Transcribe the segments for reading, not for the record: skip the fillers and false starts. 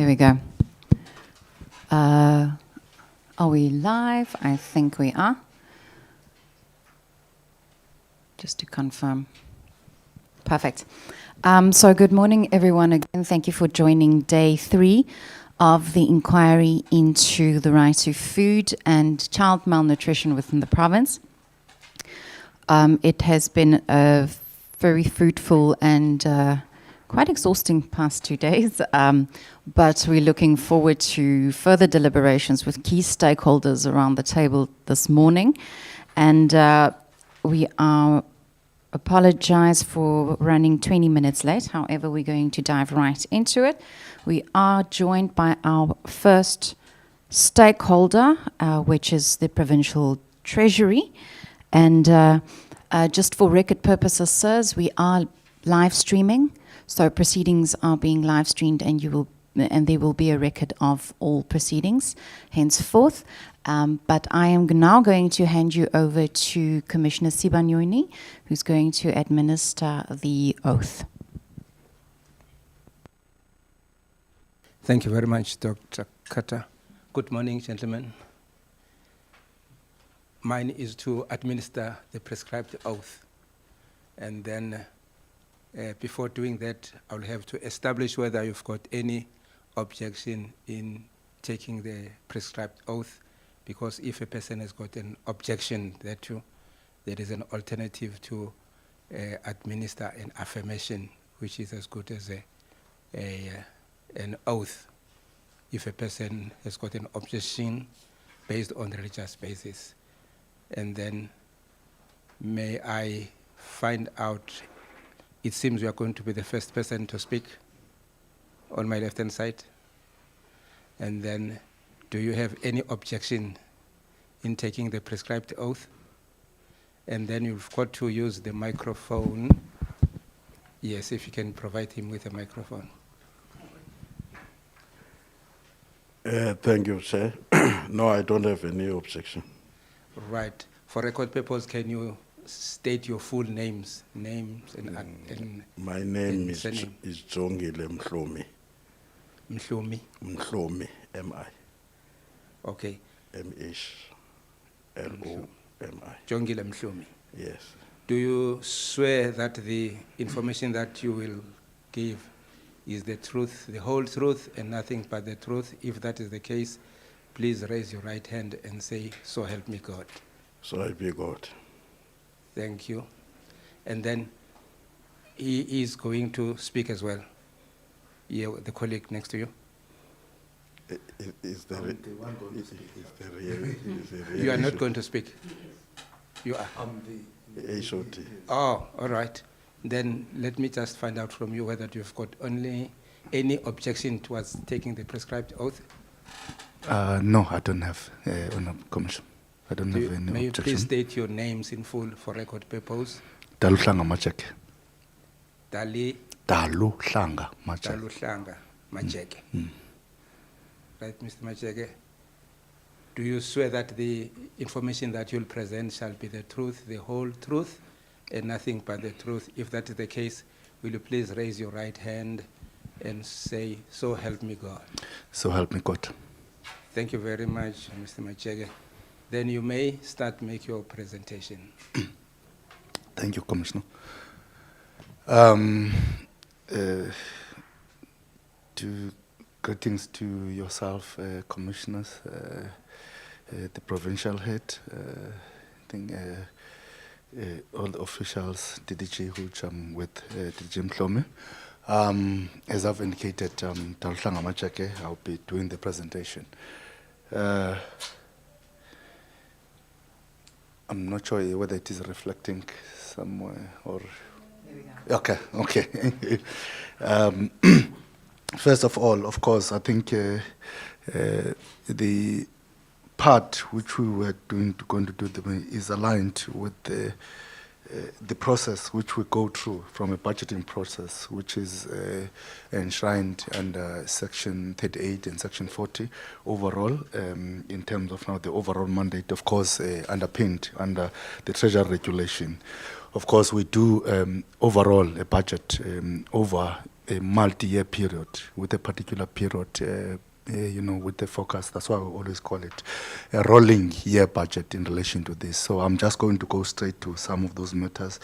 There we go. Are we live? I think we are. Just to confirm. Perfect. So good morning, everyone. Again, thank you for joining day 3 of the inquiry into the right to food and child malnutrition within the province. It has been a very fruitful and quite exhausting past 2 days, but we're looking forward to further deliberations with key stakeholders around the table this morning. And we apologize for running 20 minutes late. However, we're going to dive right into it. We are joined by our first stakeholder, which is the Provincial Treasury. And just for record purposes, sirs, we are live streaming. So proceedings are being live streamed, and there will be a record of all proceedings henceforth. But I am now going to hand you over to Commissioner Sibanyoni, who's going to administer the oath. Thank you very much, Dr. Kata. Good morning, gentlemen. Mine is to administer the prescribed oath. And then before doing that, I'll have to establish whether you've got any objection in taking the prescribed oath, because if a person has got an objection thereto, there is an alternative to administer an affirmation, which is as good as an oath, if a person has got an objection based on religious basis. And then may I find out, it seems you are going to be the first person to speak on my left-hand side. And then, do you have any objection in taking the prescribed oath? And then you've got to use the microphone. Yes, if you can provide him with a microphone. Thank you, Sir. No, I don't have any objection. Right. For record purpose, can you state your full names and my name is surname. Jongile Mhlomi. Mhlomi. Mhlomi, M-I. Okay. M-H-L-O-M-I. Jongile Mhlomi. Yes. Do you swear that the information that you will give is the truth, the whole truth, and nothing but the truth? If that is the case, please raise your right hand and say, "So help me God." So help me God. Thank you. And then he is going to speak as well. Yeah, the colleague next to you. Is there You are not going to speak. You are. HOT. Oh, all right. Then let me just find out from you whether you've got only any objection towards taking the prescribed oath. No, I don't have, Honourable Commissioner. I don't have any May you objection. please state your names in full for record purpose? Daluhlanga Majeke. Daluhlanga Majeke. Majeke. Right, Mr. Majeke. Do you swear that the information that you'll present shall be the truth, the whole truth, and nothing but the truth? If that is the case, will you please raise your right hand and say, "So help me God"? So help me God. Thank you very much, Mr. Majeke. Then you may make your presentation. Thank you, Commissioner. Greetings to yourself, commissioners, the provincial head, I think all the officials, DDG, which I'm with DDG Mhlomi. As I've indicated, Daluhlanga Majeke, I'll be doing the presentation. I'm not sure whether it is reflecting somewhere or... There we go. Okay. First of all, of course, I think the part which we were going to do is aligned with the process which we go through from a budgeting process, which is enshrined under Section 38 and Section 40 overall, in terms of now the overall mandate, of course, underpinned under the Treasury regulation. Of course, we do overall a budget over a multi-year period with a particular period, with the focus. That's why we always call it a rolling year budget in relation to this. So I'm just going to go straight to some of those matters.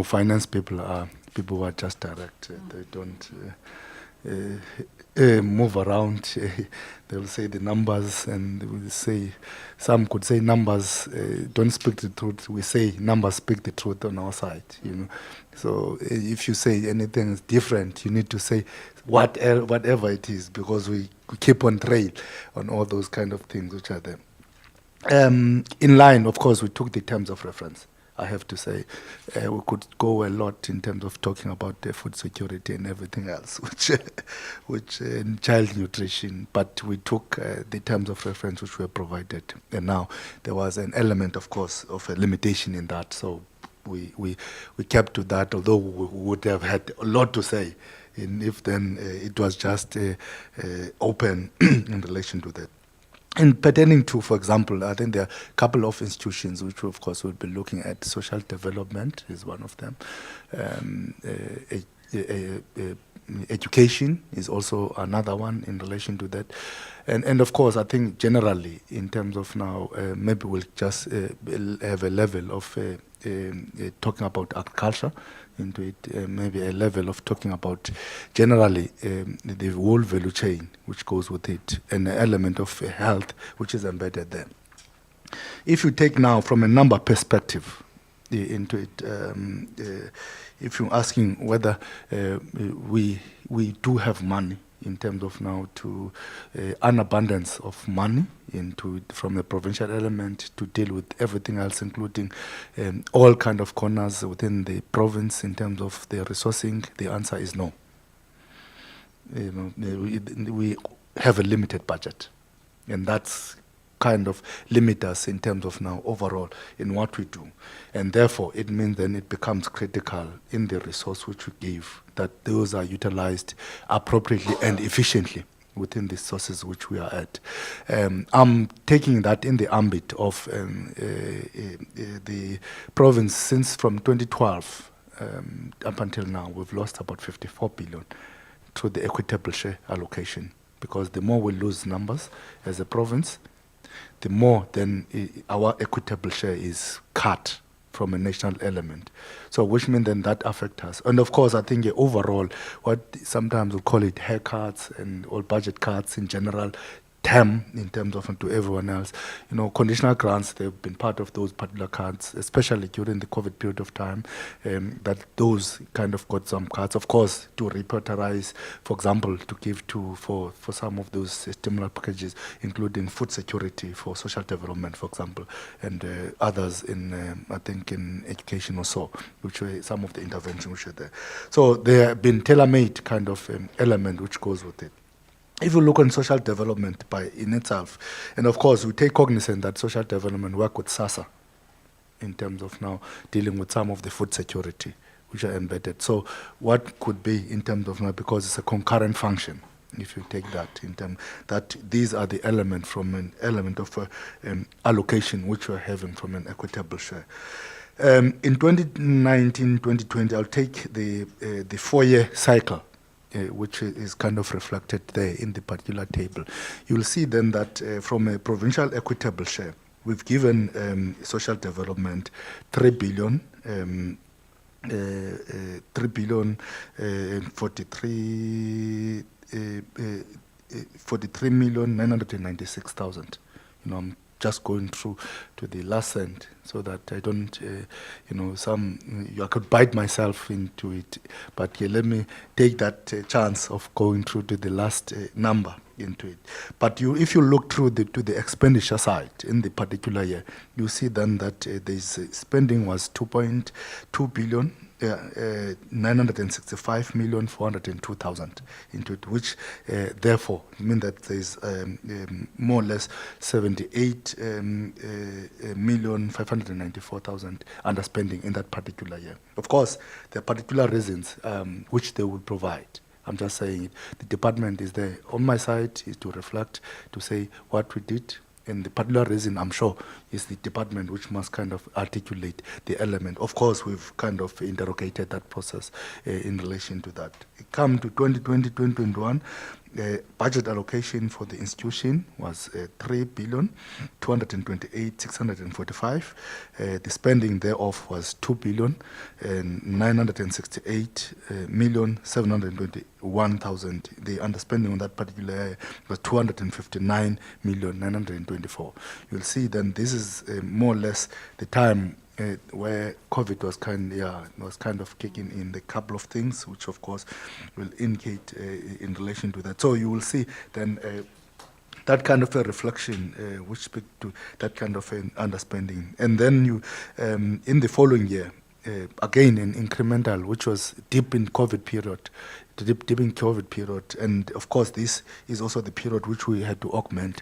Finance people are people who are just direct. They don't move around. They'll say the numbers, and they will say, some could say numbers don't speak the truth. We say numbers speak the truth on our side. So if you say anything is different, you need to say whatever it is, because we keep on trail on all those kind of things which are there. In line, of course, we took the terms of reference. I have to say, we could go a lot in terms of talking about food security and everything else, which child nutrition. But we took the terms of reference which were provided, and now there was an element, of course, of a limitation in that. So we kept to that, although we would have had a lot to say, if then it was just open in relation to that. And pertaining to, for example, I think there are a couple of institutions which, of course, will be looking at social development is one of them. Education is also another one in relation to that. And of course, I think generally, in terms of now, maybe we'll just have a level of talking about agriculture into it, maybe a level of talking about generally the whole value chain which goes with it, and an element of health which is embedded there. If you take now from a number perspective into it, if you're asking whether we do have money in terms of now to an abundance of money into from the provincial element to deal with everything else, including all kind of corners within the province in terms of the resourcing, the answer is no. We have a limited budget, and that's kind of limit us in terms of now overall in what we do. And therefore, it means then it becomes critical in the resource which we give that those are utilized appropriately and efficiently within the sources which we are at. I'm taking that in the ambit of the province since from 2012 up until now, we've lost about 54 billion through the equitable share allocation, because the more we lose numbers as a province, the more then our equitable share is cut from a national element. So which means then that affects us. And of course, I think overall, what sometimes we call it haircuts and all budget cuts in general, term in terms of to everyone else. Conditional grants, they've been part of those particular cuts, especially during the COVID period of time, that those kind of got some cuts. Of course, to reprioritize, for example, to give for some of those stimulus packages, including food security for social development, for example, and others in, I think, in education also, which were some of the interventions which are there. So there have been tailor-made kind of element which goes with it. If you look on social development in itself, and of course we take cognizance that social development work with SASSA in terms of now dealing with some of the food security which are embedded. So what could be in terms of now, because it's a concurrent function, if you take that in terms that these are the element from an element of allocation which we're having from an equitable share. In 2019-2020, I'll take the 4-year cycle, which is kind of reflected there in the particular table. You'll see then that from a provincial equitable share, we've given social development 3 billion, 43,996,000. I'm just going through to the last end so that I don't, I could bite myself into it. But let me take that chance of going through to the last number into it. But if you look through to the expenditure side in the particular year, you see then that this spending was 2.2 billion. 965,402,000 into it, which therefore mean that there is more or less 78,594,000 underspending in that particular year. Of course, there are particular reasons which they will provide. I'm just saying it. The department is there on my side is to reflect, to say what we did, And the particular reason, I'm sure, is the department which must kind of articulate the element. Of course, we've kind of interrogated that process in relation to that. Come to 2020, 2021, budget allocation for the institution was 3,228,645. The spending thereof was 2,968,721,000. The underspending on that particular area was 259,924. You'll see then this is more or less the time where COVID was kind of kicking in, the couple of things which of course will indicate in relation to that. So you will see then that kind of a reflection which speaks to that kind of an underspending. And then you, in the following year, again an incremental, which was deep in COVID period, and of course this is also the period which we had to augment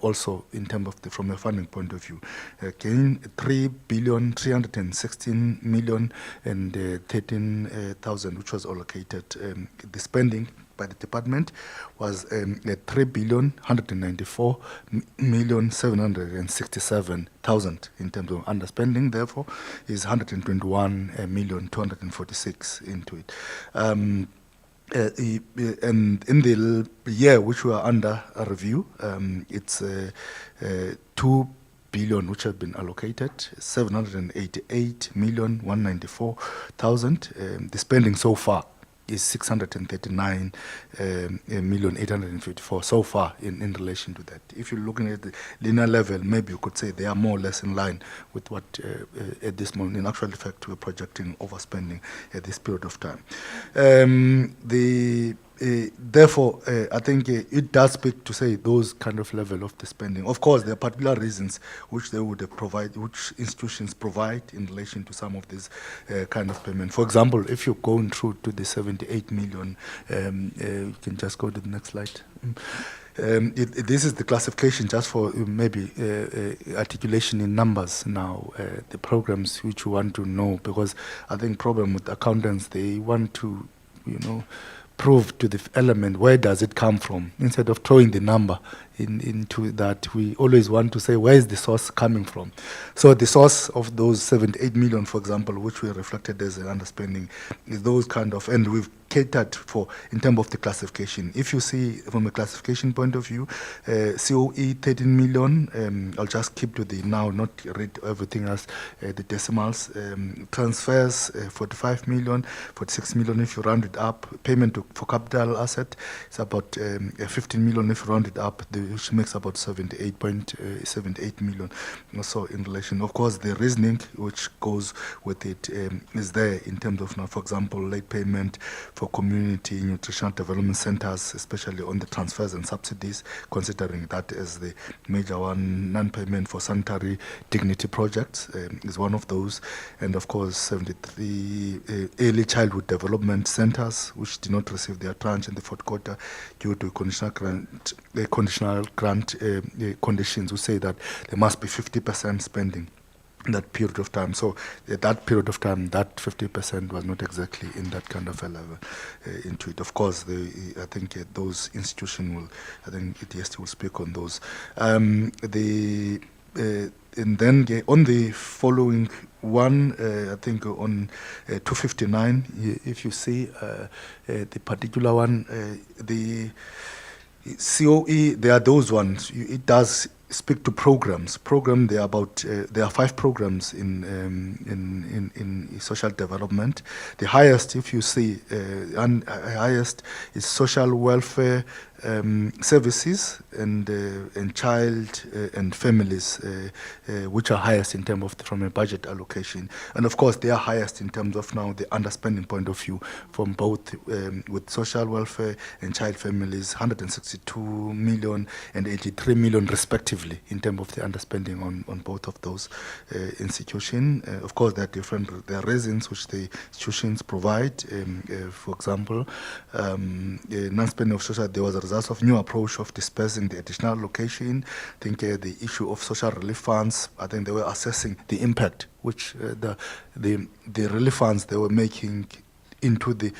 also in terms of from a funding point of view. Again, 3,316,013,000 which was allocated. The spending by the department was 3,194,767,000 in terms of underspending. Therefore, is 121,246 into it. And in the year which we are under a review, it's 2 billion which have been allocated, 788,194,000. The spending so far is 639,854 so far in relation to that. If you're looking at the linear level, maybe you could say they are more or less in line with what at this moment, in actual fact, we're projecting overspending at this period of time. Therefore, I think it does speak to say those kind of level of the spending. Of course, there are particular reasons which they would provide, which institutions provide in relation to some of this kind of payment. For example, if you're going through to the 78 million, you can just go to the next slide. This is the classification just for maybe articulation in numbers now, the programs which you want to know, because I think problem with accountants, they want to, prove to the element where does it come from. Instead of throwing the number into that, we always want to say where is the source coming from. So the source of those 78 million, for example, which we reflected as an underspending, is those kind of, and we've catered for in terms of the classification. If you see from a classification point of view, COE 13 million, I'll just keep to the now, not read everything as the decimals. Transfers 45 million, 46 million if you round it up. Payment for capital asset is about 15 million if you round it up, which makes about 78.78 million. Also in relation, of course, the reasoning which goes with it is there in terms of now, for example, late payment for community nutritional development centers, especially on the transfers and subsidies, considering that as the major one. Non-payment for sanitary dignity projects is one of those, and of course 73 early childhood development centers which did not receive their tranche in the fourth quarter due to conditional grant conditions, who say that there must be 50% spending in that period of time. So at that period of time, that 50% was not exactly in that kind of a level into it. Of course, I think those institutions will, I think ETST will speak on those. And then on the following one, I think on 259, if you see the particular one, the COE, there are those ones. It does speak to programs. There are 5 programs in social development. The highest, if you see, highest is social welfare services and child and families, which are highest in terms of from a budget allocation, and of course they are highest in terms of now the underspending point of view from both with social welfare and child families, 162 million and 83 million respectively in terms of the underspending on both of those institutions. Of course, there are reasons which the institutions provide. For example, non-spending of social, there was a result of new approach of dispersing the additional allocation. I think the issue of social relief funds, I think they were assessing the impact which the relief funds they were making into the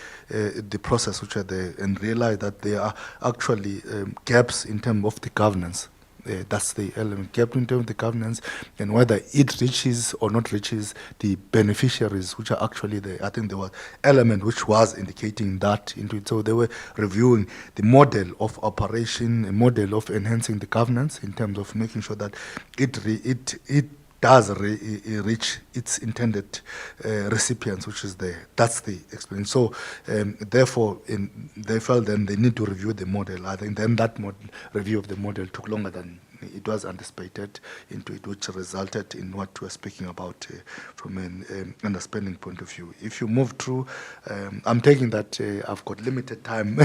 process which are there, and realize that there are actually gaps in terms of the governance That's the element. Gap in terms of the governance and whether it reaches or not reaches the beneficiaries, which are actually I think there was element which was indicating that into it. So they were reviewing the model of operation, a model of enhancing the governance in terms of making sure that it does reach its intended recipients, which is there. That's the experience. So, therefore, they felt then they need to review the model. I think then that review of the model took longer than it was anticipated into it, which resulted in what we're speaking about from an underspending point of view. If you move through, I'm taking that I've got limited time,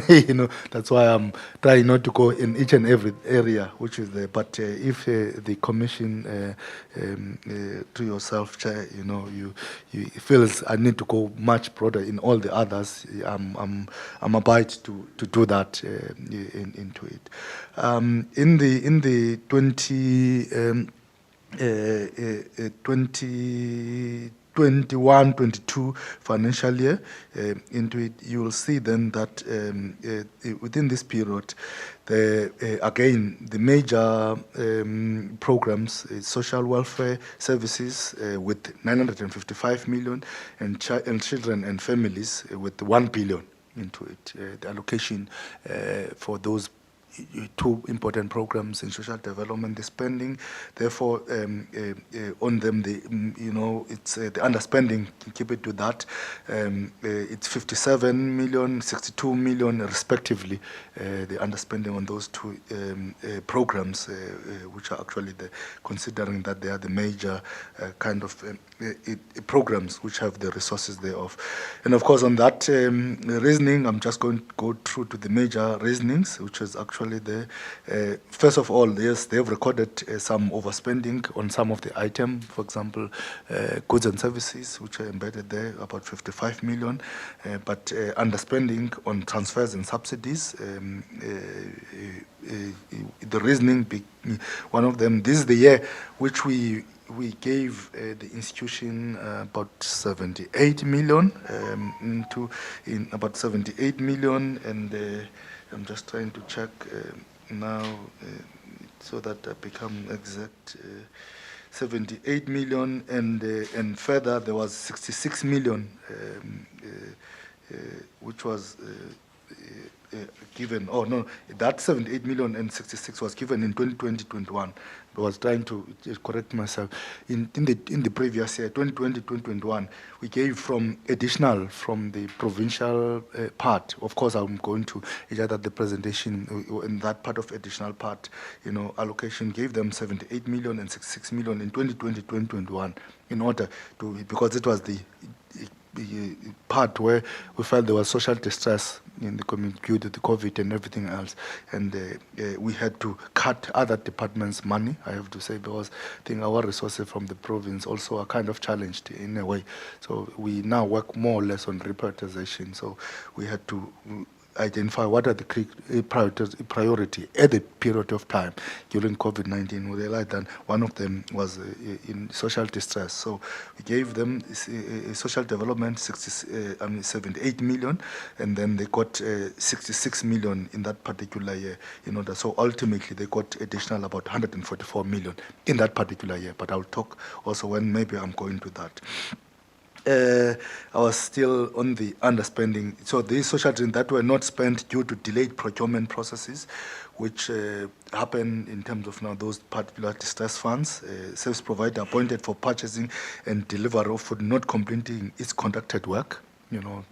that's why I'm trying not to go in each and every area which is there. But if the commission, to yourself, Chair, you feels I need to go much broader in all the others, I'm abide to do that into it. In the 2021-22 financial year, into it, you will see then that within this period, again, the major programs, social welfare services with 955 million, and children and families with 1 billion into it. The allocation for those two important programs in social development, the spending, therefore, on them, it's the underspending, keep it to that. It's 57 million, 62 million, respectively, the underspending on those two programs, which are actually considering that they are the major kind of programs which have the resources thereof. And of course, on that reasoning, I'm just going to go through to the major reasonings, which is actually there. First of all, yes, they've recorded some overspending on some of the items, for example, goods and services, which are embedded there, about 55 million, but underspending on transfers and subsidies. The reasoning, one of them, this is the year which we gave the institution about 78 million, about 78 million, and I'm just trying to check now so that I become exact. 78 million, and further there was 66 million, which was given. Oh no, that 78 million and 66 was given in 2020-21. I was trying to correct myself. In the previous year, 2020-2021, we gave additional from the provincial part. Of course, I'm going to either the presentation in that part of additional part, allocation gave them 78 million and 66 million in 2020-2021 in order to, because it was the part where we felt there was social distress in the community due to the COVID and everything else, and we had to cut other departments' money, I have to say, because I think our resources from the province also are kind of challenged in a way. So we now work more or less on reprioritization. So we had to identify what are the priority at the period of time during COVID-19. We realized that one of them was in social distress. So we gave them social development 78 million, and then they got 66 million in that particular year. So ultimately they got additional about 144 million in that particular year. But I'll talk also when maybe I'm going to that. I was still on the underspending. So these social dreams that were not spent due to delayed procurement processes, which happen in terms of now those particular distress funds, service provider appointed for purchasing and delivery of food not completing its contracted work.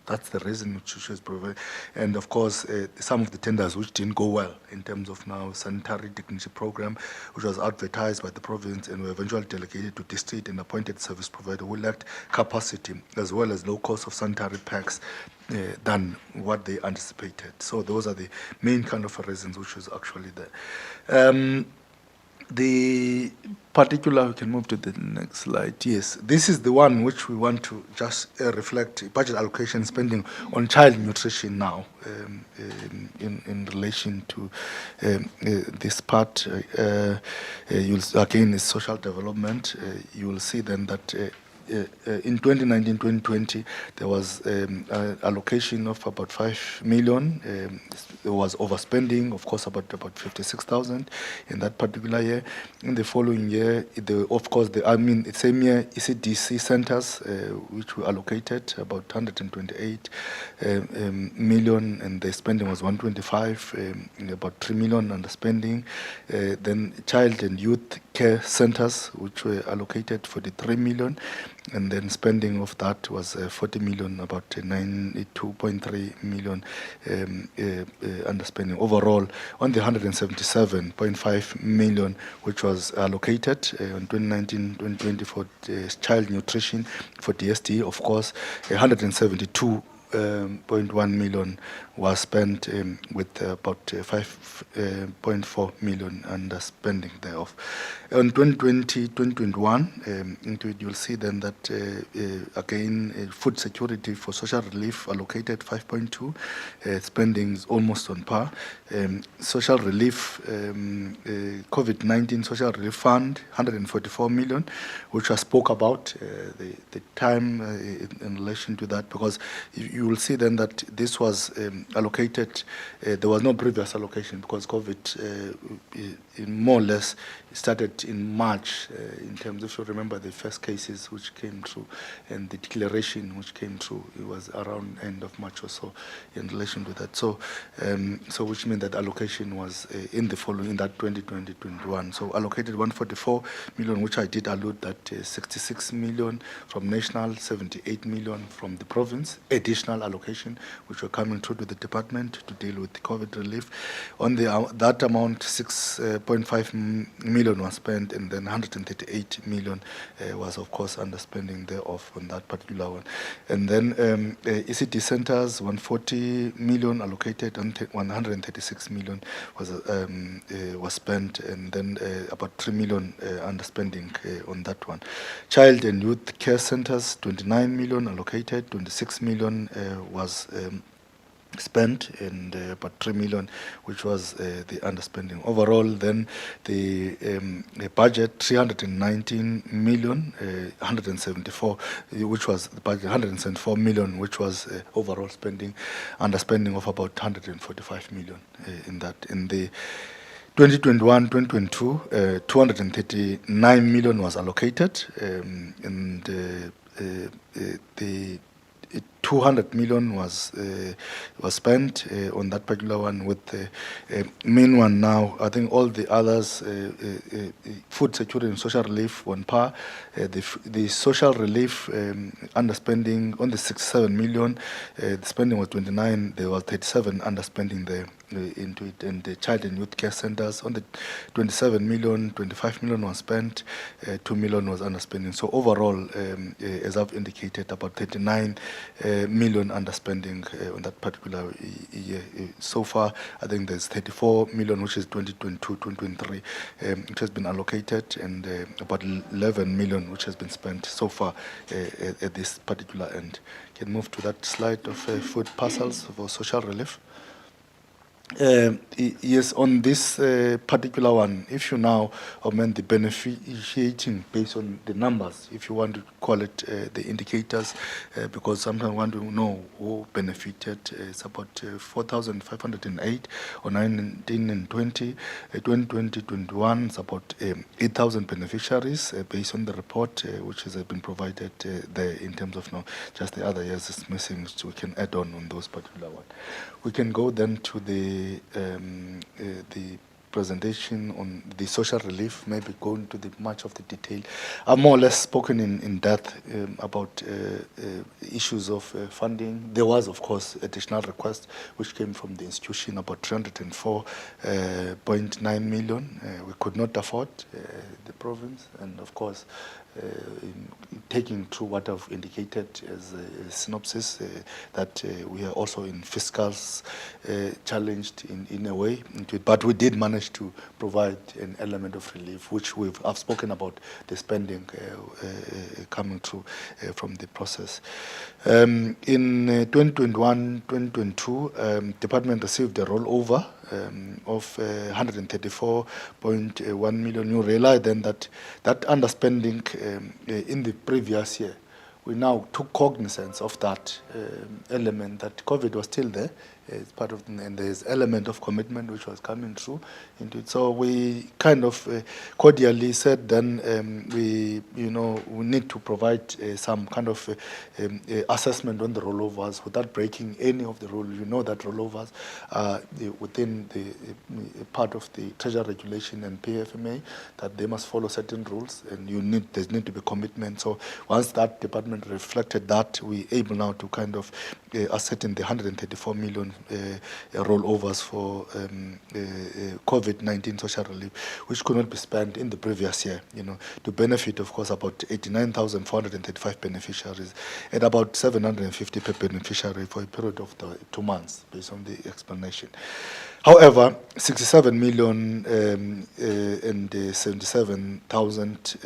That's the reason which was provided. And of course, some of the tenders which didn't go well in terms of now sanitary dignity program, which was advertised by the province and were eventually delegated to district and appointed service provider who lacked capacity as well as low cost of sanitary packs than what they anticipated. So those are the main kind of reasons which was actually there. The particular, we can move to the next slide. Yes, this is the one which we want to just reflect budget allocation spending on child nutrition now in relation to this part. You'll again is social development. You will see then that in 2019-2020, there was allocation of about 5 million. There was overspending, of course, about 56,000 in that particular year. In the following year, the same year, ECDC centers, which were allocated about 128 million, and the spending was 125, about 3 million underspending. Then child and youth care centers, which were allocated 43 million, and then spending of that was 40 million, about 92.3 million underspending overall on the 177.5 million which was allocated in 2019-2020 for child nutrition for DSD. Of course, 172.1 million was spent with about 5.4 million underspending thereof. On 2020-2021, into it, you'll see then that again food security for social relief allocated 5.2, spending is almost on par. Social relief, COVID-19 social relief fund, 144 million, which I spoke about the time in relation to that, because you will see then that this was allocated. There was no previous allocation because COVID more or less started in March in terms of, if you remember, the first cases which came through and the declaration which came through, it was around end of March or so in relation to that. So which means that allocation was in that 2020-21. So allocated 144 million, which I did allude that 66 million from national, 78 million from the province, additional allocation which were coming through to the department to deal with the COVID relief. On that amount, 6.5 million was spent, and then 138 million was, of course, underspending thereof on that particular one. And then ECD centers, 140 million allocated, and 136 million was spent, and then about 3 million underspending on that one. Child and youth care centers, 29 million allocated, 26 million was spent, and about 3 million, which was the underspending. Overall, then the budget 319 million, 174, which was the budget 174 million, which was overall spending, underspending of about 145 million in that. In the 2021-2022, 239 million was allocated, and the 200 million was spent on that particular one, with the main one now. I think all the others, food security and social relief on par. The social relief underspending on the 67 million, the spending was 29, there was 37 underspending there into it. And the child and youth care centers on the 27 million, 25 million was spent, 2 million was underspending. So overall, as I've indicated, about 39 million underspending on that particular year. So far, I think there's 34 million, which is 2022-2023, which has been allocated, and about 11 million, which has been spent so far at this particular end. Can move to that slide of food parcels for social relief. Yes, on this particular one, if you now amend the beneficiating based on the numbers, if you want to call it the indicators, because sometimes we want to know who benefited. It's about 4,508 on 19 and 20. 2020-21, it's about 8,000 beneficiaries based on the report which has been provided there in terms of just the other years is missing, which we can add on those particular ones. We can go then to the presentation on the social relief, maybe go into much of the detail. I've more or less spoken in depth about issues of funding. There was, of course, additional request which came from the institution, about 304.9 million. We could not afford the province, and of course, taking through what I've indicated as a synopsis, that we are also in fiscals challenged in a way, but we did manage to provide an element of relief, which I've spoken about the spending coming through from the process. In 2021-2022, department received a rollover of 134.1 million. You realize then that that underspending in the previous year, we now took cognizance of that element that COVID was still there. It's part of, and there's element of commitment which was coming through into it. So we kind of cordially said then we need to provide some kind of assessment on the rollovers without breaking any of the rules. You know that rollovers are within the part of the Treasury regulation and PFMA, that they must follow certain rules, and there's need to be commitment. So once that department reflected that, we able now to kind of ascertain the 134 million rollovers for COVID-19 social relief, which could not be spent in the previous year, to benefit, of course, about 89,435 beneficiaries and about 750 per beneficiary for a period of 2 months, based on the explanation. However, 67 million and 77,000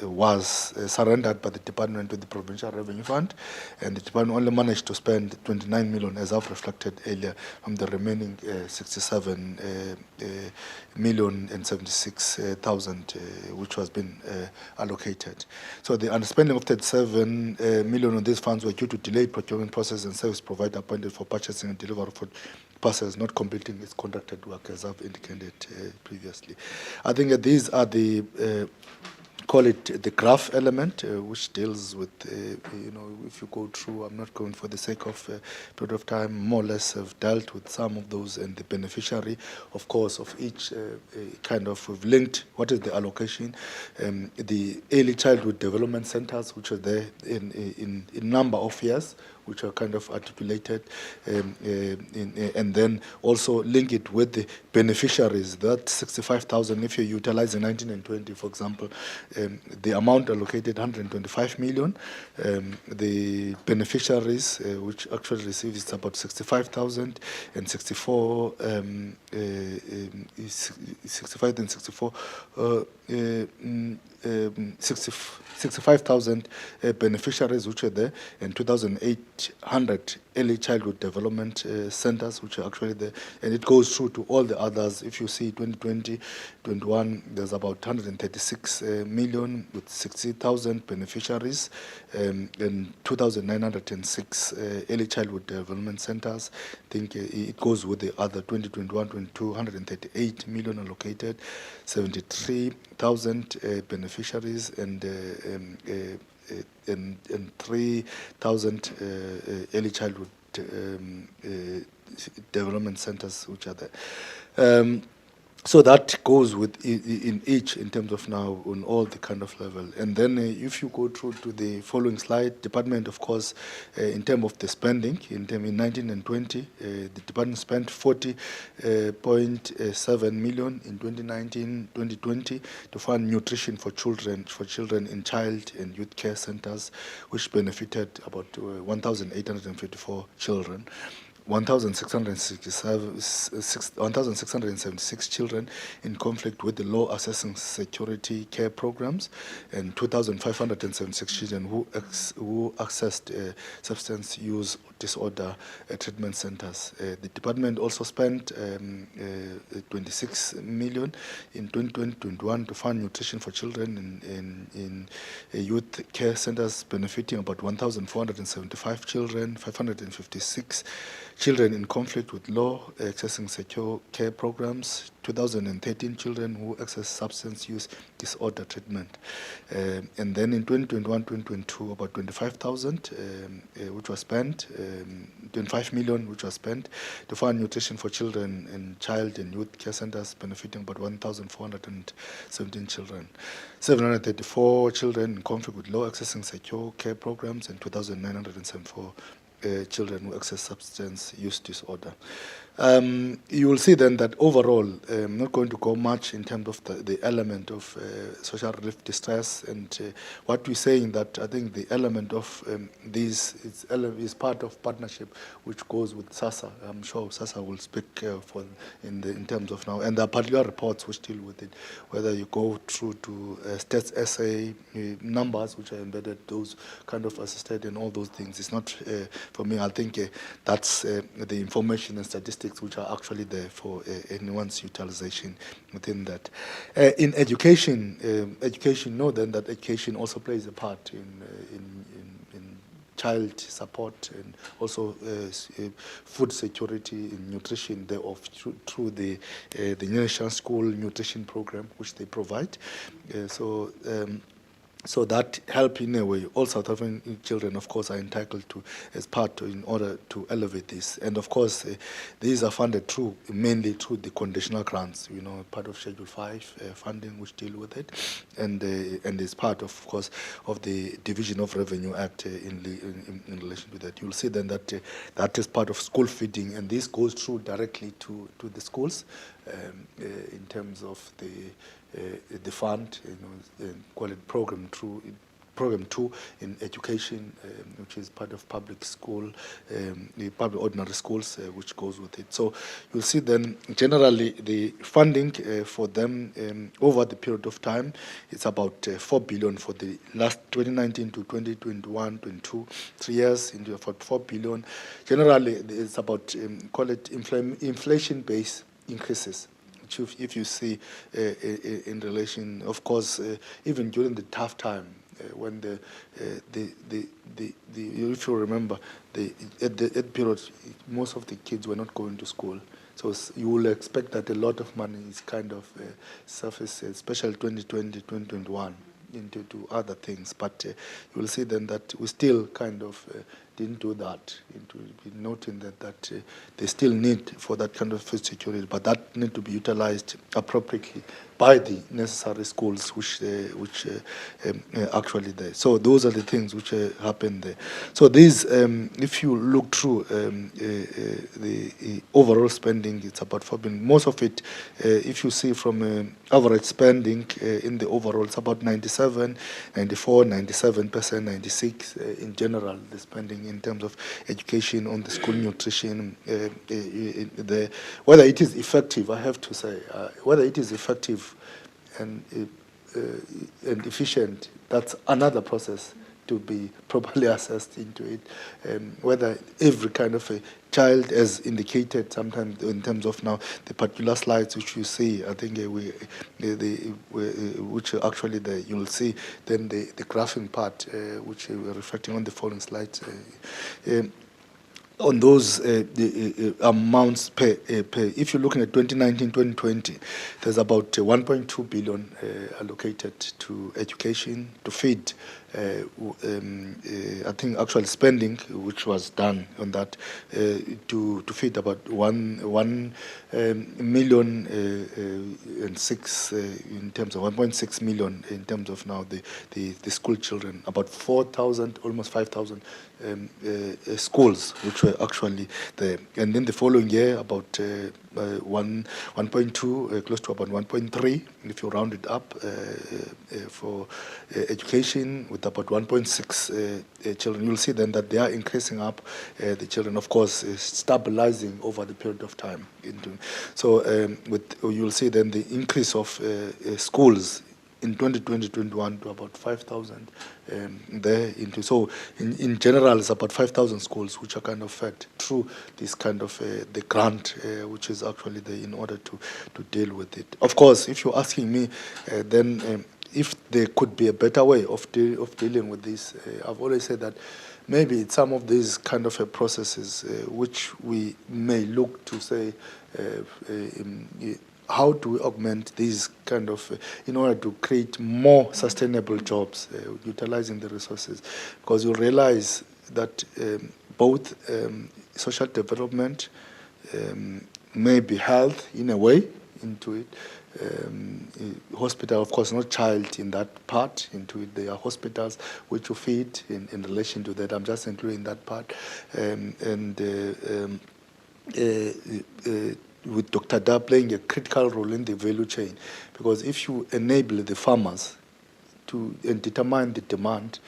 was surrendered by the department to the Provincial Revenue Fund, and the department only managed to spend 29 million, as I've reflected earlier, from the remaining 67 million and 76,000 which was been allocated. So the underspending of 37 million on these funds were due to delayed procurement process and service provider appointed for purchasing and delivery for parcels not completing its contracted work, as I've indicated previously. I think that these are the call it the graph element, which deals with, if you go through, I'm not going for the sake of period of time, more or less have dealt with some of those, and the beneficiary, of course, of each kind of, we've linked what is the allocation, the early childhood development centers, which are there in number of years, which are kind of articulated, and then also link it with the beneficiaries. That 65,000, if you utilize in 19 and 20, for example, the amount allocated 125 million. The beneficiaries, which actually receive, is about 65,000 and 64, 65 and 64, 65,000 beneficiaries which are there, and 2,800 early childhood development centers which are actually there, and it goes through to all the others. If you see 2020, 21, there's about 136 million with 60,000 beneficiaries, and 2,906 early childhood development centers. I think it goes with the other 2021, 22, 138 million allocated, 73,000 beneficiaries, and 3,000 early childhood development centers which are there. So that goes with in each, in terms of now on all the kind of level. And then if you go through to the following slide, department, of course, in terms of the spending, in 19 and 20, the department spent 40.7 million in 2019-2020 to fund nutrition for children in child and youth care centers, which benefited about 1,854 children. 1,676 children in conflict with the law assessing security care programs, and 2,576 children who accessed substance use disorder treatment centers. The department also spent 26 million in 2020-21 to fund nutrition for children in youth care centers, benefiting about 1,475 children, 556 children in conflict with law accessing secure care programs, 2013 children who access substance use disorder treatment. And then in 2021-2022, about 25,000, which was spent, 25 million, which was spent to fund nutrition for children in child and youth care centers, benefiting about 1,417 children. 734 children in conflict with law accessing secure care programs, and 2,974 children who access substance use disorder. You will see then that overall, I'm not going to go much in terms of the element of social relief distress, and what we're saying that I think the element of this is part of partnership which goes with SASSA. I'm sure SASSA will speak in terms of now, and there are particular reports which deal with it, whether you go through to States SA numbers which are embedded, those kind of assisted and all those things. It's not for me. I think that's the information and statistics statistics which are actually there for anyone's utilization within that. In education, know then that education also plays a part in child support and also food security and nutrition thereof through the National School Nutrition Program which they provide. So that help in a way. All South African children, of course, are entitled to as part in order to elevate this. And of course, these are funded mainly through the conditional grants, part of Schedule 5 funding which deal with it, and is part of course, of the Division of Revenue Act in relation to that. You'll see then that that is part of school feeding, and this goes through directly to the schools in terms of the fund, call it program 2 in education, which is part of public school, the public ordinary schools, which goes with it. So you'll see then generally the funding for them over the period of time, it's about 4 billion for the last 2019 to 2021, 22, 3 years into about 4 billion. Generally, it's about call it inflation-based increases. If you see in relation, of course, even during the tough time, when if you remember, at the period, most of the kids were not going to school. So you will expect that a lot of money is kind of surfaced, especially 2020, 2021, into other things. But you will see then that we still kind of didn't do that, into noting that they still need for that kind of food security, but that need to be utilized appropriately by the necessary schools which actually there. So those are the things which happen there. So these, if you look through the overall spending, it's about 4 billion. Most of it, if you see from average spending in the overall, it's about 97%, 96% in general, the spending in terms of education on the school nutrition. Whether it is effective, I have to say, whether it is effective and efficient, that's another process to be properly assessed into it. Whether every kind of a child, as indicated sometimes in terms of now the particular slides which you see, I think which actually you'll see then the graphing part which we're reflecting on the following slides. On those amounts per, if you're looking at 2019-2020, there's about 1.2 billion allocated to education to feed. I think actual spending which was done on that to feed about 1 million and 6 in terms of 1.6 million in terms of now the school children, about 4,000, almost 5,000 schools which were actually there. And then the following year about 1.2, close to about 1.3 if you round it up for education, with about 1.6 children. You'll see then that they are increasing up the children, of course, stabilizing over the period of time. So you'll see then the increase of schools in 2020-21 to about 5,000 there. So in general, it's about 5,000 schools which are kind of fed through this kind of the grant, which is actually there in order to deal with it. Of course, if you're asking me, then if there could be a better way of dealing with this, I've always said that maybe some of these kind of processes which we may look to say, how do we augment these kind of, in order to create more sustainable jobs, utilizing the resources? Because you realize that both social development, maybe health in a way into it, hospital, of course, not child in that part into it. There are hospitals which you feed in relation to that. I'm just including that part. With Dr. Da playing a critical role in the value chain, because if you enable the farmers to determine the demand,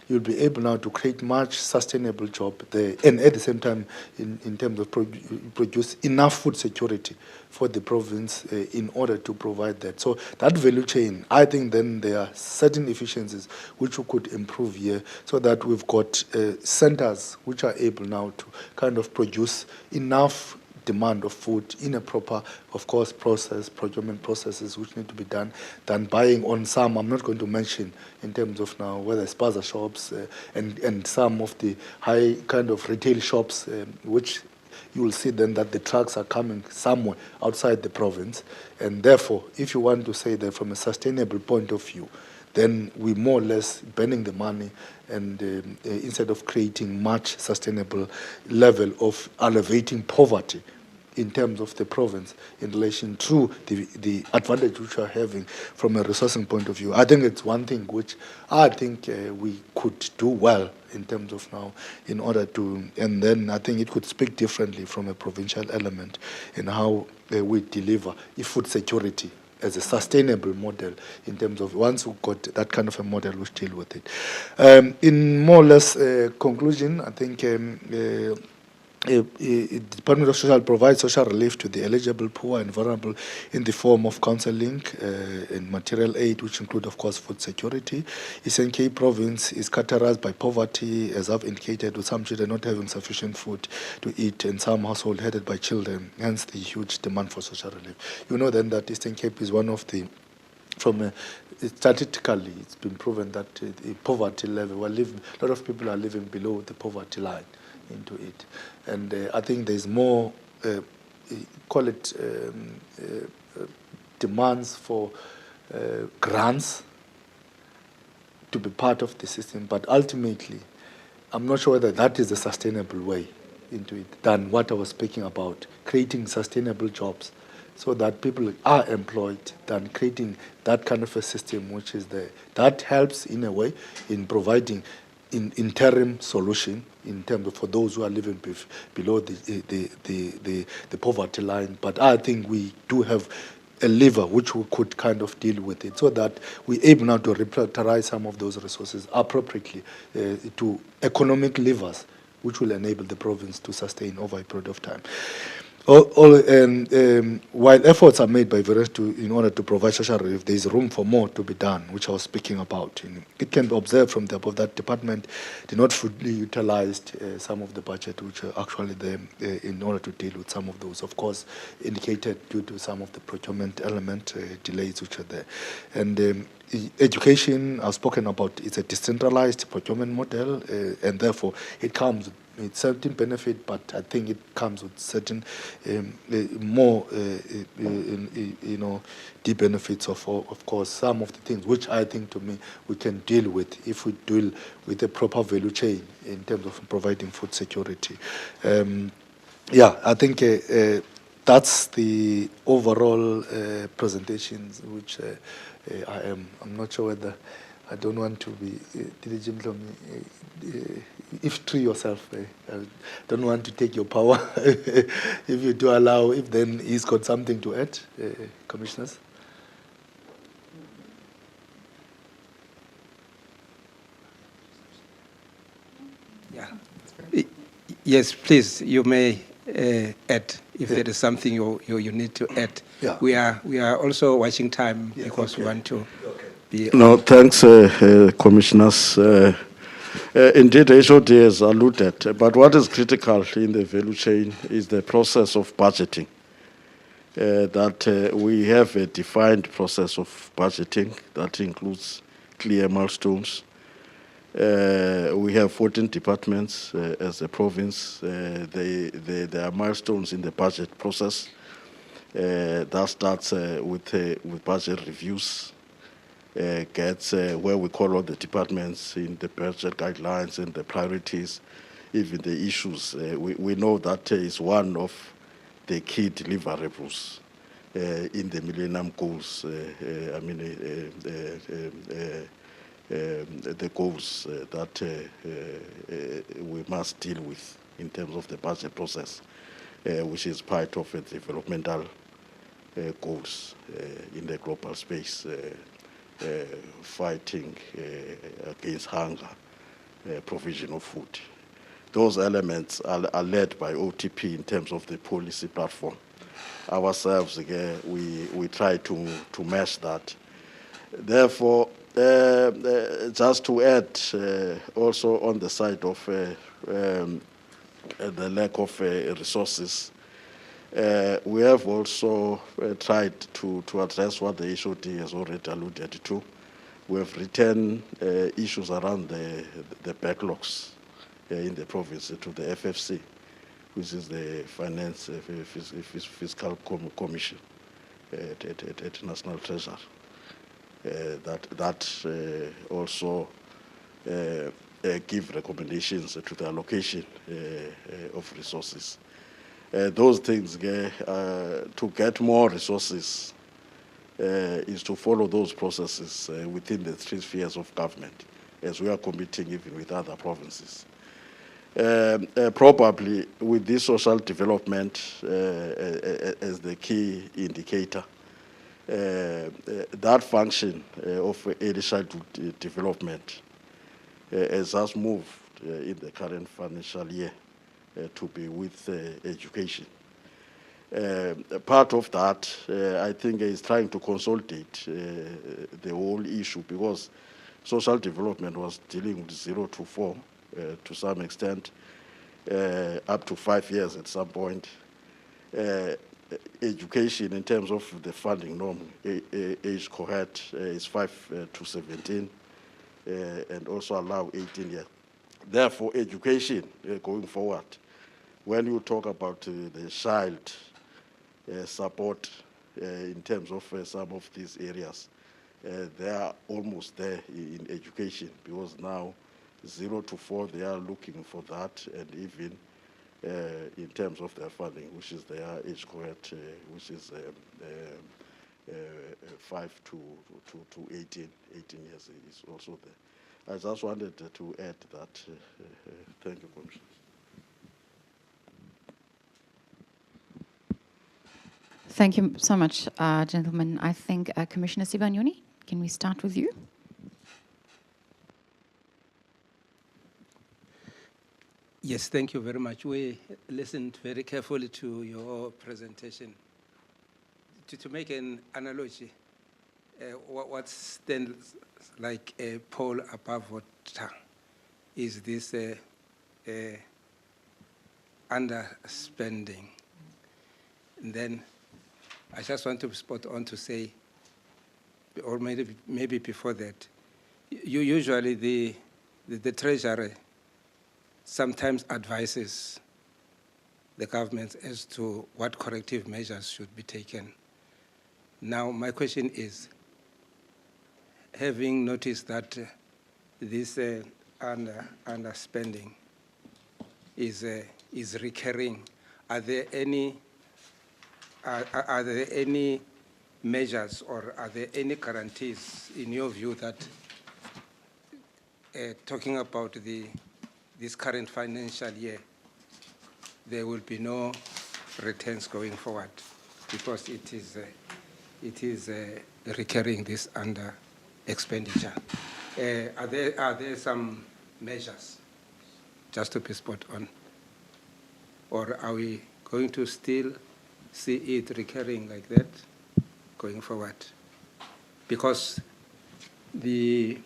you'll be able now to create much sustainable job there, and at the same time, in terms of produce enough food security for the province in order to provide that. So that value chain, I think then there are certain efficiencies which we could improve here, so that we've got centers which are able now to kind of produce enough demand of food in a proper, of course, procurement processes which need to be done, than buying on some, I'm not going to mention in terms of now whether spaza shops and some of the high kind of retail shops, which you will see then that the trucks are coming somewhere outside the province. And therefore, if you want to say that from a sustainable point of view, then we more or less burning the money and instead of creating much sustainable level of elevating poverty in terms of the province in relation to the advantage which we are having from a resourcing point of view. I think it's one thing which I think we could do well in terms of now in order to, and then I think it could speak differently from a provincial element in how we deliver food security as a sustainable model in terms of once we've got that kind of a model, we deal with it. In more or less conclusion, I think the Department of Social provides social relief to the eligible poor and vulnerable in the form of counseling and material aid, which include, of course, food security. Eastern Cape Province is characterized by poverty, as I've indicated, with some children not having sufficient food to eat and some households headed by children, hence the huge demand for social relief. You know then that Eastern Cape is one of the, statistically, it's been proven that the poverty level, a lot of people are living below the poverty line into it. And I think there's more, call it demands for grants to be part of the system, but ultimately, I'm not sure whether that is a sustainable way into it than what I was speaking about, creating sustainable jobs so that people are employed, than creating that kind of a system which is there. That helps in a way in providing interim solution in terms of for those who are living below the poverty line. But I think we do have a lever which we could kind of deal with it so that we're able now to reprioritize some of those resources appropriately to economic levers which will enable the province to sustain over a period of time. While efforts are made by various in order to provide social relief, there is room for more to be done, which I was speaking about. And it can be observed from the above that department did not fully utilize some of the budget which are actually there in order to deal with some of those, of course, indicated due to some of the procurement element delays which are there. And education, I've spoken about, it's a decentralized procurement model, and therefore it comes with certain benefit, but I think it comes with certain more, deep benefits of course, some of the things which I think to me we can deal with if we deal with a proper value chain in terms of providing food security. I think that's the overall presentations which I'm not sure whether I don't want to be diligent on if true yourself. I don't want to take your power. If you do allow, if then he's got something to add, commissioners. Yeah. Yes, please. You may add if there is something you need to add. Yeah. We are also watching time because we want to be. No, thanks, commissioners. Indeed, HOD has alluded, but what is critical in the value chain is the process of budgeting. That we have a defined process of budgeting that includes clear milestones. We have 14 departments as a province. There are milestones in the budget process. That starts with budget reviews. Gets where we call all the departments in the budget guidelines and the priorities, even the issues. We know that is one of the key deliverables in the Millennium Goals. The goals that we must deal with in terms of the budget process, which is part of the developmental goals in the global space. Fighting against hunger, provision of food. Those elements are led by OTP in terms of the policy platform. Ourselves, again, we try to match that. Therefore, just to add, also on the side of the lack of resources, We have also tried to address what the HOD has already alluded to. We have written issues around the backlogs in the province to the FFC, which is the Finance Fiscal Commission at National Treasury. That also give recommendations to the allocation of resources. Those things, to get more resources, is to follow those processes within the 3 spheres of government, as we are committing even with other provinces. Probably with this social development as the key indicator, that function of early childhood development has us moved in the current financial year to be with education. Part of that, I think, is trying to consolidate the whole issue, because social development was dealing with 0 to 4 to some extent, up to 5 years at some point. Education, in terms of the funding norm, age cohort is 5 to 17, and also allow 18 years. Therefore, education going forward, when you talk about the child support in terms of some of these areas, they are almost there in education, because now 0 to 4, they are looking for that, and even in terms of their funding, which is their age cohort, which is 5 to 18 years is also there. I just wanted to add that. Thank you, Commissioner. Thank you so much, gentlemen. I think Commissioner Sibanyoni, can we start with you? Yes, thank you very much. We listened very carefully to your presentation. To make an analogy, what stands like a pole above water is this underspending. And then I just want to spot on to say, or maybe before that, usually the Treasury sometimes advises the government as to what corrective measures should be taken. Now, my question is, having noticed that this underspending is recurring, are there any measures, or are there any guarantees, in your view, that talking about this current financial year, there will be no returns going forward, because it is recurring, this under expenditure? Are there some measures, just to be spot on, or are we going to still see it recurring like that going forward? Because it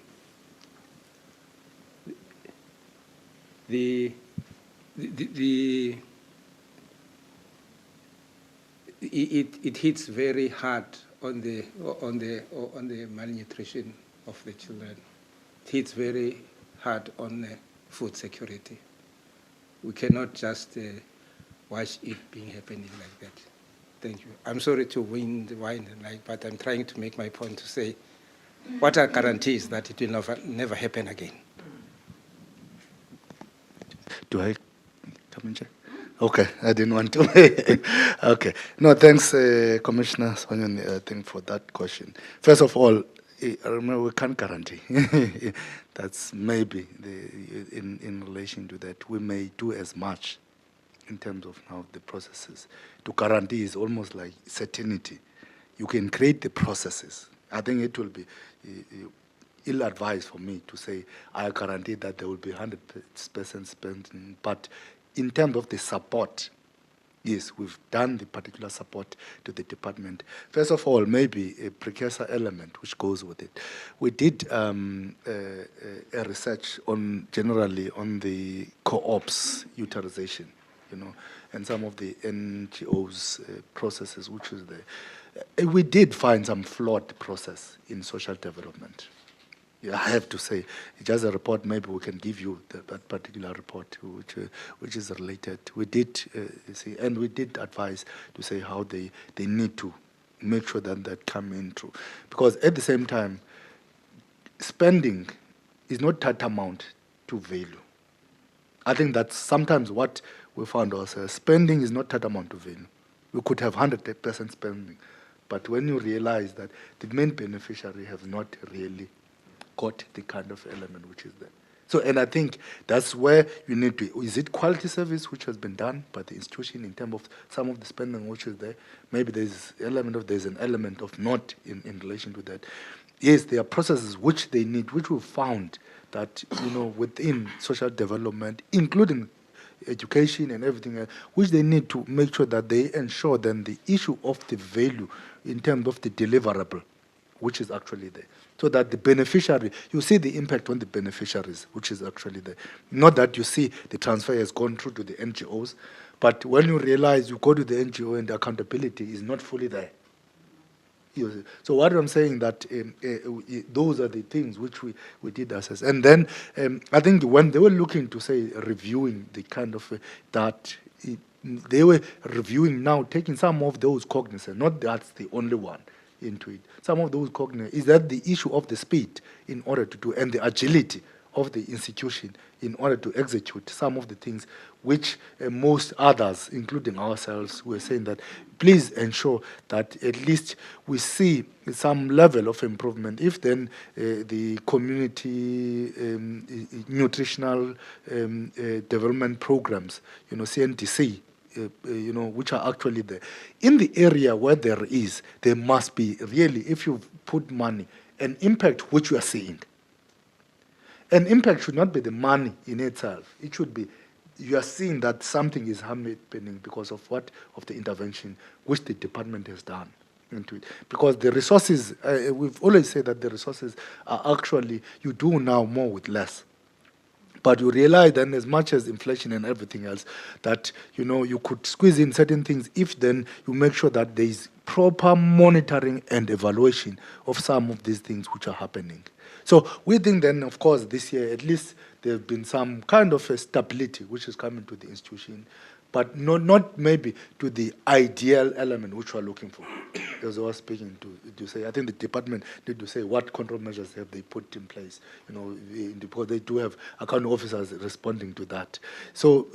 hits very hard on the malnutrition of the children. It hits very hard on food security. We cannot just watch it being happening like that. Thank you. I'm sorry to wind the wine, but I'm trying to make my point to say, what are guarantees that it will never happen again? Do I come and check? Okay, I didn't want to. Okay. No, thanks, Commissioner Sibanyoni, I think, for that question. First of all, I remember we can't guarantee. That's maybe in relation to that. We may do as much in terms of now the processes. To guarantee is almost like certainty. You can create the processes. I think it will be ill-advised for me to say I guarantee that there will be 100% spending. But in terms of the support, yes, we've done the particular support to the department. First of all, maybe a precursor element which goes with it. We did a research on generally on the co-ops utilization and some of the NGOs processes which is there. We did find some flawed process in social development. Yeah, I have to say, just a report. Maybe we can give you that particular report, which is related. We did see, and we did advise to say how they need to make sure that come in through, because at the same time, spending is not tantamount to value. I think that's sometimes what we found ourselves. Spending is not tantamount to value. We could have 100% spending, but when you realize that the main beneficiary has not really got the kind of element which is there. So, and I think that's where you need to, is it quality service which has been done by the institution in terms of some of the spending which is there? Maybe there's an element of not in relation to that. Yes, there are processes which they need, which we found that, within social development, including education and everything else, which they need to make sure that they ensure then the issue of the value in terms of the deliverable, which is actually there. So that the beneficiary, you see the impact on the beneficiaries, which is actually there. Not that you see the transfer has gone through to the NGOs, but when you realize you go to the NGO and the accountability is not fully there. So what I'm saying that those are the things which we did assess. And then I think when they were looking to say reviewing the kind of they were reviewing now, taking some of those cognizant, not that's the only one into it. Some of those cognizant is that the issue of the speed in order to do, and the agility of the institution in order to execute some of the things which most others, including ourselves, were saying that please ensure that at least we see some level of improvement. If then the community nutritional development programs, CNDC, which are actually there. In the area where there must be really, if you put money, an impact which you are seeing. An impact should not be the money in itself. It should be, you are seeing that something is happening because of what? Of the intervention which the department has done into it. Because the resources, we've always said that the resources are actually, you do now more with less. But you realize then, as much as inflation and everything else, that you could squeeze in certain things if then you make sure that there is proper monitoring and evaluation of some of these things which are happening. So we think then, of course, this year at least there have been some kind of a stability which is coming to the institution, but not maybe to the ideal element which we are looking for. As I was speaking to say, I think the department need to say what control measures have they put in place, because they do have account officers responding to that. So,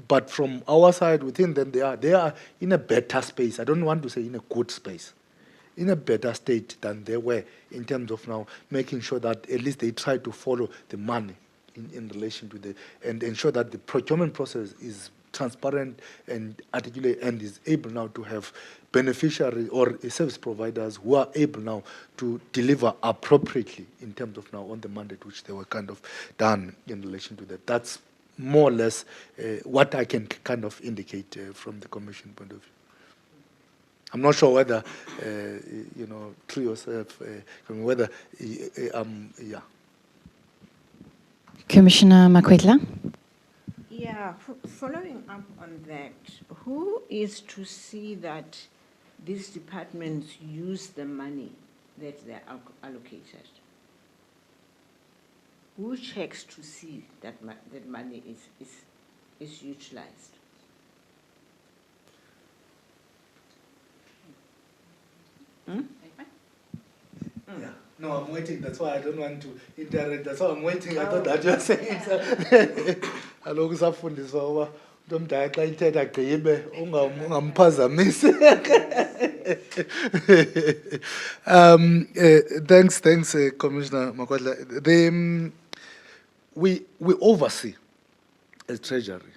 but from our side, we think that they are in a better space. I don't want to say in a good space, in a better state than they were in terms of now making sure that at least they try to follow the money in relation to and ensure that the procurement process is transparent and articulate and is able now to have beneficiaries or service providers who are able now to deliver appropriately in terms of now on the mandate which they were kind of done in relation to that. That's more or less what I can kind of indicate from the Commission point of view. I'm not sure whether, through yourself, whether, yeah. Commissioner Makwetla? Yeah, following up on that, who is to see that these departments use the money that they're allocated? Who checks to see that that money is utilized? Yeah. No, I'm waiting. That's why I don't want to interrupt. That's why I'm waiting. I thought that you were saying. Aloku safundiswa uba umuntu omdala xa ithetha agqibe ungamphazamisi. Thanks, Commissioner Makwetla. We oversee as Treasury.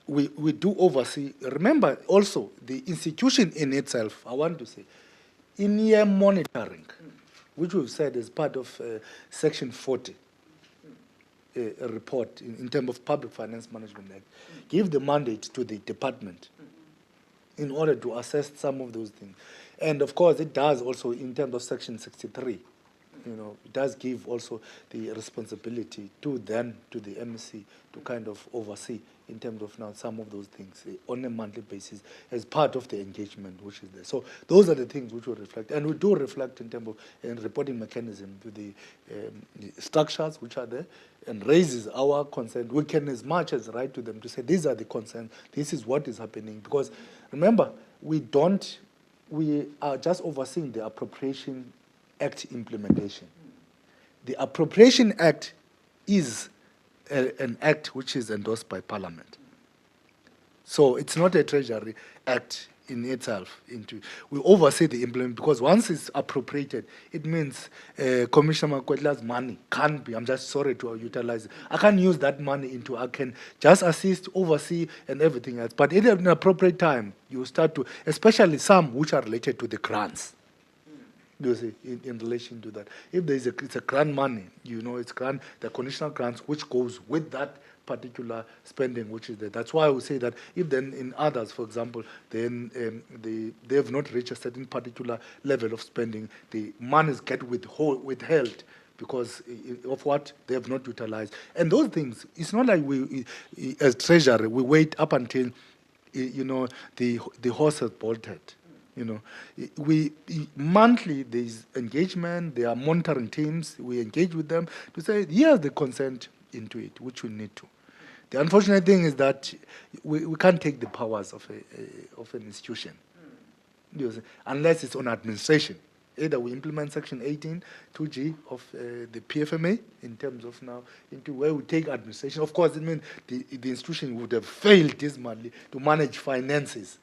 We do oversee. Remember also the institution in itself, I want to say, in-year monitoring, which we've said is part of Section 40 a report in terms of Public Finance Management Act, give the mandate to the department in order to assess some of those things. And of course, it does also in terms of Section 63 It does give also the responsibility to the MEC to kind of oversee in terms of now some of those things on a monthly basis as part of the engagement which is there. So those are the things which we reflect. And we do reflect in terms of reporting mechanism to the structures which are there and raises our concern. We can as much as write to them to say, these are the concerns, this is what is happening. Because remember, we are just overseeing the Appropriation Act implementation. The Appropriation Act is an act which is endorsed by Parliament. So it's not a Treasury Act in itself. We oversee the implement, because once it's appropriated, it means Commissioner Makwetla's money can't be, I'm just sorry to utilize it. I can't use that money I can just assist, oversee, and everything else. But at an appropriate time, you start to, especially some which are related to the grants. You see, in relation to that. If it's a grant money, it's the conditional grants which goes with that particular spending which is there. That's why I would say that if then in others, for example, then they have not reached a certain particular level of spending, the monies get withheld because of what they have not utilized. And those things, it's not like we, as Treasury, we wait up until, the horse has bolted. We monthly there's engagement, there are monitoring teams, we engage with them to say, here's the consent into it, which we need to. The unfortunate thing is that we can't take the powers of an institution, unless it's on administration. Either we implement Section 18, 2G of the PFMA in terms of now into where we take administration. Of course, it means the institution would have failed dismally to manage finances,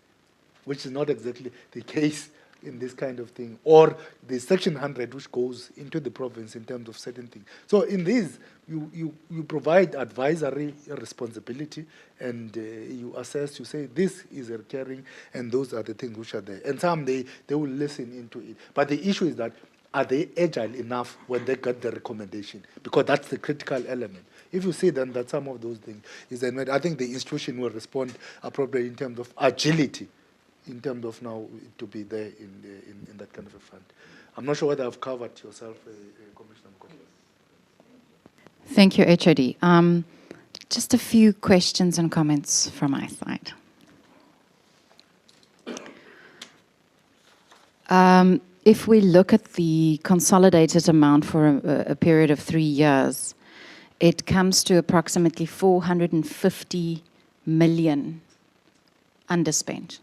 which is not exactly the case in this kind of thing, or the Section 100, which goes into the province in terms of certain things. So in this, you provide advisory responsibility, and you assess, you say, this is recurring, and those are the things which are there. And some, they will listen into it. But the issue is that, are they agile enough when they get the recommendation? Because that's the critical element. If you see then that some of those things is, I think the institution will respond appropriately in terms of agility, in terms of now to be there in that kind of a fund. I'm not sure whether I've covered yourself, Commissioner Mkotla. Thank you, HOD. Just a few questions and comments from my side. If we look at the consolidated amount for a period of 3 years, it comes to approximately 450 million underspent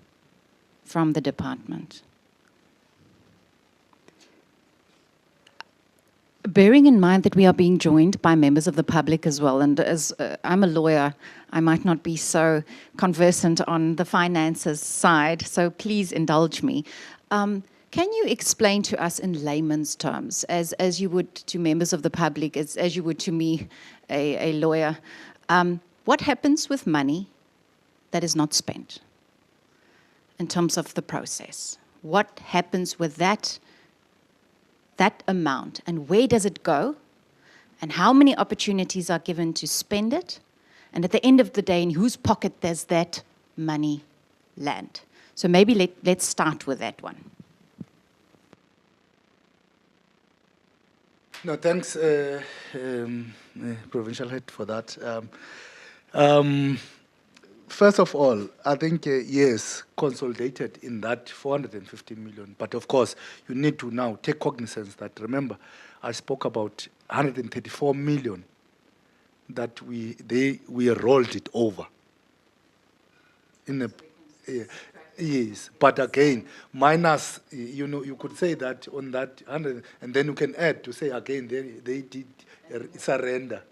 from the department. Bearing in mind that we are being joined by members of the public as well, and as I'm a lawyer, I might not be so conversant on the finances side, so please indulge me. Can you explain to us in layman's terms, as you would to members of the public, as you would to me, a lawyer, what happens with money that is not spent in terms of the process? What happens with that amount, and where does it go, and how many opportunities are given to spend it, and at the end of the day, in whose pocket does that money land? So maybe let's start with that one. No, thanks, Provincial Head, for that. First of all, I think, yes, consolidated in that 450 million. But of course, you need to now take cognizance that, remember, I spoke about 134 million that we rolled it over. Yes, but again, minus, you could say that on that 100, and then you can add to say again, they did surrender.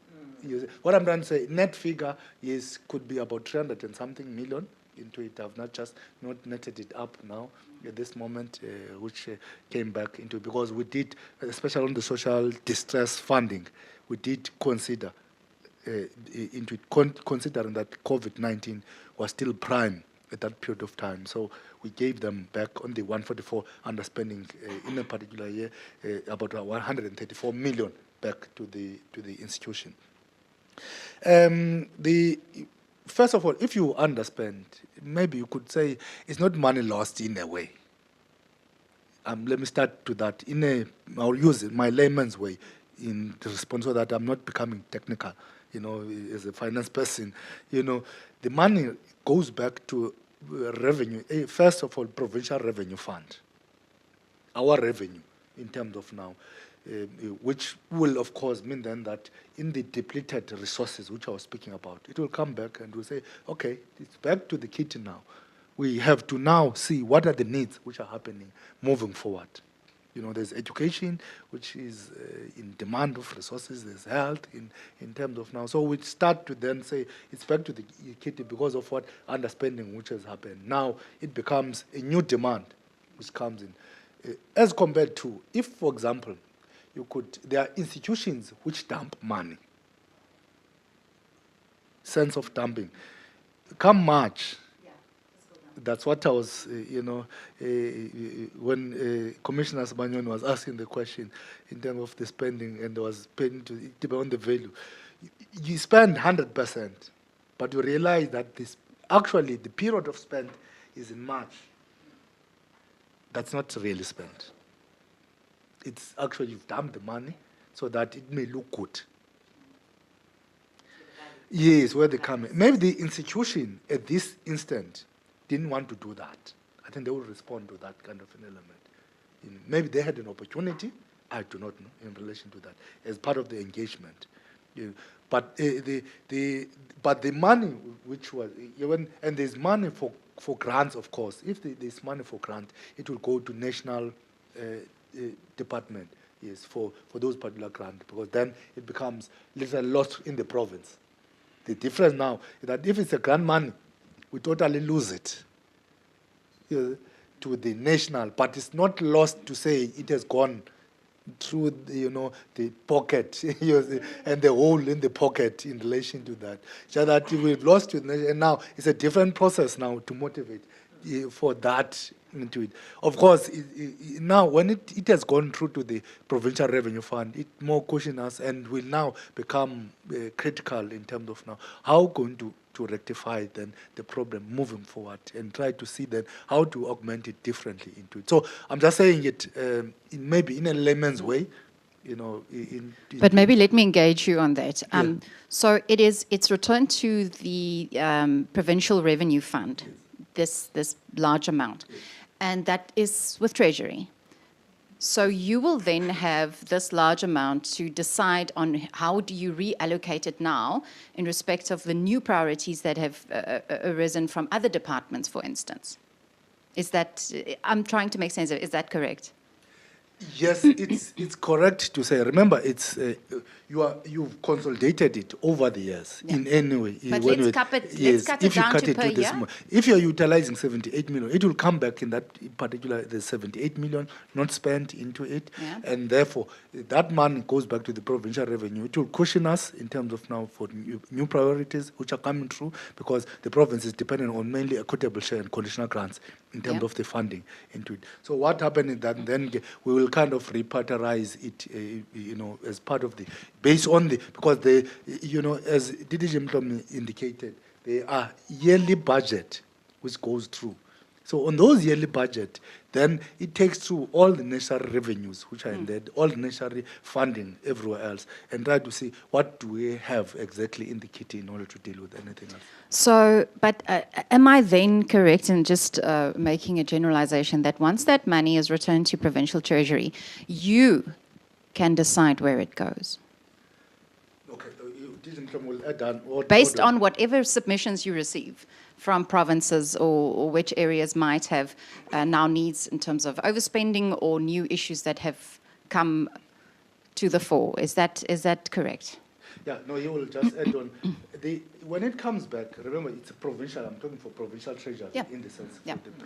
What I'm trying to say, net figure is could be about 300 and something million into it. I've not netted it up now at this moment, which came back into, because we did, especially on the social distress funding, we did consider into it, considering that COVID-19 was still prime at that period of time. So we gave them back on the 144 underspending in a particular year, about 134 million back to the institution. First of all, if you underspend, maybe you could say it's not money lost in a way. Let me start to that. I'll use it, my layman's way in the response so that I'm not becoming technical, as a finance person. The money goes back to revenue. First of all, provincial revenue fund. Our revenue in terms of now, which will of course mean then that in the depleted resources which I was speaking about, it will come back and we'll say, okay, it's back to the kitty now. We have to now see what are the needs which are happening moving forward. There's education, which is in demand of resources. There's health in terms of now. So we start to then say it's back to the kitty because of what underspending which has happened. Now it becomes a new demand which comes in. As compared to, if, for example, there are institutions which dump money. Sense of dumping. Come March, that's what I was, when Commissioner Sibanyoni was asking the question in terms of the spending and was spending to depend on the value. You spend 100%, but you realize that actually the period of spend is in March. That's not really spent. It's actually you've dumped the money so that it may look good. Yes, where they come in. Maybe the institution at this instant didn't want to do that. I think they will respond to that kind of an element. Maybe they had an opportunity, I do not know, in relation to that, as part of the engagement. But the money which was, and there's money for grants, of course. If there's money for grant, it will go to national department, yes, for those particular grants, because then it becomes little lost in the province. The difference now is that if it's a grant money, we totally lose it to the national, but it's not lost to say it has gone through the pocket and the hole in the pocket in relation to that. So that we've lost it, and now it's a different process now to motivate for that into it. Of course, now when it has gone through to the Provincial Revenue Fund, it more cushions us and will now become critical in terms of now how going to rectify then the problem moving forward and try to see then how to augment it differently into it. So I'm just saying it maybe in a layman's way, But maybe let me engage you on that. Yeah. So it's returned to the Provincial Revenue Fund, this large amount, and that is with Treasury. So you will then have this large amount to decide on how do you reallocate it now in respect of the new priorities that have arisen from other departments, for instance. Is that, I'm trying to make sense of it, is that correct? Yes, it's correct to say. Remember, it's you've consolidated it over the years in any way. But let's cut it down to per year. If you're utilizing 78 million, it will come back in that particular, the 78 million not spent into it, and therefore that money goes back to the provincial revenue. It will cushion us in terms of now for new priorities which are coming through, because the province is dependent on mainly equitable share and conditional grants in terms of the funding into it. So what happened is that then we will kind of reparterize it, as part of the, based on the, because the, as DDG Mhlomi indicated, there are yearly budget which goes through. So on those yearly budget, then it takes through all the necessary revenues which are in there, all the necessary funding everywhere else, and try to see what do we have exactly in the kitty in order to deal with anything else. So, but am I then correct in just making a generalization that once that money is returned to Provincial Treasury, you can decide where it goes? Okay, will add on. Based on whatever submissions you receive from provinces or which areas might have now needs in terms of overspending or new issues that have come to the fore. Is that correct? Yeah, no, you will just add on. When it comes back, remember, it's a provincial, I'm talking for provincial treasury in the sense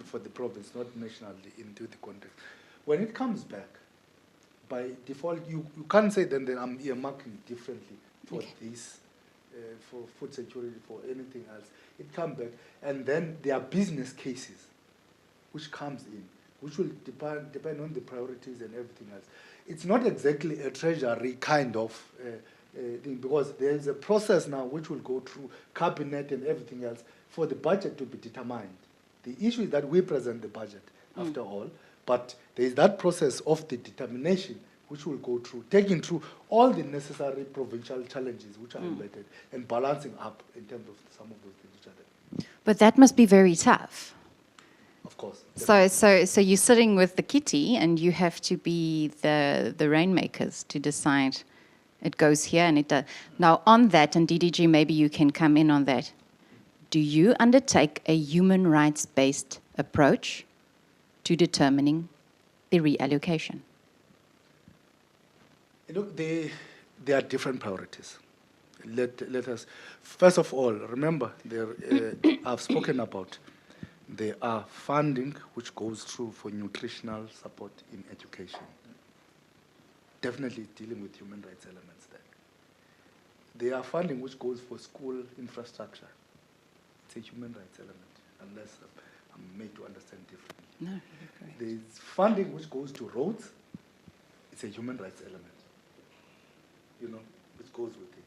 for the province, not nationally into the context. When it comes back, by default, you can't say then I'm earmarking differently for this, for food security, for anything else. It comes back, and then there are business cases which comes in, which will depend on the priorities and everything else. It's not exactly a treasury kind of thing, because there is a process now which will go through cabinet and everything else for the budget to be determined. The issue is that we present the budget, after all, But there is that process of the determination which will go through, taking through all the necessary provincial challenges which are embedded and balancing up in terms of some of those things which are there. But that must be very tough. Of course. So you're sitting with the kitty, and you have to be the rainmakers to decide it goes here and it does. Now, on that, and DDG, maybe you can come in on that. Do you undertake a human rights-based approach to determining the reallocation? You know, there are different priorities. Let us, first of all, remember, I've spoken about, there are funding which goes through for nutritional support in education. Definitely dealing with human rights elements there. There are funding which goes for school infrastructure. It's a human rights element, unless I'm made to understand differently. No, you're correct. There is funding which goes to roads. It's a human rights element, you know, which goes with it.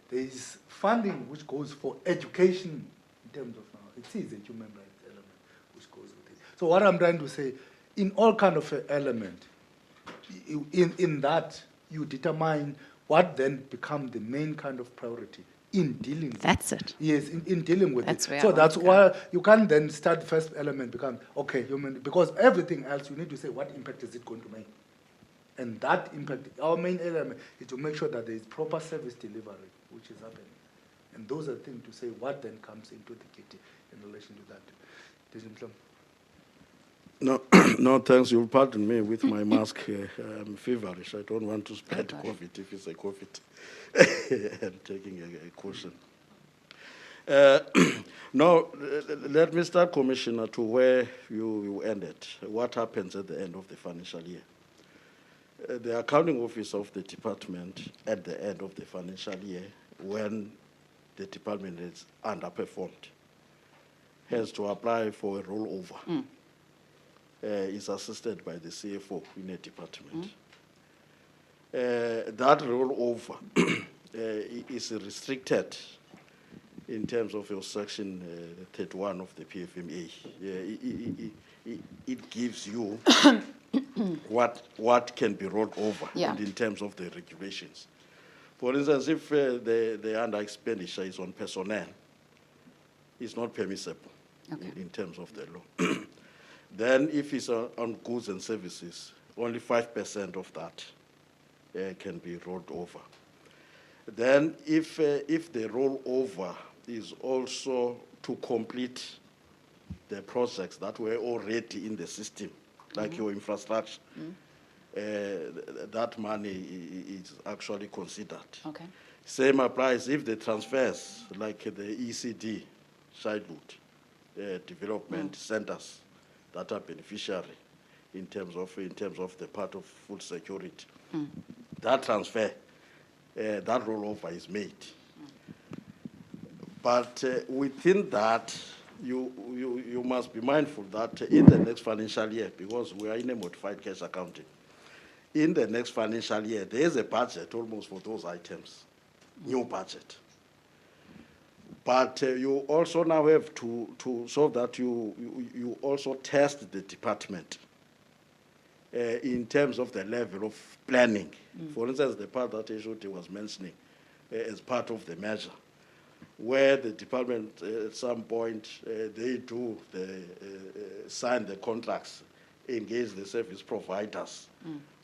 There is funding which goes for education in terms of now. It is a human rights element which goes with it. So what I'm trying to say, in all kind of element, in that you determine what then become the main kind of priority in dealing with That's it. Yes, in dealing with That's it. where I So want that's to go. why you can't then start the first element become, okay, human, because everything else you need to say what impact is it going to make. And that impact, our main element is to make sure that there is proper service delivery, which is happening. And those are things to say what then comes into the kitty in relation to that. No, no, thanks. You'll pardon me with my mask. I'm feverish. I don't want to spread COVID if it's a COVID. I'm taking a caution. No, let me start, Commissioner, to where you ended. What happens at the end of the financial year? The accounting office of the department at the end of the financial year, when the department is underperformed, has to apply for a rollover. Is assisted by the CFO in a department. That rollover is restricted in terms of your section 31 of the PFMA. It gives you what can be rolled over and in terms of the regulations. For instance, if the under expenditure is on personnel, it's not permissible in terms of the law. Then if it's on goods and services, only 5% of that can be rolled over. Then if the rollover is also to complete the projects that were already in the system, like your infrastructure, that money is actually considered. Okay. Same applies if the transfers, like the ECD, childhood development centers, that are beneficiary in terms of the part of food security. That transfer, that rollover is made. But within that, you must be mindful that in the next financial year, because we are in a modified cash accounting, in the next financial year, there is a budget almost for those items, new budget. But you also now have to so that you also test the department in terms of the level of planning. For instance, the part that Eshoti was mentioning as part of the measure, where the department at some point they do sign the contracts, engage the service providers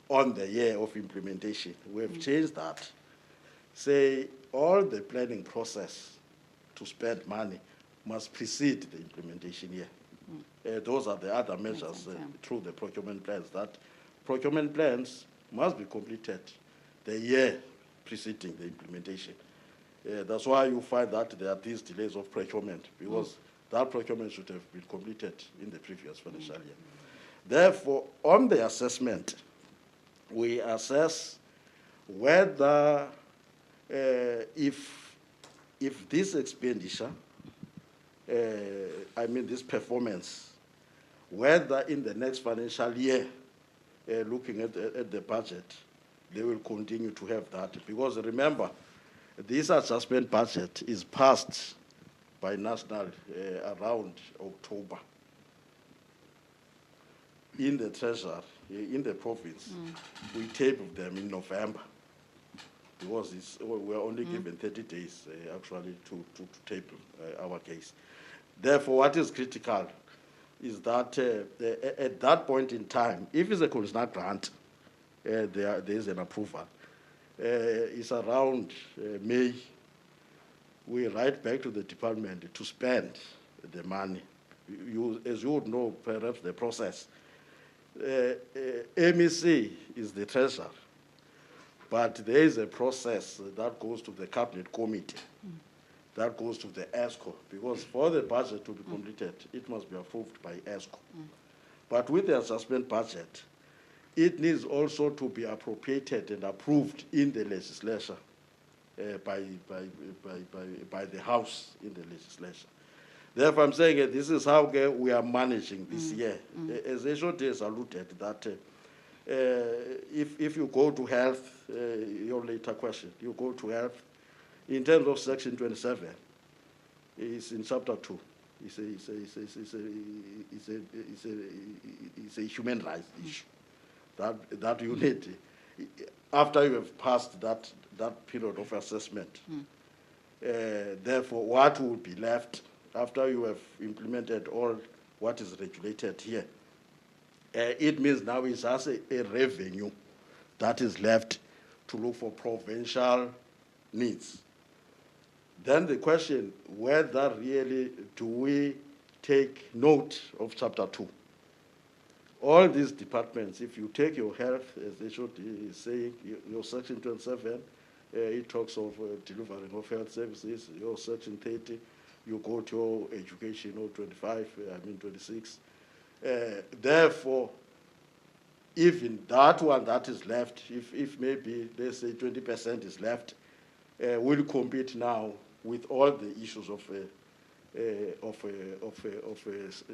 on the year of implementation. We have changed that. Say all the planning process to spend money must precede the implementation year. Those are the other measures through the procurement plans. That procurement plans must be completed the year preceding the implementation. That's why you find that there are these delays of procurement, because that procurement should have been completed in the previous financial year. Therefore, on the assessment, we assess whether if this expenditure, this performance, whether in the next financial year, looking at the budget, they will continue to have that. Because remember, this adjustment budget is passed by national around October. in the treasury, in the province, we tabled them in November because we're only given 30 days actually to table our case. Therefore, what is critical is that at that point in time, if it's a conditional grant, there is an approval. It's around May. We write back to the department to spend the money. As you would know, perhaps the process. MEC is the treasurer, but there is a process that goes to the cabinet committee, that goes to the ESCO, because for the budget to be completed, it must be approved by ESCO. But with the adjustment budget, it needs also to be appropriated and approved in the legislature by the House in the legislature. Therefore, I'm saying this is how we are managing this year. As HOD has alluded, that if you go to health, your later question, you go to health, in terms of Section 27, it's in Chapter 2. It's a human rights issue that you need, after you have passed that period of assessment. Therefore, what will be left after you have implemented all what is regulated here? It means now it's just a revenue that is left to look for provincial needs. Then the question, whether really do we take note of Chapter 2? All these departments, if you take your health, as they should say, your Section 27, it talks of delivering of health services. Your Section 30, you go to your education, or 26. Therefore, even that one that is left, if maybe, let's say 20% is left, will compete now with all the issues of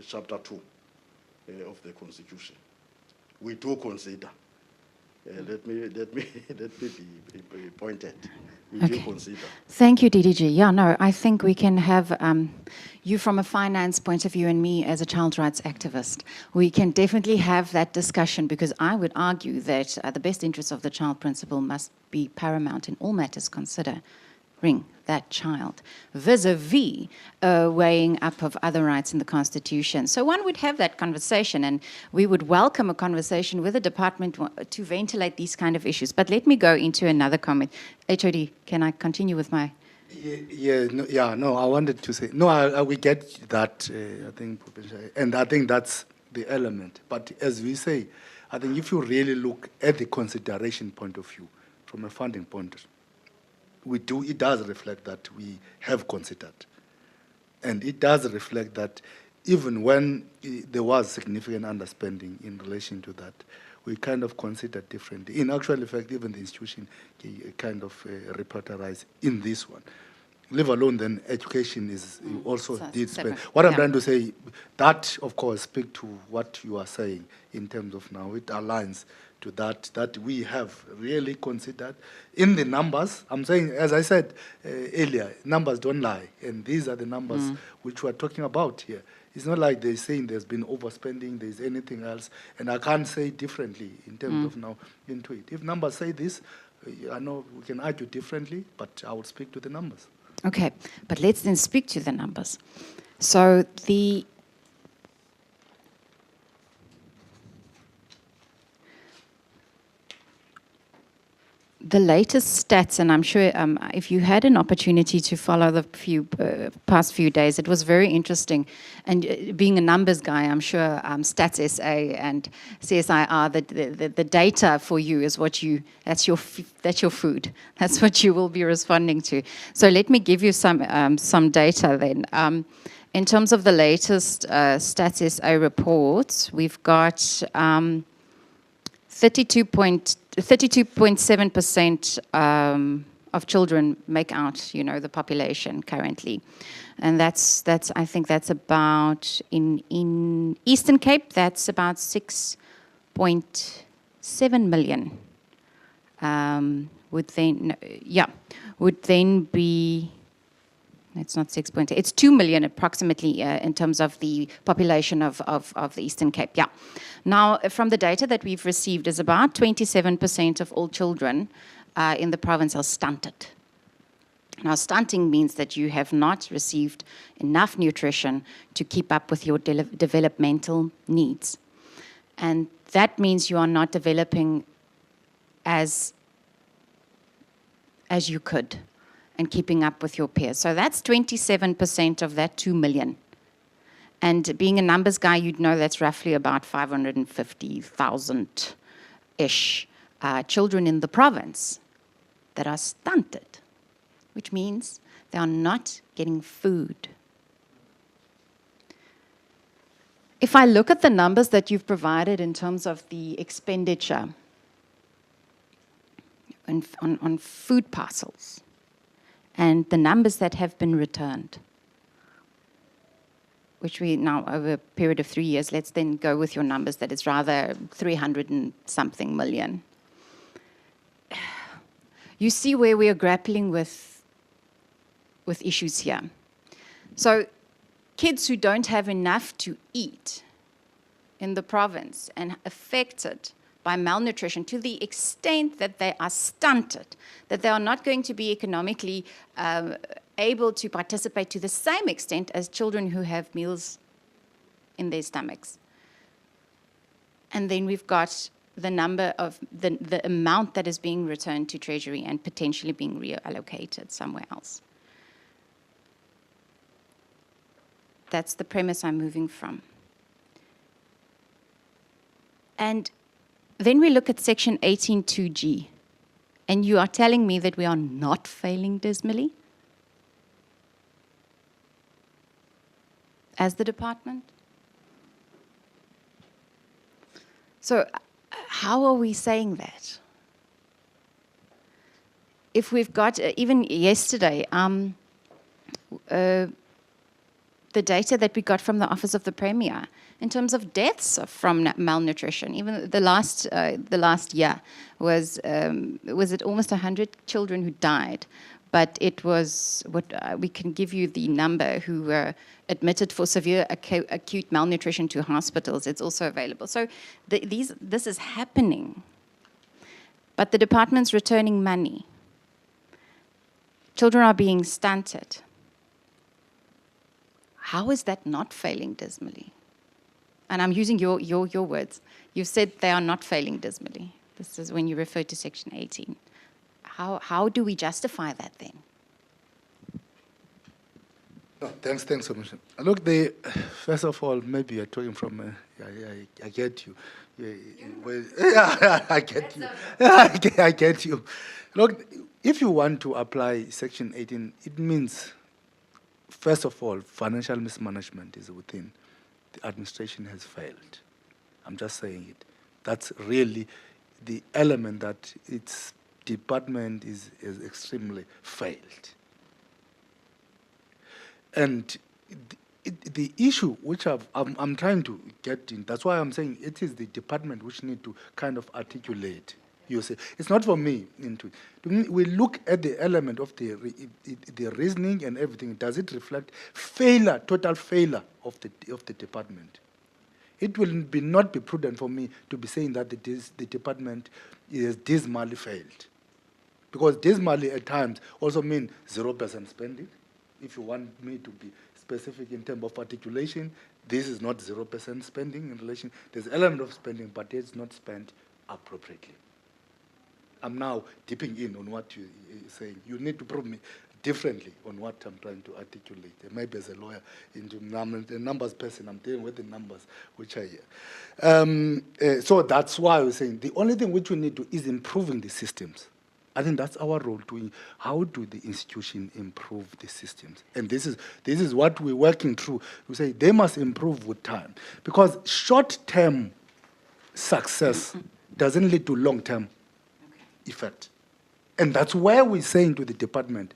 Chapter 2 of the Constitution. We do consider. Let me be pointed. We do consider. Thank you, DDG. Yeah, no, I think we can have you from a finance point of view and me as a child rights activist. We can definitely have that discussion, because I would argue that the best interests of the child principle must be paramount in all matters considering that child, vis-a-vis weighing up of other rights in the Constitution. So one would have that conversation, and we would welcome a conversation with the department to ventilate these kind of issues. But let me go into another comment. HOD, can I continue with my... No, I wanted to say, no, we get that, I think, and I think that's the element. But as we say, I think if you really look at the consideration point of view, from a funding point of view, it does reflect that we have considered. And it does reflect that even when there was significant underspending in relation to that, we kind of considered differently. In actual fact, even the institution kind of repertorized in this one. Leave alone then education is also so did spend. separate. What I'm trying to say, that of course speak to what you are saying in terms of now, it aligns to that we have really considered in the numbers. I'm saying, as I said earlier, numbers don't lie, and these are the numbers which we're talking about here. It's not like they're saying there's been overspending, there's anything else, and I can't say differently in terms of now into it. If numbers say this, I know we can argue differently, but I will speak to the numbers. Okay, but let's then speak to the numbers. So the latest stats, and I'm sure if you had an opportunity to follow the past few days, it was very interesting. And being a numbers guy, I'm sure Stats SA and CSIR, the data for you is that's your food. That's what you will be responding to. So let me give you some data then. In terms of the latest Stats SA reports, we've got 32.7% of children make out, the population currently, and that's I think that's about in Eastern Cape, that's about 6.7 million. Would then be It's not 6.8. It's 2 million approximately in terms of the population of the Eastern Cape. Yeah. Now, from the data that we've received, is about 27% of all children in the province are stunted. Now, stunting means that you have not received enough nutrition to keep up with your developmental needs. And that means you are not developing as you could and keeping up with your peers. So that's 27% of that 2 million. And being a numbers guy, you'd know that's roughly about 550,000-ish children in the province that are stunted, which means they are not getting food. If I look at the numbers that you've provided in terms of the expenditure on food parcels and the numbers that have been returned, which we now, over a period of 3 years, let's then go with your numbers, that is rather 300 and something million. You see where we are grappling with issues here. So kids who don't have enough to eat in the province and affected by malnutrition to the extent that they are stunted, that they are not going to be economically able to participate to the same extent as children who have meals in their stomachs. And then we've got the number of the amount that is being returned to Treasury and potentially being reallocated somewhere else. That's the premise I'm moving from. And then we look at Section 18.2G, and you are telling me that we are not failing dismally as the department? So how are we saying that? If we've got, even yesterday, the data that we got from the Office of the Premier in terms of deaths from malnutrition, even the last year was it almost 100 children who died, but it was we can give you the number who were admitted for severe acute malnutrition to hospitals. It's also available. So this is happening, but the department's returning money. Children are being stunted. How is that not failing dismally? And I'm using your words. You said they are not failing dismally. This is when you refer to Section 18. How do we justify that then? No, thanks, Commissioner. Look, first of all, maybe you're talking from, I get you. I get you. I get you. Look, if you want to apply Section 18, it means, first of all, financial mismanagement is within. The administration has failed. I'm just saying it. That's really the element that its department is extremely failed. And the issue which I'm trying to get in, that's why I'm saying it is the department which need to kind of articulate. You say it's not for me into it. We look at the element of the reasoning and everything. Does it reflect failure, total failure of the department? It will not be prudent for me to be saying that the department is dismally failed, because dismally at times also mean 0% spending. If you want me to be specific in terms of articulation, this is not 0% spending in relation. There's an element of spending, but it's not spent appropriately. I'm now dipping in on what you're saying. You need to prove me differently on what I'm trying to articulate. Maybe as a lawyer, into the numbers person, I'm dealing with the numbers which are here. So that's why I was saying the only thing which we need to is improving the systems. I think that's our role. How do the institution improve the systems? And this is what we're working through. We say they must improve with time, because short-term success doesn't lead to long-term effect. And that's where we're saying to the department,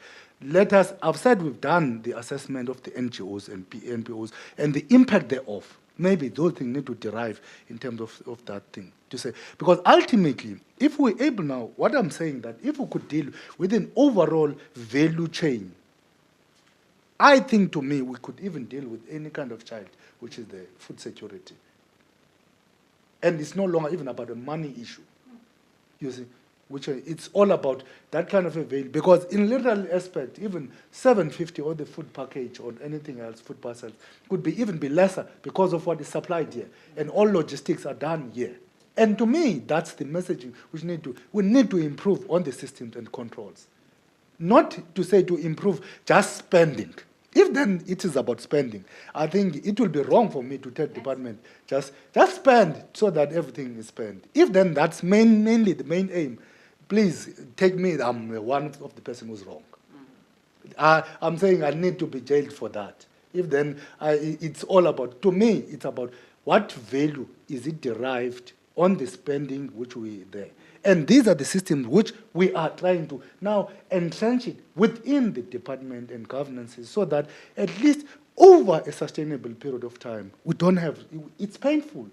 I've said we've done the assessment of the NGOs and NPOs and the impact thereof. Maybe those things need to derive in terms of that thing. To say, because ultimately, if we're able now, what I'm saying that if we could deal with an overall value chain I think, to me, we could even deal with any kind of child, which is the food security. And it's no longer even about a money issue, you see, which it's all about that kind of a value. Because in literal aspect, even 750 or the food package or anything else, food parcels, could be even be lesser because of what is supplied here. And all logistics are done here. And to me, that's the messaging we need to improve on the systems and controls. Not to say to improve just spending. If then it is about spending, I think it will be wrong for me to tell department, just spend so that everything is spent. If then that's mainly the main aim, please take me, I'm one of the person who's wrong. I'm saying I need to be jailed for that. If then it's all about, to me, it's about what value is it derived on the spending which we there. And these are the systems which we are trying to now entrench it within the department and governances so that at least over a sustainable period of time, we don't have, it's painful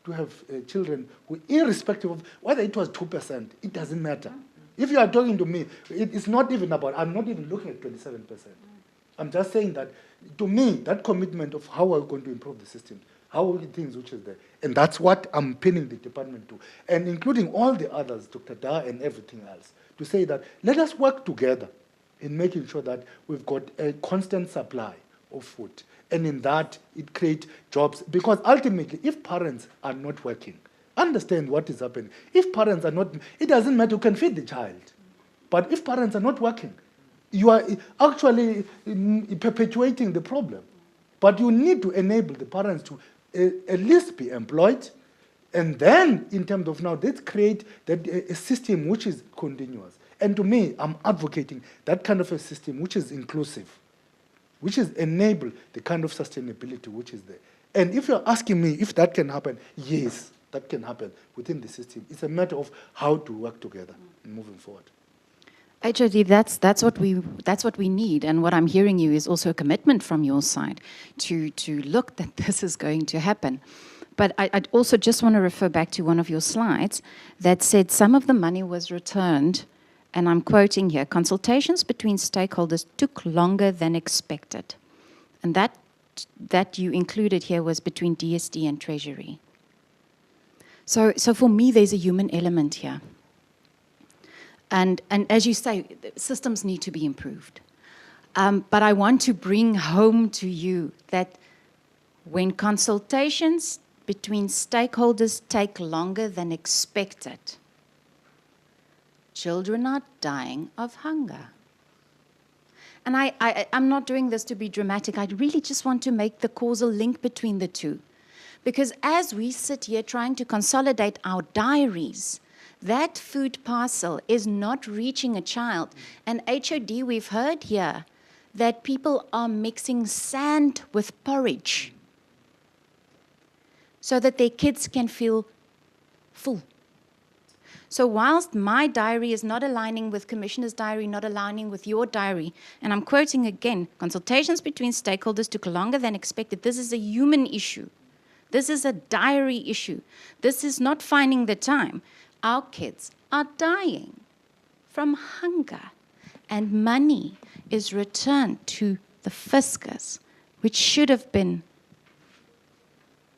to have children who, irrespective of whether it was 2%, it doesn't matter. If you are talking to me, it's not even about, I'm not even looking at 27%. I'm just saying that, to me, that commitment of how are we going to improve the system, how are the things which is there. And that's what I'm pinning the department to. And including all the others, Dr. Da and everything else, to say that let us work together in making sure that we've got a constant supply of food. And in that, it creates jobs. Because ultimately, if parents are not working, understand what is happening. If parents are not, it doesn't matter, you can feed the child. But if parents are not working, you are actually perpetuating the problem. But you need to enable the parents to at least be employed, and then in terms of now, let's create that a system which is continuous. And to me, I'm advocating that kind of a system which is inclusive, which is enable the kind of sustainability which is there. And if you're asking me if that can happen, yes, that can happen within the system. It's a matter of how to work together and moving forward. HOD, that's what we need, and what I'm hearing you is also a commitment from your side to look that this is going to happen. But I'd also just want to refer back to one of your slides that said some of the money was returned, and I'm quoting here, consultations between stakeholders took longer than expected. And that you included here was between DSD and Treasury. So for me, there's a human element here. And as you say, systems need to be improved. But I want to bring home to you that when consultations between stakeholders take longer than expected, children are dying of hunger. And I'm not doing this to be dramatic. I really just want to make the causal link between the two. Because as we sit here trying to consolidate our diaries, that food parcel is not reaching a child. And HOD, we've heard here that people are mixing sand with porridge so that their kids can feel full. So whilst my diary is not aligning with Commissioner's diary, not aligning with your diary, and I'm quoting again, consultations between stakeholders took longer than expected. This is a human issue. This is a diary issue. This is not finding the time. Our kids are dying from hunger, and money is returned to the fiscus, which should have been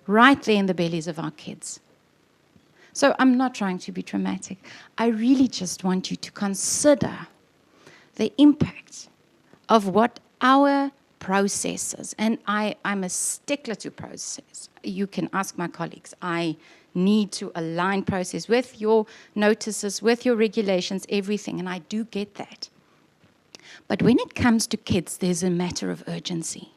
right there in the bellies of our kids. So I'm not trying to be dramatic. I really just want you to consider the impact of what our processes, and I'm a stickler to process. You can ask my colleagues. I need to align process with your notices, with your regulations, everything, and I do get that. But when it comes to kids, there's a matter of urgency.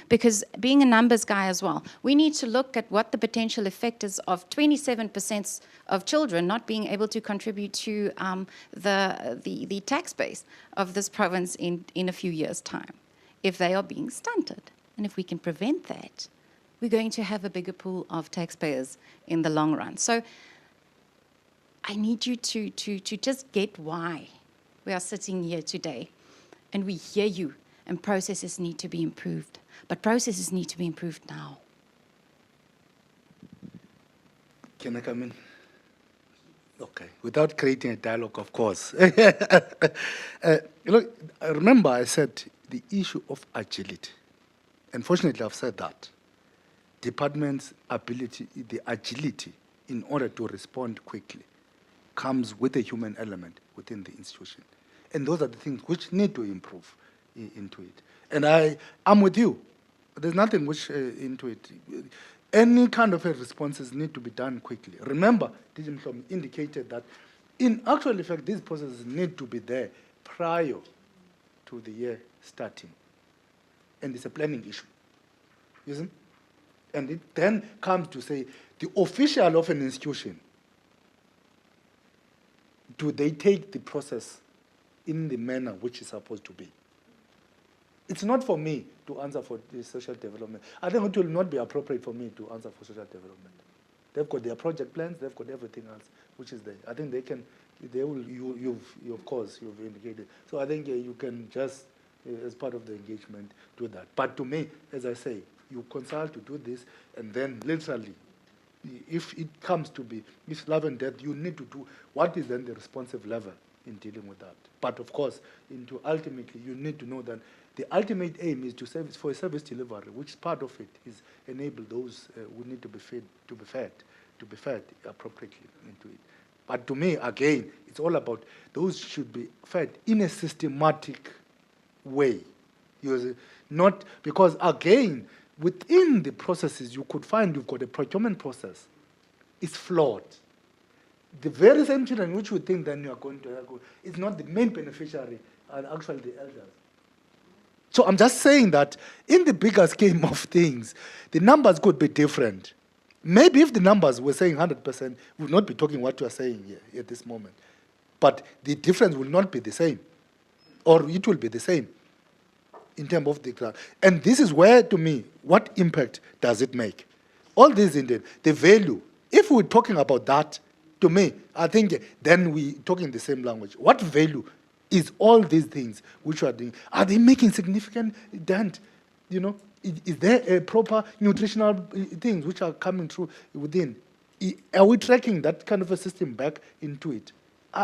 Because being a numbers guy as well, we need to look at what the potential effect is of 27% of children not being able to contribute to the tax base of this province in a few years' time, if they are being stunted. And if we can prevent that, we're going to have a bigger pool of taxpayers in the long run. So I need you to just get why we are sitting here today. And we hear you, and processes need to be improved. But processes need to be improved now. Can I come in? Okay, without creating a dialogue, of course. Look, remember I said the issue of agility, unfortunately I've said that, department's ability, the agility in order to respond quickly comes with a human element within the institution. And those are the things which need to improve into it. And I'm with you. There's nothing which into it. Any kind of responses need to be done quickly. Remember, DG Mhlom indicated that in actual effect, these processes need to be there prior to the year starting. And it's a planning issue. You see? And it then comes to say, the official of an institution, do they take the process in the manner which is supposed to be? It's not for me to answer for the social development. I think it will not be appropriate for me to answer for social development. They've got their project plans, they've got everything else which is there. I think they can, they will, of course, you've indicated. So I think you can just, as part of the engagement, do that. But to me, as I say, you consult to do this, and then literally, if it comes to be, if life and death, you need to do what is then the responsive level in dealing with that. But of course, ultimately, you need to know that the ultimate aim is to service for a service delivery, which part of it is enable those who need to be fed appropriately into it. But to me, again, it's all about those should be fed in a systematic way. Not because, again, within the processes, you could find you've got a procurement process. It's flawed. The very same children which you think then you are going to help, it's not the main beneficiary, and actually the elders. So I'm just saying that in the bigger scheme of things, the numbers could be different. Maybe if the numbers were saying 100%, we would not be talking what you are saying here at this moment. But the difference will not be the same, or it will be the same in terms of the ground. And this is where, to me, what impact does it make? All this indeed, the value. If we're talking about that, to me, I think then we're talking the same language. What value is all these things which are doing? Are they making significant dent? Is there a proper nutritional things which are coming through within? Are we tracking that kind of a system back into it?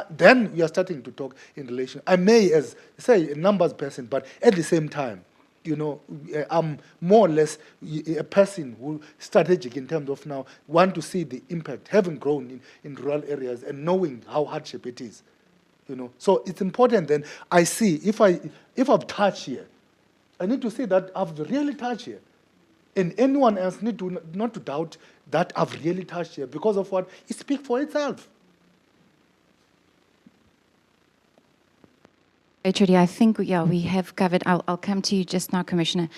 Then we are starting to talk in relation. I may, as say, a numbers person, but at the same time, I'm more or less a person who strategic in terms of now want to see the impact, having grown in rural areas and knowing how hardship it is. So it's important then I see if I've touched here, I need to see that I've really touched here. And anyone else need to not to doubt that I've really touched here because of what? It speaks for itself. HOD, I think, we have covered. I'll come to you just now, Commissioner.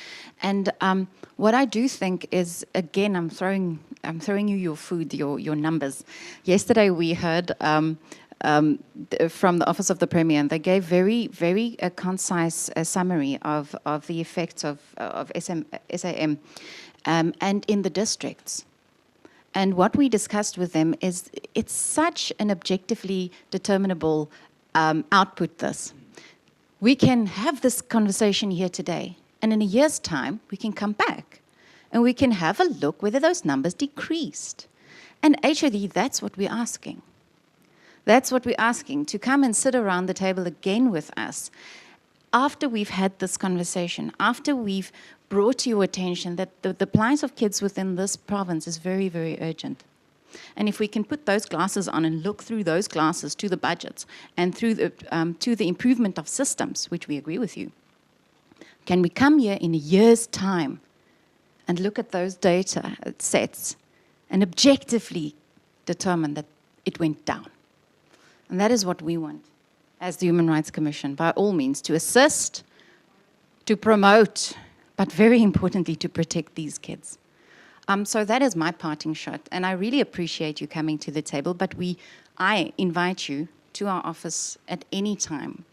And what I do think is, again, I'm throwing you your food, your numbers. Yesterday we heard from the Office of the Premier, and they gave very, very concise summary of the effects of SAM and in the districts. And what we discussed with them is it's such an objectively determinable output, this. We can have this conversation here today, and in a year's time, we can come back, and we can have a look whether those numbers decreased. And HOD, that's what we're asking. That's what we're asking, to come and sit around the table again with us after we've had this conversation, after we've brought to your attention that the plight of kids within this province is very, very urgent. And if we can put those glasses on and look through those glasses to the budgets and through to the improvement of systems, which we agree with you, can we come here in a year's time and look at those data sets and objectively determine that it went down? And that is what we want as the Human Rights Commission, by all means, to assist, to promote, but very importantly, to protect these kids. So that is my parting shot, and I really appreciate you coming to the table, but I invite you to our office at any time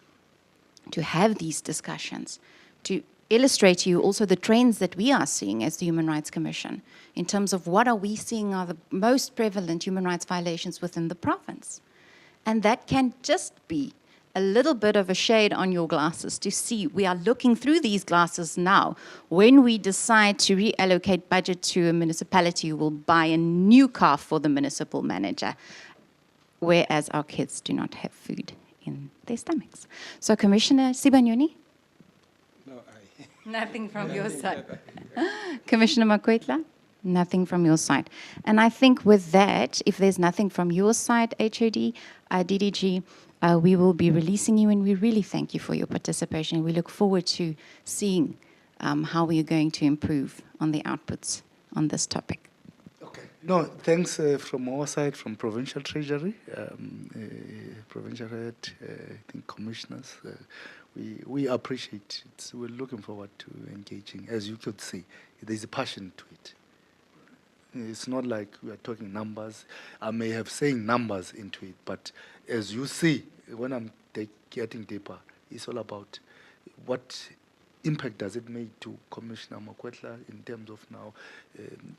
to have these discussions, to illustrate to you also the trends that we are seeing as the Human Rights Commission in terms of what are we seeing are the most prevalent human rights violations within the province. And that can just be a little bit of a shade on your glasses to see we are looking through these glasses now. When we decide to reallocate budget to a municipality who will buy a new car for the municipal manager, whereas our kids do not have food in their stomachs. So Commissioner Sibanyoni? No, Nothing from your side. Commissioner Makwetla? Nothing from your side. And I think with that, if there's nothing from your side, HOD, DDG, we will be releasing you, and we really thank you for your participation. We look forward to seeing how we are going to improve on the outputs on this topic. Okay. No, thanks from our side, from Provincial Treasury, Provincial Head, I think commissioners. We appreciate it. We're looking forward to engaging. As you could see, there's a passion to it. It's not like we are talking numbers. I may have saying numbers into it, but as you see, when I'm getting deeper, it's all about what impact does it make to Commissioner Makwetla in terms of now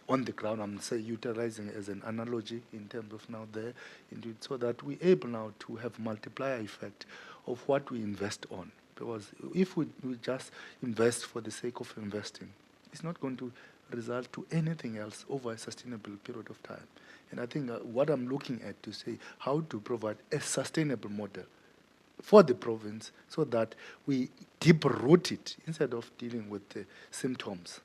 on the ground. I'm say utilizing as an analogy in terms of now there, into it, so that we're able now to have multiplier effect of what we invest on. Because if we just invest for the sake of investing, it's not going to result to anything else over a sustainable period of time. And I think what I'm looking at to say how to provide a sustainable model for the province so that we deep root it instead of dealing with the symptoms.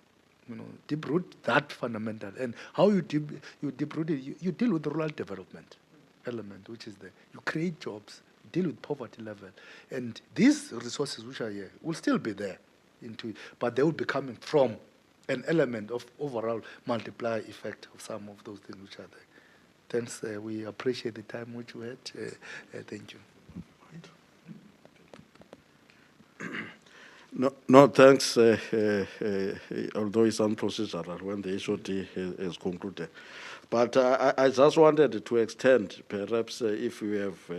Deep root that fundamental. And how you deep root it, you deal with the rural development element, which is there. You create jobs, you deal with poverty level. And these resources which are here will still be there, but they will be coming from an element of overall multiplier effect of some of those things which are there. Thanks. We appreciate the time which we had. Thank you. No, thanks. Although it's unprocedural when the HOD has concluded. But I just wanted to extend, perhaps, if we have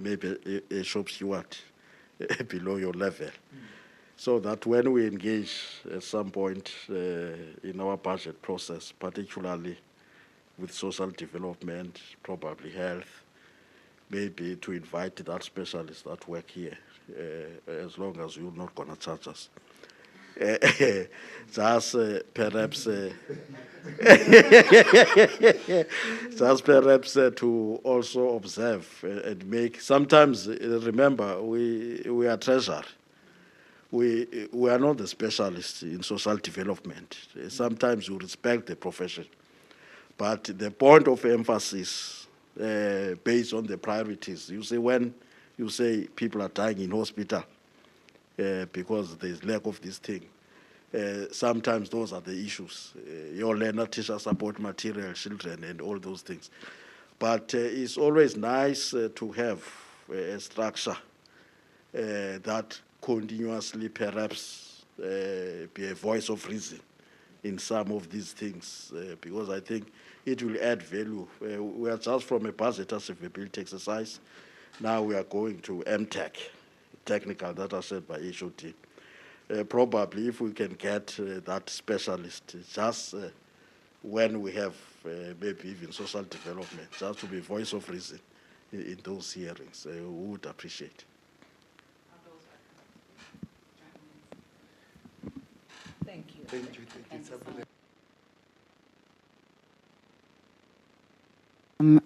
maybe a shop steward below your level, so that when we engage at some point in our budget process, particularly with social development, probably health, maybe to invite that specialist that work here, as long as you're not going to charge us. Just perhaps, just perhaps to also observe and make. Sometimes, remember, we are treasurer. We are not the specialists in social development. Sometimes you respect the profession, but the point of emphasis based on the priorities. You see, when you say people are dying in hospital because there's lack of this thing, sometimes those are the issues. Your learner, teacher support material, children, and all those things. But it's always nice to have a structure that continuously perhaps be a voice of reason in some of these things, because I think it will add value. We are just from a budget achievability exercise. Now we are going to MTech, technical data set by HOT. Probably if we can get that specialist, just when we have maybe even social development, just to be voice of reason in those hearings, we would appreciate. Thank you. Thank you.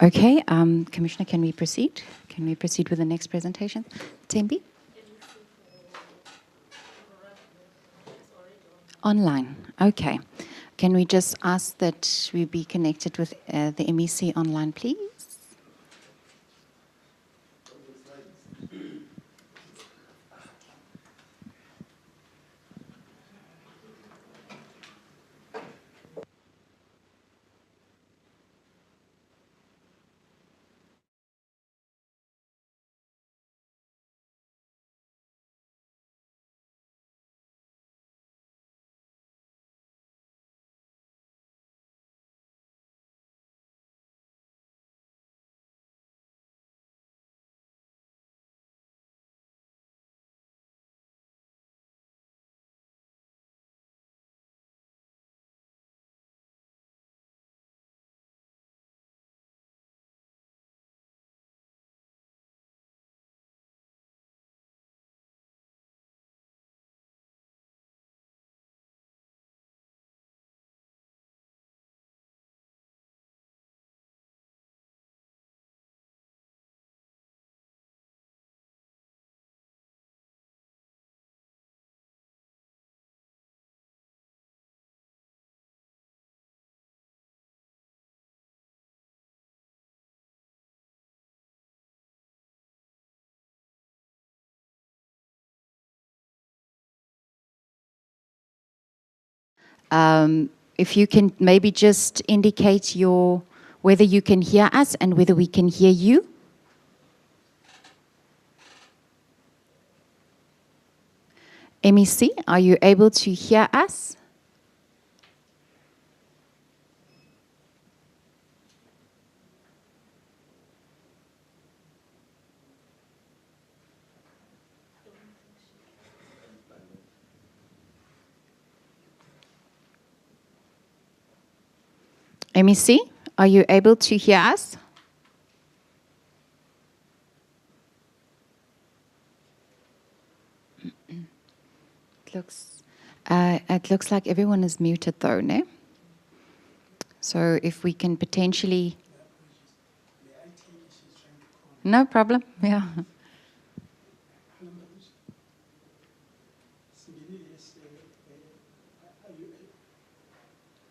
Okay, Commissioner, can we proceed? Can we proceed with the next presentation? Tembi? Online, okay. Can we just ask that we be connected with the MEC online, please? If you can maybe just indicate whether you can hear us and whether we can hear you. MEC, are you able to hear us? MEC, are you able to hear us? It looks like everyone is muted though, no? So if we can potentially... No problem, yeah.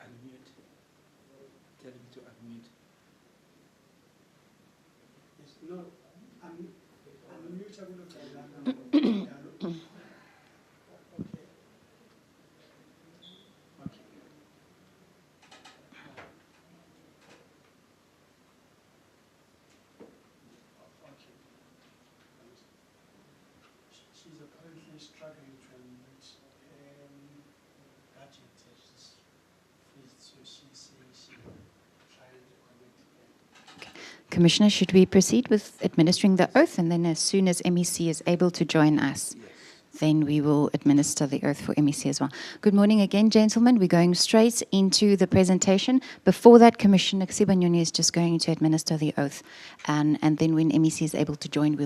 Unmute. Tell him to unmute. She's apparently struggling to unmute budget. She's freezed, so she's saying she's trying to connect again. Commissioner, should we proceed with administering the oath? And then as soon as MEC is able to join us, then we will administer the oath for MEC as well. Good morning again, gentlemen. We're going straight into the presentation. Before that, Commissioner Sibanyoni is just going to administer the oath. And then when MEC is able to join,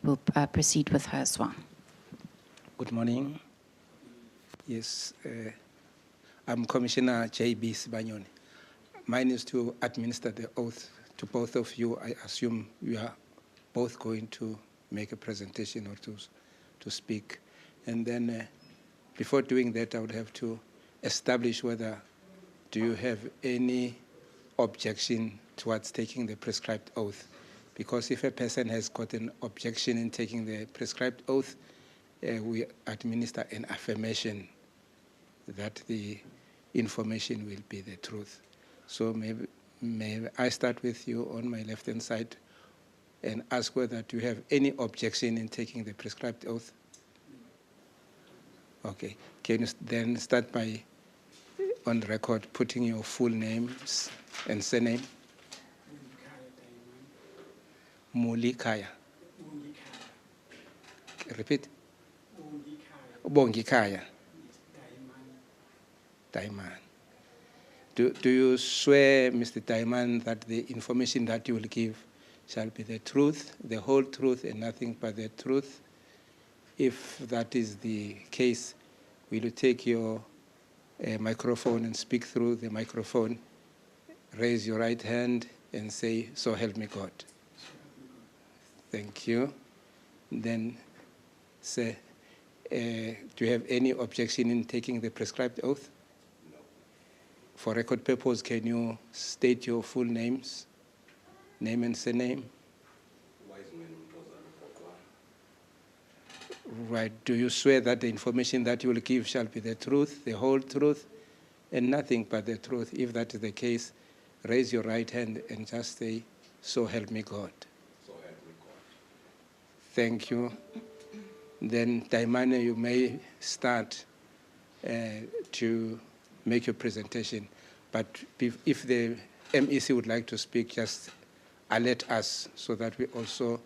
we'll proceed with her as well. Good morning. Yes, I'm Commissioner J.B. Sibanyoni. Mine is to administer the oath to both of you. I assume you are both going to make a presentation or to speak. And then before doing that, I would have to establish whether do you have any objection towards taking the prescribed oath. Because if a person has got an objection in taking the prescribed oath, we administer an affirmation that the information will be the truth. So may I start with you on my left-hand side and ask whether do you have any objection in taking the prescribed oath? Okay. Can you then start by, on record, putting your full names and surname? Mulikaya. Repeat. Bongikaya. Daiman. Do you swear, Mr. Daiman, that the information that you will give shall be the truth, the whole truth, and nothing but the truth? If that is the case, will you take your microphone and speak through the microphone? Raise your right hand and say, "So help me God." Thank you. Then say, do you have any objection in taking the prescribed oath? No. For record purpose, can you state your full names, name and surname? Right. Do you swear that the information that you will give shall be the truth, the whole truth, and nothing but the truth? If that is the case, raise your right hand and just say, "So help me God." So help me God. Thank you. Then, Daimane, you may start to make your presentation. But if the MEC would like to speak, just alert us so that we also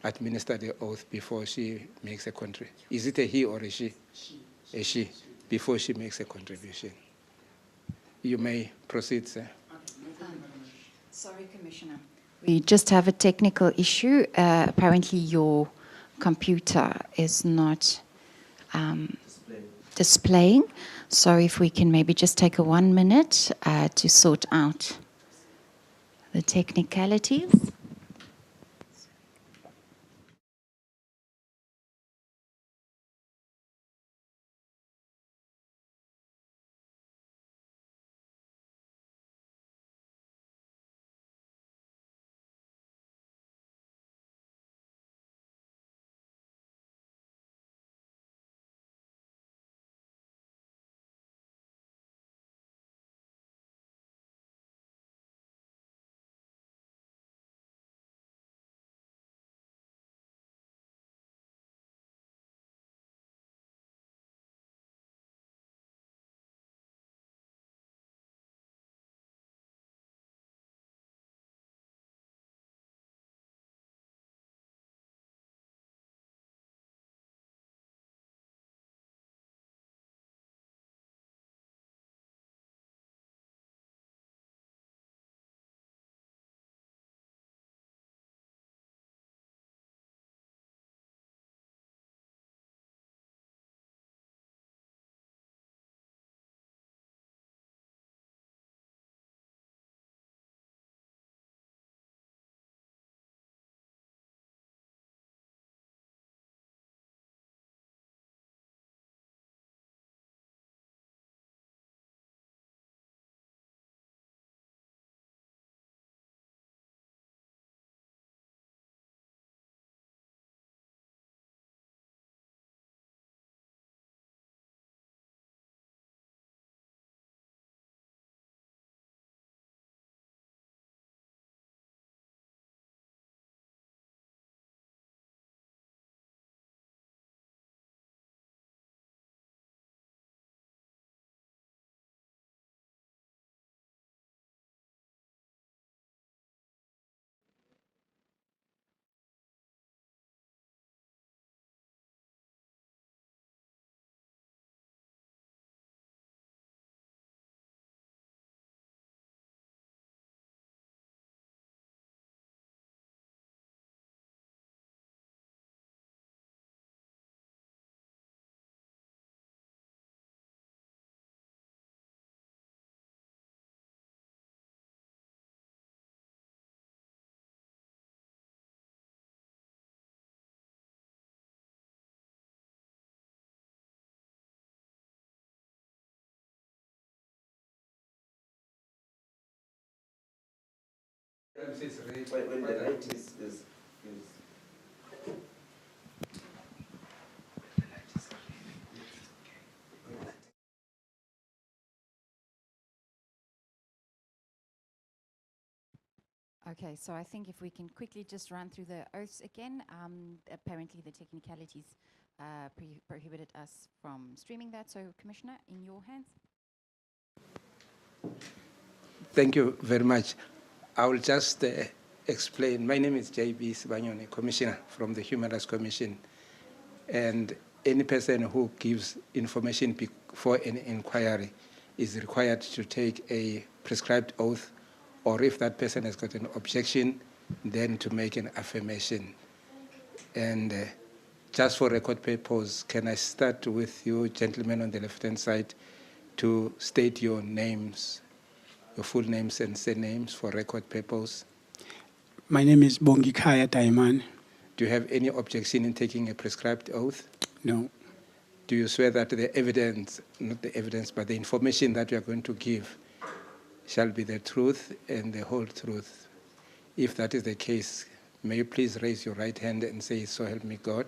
administer the oath before she makes a contribution. Is it a he or a she? She. A she, before she makes a contribution. You may proceed, sir. Sorry, Commissioner. We just have a technical issue. Apparently your computer is not displaying. So if we can maybe just take a 1 minute to sort out the technicalities. When the light is Okay, so I think if we can quickly just run through the oaths again. Apparently the technicalities prohibited us from streaming that. So Commissioner, in your hands. Thank you very much. I will just explain. My name is J.B. Sibanyoni, Commissioner from the Human Rights Commission. And any person who gives information before an inquiry is required to take a prescribed oath, or if that person has got an objection, then to make an affirmation. And just for record purpose, can I start with you, gentlemen on the left-hand side, to state your names, your full names and surnames for record purpose? My name is Bongikaya Taiman. Do you have any objection in taking a prescribed oath? No. Do you swear that the evidence, not the evidence, but the information that you are going to give shall be the truth and the whole truth? If that is the case, may you please raise your right hand and say, "So help me God"?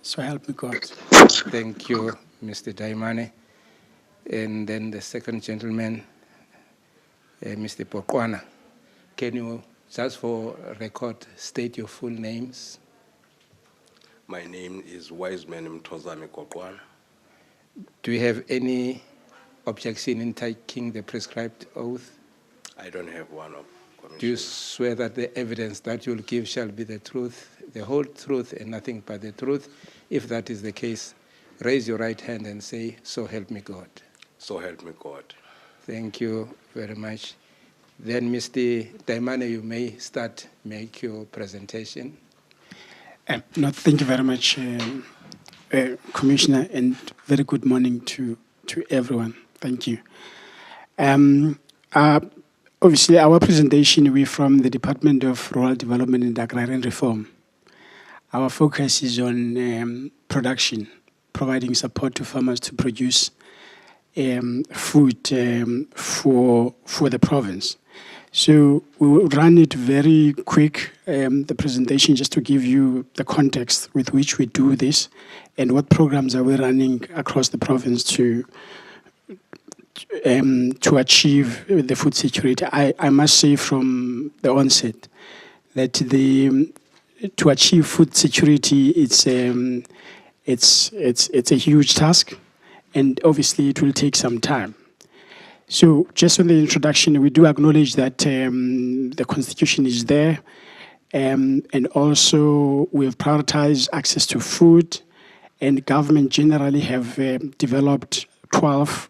So help me God. Thank you, Mr. Daimane. And then the second gentleman, Mr. Pokwana. Can you, just for record, state your full names? My name is Wiseman Mtozame Kokwana. Do you have any objection in taking the prescribed oath? I don't have one of Do you Commissioner. swear that the evidence that you'll give shall be the truth, the whole truth, and nothing but the truth? If that is the case, raise your right hand and say, "So help me God." So help me God. Thank you very much. Then, Mr. Daimane, you may start, make your presentation. Thank you very much, Commissioner, and very good morning to everyone. Thank you. Obviously, our presentation, we're from the Department of Rural Development and Agrarian Reform. Our focus is on production, providing support to farmers to produce food for the province. So we will run it very quick, the presentation, just to give you the context with which we do this and what programs are we running across the province to achieve the food security. I must say from the onset that to achieve food security, it's a huge task, and obviously it will take some time. So just on the introduction, we do acknowledge that the Constitution is there, and also we have prioritized access to food, and government generally have developed 12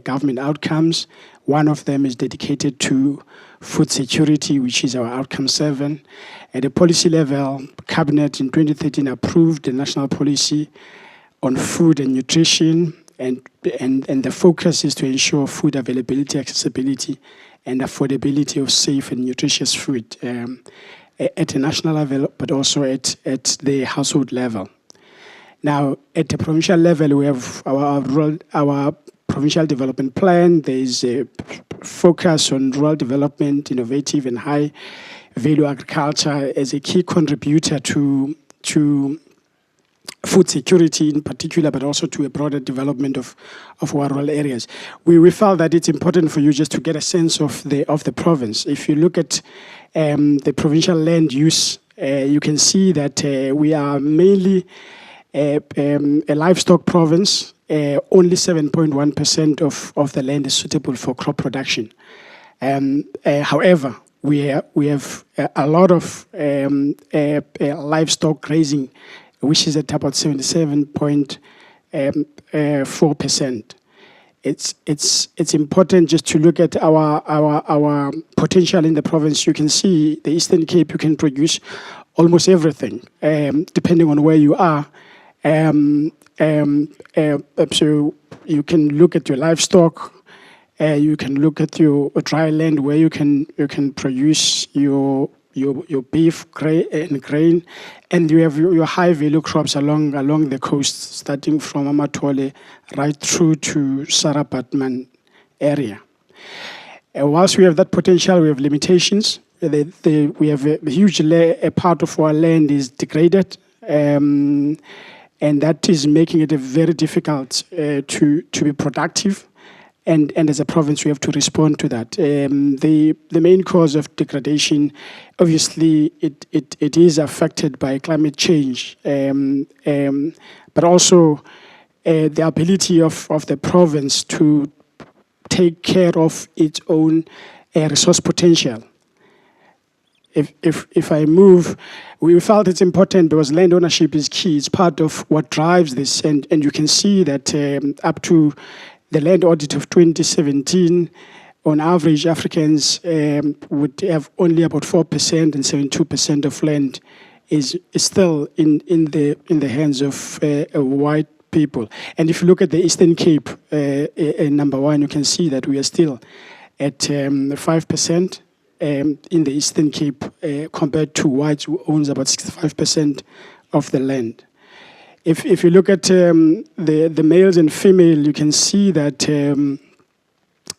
government outcomes. One of them is dedicated to food security, which is our outcome 7. At a policy level, Cabinet in 2013 approved the national policy on food and nutrition, and the focus is to ensure food availability, accessibility, and affordability of safe and nutritious food at a national level, but also at the household level. Now, at the provincial level, we have our provincial development plan. There is a focus on rural development, innovative and high-value agriculture as a key contributor to food security in particular, but also to a broader development of our rural areas. We felt that it's important for you just to get a sense of the province. If you look at the provincial land use, you can see that we are mainly a livestock province. Only 7.1% of the land is suitable for crop production. However, we have a lot of livestock grazing, which is at about 77.4%. It's important just to look at our potential in the province. You can see the Eastern Cape, you can produce almost everything, depending on where you are. So you can look at your livestock, you can look at your dry land where you can produce your beef and grain, and you have your high value crops along the coast, starting from Amatole right through to Sarapatman area. Whilst we have that potential, we have limitations. We have a huge a part of our land is degraded, and that is making it very difficult to be productive. And as a province, we have to respond to that. The main cause of degradation, obviously, it is affected by climate change, but also the ability of the province to take care of its own resource potential. If I move, we felt it's important because land ownership is key. It's part of what drives this, and you can see that up to the land audit of 2017, on average, Africans would have only about 4%, and 72% of land is still in the hands of white people. And if you look at the Eastern Cape, number one, you can see that we are still at 5% in the Eastern Cape compared to whites who owns about 65% of the land. If you look at the males and female, you can see that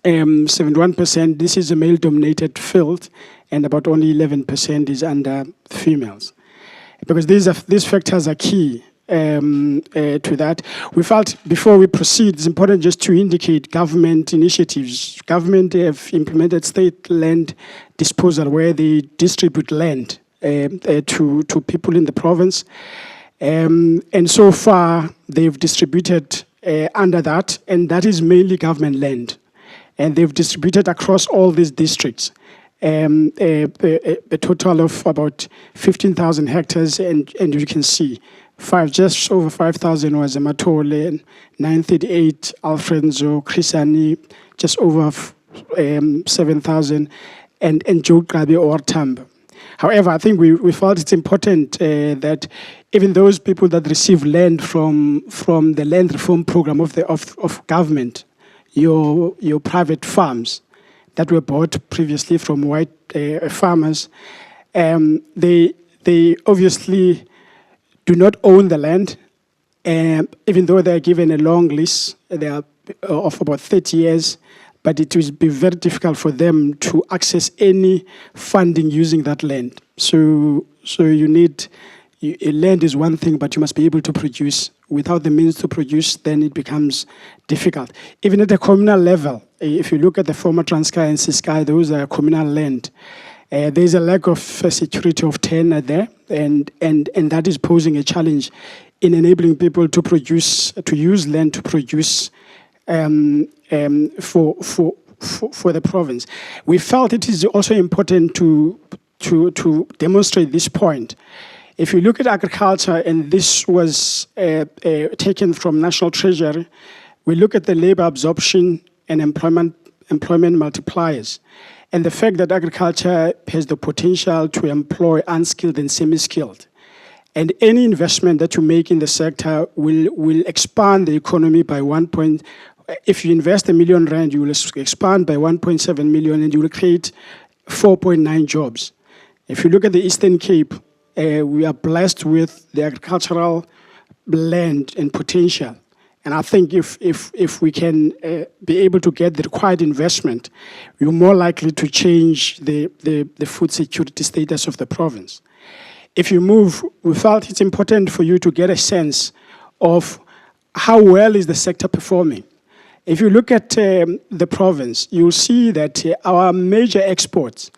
71%, this is a male-dominated field, and about only 11% is under females. Because these factors are key to that. We felt before we proceed, it's important just to indicate government initiatives. Government have implemented state land disposal where they distribute land to people in the province. And so far, they've distributed under that, and that is mainly government land. And they've distributed across all these districts a total of about 15,000 hectares, and you can see just over 5,000 was Matole, 938 Alfredo, Chrisani, just over 7,000, and Joe Grabe or Tambo. However, I think we felt it's important that even those people that receive land from the land reform program of government, your private farms that were bought previously from white farmers, they obviously do not own the land, even though they are given a long lease. They are of about 30 years. But it will be very difficult for them to access any funding using that land. So you need, land is one thing, but you must be able to produce. Without the means to produce, then it becomes difficult. Even at the communal level, if you look at the former Transkei and Ciskei, those are communal land. There's a lack of security of tenure there, and that is posing a challenge in enabling people to produce, to use land to produce for the province. We felt it is also important to demonstrate this point. If you look at agriculture, and this was taken from National Treasury, we look at the labor absorption and employment multipliers, and the fact that agriculture has the potential to employ unskilled and semi-skilled. And any investment that you make in the sector will expand the economy by if you invest R1 million, you will expand by 1.7 million, and you will create 4.9 jobs. If you look at the Eastern Cape, we are blessed with the agricultural land and potential. And I think if we can be able to get the required investment, we're more likely to change the food security status of the province. If you move, we felt it's important for you to get a sense of how well is the sector performing. If you look at the province, you'll see that our major exports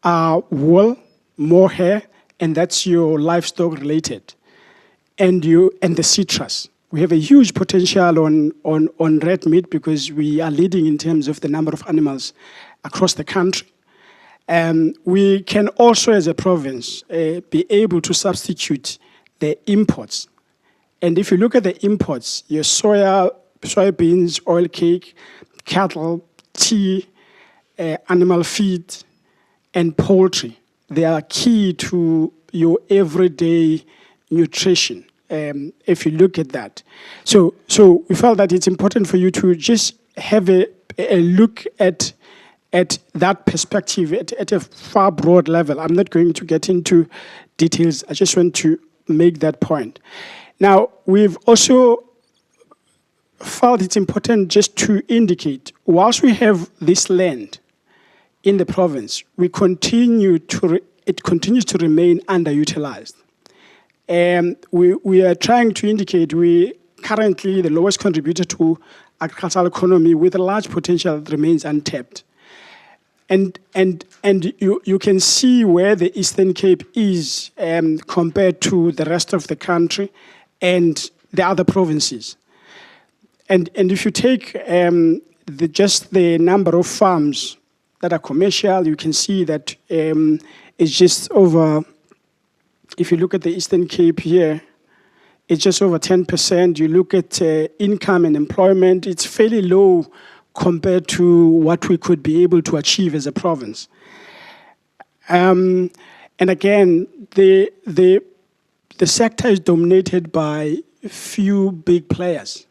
are wool, mohair, and that's your livestock related, and the citrus. We have a huge potential on red meat because we are leading in terms of the number of animals across the country. We can also, as a province, be able to substitute the imports. And if you look at the imports, your soybeans, oil cake, cattle, tea, animal feed, and poultry, they are key to your everyday nutrition, if you look at that. So we felt that it's important for you to just have a look at that perspective at a far broad level. I'm not going to get into details. I just want to make that point. Now, we've also felt it's important just to indicate, whilst we have this land, in the province, it continues to remain underutilized. We are trying to indicate we currently the lowest contributor to agricultural economy with a large potential that remains untapped. And you can see where the Eastern Cape is compared to the rest of the country and the other provinces. And if you take just the number of farms that are commercial, you can see that it's just over, if you look at the Eastern Cape here, it's just over 10%. You look at income and employment, it's fairly low compared to what we could be able to achieve as a province. And again, the sector is dominated by few big players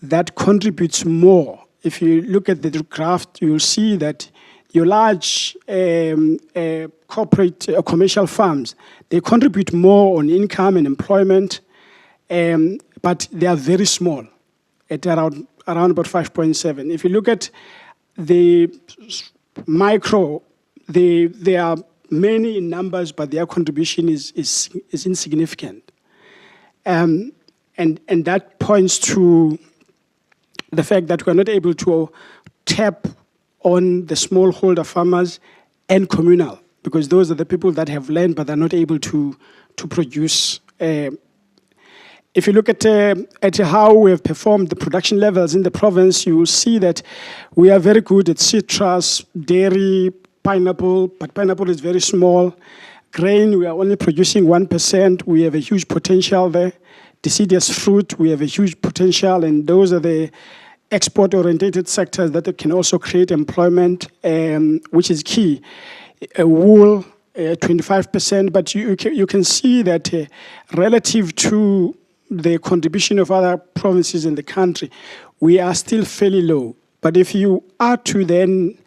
that contributes more. If you look at the graph, you'll see that your large corporate or commercial firms, they contribute more on income and employment, but they are very small at around about 5.7. If you look at the micro, they are many in numbers, but their contribution is insignificant. And that points to the fact that we're not able to tap on the smallholder farmers and communal, because those are the people that have land, but they're not able to produce. If you look at how we have performed the production levels in the province, you will see that we are very good at citrus, dairy, pineapple, but pineapple is very small. Grain, we are only producing 1%. We have a huge potential there. Deciduous fruit, we have a huge potential, and those are the export-oriented sectors that can also create employment, which is key. Wool, 25%, but you can see that relative to the contribution of other provinces in the country, we are still fairly low. But if you are to then,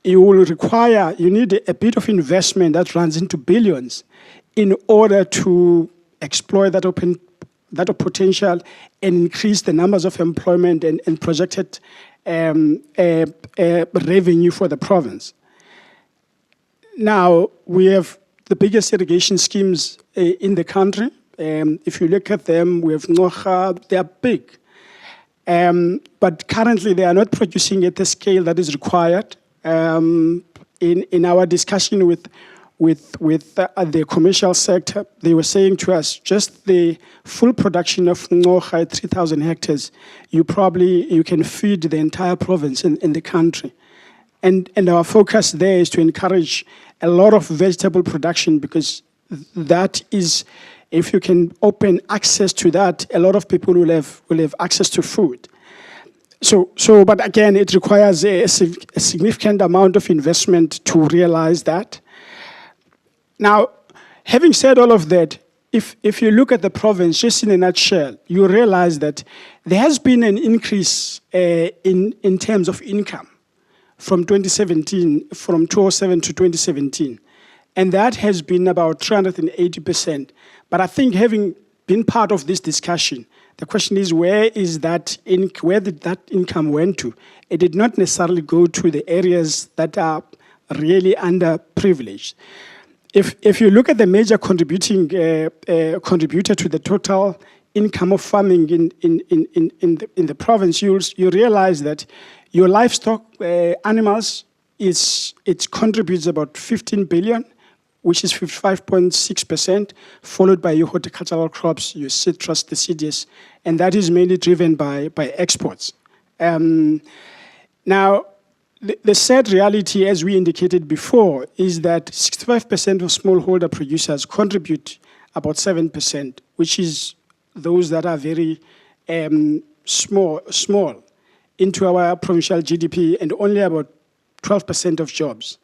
you need a bit of investment that runs into billions in order to exploit that potential and increase the numbers of employment and projected revenue for the province. Now, we have the biggest irrigation schemes in the country. If you look at them, we have Ngocha, they are big. But currently, they are not producing at the scale that is required. In our discussion with the commercial sector, they were saying to us, just the full production of Ngocha at 3,000 hectares, you can feed the entire province in the country. And our focus there is to encourage a lot of vegetable production, because that is, if you can open access to that, a lot of people will have access to food. But again, it requires a significant amount of investment to realize that. Now, having said all of that, if you look at the province, just in a nutshell, you realize that there has been an increase in terms of income from 2007 to 2017. And that has been about 380%. But I think, having been part of this discussion, the question is, where did that income went to? It did not necessarily go to the areas that are really underprivileged. If you look at the major contributor to the total income of farming in the province, you realize that your livestock animals it contributes about 15 billion, which is 55.6%, followed by your horticultural crops, your citrus, deciduous, and that is mainly driven by exports. Now, the sad reality, as we indicated before, is that 65% of smallholder producers contribute about 7%, which is those that are very small into our provincial GDP, and only about 12% of jobs,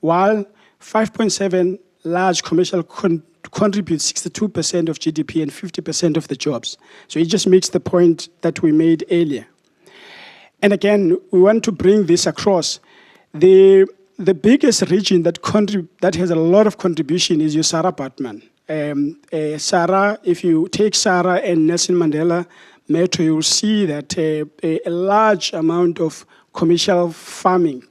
while 5.7 large commercial contributes 62% of GDP and 50% of the jobs. So it just makes the point that we made earlier. And again, we want to bring this across. The biggest region that has a lot of contribution is your Sara Batman. Sara, if you take Sara and Nelson Mandela Metro, you'll see that a large amount of commercial farming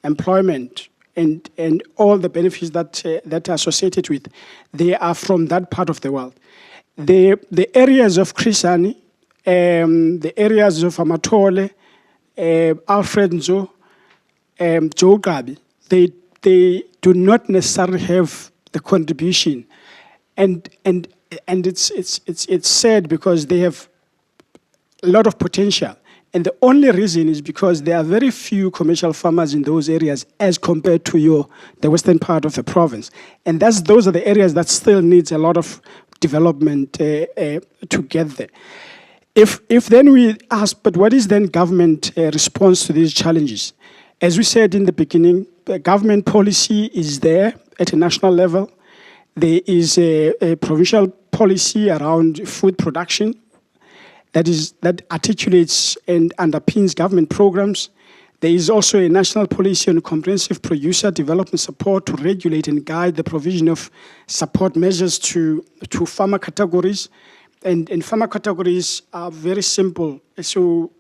employment, and all the benefits that are associated with, they are from that part of the world. The areas of Krisani, the areas of Amatole, Alfred Nzo, Joe Gabi, they do not necessarily have the contribution, and it's sad because they have a lot of potential. And the only reason is because there are very few commercial farmers in those areas as compared to the western part of the province. And those are the areas that still needs a lot of development to get there. If then we ask, but what is then government response to these challenges? As we said in the beginning, government policy is there at a national level. There is a provincial policy around food production that articulates and underpins government programs. There is also a national policy on comprehensive producer development support to regulate and guide the provision of support measures to farmer categories. And farmer categories are very simple. So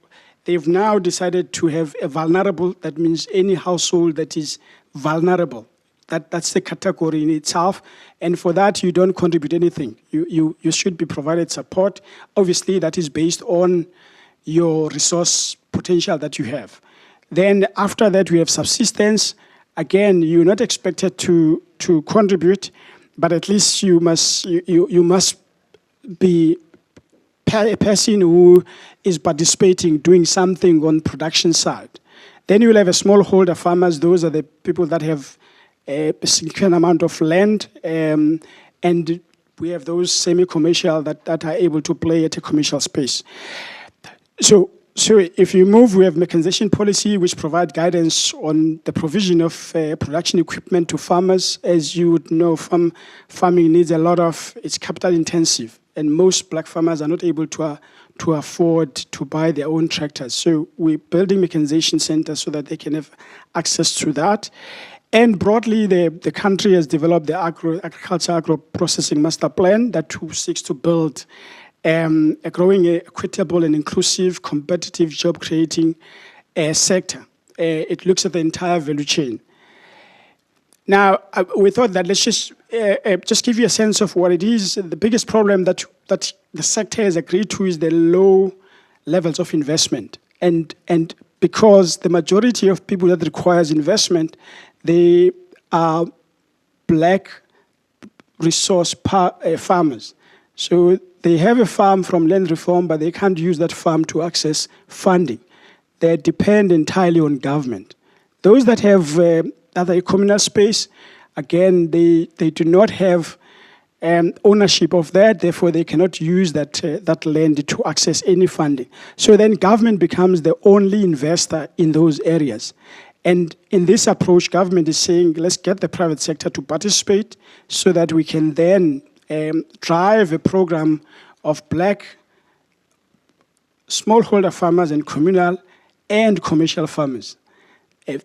they've now decided to have a vulnerable, that means any household that is vulnerable. That's the category in itself. And for that, you don't contribute anything. You should be provided support. Obviously, that is based on your resource potential that you have. Then after that, we have subsistence. Again, you're not expected to contribute, but at least you must be a person who is participating, doing something on production side. Then you will have a smallholder farmers. Those are the people that have a significant amount of land, and we have those semi-commercial that are able to play at a commercial space. So if you move, we have mechanization policy, which provide guidance on the provision of production equipment to farmers. As you would know, farming needs it's capital intensive, and most black farmers are not able to afford to buy their own tractors. So we're building mechanization centers so that they can have access to that. And broadly, the country has developed the agriculture agro-processing master plan that seeks to build a growing, equitable and inclusive, competitive, job-creating sector. It looks at the entire value chain. Now, we thought that let's just give you a sense of what it is. The biggest problem that the sector has agreed to is the low levels of investment. And because the majority of people that requires investment, they are black resource farmers. So they have a farm from land reform, but they can't use that farm to access funding. They depend entirely on government. Those that have other communal space, again, they do not have ownership of that, therefore they cannot use that land to access any funding. So then government becomes the only investor in those areas. And in this approach, government is saying, let's get the private sector to participate so that we can then drive a program of black smallholder farmers and communal and commercial farmers.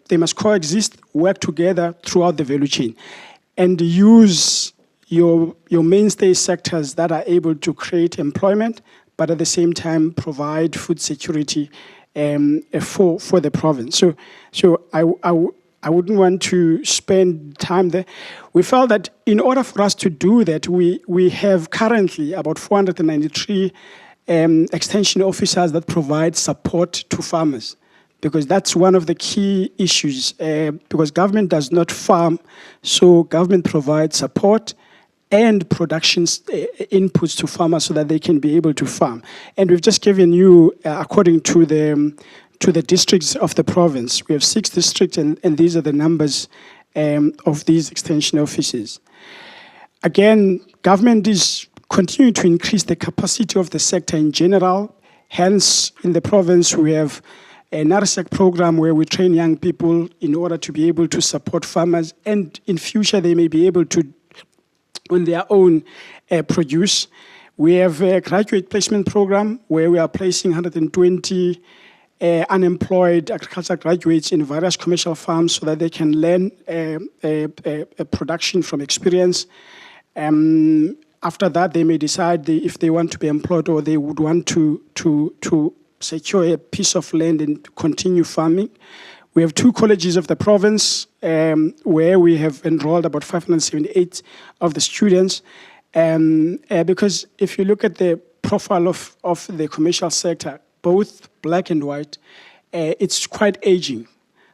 They must coexist, work together throughout the value chain, and use your mainstay sectors that are able to create employment, but at the same time provide food security for the province. So I wouldn't want to spend time there. We felt that in order for us to do that, we have currently about 493 extension officers that provide support to farmers, because that's one of the key issues, because government does not farm, so government provides support and production inputs to farmers so that they can be able to farm. And we've just given you, according to the districts of the province, we have 6 districts, and these are the numbers of these extension offices. Again, government is continuing to increase the capacity of the sector in general. Hence, in the province, we have a NARSEC program where we train young people in order to be able to support farmers, and in future they may be able to, on their own, produce. We have a graduate placement program where we are placing 120 unemployed agricultural graduates in various commercial farms so that they can learn production from experience. After that, they may decide if they want to be employed or they would want to secure a piece of land and continue farming. We have 2 colleges of the province where we have enrolled about 578 of the students. Because if you look at the profile of the commercial sector, both black and white, it's quite aging.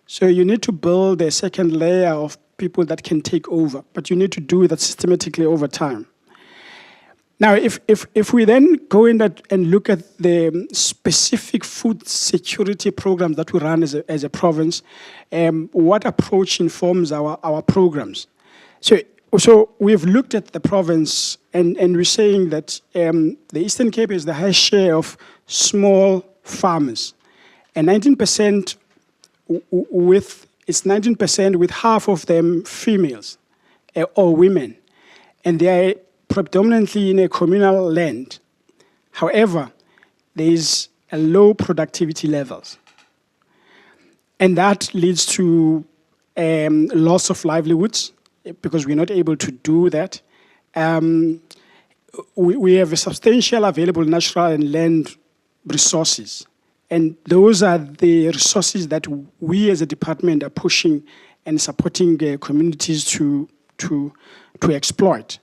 So you need to build a second layer of people that can take over, but you need to do that systematically over time. Now, if we then go in and look at the specific food security programs that we run as a province, what approach informs our programs? So we've looked at the province and we're saying that the Eastern Cape is the highest share of small farmers, and 19% with half of them females or women, and they are predominantly in a communal land. However, there is a low productivity levels, and that leads to loss of livelihoods because we're not able to do that. We have a substantial available natural and land resources, and those are the resources that we as a department are pushing and supporting communities to exploit.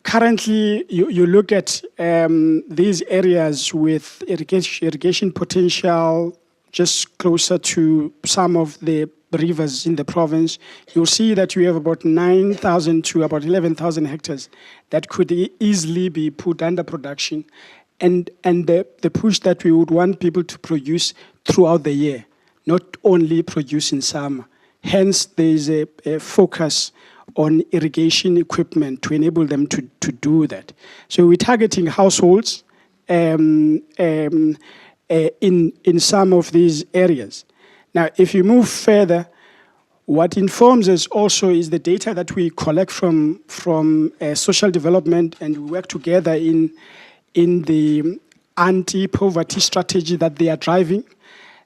Currently, you look at these areas with irrigation potential just closer to some of the rivers in the province. You'll see that you have about 9,000 to about 11,000 hectares that could easily be put under production, and the push that we would want people to produce throughout the year, not only produce in summer. Hence, there is a focus on irrigation equipment to enable them to do that. So we're targeting households in some of these areas. Now, if you move further, what informs us also is the data that we collect from social development, and we work together in the anti-poverty strategy that they are driving.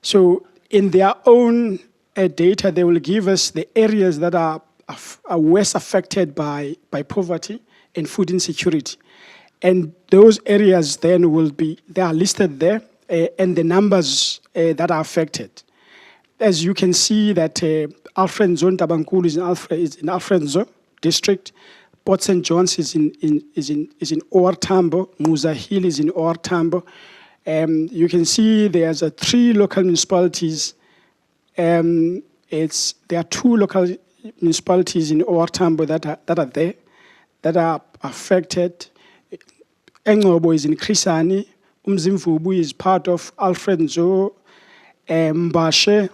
So in their own data, they will give us the areas that are worst affected by poverty and food insecurity. And those areas then they are listed there, and the numbers that are affected. As you can see that Alfredzo Ntabankulu is in Alfredzo district, Port St. John's is in OR Tambo, Musa Hill is in OR Tambo. You can see there's 3 local municipalities. There are 2 local municipalities in OR Tambo that are there, that are affected. Engcobo is in Krisani, Umzimvubu is part of Alfredzo, Mbashe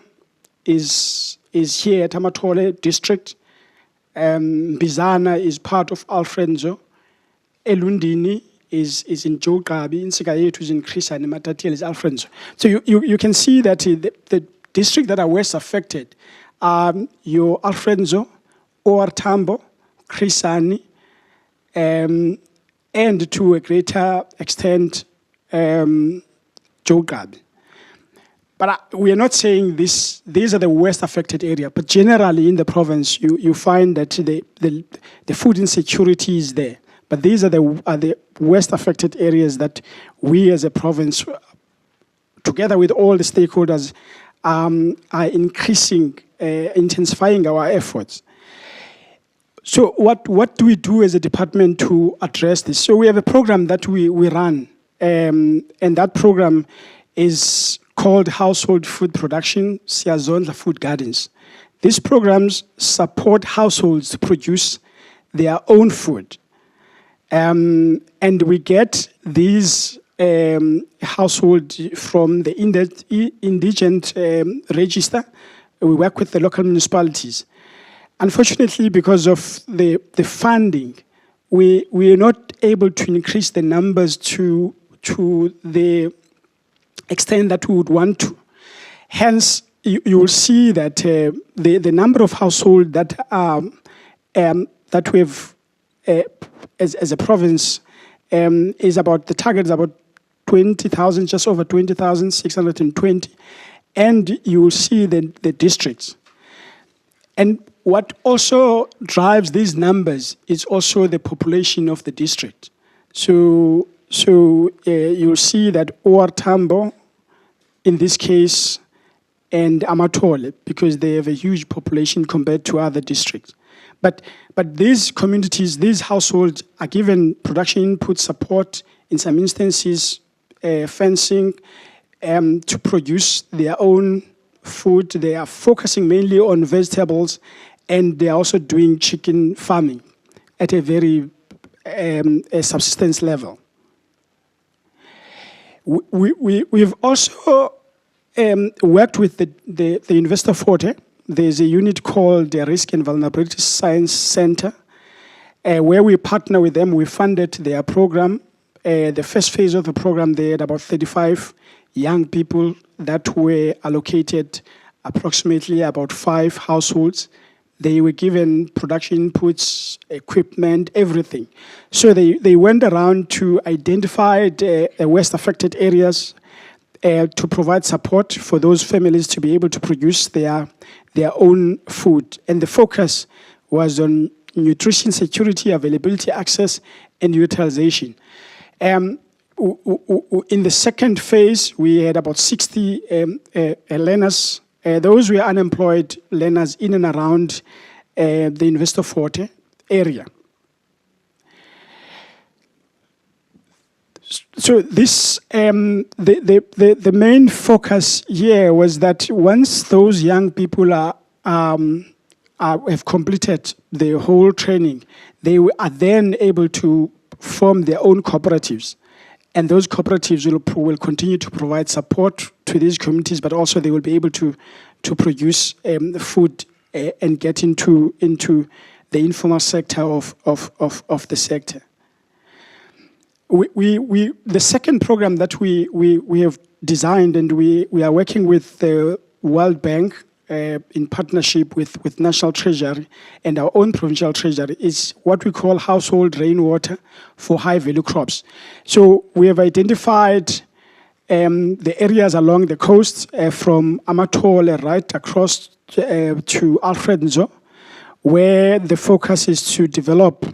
is here at Amatole district. Bizana is part of Alfredzo. Elundini is in Jogabi. Insikayetu is in Krisani. Matatiel is Alfredzo. So you can see that the districts that are worst affected are your Alfredzo, OR Tambo, Krisani, and to a greater extent, Jogabi. But we are not saying these are the worst affected area, but generally in the province, you find that the food insecurity is there. But these are the worst affected areas that we as a province, together with all the stakeholders, are increasing, intensifying our efforts. So what do we do as a department to address this? So we have a program that we run, and that program is called Household Food Production, Siyazondla Food Gardens. These programs support households to produce their own food. And we get these households from the indigent register. We work with the local municipalities. Unfortunately, because of the funding, we are not able to increase the numbers to the extent that we would want to. Hence, you will see that the number of households that we have as a province is about, the target is about 20,000, just over 20,620, and you will see the districts. And what also drives these numbers is also the population of the district. So you'll see that OR Tambo, in this case, and Amatole, because they have a huge population compared to other districts. But these communities, these households are given production input support, in some instances fencing, to produce their own food. They are focusing mainly on vegetables, and they are also doing chicken farming at a very a subsistence level. We've also worked with the Investor Forte. There's a unit called the Risk and Vulnerability Science Center, where we partner with them. We funded their program. The first phase of the program, they had about 35 young people that were allocated approximately about 5 households. They were given production inputs, equipment, everything. So they went around to identify the worst affected areas to provide support for those families to be able to produce their own food. And the focus was on nutrition security, availability, access, and utilization. In the second phase, we had about 60 learners. Those were unemployed learners in and around the Investor Forte area. So this, the main focus here was that once those young people have completed the whole training, they are then able to form their own cooperatives. And those cooperatives will continue to provide support to these communities, but also they will be able to produce food and get into the informal sector of the sector. The second program that we have designed, and we are working with the World Bank in partnership with National Treasury and our own Provincial Treasury, is what we call household rainwater for high-value crops. So we have identified the areas along the coast from Amatole right across to Alfred Nzo, where the focus is to develop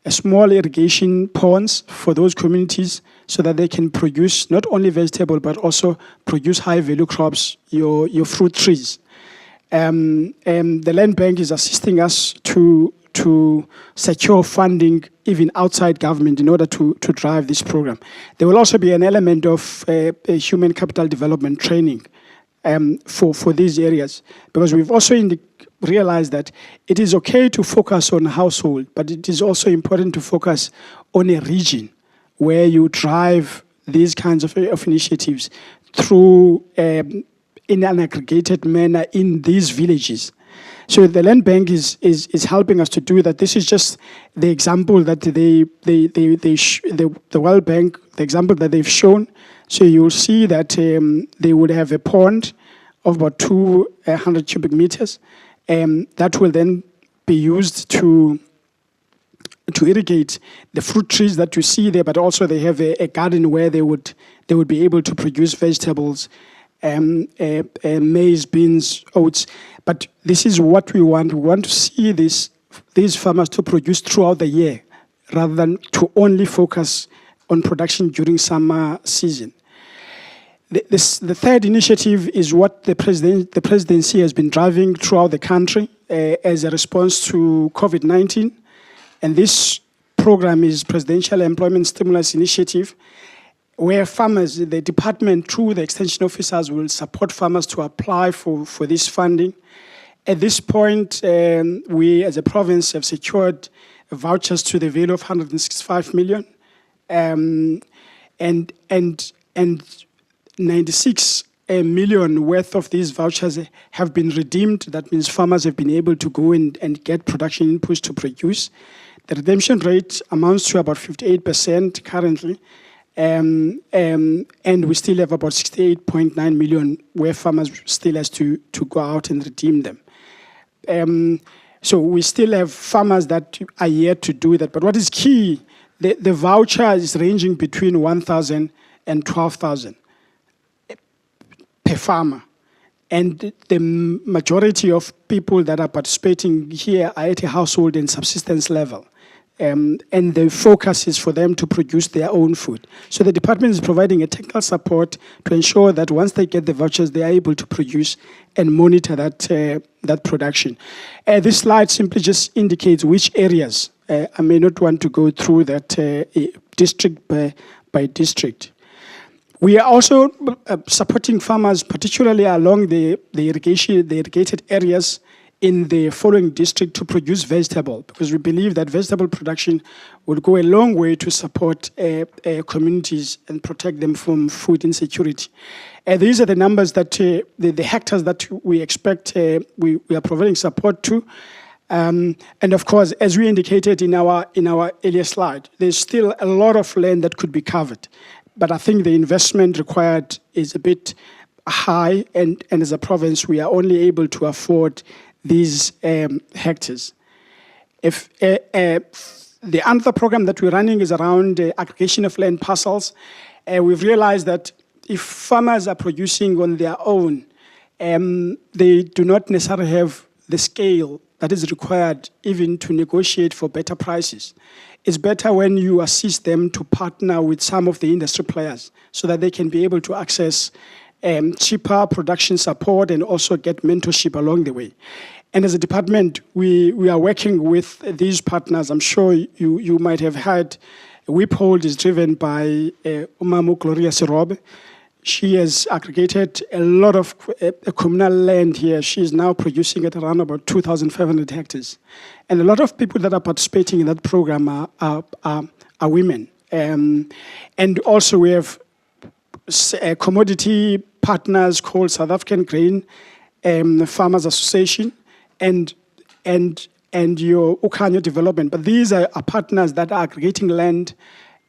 a small irrigation ponds for those communities so that they can produce not only vegetable but also produce high-value crops, your fruit trees. The Land Bank is assisting us to secure funding even outside government in order to drive this program. There will also be an element of a human capital development training for these areas, because we've also realized that it is okay to focus on household, but it is also important to focus on a region where you drive these kinds of initiatives through in an aggregated manner in these villages. So the Land Bank is helping us to do that. This is just the example that the World Bank, the example that they've shown. So you'll see that they would have a pond of about 200 cubic meters, that will then be used to irrigate the fruit trees that you see there, but also they have a garden where they would be able to produce vegetables, maize, beans, oats. But this is what we want. We want to see these farmers to produce throughout the year, rather than to only focus on production during summer season. The third initiative is what the presidency has been driving throughout the country as a response to COVID-19. And this program is Presidential Employment Stimulus Initiative, where farmers, the department through the extension officers will support farmers to apply for this funding. At this point, we as a province have secured vouchers to the value of 165 million, and 96 million worth of these vouchers have been redeemed. That means farmers have been able to go in and get production inputs to produce. The redemption rate amounts to about 58% currently, and we still have about 68.9 million where farmers still has to go out and redeem them. So we still have farmers that are yet to do that. But what is key, the voucher is ranging between 1,000 and 12,000 per farmer. And the majority of people that are participating here are at a household and subsistence level. and the focus is for them to produce their own food. So the department is providing a technical support to ensure that once they get the vouchers, they are able to produce and monitor that production. This slide simply just indicates which areas. I may not want to go through that district by district. We are also supporting farmers, particularly along the irrigated areas in the following district, to produce vegetable, because we believe that vegetable production would go a long way to support communities and protect them from food insecurity. These are the numbers that the hectares that we expect we are providing support to. And of course, as we indicated in our earlier slide, there's still a lot of land that could be covered. But I think the investment required is a bit high, and as a province, we are only able to afford these hectares. If the other program that we're running is around aggregation of land parcels, we've realized that if farmers are producing on their own, they do not necessarily have the scale that is required even to negotiate for better prices. It's better when you assist them to partner with some of the industry players so that they can be able to access cheaper production support and also get mentorship along the way. And as a department, we are working with these partners. I'm sure you might have heard WIPHOLD is driven by Umamu Gloria Sirobe. She has aggregated a lot of communal land here. She is now producing at around about 2,500 hectares. And a lot of people that are participating in that program are women. And also we have commodity partners called South African Grain Farmers Association and your Ukhanyo Development. But these are partners that are aggregating land.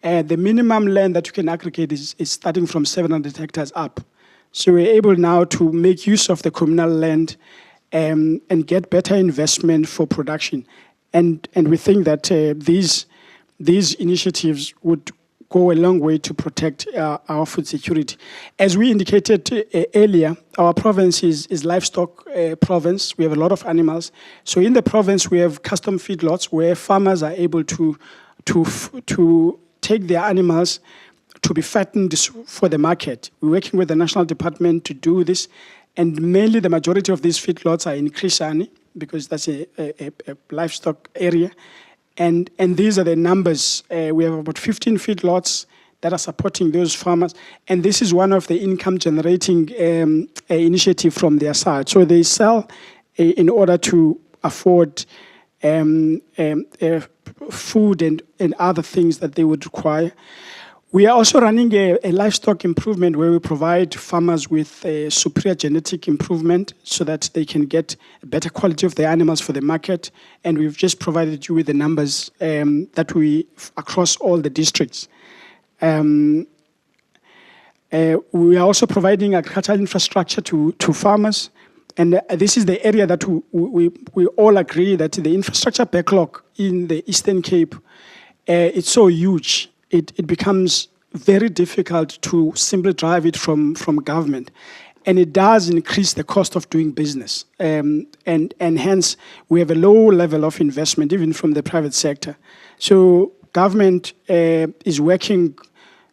The minimum land that you can aggregate is starting from 700 hectares up. So we're able now to make use of the communal land and get better investment for production. And we think that these initiatives would go a long way to protect our food security. As we indicated earlier, our province is livestock province. We have a lot of animals. So in the province, we have custom feedlots where farmers are able to take their animals to be fattened for the market. We're working with the National Department to do this, and mainly the majority of these feedlots are in Krisani, because that's a livestock area. And these are the numbers. We have about 15 feedlots that are supporting those farmers, and this is one of the income-generating initiative from their side. So they sell in order to afford food and other things that they would require. We are also running a livestock improvement where we provide farmers with a superior genetic improvement so that they can get a better quality of their animals for the market. And we've just provided you with the numbers that we across all the districts. We are also providing agricultural infrastructure to farmers. And this is the area that we all agree that the infrastructure backlog in the Eastern Cape, it's so huge. It becomes very difficult to simply drive it from government. And it does increase the cost of doing business. And hence, we have a low level of investment, even from the private sector. So government is working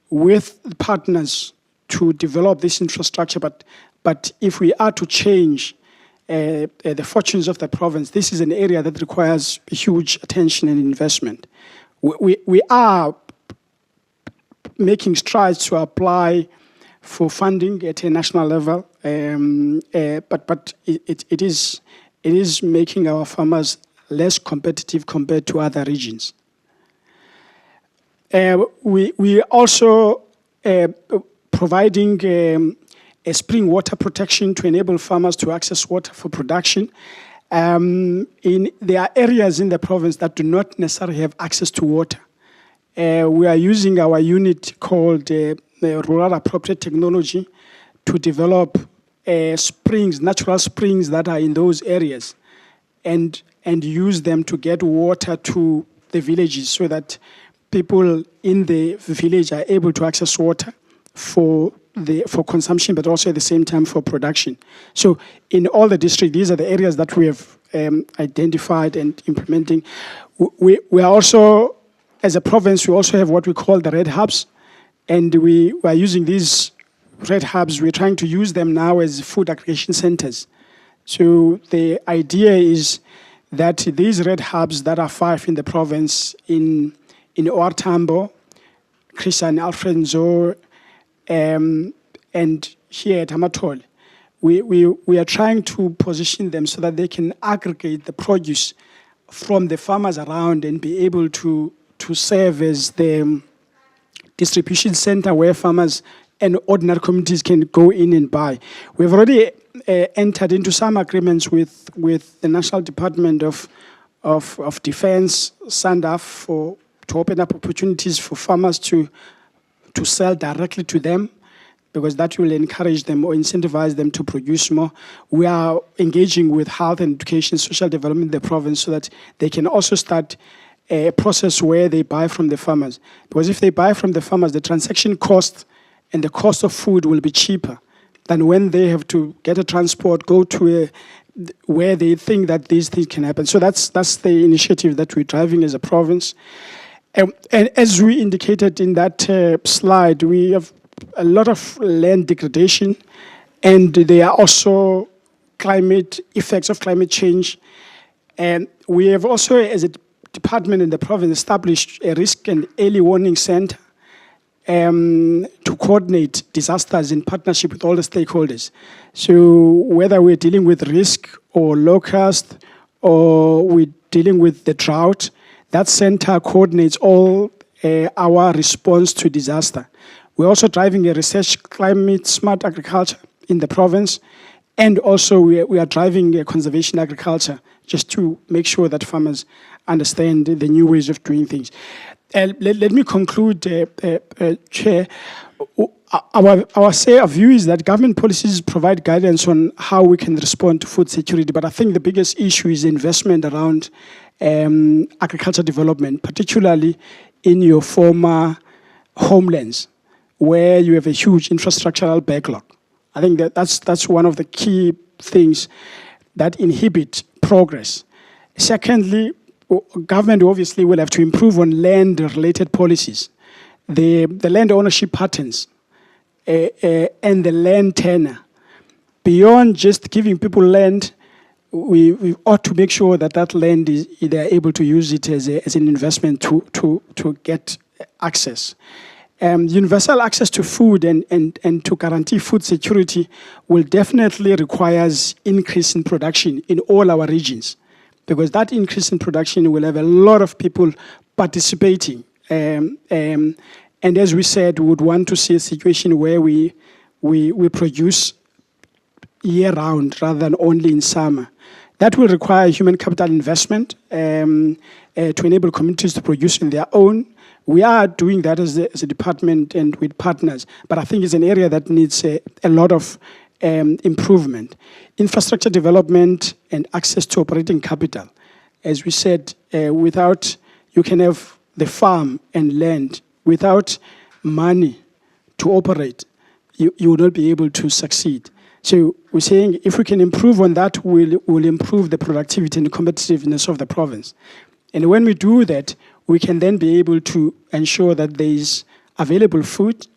with partners to develop this infrastructure, but if we are to change the fortunes of the province, this is an area that requires huge attention and investment. We are making strides to apply for funding at a national level, but it is making our farmers less competitive compared to other regions. We also providing a spring water protection to enable farmers to access water for production. There are areas in the province that do not necessarily have access to water. We are using our unit called Rural Appropriate Technology to develop springs, natural springs that are in those areas, and use them to get water to the villages so that people in the village are able to access water for for consumption, but also at the same time for production. So in all the districts, these are the areas that we have identified and implementing. We are also, as a province, we also have what we call the red hubs, and we are using these red hubs. We're trying to use them now as food aggregation centers. So the idea is that these red hubs that are 5 in the province, in OR Tambo, Christian Alfred Nzo, and here at Amatol, we are trying to position them so that they can aggregate the produce from the farmers around and be able to serve as the distribution center where farmers and ordinary communities can go in and buy. We've already entered into some agreements with the National Department of Defense, SANDF, to open up opportunities for farmers to sell directly to them, because that will encourage them or incentivize them to produce more. We are engaging with health and education, social development in the province so that they can also start a process where they buy from the farmers. Because if they buy from the farmers, the transaction cost and the cost of food will be cheaper than when they have to get a transport, go to where they think that these things can happen. So that's the initiative that we're driving as a province. And as we indicated in that slide, we have a lot of land degradation, and there are also effects of climate change. And we have also, as a department in the province, established a risk and early warning center to coordinate disasters in partnership with all the stakeholders. So whether we're dealing with risk or locust, or we're dealing with the drought, that center coordinates all our response to disaster. We're also driving a research climate smart agriculture in the province, and also we are driving a conservation agriculture just to make sure that farmers understand the new ways of doing things. Let me conclude, Chair. Our view is that government policies provide guidance on how we can respond to food security, but I think the biggest issue is investment around agriculture development, particularly in your former homelands, where you have a huge infrastructural backlog. I think that's one of the key things that inhibit progress. Secondly, government obviously will have to improve on land-related policies, the land ownership patterns, and the land tenure. Beyond just giving people land, we ought to make sure that land they're able to use it as an investment to get access. Universal access to food and to guarantee food security will definitely requires increase in production in all our regions, because that increase in production will have a lot of people participating. And as we said, we would want to see a situation where we produce year-round rather than only in summer. That will require human capital investment to enable communities to produce on their own. We are doing that as a department and with partners, but I think it's an area that needs a lot of improvement. Infrastructure development and access to operating capital. As we said, you can have the farm and land. Without money to operate, you will not be able to succeed. So we're saying if we can improve on that, we'll improve the productivity and the competitiveness of the province. And when we do that, we can then be able to ensure that there is available food.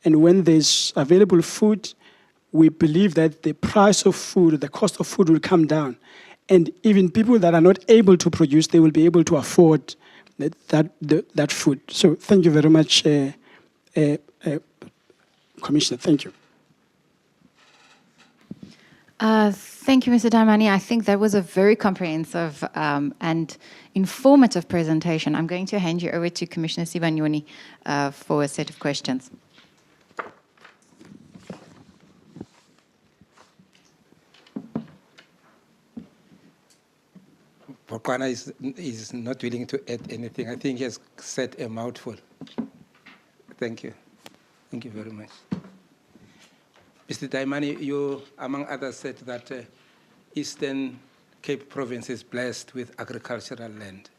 And when there's available food, we believe that the price of food, the cost of food will come down. And even people that are not able to produce, they will be able to afford that food. So thank you very much, Commissioner. Thank you. Thank you, Mr. Daimani. I think that was a very comprehensive and informative presentation. I'm going to hand you over to Commissioner Sibanyoni for a set of questions. Bokwana is not willing to add anything. I think he has said a mouthful. Thank you. Thank you very much. Mr. Daimani, you, among others, said that Eastern Cape Province is blessed with agricultural land.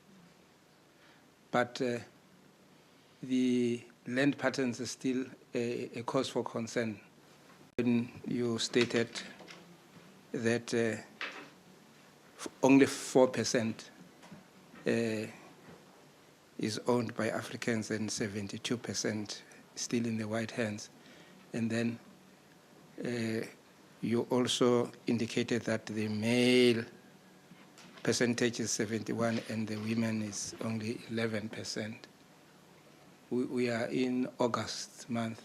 But the land patterns are still a cause for concern You stated that only 4% is owned by Africans and 72% still in the white hands. And then you also indicated that the male percentage is 71 and the women is only 11%. We are in August month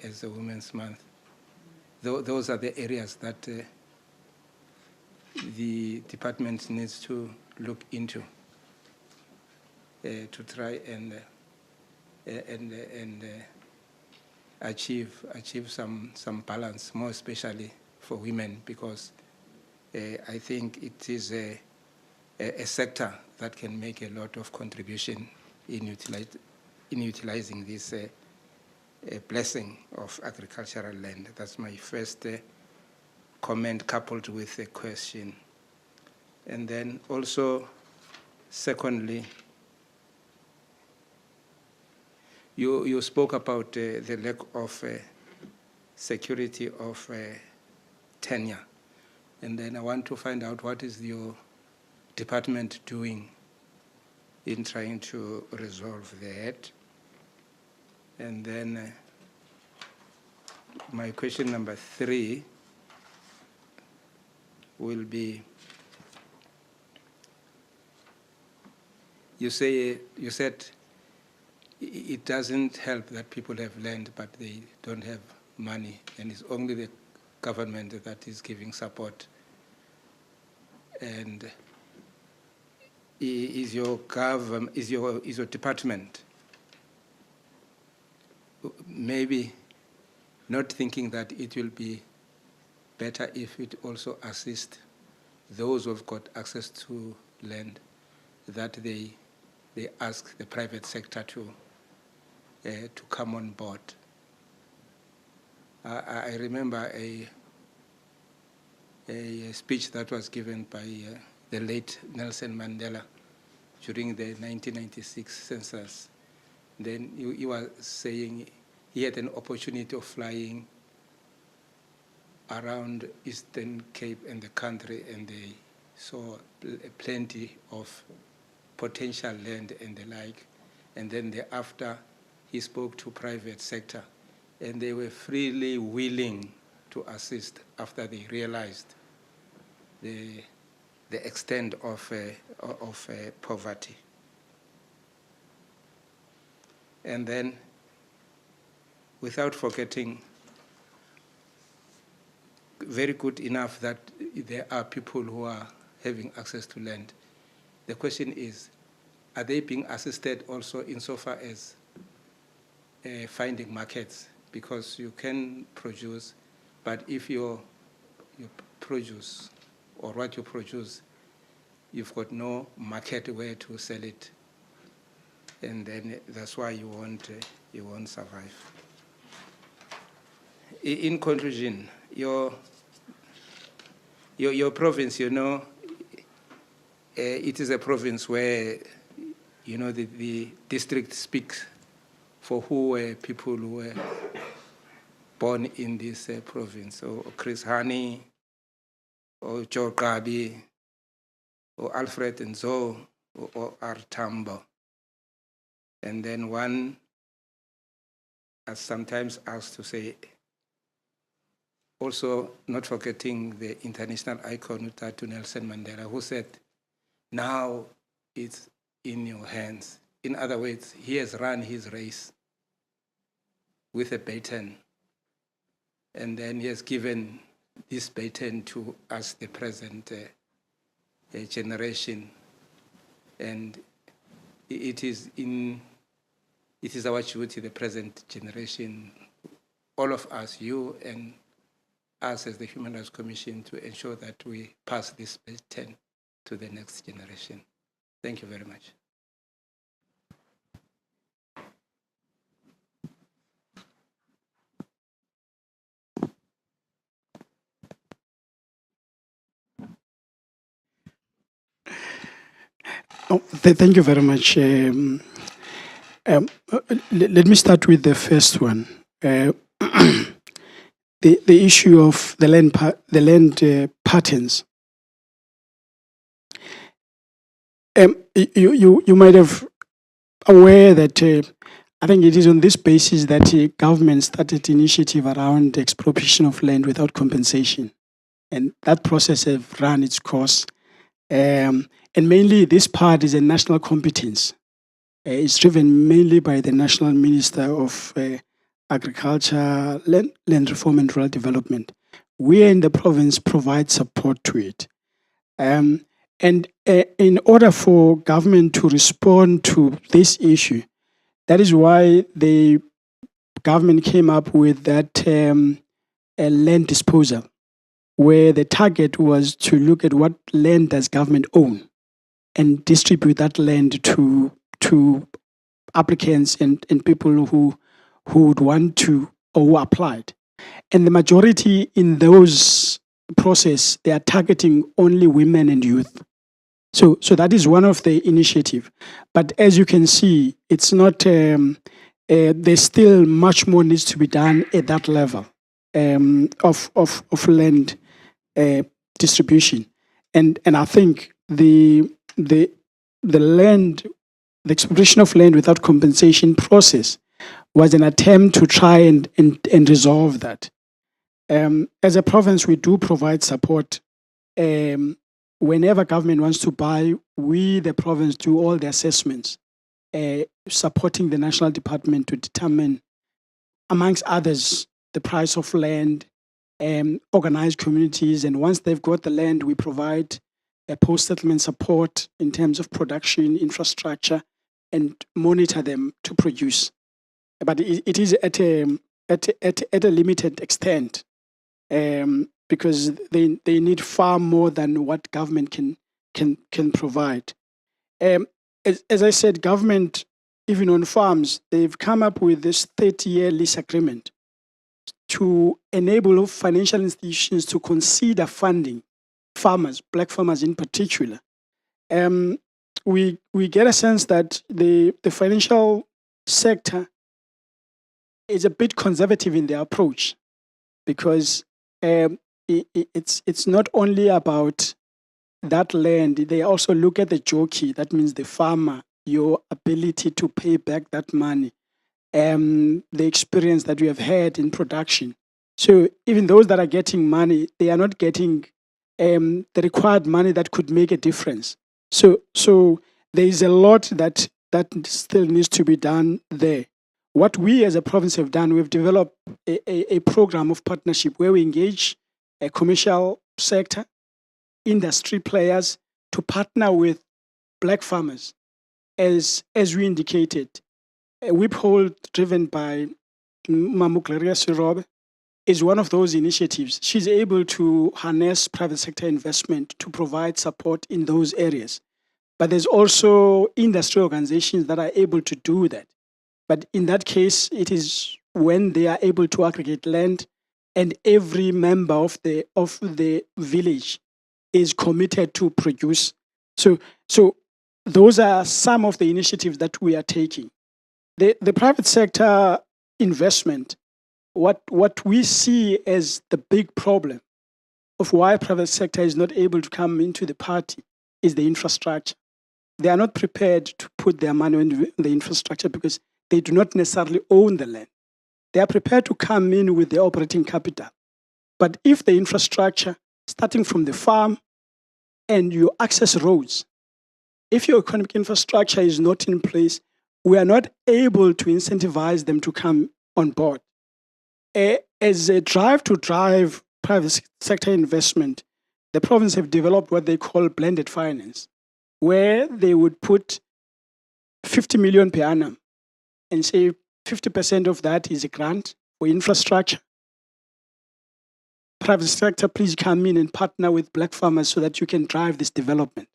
as a Women's Month. Those are the areas that the department needs to look into to try and achieve some balance, more especially for women, because I think it is a sector that can make a lot of contribution in utilizing this blessing of agricultural land. That's my first comment, coupled with a question. And then also, secondly, you spoke about the lack of security of tenure. And then I want to find out what is your department doing in trying to resolve that. And then my question number 3 will be, you said it doesn't help that people have land but they don't have money, and it's only the government that is giving support. And is your department maybe not thinking that it will be better if it also assists those who have got access to land, that they ask the private sector to come on board? I remember a speech that was given by the late Nelson Mandela during the 1996 census. Then he was saying he had an opportunity of flying around Eastern Cape and the country, and they saw plenty of potential land and the like. And then thereafter, he spoke to private sector, and they were freely willing to assist after they realized the extent of poverty. And then, without forgetting, very good enough that there are people who are having access to land. The question is, are they being assisted also insofar as finding markets? Because you can produce, but if your produce or what you produce, you've got no market where to sell it, and then that's why you won't survive. In conclusion, your province, it is a province where, the district speaks for who were people who were born in this province. So Chris Hani, or Joe Gabi, or Alfred Nzo, or Artambo. And then one is sometimes asked to say, also not forgetting the international icon Tatu Nelson Mandela, who said, now it's in your hands. In other words, he has run his race with a baton, and then he has given this baton to us, the present generation. And it is our duty, the present generation, all of us, you and us as the Human Rights Commission, to ensure that we pass this baton to the next generation. Thank you very much. Thank you very much. Let me start with the first one. the issue of the land patterns. You might have aware that I think it is on this basis that government started initiative around expropriation of land without compensation, and that process has run its course. And mainly, this part is a national competence. It's driven mainly by the National Minister of Agriculture, Land Reform and Rural Development. We in the province provide support to it. And in order for government to respond to this issue, that is why the government came up with that land disposal, where the target was to look at what land does government own and distribute that land to applicants and people who would want to or who applied. And the majority in those process, they are targeting only women and youth. So that is one of the initiative. But as you can see, it's not, there's still much more needs to be done at that level of land distribution. And I think the expropriation of land without compensation process was an attempt to try and resolve that. As a province, we do provide support. Whenever government wants to buy, we, the province, do all the assessments, supporting the national department to determine, amongst others, the price of land, organize communities, and once they've got the land, we provide post-settlement support in terms of production, infrastructure, and monitor them to produce. But it is at a limited extent, because they need far more than what government can provide. As I said, government, even on farms, they've come up with this 30-year lease agreement to enable financial institutions to consider funding farmers, black farmers in particular. We get a sense that the financial sector is a bit conservative in their approach, because it's not only about that land, they also look at the jockey, that means the farmer, your ability to pay back that money, the experience that you have had in production. So even those that are getting money, they are not getting the required money that could make a difference. So there is a lot that still needs to be done there. What we as a province have done, we've developed a program of partnership where we engage a commercial sector, industry players to partner with black farmers. As we indicated, a whip hold driven by Mamukleria Sirobe is one of those initiatives. She's able to harness private sector investment to provide support in those areas. But there's also industry organizations that are able to do that. But in that case, it is when they are able to aggregate land and every member of the village is committed to produce. So those are some of the initiatives that we are taking. The private sector investment, what we see as the big problem of why private sector is not able to come into the party is the infrastructure. They are not prepared to put their money in the infrastructure because they do not necessarily own the land. They are prepared to come in with the operating capital. But if the infrastructure, starting from the farm and your access roads, if your economic infrastructure is not in place, we are not able to incentivize them to come on board. As a drive to drive private sector investment, the province have developed what they call blended finance, where they would put 50 million per annum and say 50% of that is a grant for infrastructure. Private sector, please come in and partner with black farmers so that you can drive this development.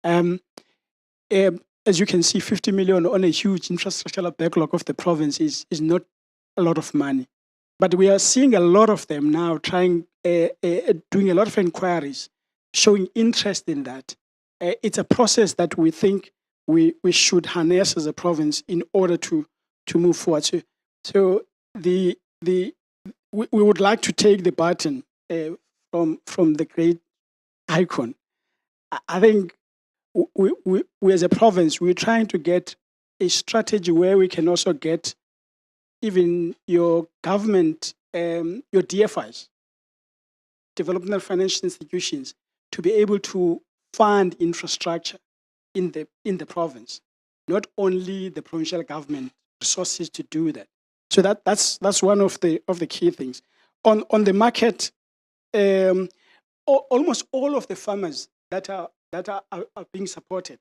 As you can see, 50 million on a huge infrastructural backlog of the province is not a lot of money. But we are seeing a lot of them now doing a lot of inquiries, showing interest in that. It's a process that we think we should harness as a province in order to move forward. So we would like to take the baton from the great icon. I think we as a province, we're trying to get a strategy where we can also get even your government, your DFIs, developmental financial institutions, to be able to fund infrastructure in the province, not only the provincial government resources to do that. So that's one of the key things. On the market, almost all of the farmers that are being supported,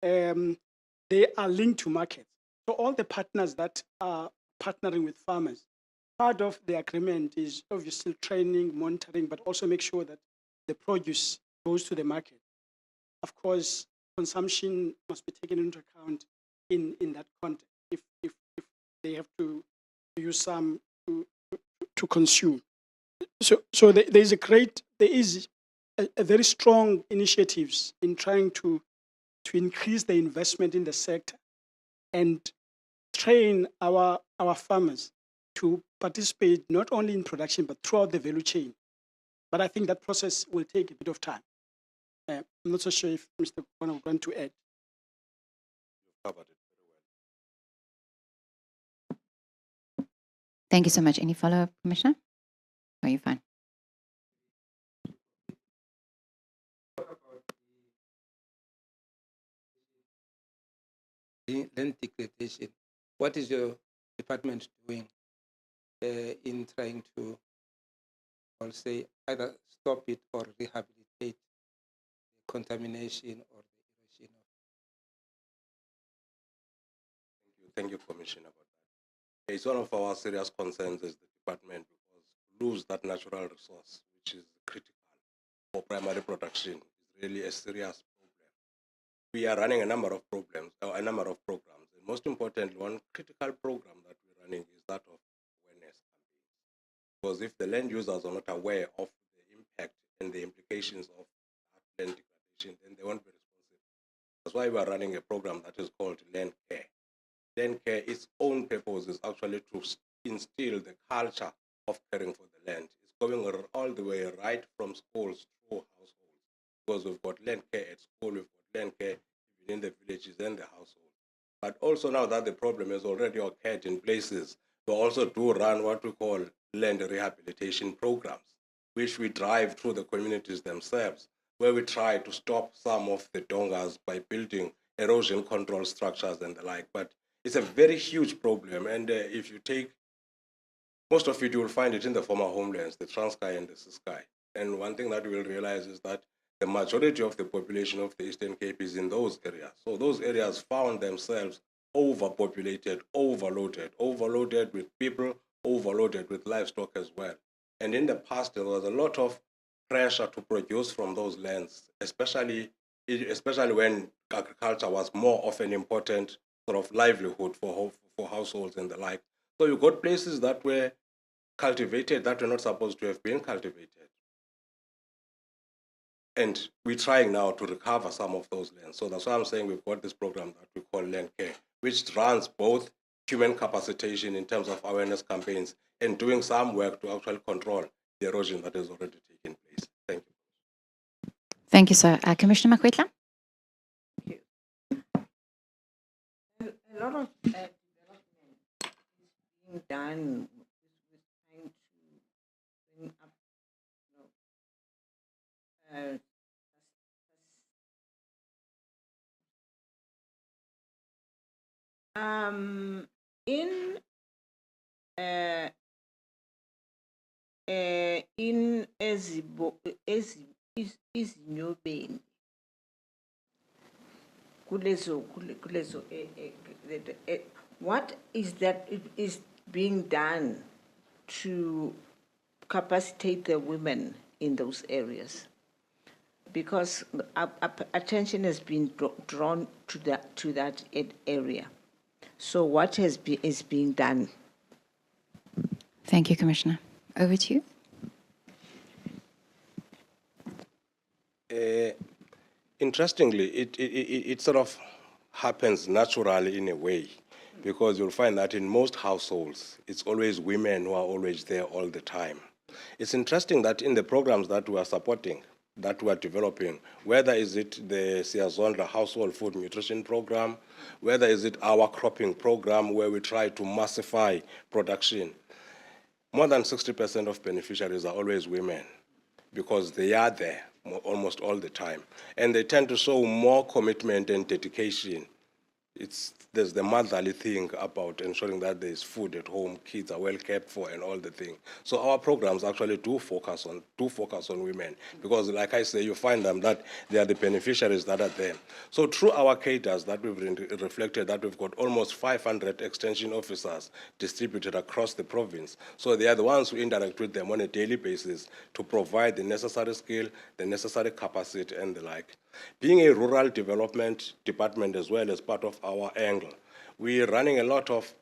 they are linked to markets. So all the partners that are partnering with farmers, part of the agreement is obviously training, monitoring, but also make sure that the produce goes to the market. Of course, consumption must be taken into account in that context if they have to use some to consume. So there is a very strong initiatives in trying to increase the investment in the sector and train our farmers to participate not only in production but throughout the value chain. But I think that process will take a bit of time. I'm not so sure if Mr. Kwana would want to add. You've covered it very well. Thank you so much. Any follow-up, Commissioner? Are you fine? Land degradation. What is your department doing in trying to, I'll say, either stop it or rehabilitate the contamination or the erosion of? Thank you, Commissioner, about that. It's one of our serious concerns as the department, because to lose that natural resource, which is critical for primary production, is really a serious problem. We are running a number of programs. And most importantly, one critical program that we're running is that of awareness campaigns. Because if the land users are not aware of the impact and the implications of that land degradation, then they won't be responsible. That's why we are running a program that is called Land Care. Land care, its own purpose is actually to instill the culture of caring for the land. It's going all the way right from schools through households, because we've got land care at school, we've got land care even in the villages and the household. But also now that the problem has already occurred in places, we also do run what we call land rehabilitation programs, which we drive through the communities themselves, where we try to stop some of the dongas by building erosion control structures and the like. But it's a very huge problem, and if you take most of it, you will find it in the former homelands, the Transkei and the Ciskei. And one thing that you will realize is that the majority of the population of the Eastern Cape is in those areas. So those areas found themselves overpopulated, overloaded with people, overloaded with livestock as well. And in the past, there was a lot of pressure to produce from those lands, especially when agriculture was more of an important sort of livelihood for households and the like. So you got places that were cultivated that were not supposed to have been cultivated. And we're trying now to recover some of those lands. So that's why I'm saying we've got this program that we call Land Care, which runs both human capacitation in terms of awareness campaigns and doing some work to actually control the erosion that has already taken place. Thank you. Thank you, sir. Commissioner Makwetla? A lot of development is being done with trying to bring up, in Ezinyobeni, what is that is being done to capacitate the women in those areas? Because attention has been drawn to that area. So what is being done? Thank you, Commissioner. Over to you. Interestingly, it sort of happens naturally in a way, because you'll find that in most households, it's always women who are always there all the time. It's interesting that in the programs that we are supporting, that we are developing, whether is it the Siyazondla Household Food Nutrition Program, whether is it our cropping program where we try to massify production, more than 60% of beneficiaries are always women because they are there almost all the time. And they tend to show more commitment and dedication. There's the motherly thing about ensuring that there's food at home, kids are well cared for, and all the thing. So our programs actually do focus on women because, like I say, you find them that they are the beneficiaries that are there. So through our cadres that we've reflected that we've got almost 500 extension officers distributed across the province. So they are the ones who interact with them on a daily basis to provide the necessary skill, the necessary capacity, and the like. Being a rural development department as well as part of our angle, we're running a lot of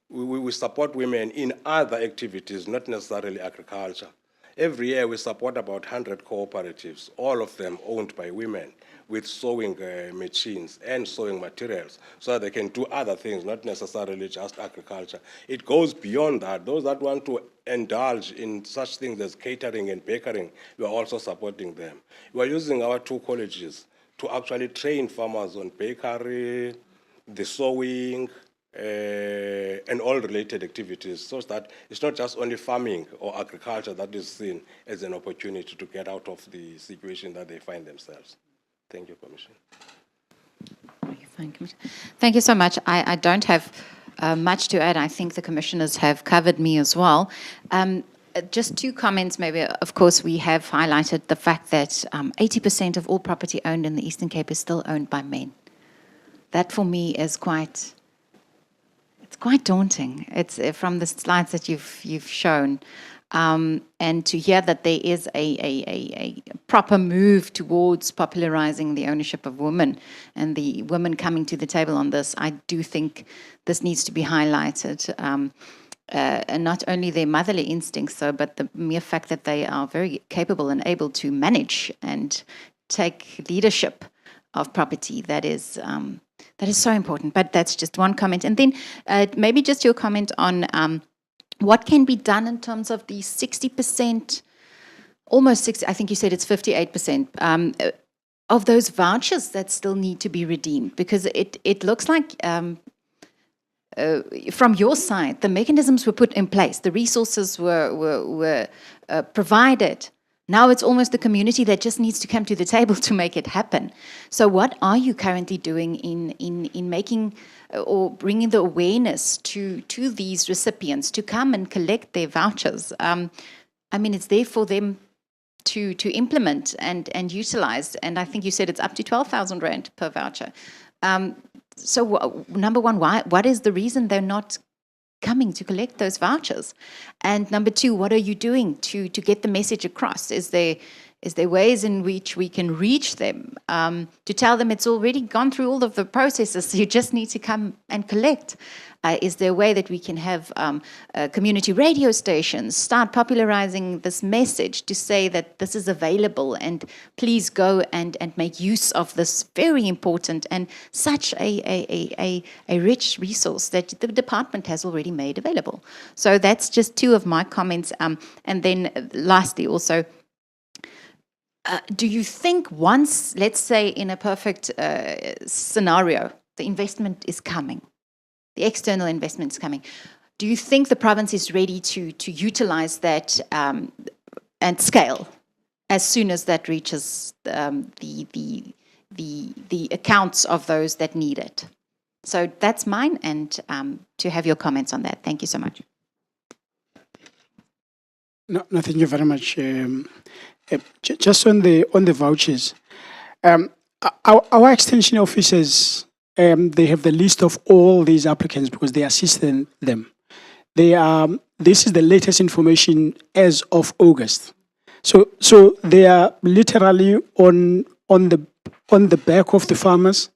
we support women in other activities, not necessarily agriculture. Every year we support about 100 cooperatives, all of them owned by women, with sewing machines and sewing materials, so that they can do other things, not necessarily just agriculture. It goes beyond that. Those that want to indulge in such things as catering and baking, we are also supporting them. We are using our 2 colleges to actually train farmers on bakery, the sewing, and all related activities, so that it's not just only farming or agriculture that is seen as an opportunity to get out of the situation that they find themselves. Thank you, Commissioner. Thank you so much. I don't have much to add. I think the commissioners have covered me as well. Just 2 comments, maybe. Of course, we have highlighted the fact that 80% of all property owned in the Eastern Cape is still owned by men. That, for me, is quite daunting. It's from the slides that you've shown. And to hear that there is a proper move towards popularizing the ownership of women and the women coming to the table on this, I do think this needs to be highlighted. And not only their motherly instincts, but the mere fact that they are very capable and able to manage and take leadership of property, that is so important. But that's just one comment. And then maybe just your comment on what can be done in terms of the 60%, almost 60%, I think you said it's 58%, of those vouchers that still need to be redeemed? Because it looks like from your side, the mechanisms were put in place, the resources were provided. Now it's almost the community that just needs to come to the table to make it happen. So what are you currently doing in making or bringing the awareness to these recipients to come and collect their vouchers? I mean, it's there for them to implement and utilize. And I think you said it's up to 12,000 Rand per voucher. So number one, what is the reason they're not coming to collect those vouchers? And number 2, what are you doing to get the message across? Is there ways in which we can reach them to tell them it's already gone through all of the processes, so you just need to come and collect? Is there a way that we can have community radio stations start popularizing this message to say that this is available and please go and make use of this very important and such a rich resource that the department has already made available? So that's just 2 of my comments. And then lastly also, do you think once, let's say in a perfect scenario, the investment is coming, the external investment is coming, do you think the province is ready to utilize that and scale as soon as that reaches the accounts of those that need it? So that's mine, and to have your comments on that. Thank you so much. No, thank you very much. Just on the vouchers, our extension officers, they have the list of all these applicants because they assist them. This is the latest information as of August. So they are literally on the back of the farmers.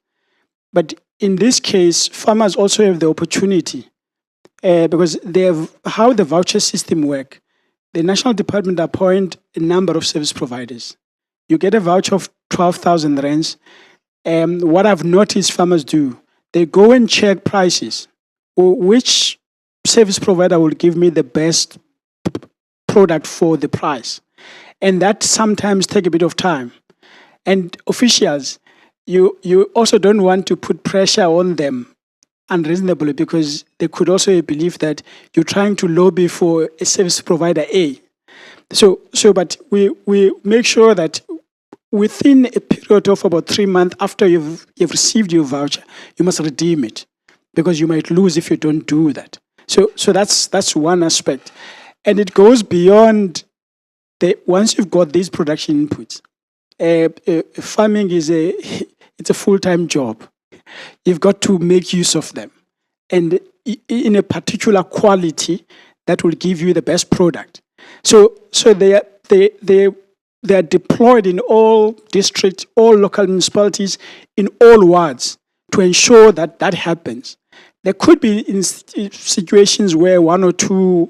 But in this case, farmers also have the opportunity because they have how the voucher system works. The National Department appoint a number of service providers. You get a voucher of 12,000 rands. what I've noticed farmers do, they go and check prices. Or which service provider will give me the best product for the price? And that sometimes take a bit of time. And officials, you also don't want to put pressure on them unreasonably, because they could also believe that you're trying to lobby for a service provider A. But we make sure that within a period of about 3 months after you've received your voucher, you must redeem it, because you might lose if you don't do that. So that's one aspect, and it goes beyond once you've got these production inputs. Farming it's a full-time job. You've got to make use of them, and in a particular quality that will give you the best product. So they are deployed in all districts, all local municipalities, in all wards to ensure that that happens. There could be in situations where 1 or 2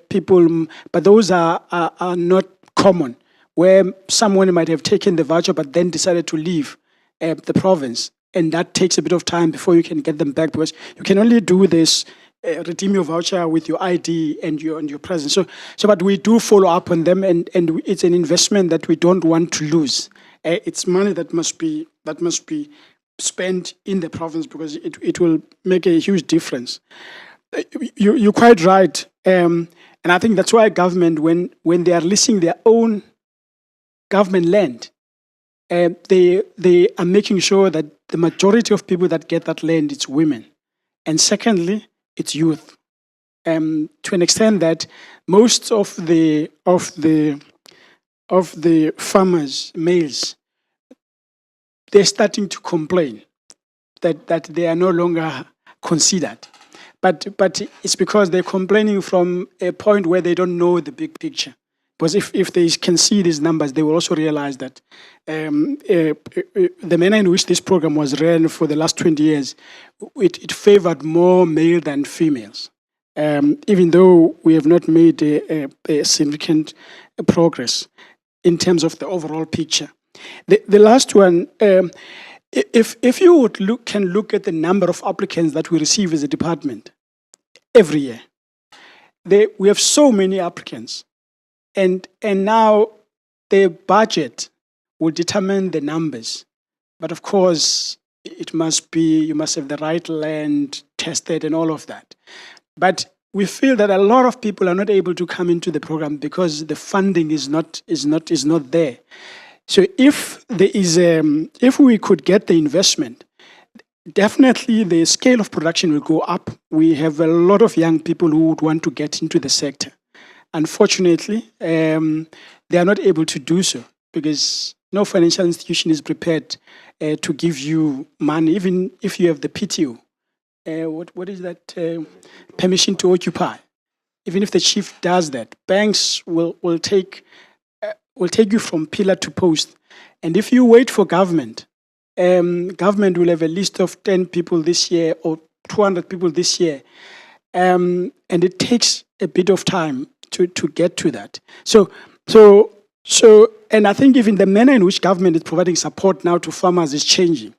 people, but those are not common, where someone might have taken the voucher but then decided to leave the province. And that takes a bit of time before you can get them back, because you can only do this, redeem your voucher with your ID and your presence. But we do follow up on them, and it's an investment that we don't want to lose. It's money that must be spent in the province, because it will make a huge difference. You're quite right, and I think that's why government, when they are leasing their own government land, they are making sure that the majority of people that get that land, it's women, and secondly, it's youth. To an extent that most of the farmers, males, they're starting to complain that they are no longer considered. But it's because they're complaining from a point where they don't know the big picture. Because if they can see these numbers, they will also realize that the manner in which this program was ran for the last 20 years, it favored more male than females, even though we have not made a significant progress in terms of the overall picture. The last one, if you would can look at the number of applicants that we receive as a department every year, we have so many applicants. And now the budget will determine the numbers. But of course, you must have the right land tested and all of that. But we feel that a lot of people are not able to come into the program because the funding is not there. So if we could get the investment, definitely the scale of production will go up. We have a lot of young people who would want to get into the sector. Unfortunately, they are not able to do so because no financial institution is prepared to give you money, even if you have the PTO. What is that? Permission to occupy. Even if the chief does that, banks will take you from pillar to post. And if you wait for government, government will have a list of 10 people this year or 200 people this year. And it takes a bit of time to get to that. So, and I think even the manner in which government is providing support now to farmers is changing.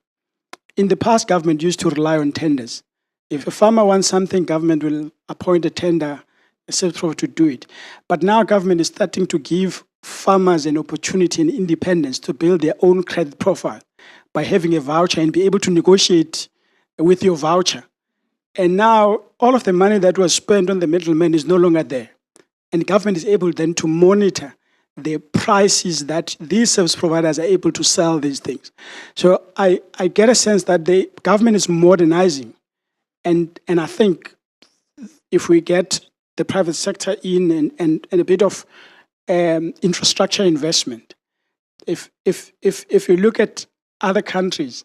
In the past, government used to rely on tenders. If a farmer wants something, government will appoint a tender, a service provider to do it. But now government is starting to give farmers an opportunity and independence to build their own credit profile by having a voucher and be able to negotiate with your voucher. And now all of the money that was spent on the middleman is no longer there. And government is able then to monitor the prices that these service providers are able to sell these things. So I get a sense that the government is modernizing. And I think if we get the private sector in and a bit of infrastructure investment, if you look at other countries,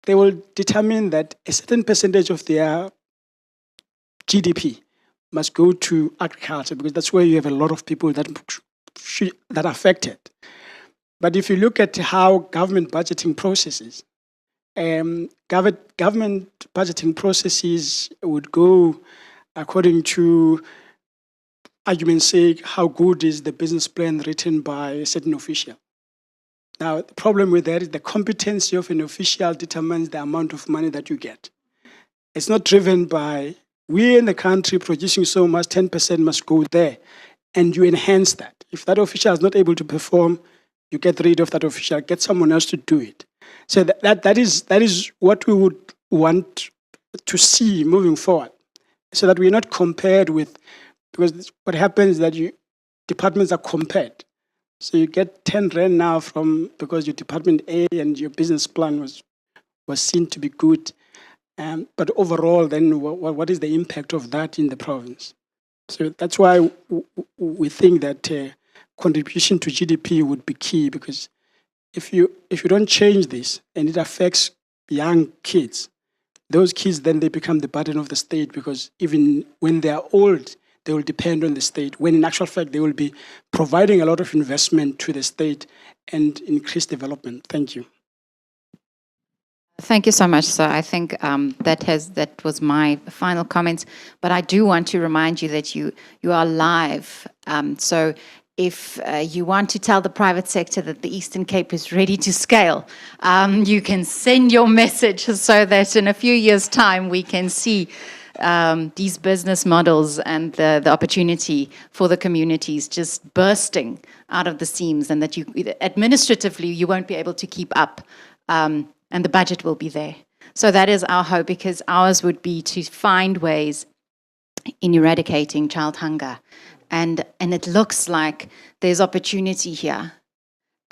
they will determine that a certain percentage of their GDP must go to agriculture because that's where you have a lot of people that are affected. But if you look at how government budgeting processes, government budgeting processes would go according to, argument's sake, how good is the business plan written by a certain official. Now, the problem with that is the competency of an official determines the amount of money that you get. It's not driven by, we in the country producing so much, 10% must go there, and you enhance that. If that official is not able to perform, you get rid of that official, get someone else to do it. So that is what we would want to see moving forward, so that we're not compared with, because what happens is that departments are compared. So you get 10 Rand now because your department A and your business plan was seen to be good. But overall, then what is the impact of that in the province? So that's why we think that contribution to GDP would be key, because if you don't change this and it affects young kids, those kids then they become the burden of the state, because even when they are old, they will depend on the state, when in actual fact they will be providing a lot of investment to the state and increase development. Thank you. Thank you so much, sir. I think that was my final comments. But I do want to remind you that you are live. So if you want to tell the private sector that the Eastern Cape is ready to scale, you can send your message so that in a few years' time we can see these business models and the opportunity for the communities just bursting out of the seams, and that administratively you won't be able to keep up. And the budget will be there. So that is our hope, because ours would be to find ways in eradicating child hunger. And it looks like there's opportunity here.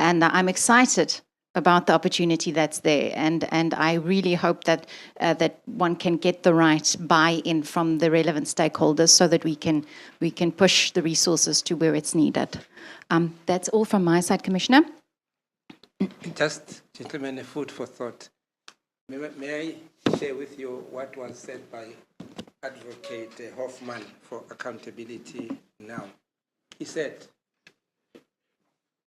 And I'm excited about the opportunity that's there. And I really hope that that one can get the right buy-in from the relevant stakeholders, so that we can push the resources to where it's needed. That's all from my side, Commissioner. Just, gentlemen, a food for thought. May I share with you what was said by Advocate Hoffman for Accountability Now? He said,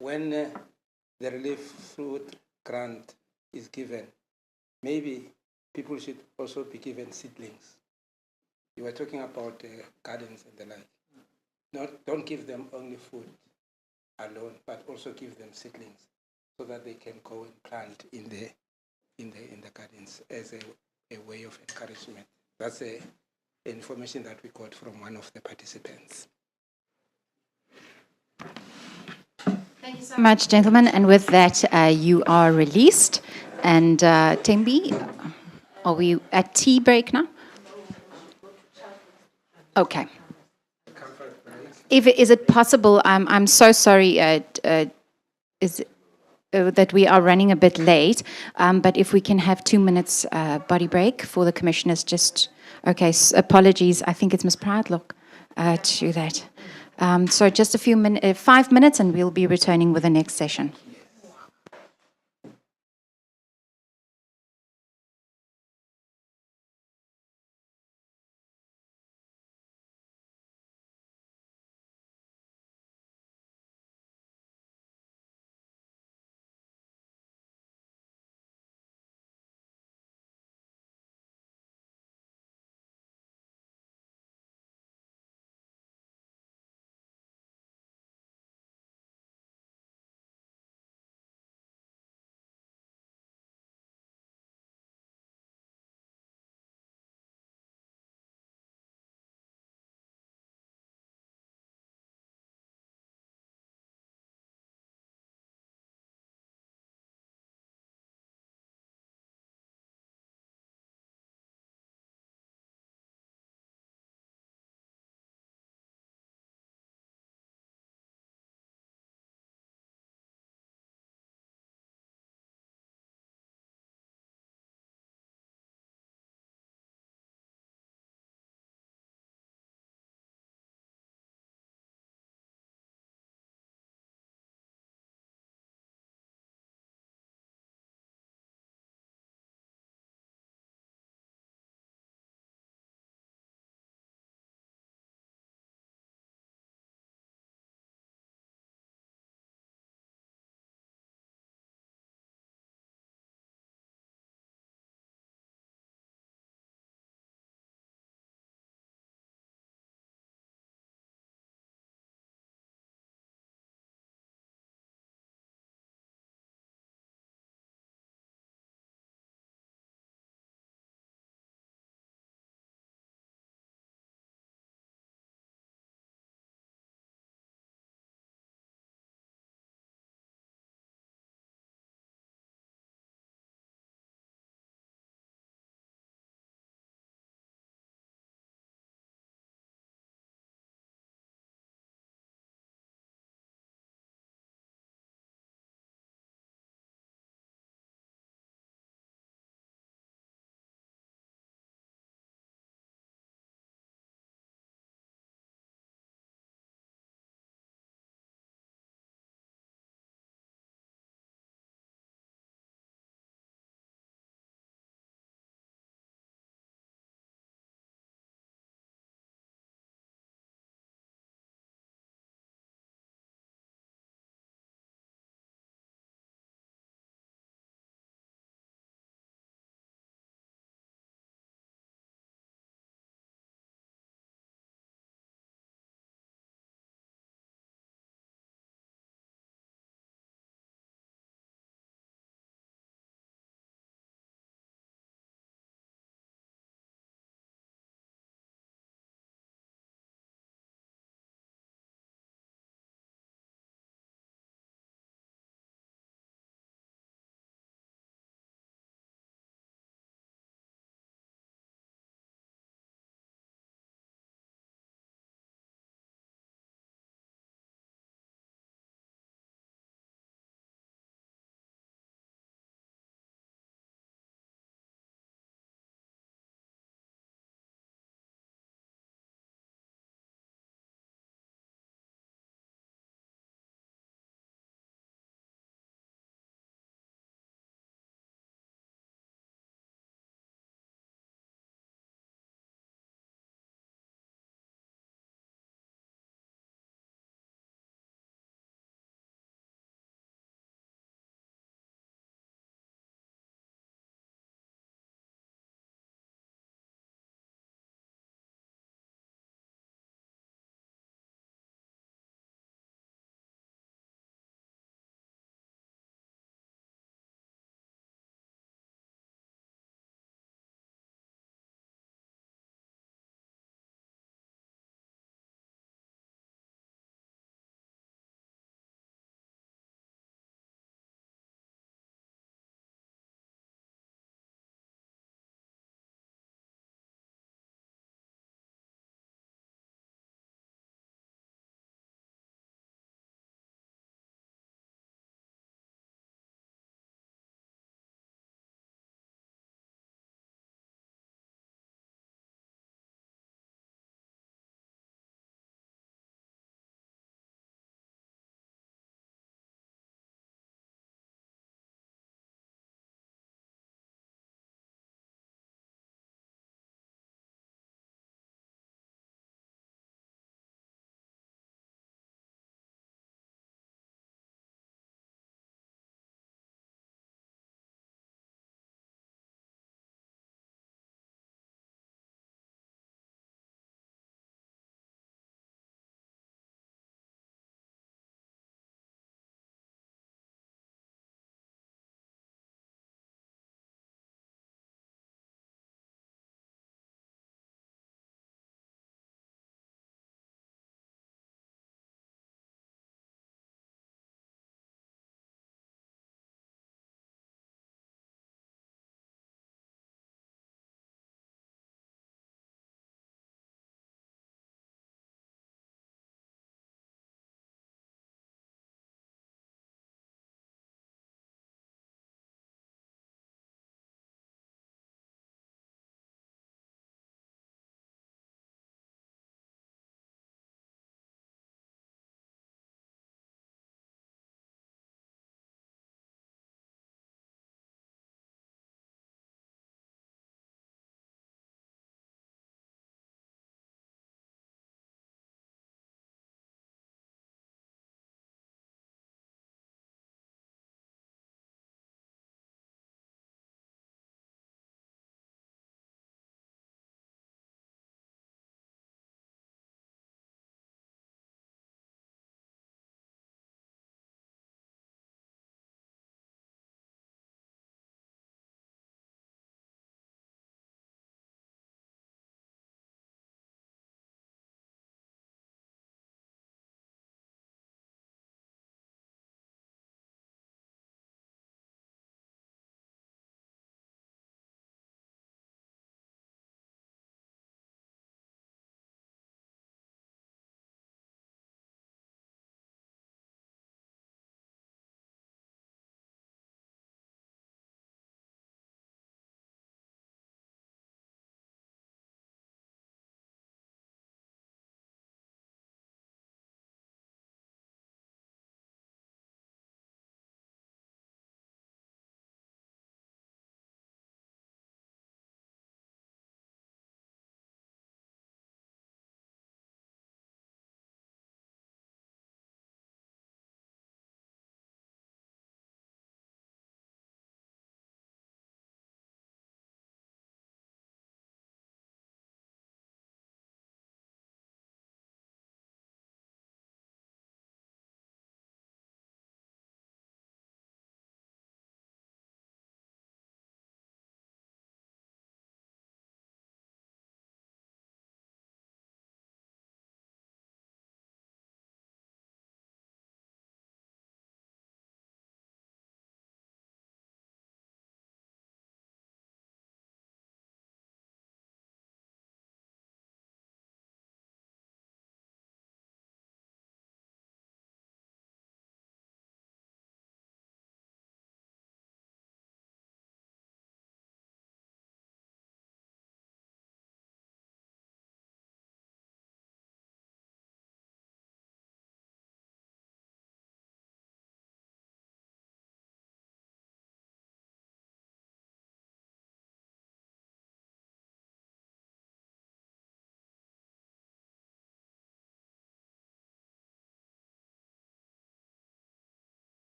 when the relief food grant is given, maybe people should also be given seedlings. You were talking about gardens and the like. Don't give them only food alone, but also give them seedlings, so that they can go and plant in the gardens as a way of encouragement. That's information that we got from one of the participants. Thank you so much, gentlemen. And with that, you are released. And Tembi, are we at tea break now? Okay. Is it possible? I'm so sorry. That we are running a bit late, but if we can have 2 minutes body break for the commissioners, just okay. Apologies. I think it's Ms. Proudlock to that. So just a few minutes, 5 minutes, and we'll be returning with the next session.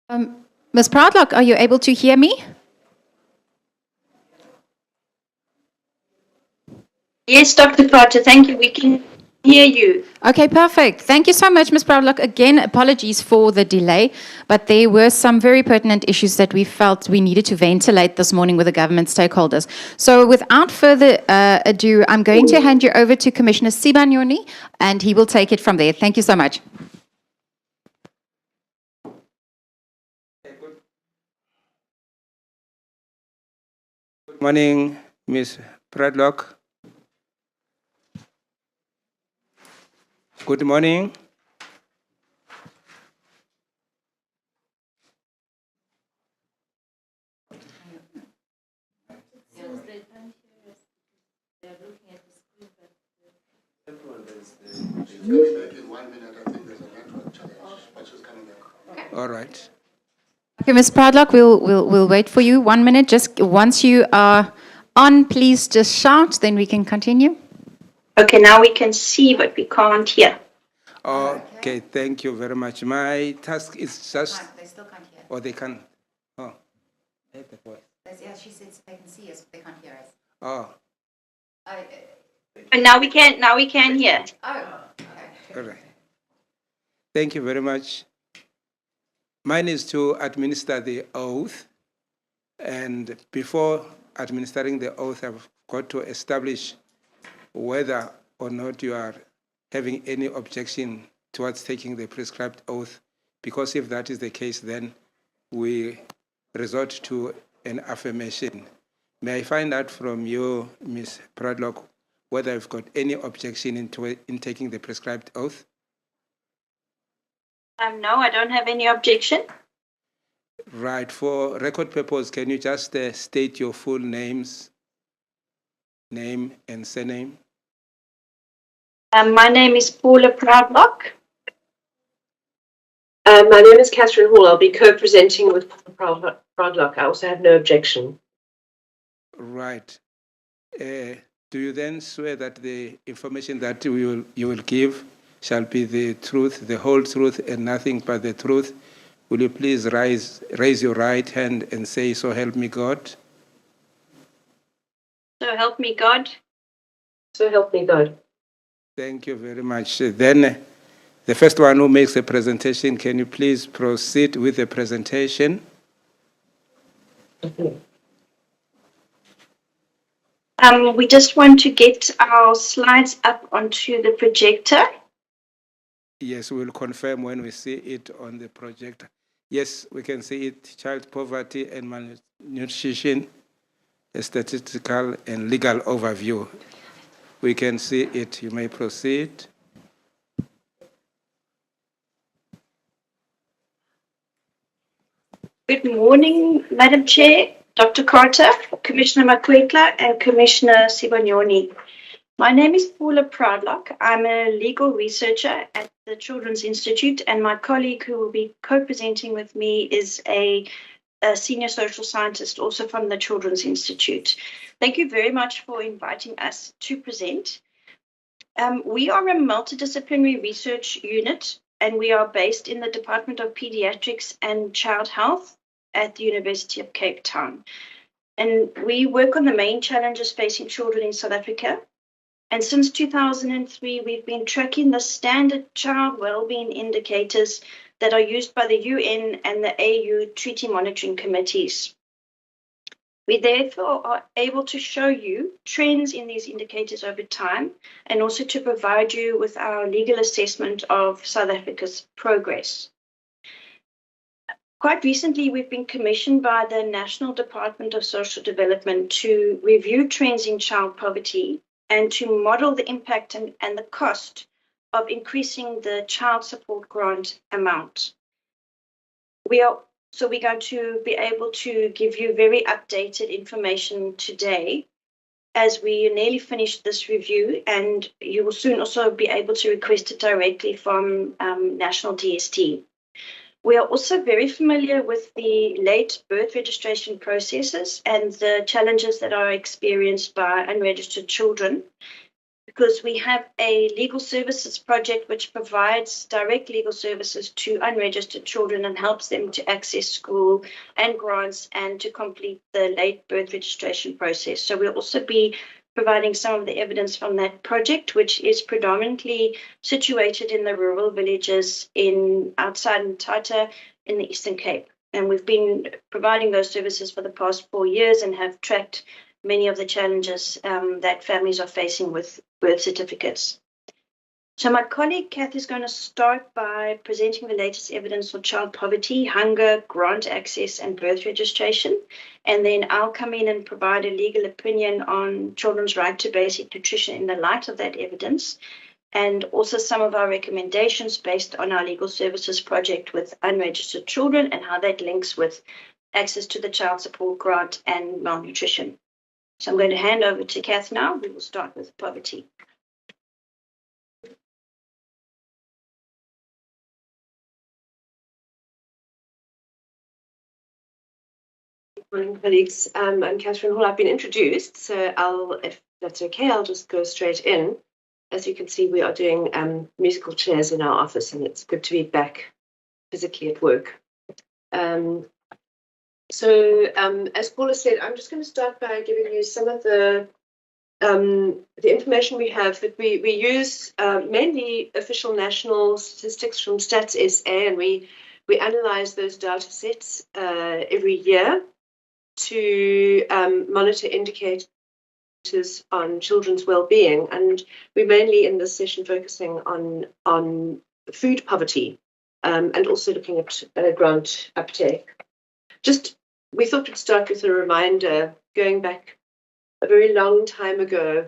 Ms. Proudlock, are you able to hear me? Yes, Dr. Carter, thank you. We can hear you. Okay, perfect. Thank you so much, Ms. Proudlock. Again, apologies for the delay, but there were some very pertinent issues that we felt we needed to ventilate this morning with the government stakeholders. So without further ado, I'm going to hand you over to Commissioner Sibanyoni, and he will take it from there. Thank you so much. Good morning, Ms. Proudlock. Good morning. All right. Okay, Ms. Proudlock, we'll wait for you 1 minute. Just once you are on, please just shout, then we can continue. Okay, now we can see, but we can't hear. Okay, thank you very much. My task is just, They still can't hear. or they can, oh, I heard the voice. Yeah, she said they can see us, but they can't hear us. Oh, And now we can hear. all right. Thank you very much. Mine is to administer the oath. And before administering the oath, I've got to establish whether or not you are having any objection towards taking the prescribed oath, because if that is the case, then we resort to an affirmation. May I find out from you, Ms. Proudlock, whether you've got any objection in taking the prescribed oath? No, I don't have any objection. Right. For record purpose, can you just state your full names, name and surname? My name is Paula Proudlock. My name is Catherine Hall. I'll be co-presenting with Proudlock. I also have no objection. Right. Do you then swear that the information that you will give shall be the truth, the whole truth, and nothing but the truth? Will you please raise your right hand and say, "So help me God"? So help me God. So help me God. Thank you very much. Then the first one who makes the presentation, can you please proceed with the presentation? We just want to get our slides up onto the projector. Yes, we'll confirm when we see it on the projector. Yes, we can see it, child poverty and malnutrition, a statistical and legal overview. We can see it. You may proceed. Good morning, Madam Chair, Dr. Carter, Commissioner Makwetla, and Commissioner Sibanyoni. My name is Paula Proudlock. I'm a legal researcher at the Children's Institute, and my colleague who will be co-presenting with me is a senior social scientist also from the Children's Institute. Thank you very much for inviting us to present. We are a multidisciplinary research unit, and we are based in the Department of Pediatrics and Child Health at the University of Cape Town. And we work on the main challenges facing children in South Africa. And since 2003, we've been tracking the standard child well-being indicators that are used by the UN and the AU Treaty Monitoring Committees. We therefore are able to show you trends in these indicators over time and also to provide you with our legal assessment of South Africa's progress. Quite recently, we've been commissioned by the National Department of Social Development to review trends in child poverty and to model the impact and the cost of increasing the child support grant amount. We're going to be able to give you very updated information today as we nearly finished this review, and you will soon also be able to request it directly from National DST. We are also very familiar with the late birth registration processes and the challenges that are experienced by unregistered children. because we have a legal services project which provides direct legal services to unregistered children and helps them to access school and grants and to complete the late birth registration process. So we'll also be providing some of the evidence from that project, which is predominantly situated in the rural villages outside Mthatha in the Eastern Cape. And we've been providing those services for the past 4 years and have tracked many of the challenges that families are facing with birth certificates. So my colleague Kath is going to start by presenting the latest evidence on child poverty, hunger, grant access, and birth registration. And then I'll come in and provide a legal opinion on children's right to basic nutrition in the light of that evidence, and also some of our recommendations based on our legal services project with unregistered children and how that links with access to the child support grant and malnutrition. So I'm going to hand over to Kath now. We will start with poverty. Morning, colleagues. I'm Catherine Hall. I've been introduced, so if that's okay, I'll just go straight in. As you can see, we are doing musical chairs in our office, and it's good to be back physically at work. As Paula said, I'm just going to start by giving you some of the information we have. That we use mainly official national statistics from Stats SA, and we analyze those data sets every year to monitor indicators on children's well-being, and we're mainly in this session focusing on food poverty and also looking at grant uptake. We thought we'd start with a reminder, going back a very long time ago,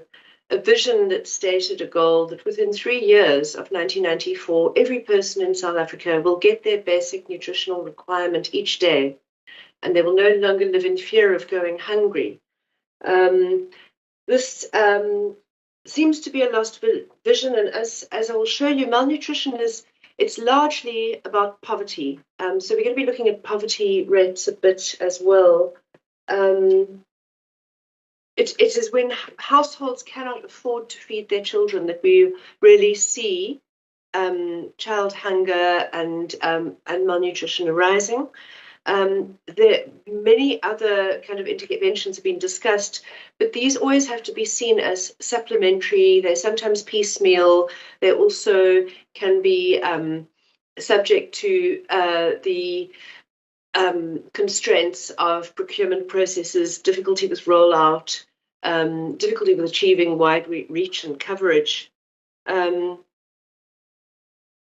a vision that stated a goal that within 3 years of 1994, every person in South Africa will get their basic nutritional requirement each day, and they will no longer live in fear of going hungry. This seems to be a lost vision, and as I will show you, malnutrition it's largely about poverty. So we're going to be looking at poverty rates a bit as well. It is when households cannot afford to feed their children that we really see child hunger and malnutrition arising. Many other kind of interventions have been discussed, but these always have to be seen as supplementary. They're sometimes piecemeal. They also can be subject to the constraints of procurement processes, difficulty with rollout, difficulty with achieving wide reach and coverage.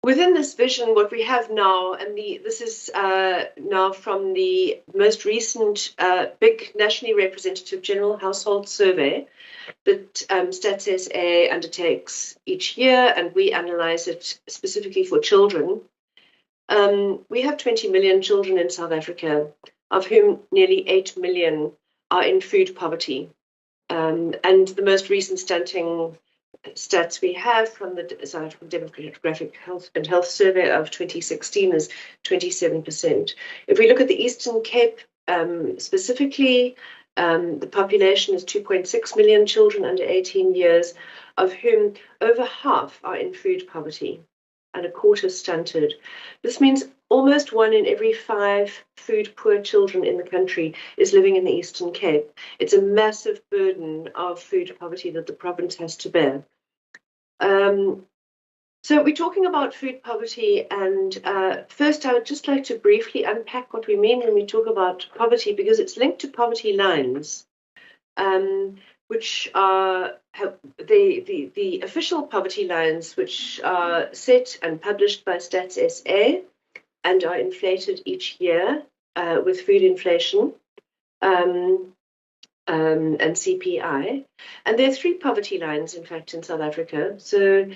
Within this vision, what we have now, and this is now from the most recent big nationally representative general household survey that Stats SA undertakes each year, and we analyze it specifically for children. We have 20 million children in South Africa, of whom nearly 8 million are in food poverty. And the most recent stats we have from the South African Demographic Health Survey of 2016 is 27%. If we look at the Eastern Cape specifically, the population is 2.6 million children under 18 years, of whom over half are in food poverty and a quarter stunted. This means almost 1 in every 5 food poor children in the country is living in the Eastern Cape. It's a massive burden of food poverty that the province has to bear. So we're talking about food poverty, and first I would just like to briefly unpack what we mean when we talk about poverty, because it's linked to poverty lines, which are the official poverty lines, which are set and published by Stats SA and are inflated each year with food inflation. And CPI. And there are 3 poverty lines, in fact, in South Africa. So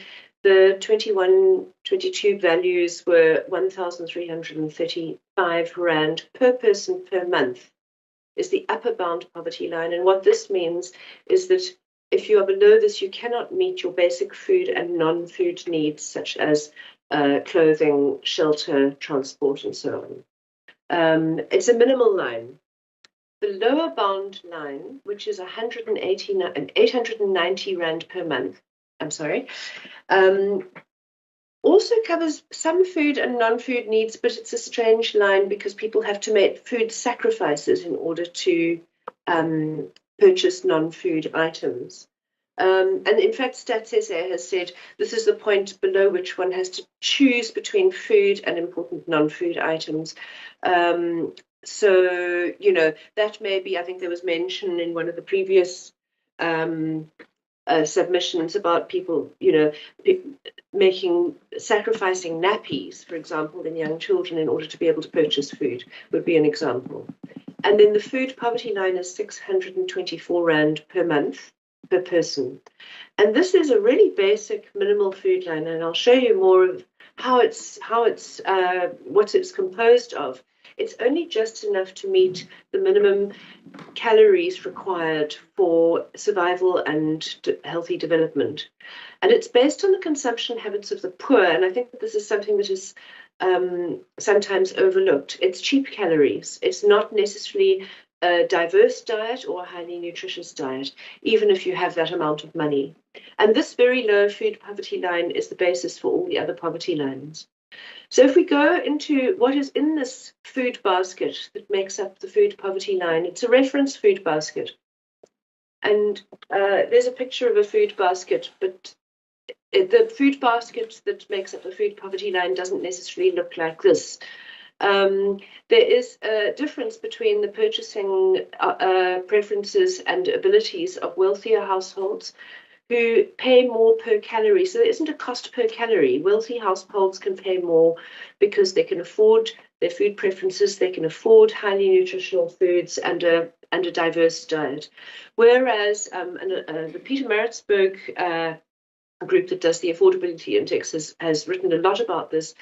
the 21-22 values were 1,335 Rand per person per month is the upper bound poverty line. And what this means is that if you are below this, you cannot meet your basic food and non-food needs, such as clothing, shelter, transport, and so on. It's a minimal line. The lower bound line, which is 890 Rand per month, I'm sorry. Also covers some food and non-food needs, but it's a strange line because people have to make food sacrifices in order to purchase non-food items. And in fact, Stats SA has said this is the point below which one has to choose between food and important non-food items. So, you know, that may be, I think there was mention in one of the previous submissions about people, you know, sacrificing nappies, for example, in young children in order to be able to purchase food would be an example. And then the food poverty line is 624 Rand per month per person. And this is a really basic minimal food line, and I'll show you more of what it's composed of. It's only just enough to meet the minimum calories required for survival and healthy development. And it's based on the consumption habits of the poor. And I think that this is something that is sometimes overlooked. It's cheap calories. It's not necessarily a diverse diet or a highly nutritious diet, even if you have that amount of money. And this very low food poverty line is the basis for all the other poverty lines. So if we go into what is in this food basket that makes up the food poverty line, it's a reference food basket. And there's a picture of a food basket, but the food basket that makes up the food poverty line doesn't necessarily look like this. There is a difference between the purchasing preferences and abilities of wealthier households who pay more per calorie. So there isn't a cost per calorie. Wealthy households can pay more because they can afford their food preferences, they can afford highly nutritional foods and a diverse diet. Whereas the Peter Maritzburg group that does the affordability index has written a lot about this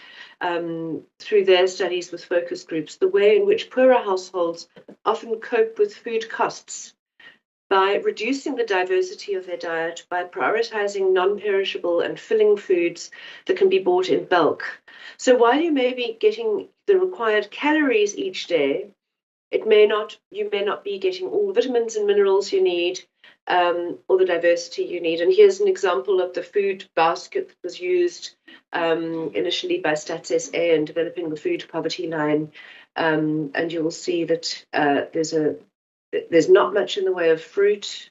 through their studies with focus groups, the way in which poorer households often cope with food costs by reducing the diversity of their diet, by prioritizing non-perishable and filling foods that can be bought in bulk. So while you may be getting the required calories each day, you may not be getting all the vitamins and minerals you need, or the diversity you need. And here's an example of the food basket that was used initially by Stats SA in developing the food poverty line. And you will see that there's not much in the way of fruit,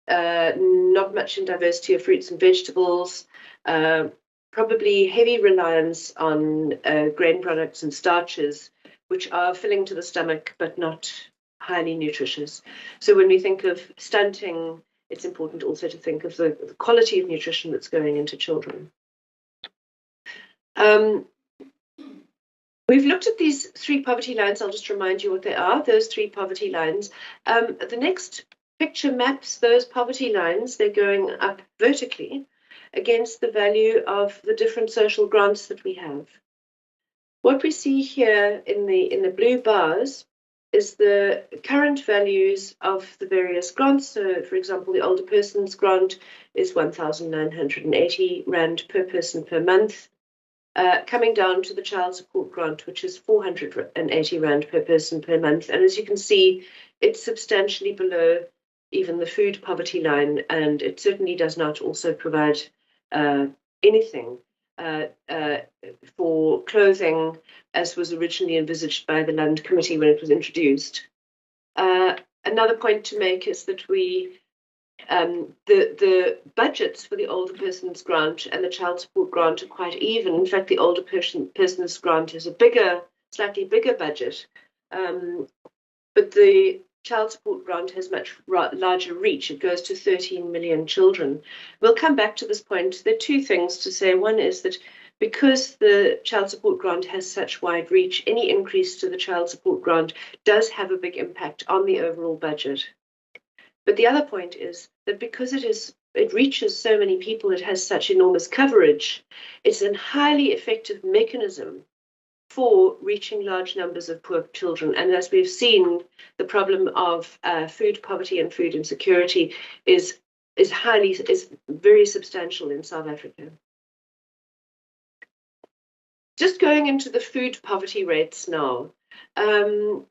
not much in diversity of fruits and vegetables, probably heavy reliance on grain products and starches, which are filling to the stomach but not highly nutritious. So when we think of stunting, it's important also to think of the quality of nutrition that's going into children. We've looked at these three poverty lines. I'll just remind you what they are, those three poverty lines. The next picture maps those poverty lines. They're going up vertically against the value of the different social grants that we have. What we see here in the blue bars is the current values of the various grants. So, for example, the older person's grant is 1,980 Rand per person per month. Coming down to the child support grant, which is 480 Rand per person per month. And as you can see, it's substantially below even the food poverty line, and it certainly does not also provide anything for clothing as was originally envisaged by the Land Committee when it was introduced. Another point to make is that the budgets for the older person's grant and the child support grant are quite even. In fact, the older person's grant is a slightly bigger budget, but the child support grant has much larger reach. It goes to 13 million children. We'll come back to this point. There are two things to say. One is that because the child support grant has such wide reach, any increase to the child support grant does have a big impact on the overall budget. But the other point is that because it reaches so many people, it has such enormous coverage, it's a highly effective mechanism for reaching large numbers of poor children. And as we've seen, the problem of food poverty and food insecurity is very substantial in South Africa. Just going into the food poverty rates now.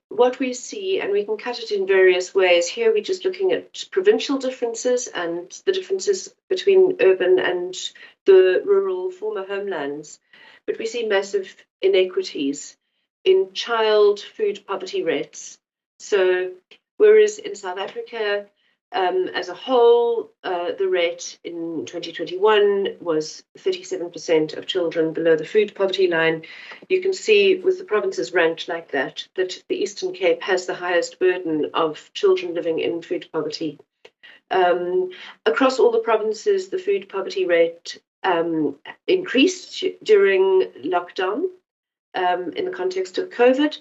what we see, and we can cut it in various ways. Here we're just looking at provincial differences and the differences between urban and the rural former homelands. But we see massive inequities in child food poverty rates. So whereas in South Africa, as a whole, the rate in 2021 was 37% of children below the food poverty line. You can see with the provinces ranked like that, that the Eastern Cape has the highest burden of children living in food poverty. Across all the provinces, the food poverty rate increased during lockdown in the context of COVID.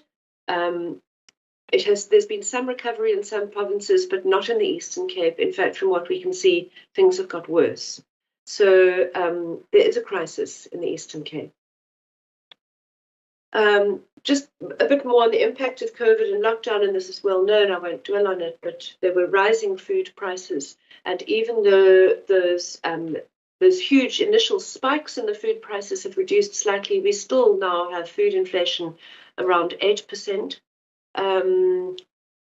There's been some recovery in some provinces, but not in the Eastern Cape. In fact, from what we can see, things have got worse. So there is a crisis in the Eastern Cape. Just a bit more on the impact of COVID and lockdown, and this is well known, I won't dwell on it, but there were rising food prices. And even though those huge initial spikes in the food prices have reduced slightly, we still now have food inflation around 8%.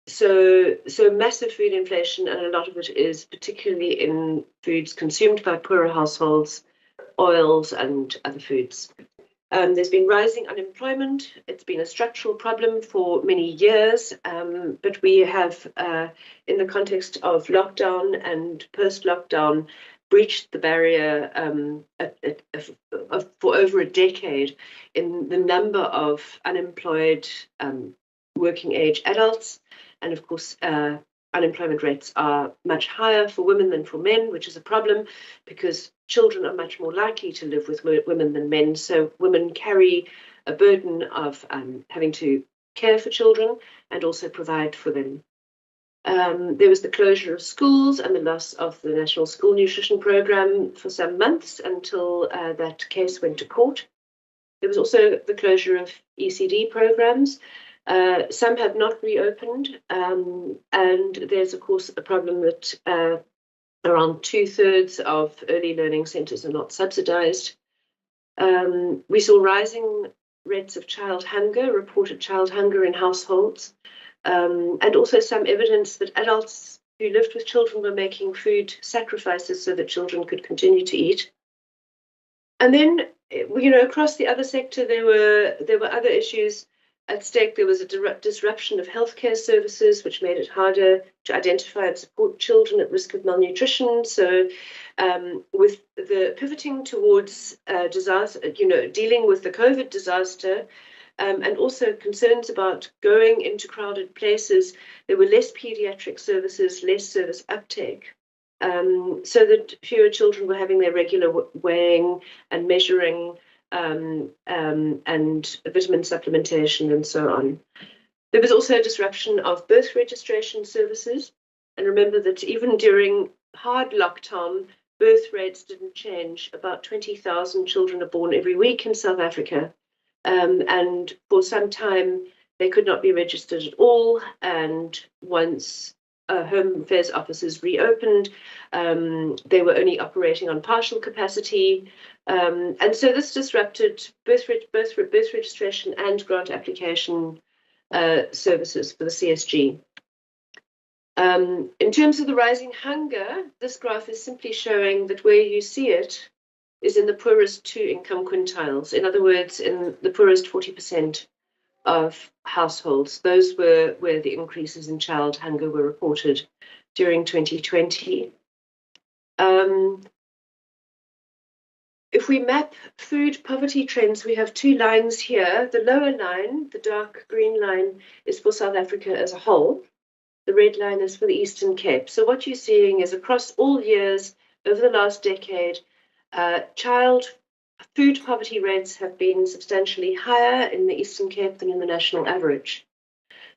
So massive food inflation, and a lot of it is particularly in foods consumed by poorer households, oils and other foods. There's been rising unemployment. It's been a structural problem for many years, but we have, in the context of lockdown and post-lockdown, breached the barrier for over a decade in the number of unemployed working age adults. And of course, unemployment rates are much higher for women than for men, which is a problem because children are much more likely to live with women than men. So women carry a burden of having to care for children and also provide for them. There was the closure of schools and the loss of the National School Nutrition Programme for some months until that case went to court. There was also the closure of ECD programs. Some have not reopened, and there's, of course, a problem that around 2/3 of early learning centres are not subsidised. We saw rising rates of child hunger, reported child hunger in households, and also some evidence that adults who lived with children were making food sacrifices so that children could continue to eat. And then, across the other sector, there were other issues at stake. There was a disruption of healthcare services, which made it harder to identify and support children at risk of malnutrition. So with the pivoting towards disaster, dealing with the COVID disaster, and also concerns about going into crowded places, there were less pediatric services, less service uptake, so that fewer children were having their regular weighing and measuring and vitamin supplementation and so on. There was also a disruption of birth registration services. And remember that even during hard lockdown, birth rates didn't change. About 20,000 children are born every week in South Africa. And for some time, they could not be registered at all. And once Home Affairs offices reopened, they were only operating on partial capacity. And so this disrupted birth registration and grant application services for the CSG. In terms of the rising hunger, this graph is simply showing that where you see it is in the poorest 2 income quintiles. In other words, in the poorest 40% of households. Those were where the increases in child hunger were reported during 2020. If we map food poverty trends, we have 2 lines here. The lower line, the dark green line, is for South Africa as a whole. The red line is for the Eastern Cape. So what you're seeing is across all years over the last decade, child food poverty rates have been substantially higher in the Eastern Cape than in the national average.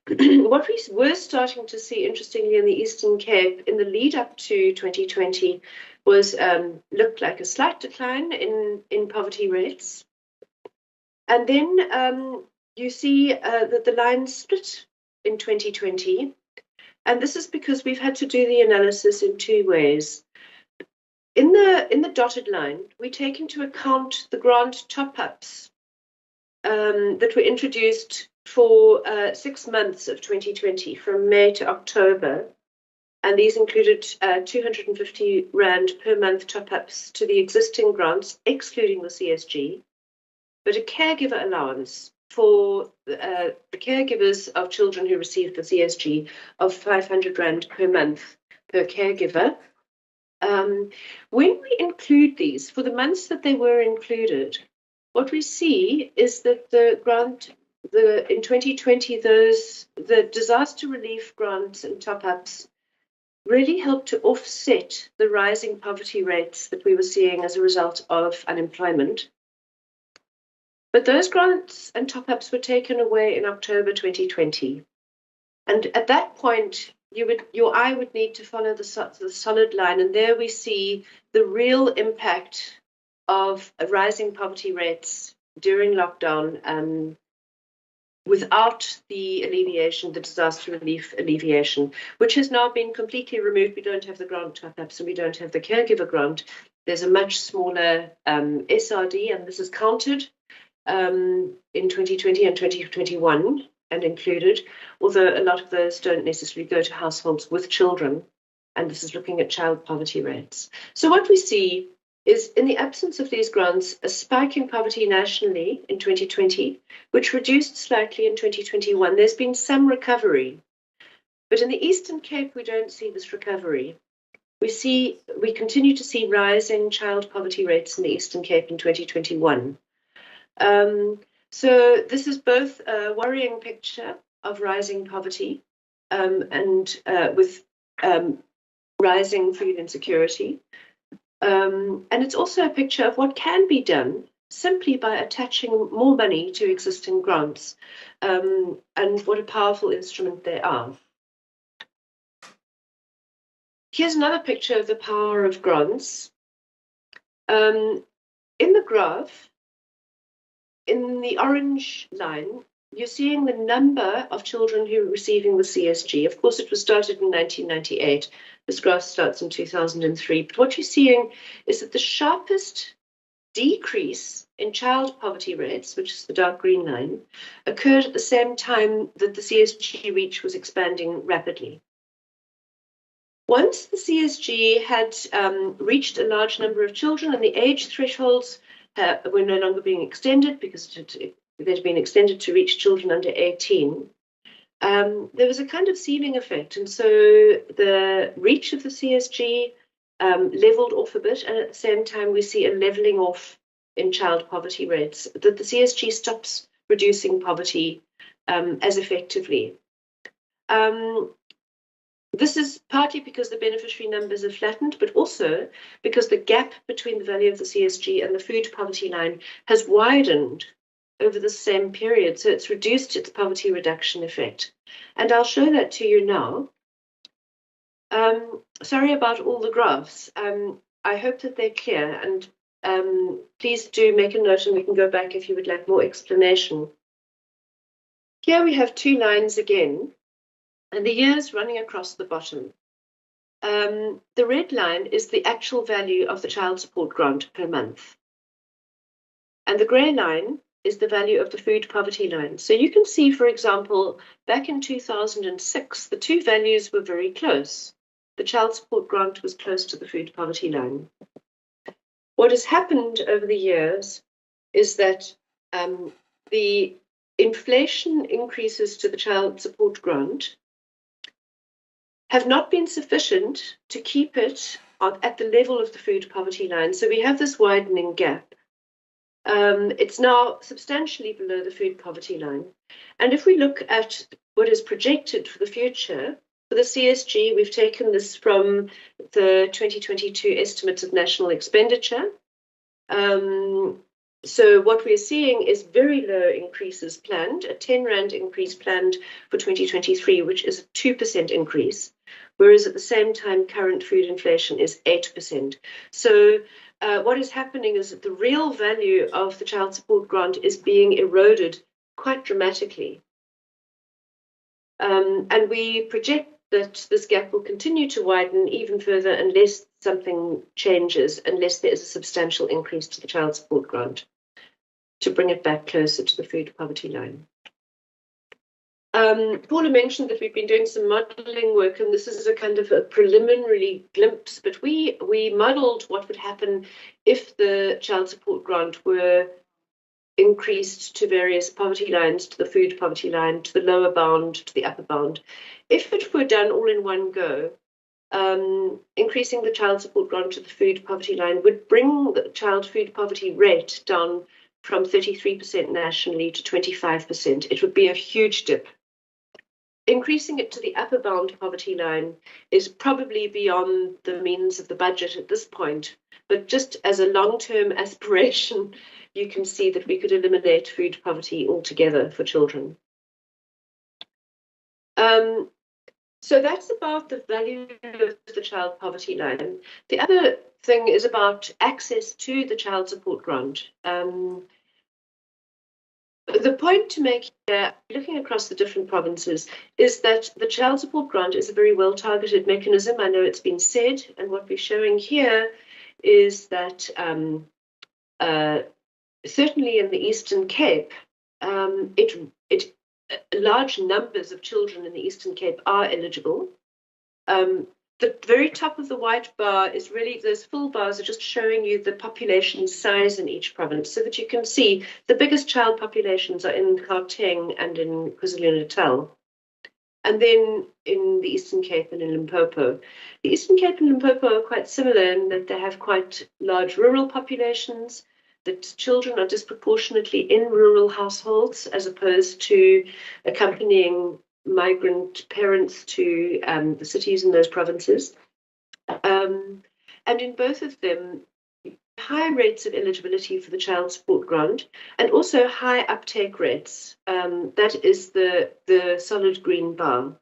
What we were starting to see, interestingly, in the Eastern Cape in the lead up to 2020 was looked like a slight decline in poverty rates. And then you see that the line split in 2020. And this is because we've had to do the analysis in 2 ways. In the dotted line, we take into account the grant top-ups that were introduced for 6 months of 2020, from May to October, and these included 250 Rand per month top-ups to the existing grants, excluding the CSG, but a caregiver allowance for the caregivers of children who received the CSG of 500 Rand per month per caregiver. When we include these, for the months that they were included, what we see is that the grant, in 2020, the disaster relief grants and top-ups really helped to offset the rising poverty rates that we were seeing as a result of unemployment. But those grants and top-ups were taken away in October 2020. And at that point, your eye would need to follow the solid line. And there we see the real impact of rising poverty rates during lockdown without the alleviation, the disaster relief alleviation, which has now been completely removed. We don't have the grant top-ups and we don't have the caregiver grant. There's a much smaller SRD, and this is counted in 2020 and 2021 and included, although a lot of those don't necessarily go to households with children, and this is looking at child poverty rates. So what we see is, in the absence of these grants, a spike in poverty nationally in 2020, which reduced slightly in 2021. There's been some recovery, but in the Eastern Cape, we don't see this recovery. We continue to see rising child poverty rates in the Eastern Cape in 2021. So this is both a worrying picture of rising poverty and with rising food insecurity. And it's also a picture of what can be done simply by attaching more money to existing grants, and what a powerful instrument they are. Here's another picture of the power of grants. In the graph, in the orange line, you're seeing the number of children who are receiving the CSG. Of course, it was started in 1998. This graph starts in 2003. But what you're seeing is that the sharpest decrease in child poverty rates, which is the dark green line, occurred at the same time that the CSG reach was expanding rapidly. Once the CSG had reached a large number of children and the age thresholds were no longer being extended because they'd been extended to reach children under 18, there was a kind of ceiling effect. And so the reach of the CSG leveled off a bit, and at the same time we see a leveling off in child poverty rates, that the CSG stops reducing poverty as effectively. This is partly because the beneficiary numbers are flattened, but also because the gap between the value of the CSG and the food poverty line has widened over the same period. So it's reduced its poverty reduction effect. And I'll show that to you now. Sorry about all the graphs. I hope that they're clear, and please do make a note and we can go back if you would like more explanation. Here we have two lines again, and the years running across the bottom. The red line is the actual value of the child support grant per month. And the grey line is the value of the food poverty line. So you can see, for example, back in 2006, the two values were very close. The child support grant was close to the food poverty line. What has happened over the years is that the inflation increases to the child support grant have not been sufficient to keep it at the level of the food poverty line. So we have this widening gap. It's now substantially below the food poverty line. And if we look at what is projected for the future, for the CSG, we've taken this from the 2022 estimates of national expenditure. So what we're seeing is very low increases planned, a 10 Rand increase planned for 2023, which is a 2% increase, whereas at the same time, current food inflation is 8%. So what is happening is that the real value of the child support grant is being eroded quite dramatically. And we project that this gap will continue to widen even further unless something changes, unless there is a substantial increase to the child support grant to bring it back closer to the food poverty line. Paula mentioned that we've been doing some modelling work, and this is a kind of a preliminary glimpse, but we modelled what would happen if the child support grant were increased to various poverty lines, to the food poverty line, to the lower bound, to the upper bound. If it were done all in one go, increasing the child support grant to the food poverty line would bring the child food poverty rate down from 33% nationally to 25%. It would be a huge dip. Increasing it to the upper bound poverty line is probably beyond the means of the budget at this point, but just as a long-term aspiration, you can see that we could eliminate food poverty altogether for children. So that's about the value of the child poverty line. The other thing is about access to the child support grant. The point to make here, looking across the different provinces, is that the child support grant is a very well-targeted mechanism. I know it's been said, and what we're showing here is that certainly in the Eastern Cape, large numbers of children in the Eastern Cape are eligible. The very top of the white bar is really, those full bars are just showing you the population size in each province so that you can see the biggest child populations are in Gauteng and in KwaZulu-Natal. And then in the Eastern Cape and in Limpopo. The Eastern Cape and Limpopo are quite similar in that they have quite large rural populations, that children are disproportionately in rural households as opposed to accompanying migrant parents to the cities in those provinces. And in both of them, high rates of eligibility for the child support grant and also high uptake rates. That is the solid green bar.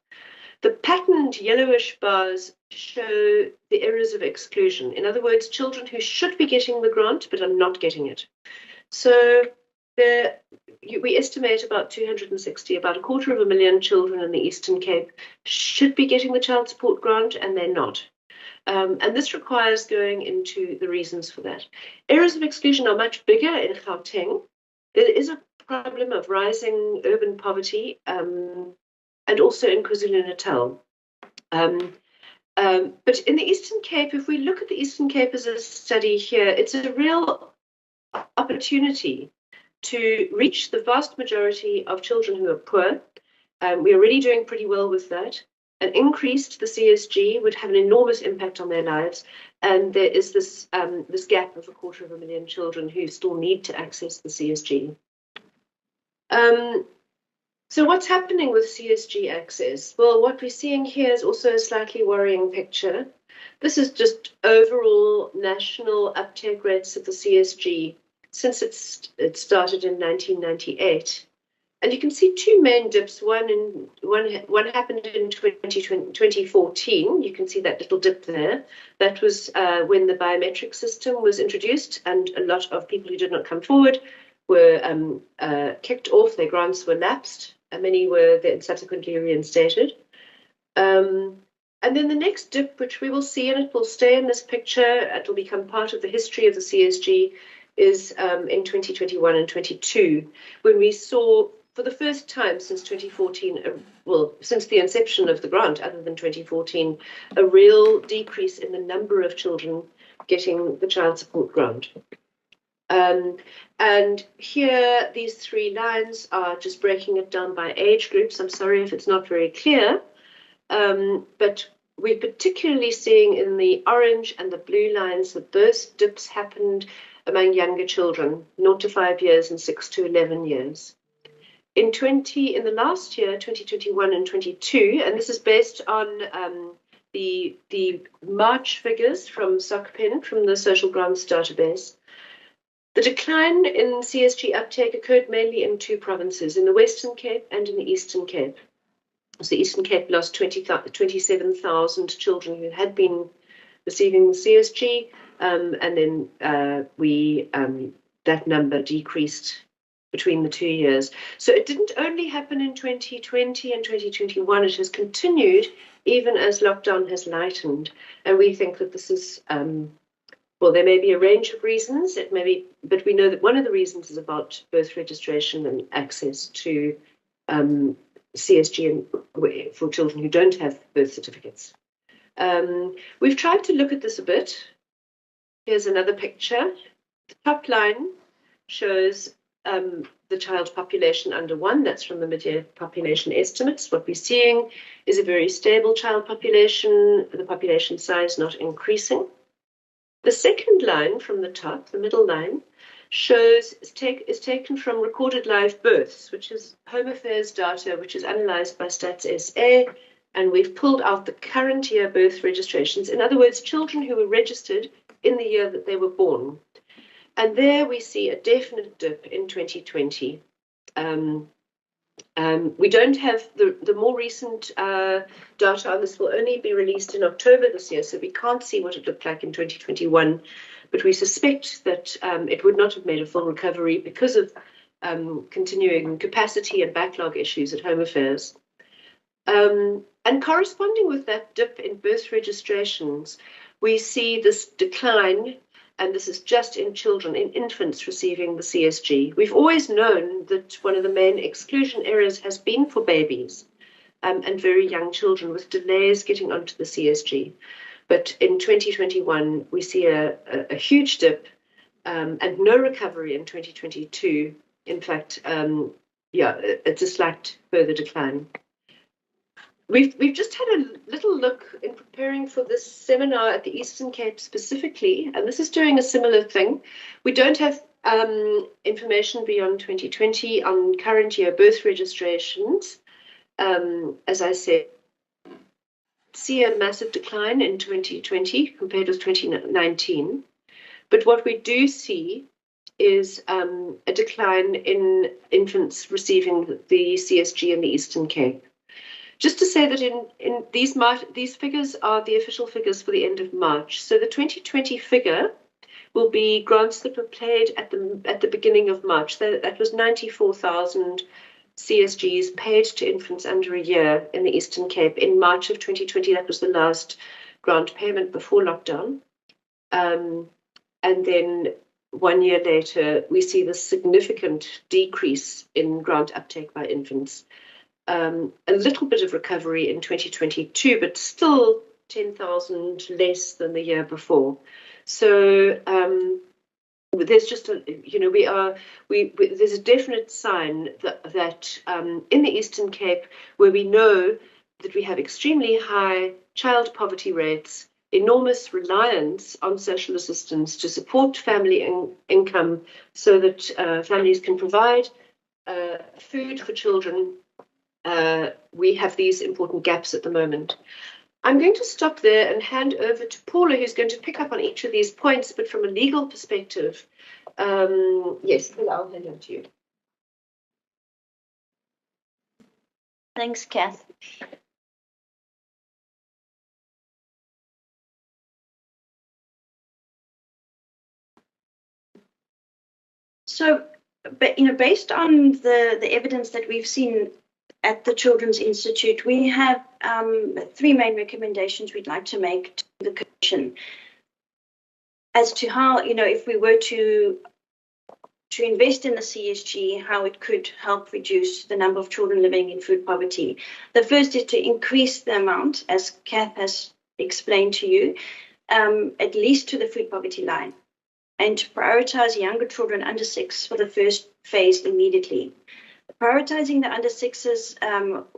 The patterned yellowish bars show the areas of exclusion. In other words, children who should be getting the grant but are not getting it. So we estimate about 260, about 250,000 children in the Eastern Cape should be getting the child support grant, and they're not. And this requires going into the reasons for that. Areas of exclusion are much bigger in Gauteng. There is a problem of rising urban poverty, and also in KwaZulu-Natal. But in the Eastern Cape, if we look at the Eastern Cape as a study here, it's a real opportunity to reach the vast majority of children who are poor. We're already doing pretty well with that. An increase to the CSG would have an enormous impact on their lives. And there is this gap of 250,000 children who still need to access the CSG. So what's happening with CSG access? Well, what we're seeing here is also a slightly worrying picture. This is just overall national uptake rates of the CSG since it started in 1998. And you can see two main dips. One happened in 2014. You can see that little dip there. That was when the biometric system was introduced, and a lot of people who did not come forward were kicked off. Their grants were lapsed, and many were then subsequently reinstated. And then the next dip, which we will see, and it will stay in this picture, it will become part of the history of the CSG, is in 2021 and 22, when we saw, for the first time since 2014, since the inception of the grant, other than 2014, a real decrease in the number of children getting the child support grant. And here, these three lines are just breaking it down by age groups. I'm sorry if it's not very clear, but we're particularly seeing in the orange and the blue lines that those dips happened among younger children, 0 to 5 years and 6 to 11 years. In the last year, 2021 and 22, and this is based on the March figures from SOCPEN, from the Social Grants Database, the decline in CSG uptake occurred mainly in two provinces, in the Western Cape and in the Eastern Cape. So the Eastern Cape lost 27,000 children who had been receiving the CSG, and then that number decreased between the 2 years. So it didn't only happen in 2020 and 2021, it has continued even as lockdown has lightened. And we think that this is, there may be a range of reasons, but we know that one of the reasons is about birth registration and access to CSG for children who don't have birth certificates. We've tried to look at this a bit. Here's another picture. The top line shows the child population under 1. That's from the mid-year population estimates. What we're seeing is a very stable child population, the population size not increasing. The second line from the top, the middle line, is taken from recorded live births, which is Home Affairs data, which is analysed by Stats SA, and we've pulled out the current year birth registrations. In other words, children who were registered in the year that they were born. And there we see a definite dip in 2020. We don't have the more recent data on this will only be released in October this year, so we can't see what it looked like in 2021. But we suspect that it would not have made a full recovery because of continuing capacity and backlog issues at Home Affairs. And corresponding with that dip in birth registrations, we see this decline, and this is just in children, in infants receiving the CSG. We've always known that one of the main exclusion areas has been for babies and very young children with delays getting onto the CSG. But in 2021, we see a huge dip and no recovery in 2022. In fact, it's a slight further decline. We've just had a little look in preparing for this seminar at the Eastern Cape specifically, and this is doing a similar thing. We don't have information beyond 2020 on current year birth registrations. As I said, see a massive decline in 2020 compared with 2019. But what we do see is a decline in infants receiving the CSG in the Eastern Cape. Just to say that in these figures are the official figures for the end of March. So the 2020 figure will be grants that were paid at the beginning of March. That was 94,000 CSGs paid to infants under a year in the Eastern Cape. In March of 2020, that was the last grant payment before lockdown. And then 1 year later, we see this significant decrease in grant uptake by infants. A little bit of recovery in 2022, but still 10,000 less than the year before. So there's just there's a definite sign that in the Eastern Cape, where we know that we have extremely high child poverty rates, enormous reliance on social assistance to support family income so that families can provide food for children. We have these important gaps at the moment. I'm going to stop there and hand over to Paula, who's going to pick up on each of these points, but from a legal perspective. Yes, I'll hand over to you. Thanks, Kath. So, based on the evidence that we've seen at the Children's Institute, we have 3 main recommendations we'd like to make to the Commission as to how, if we were to invest in the CSG, how it could help reduce the number of children living in food poverty. The first is to increase the amount, as Kath has explained to you, at least to the food poverty line, and to prioritize younger children under 6 for the first phase immediately. Prioritizing the under 6s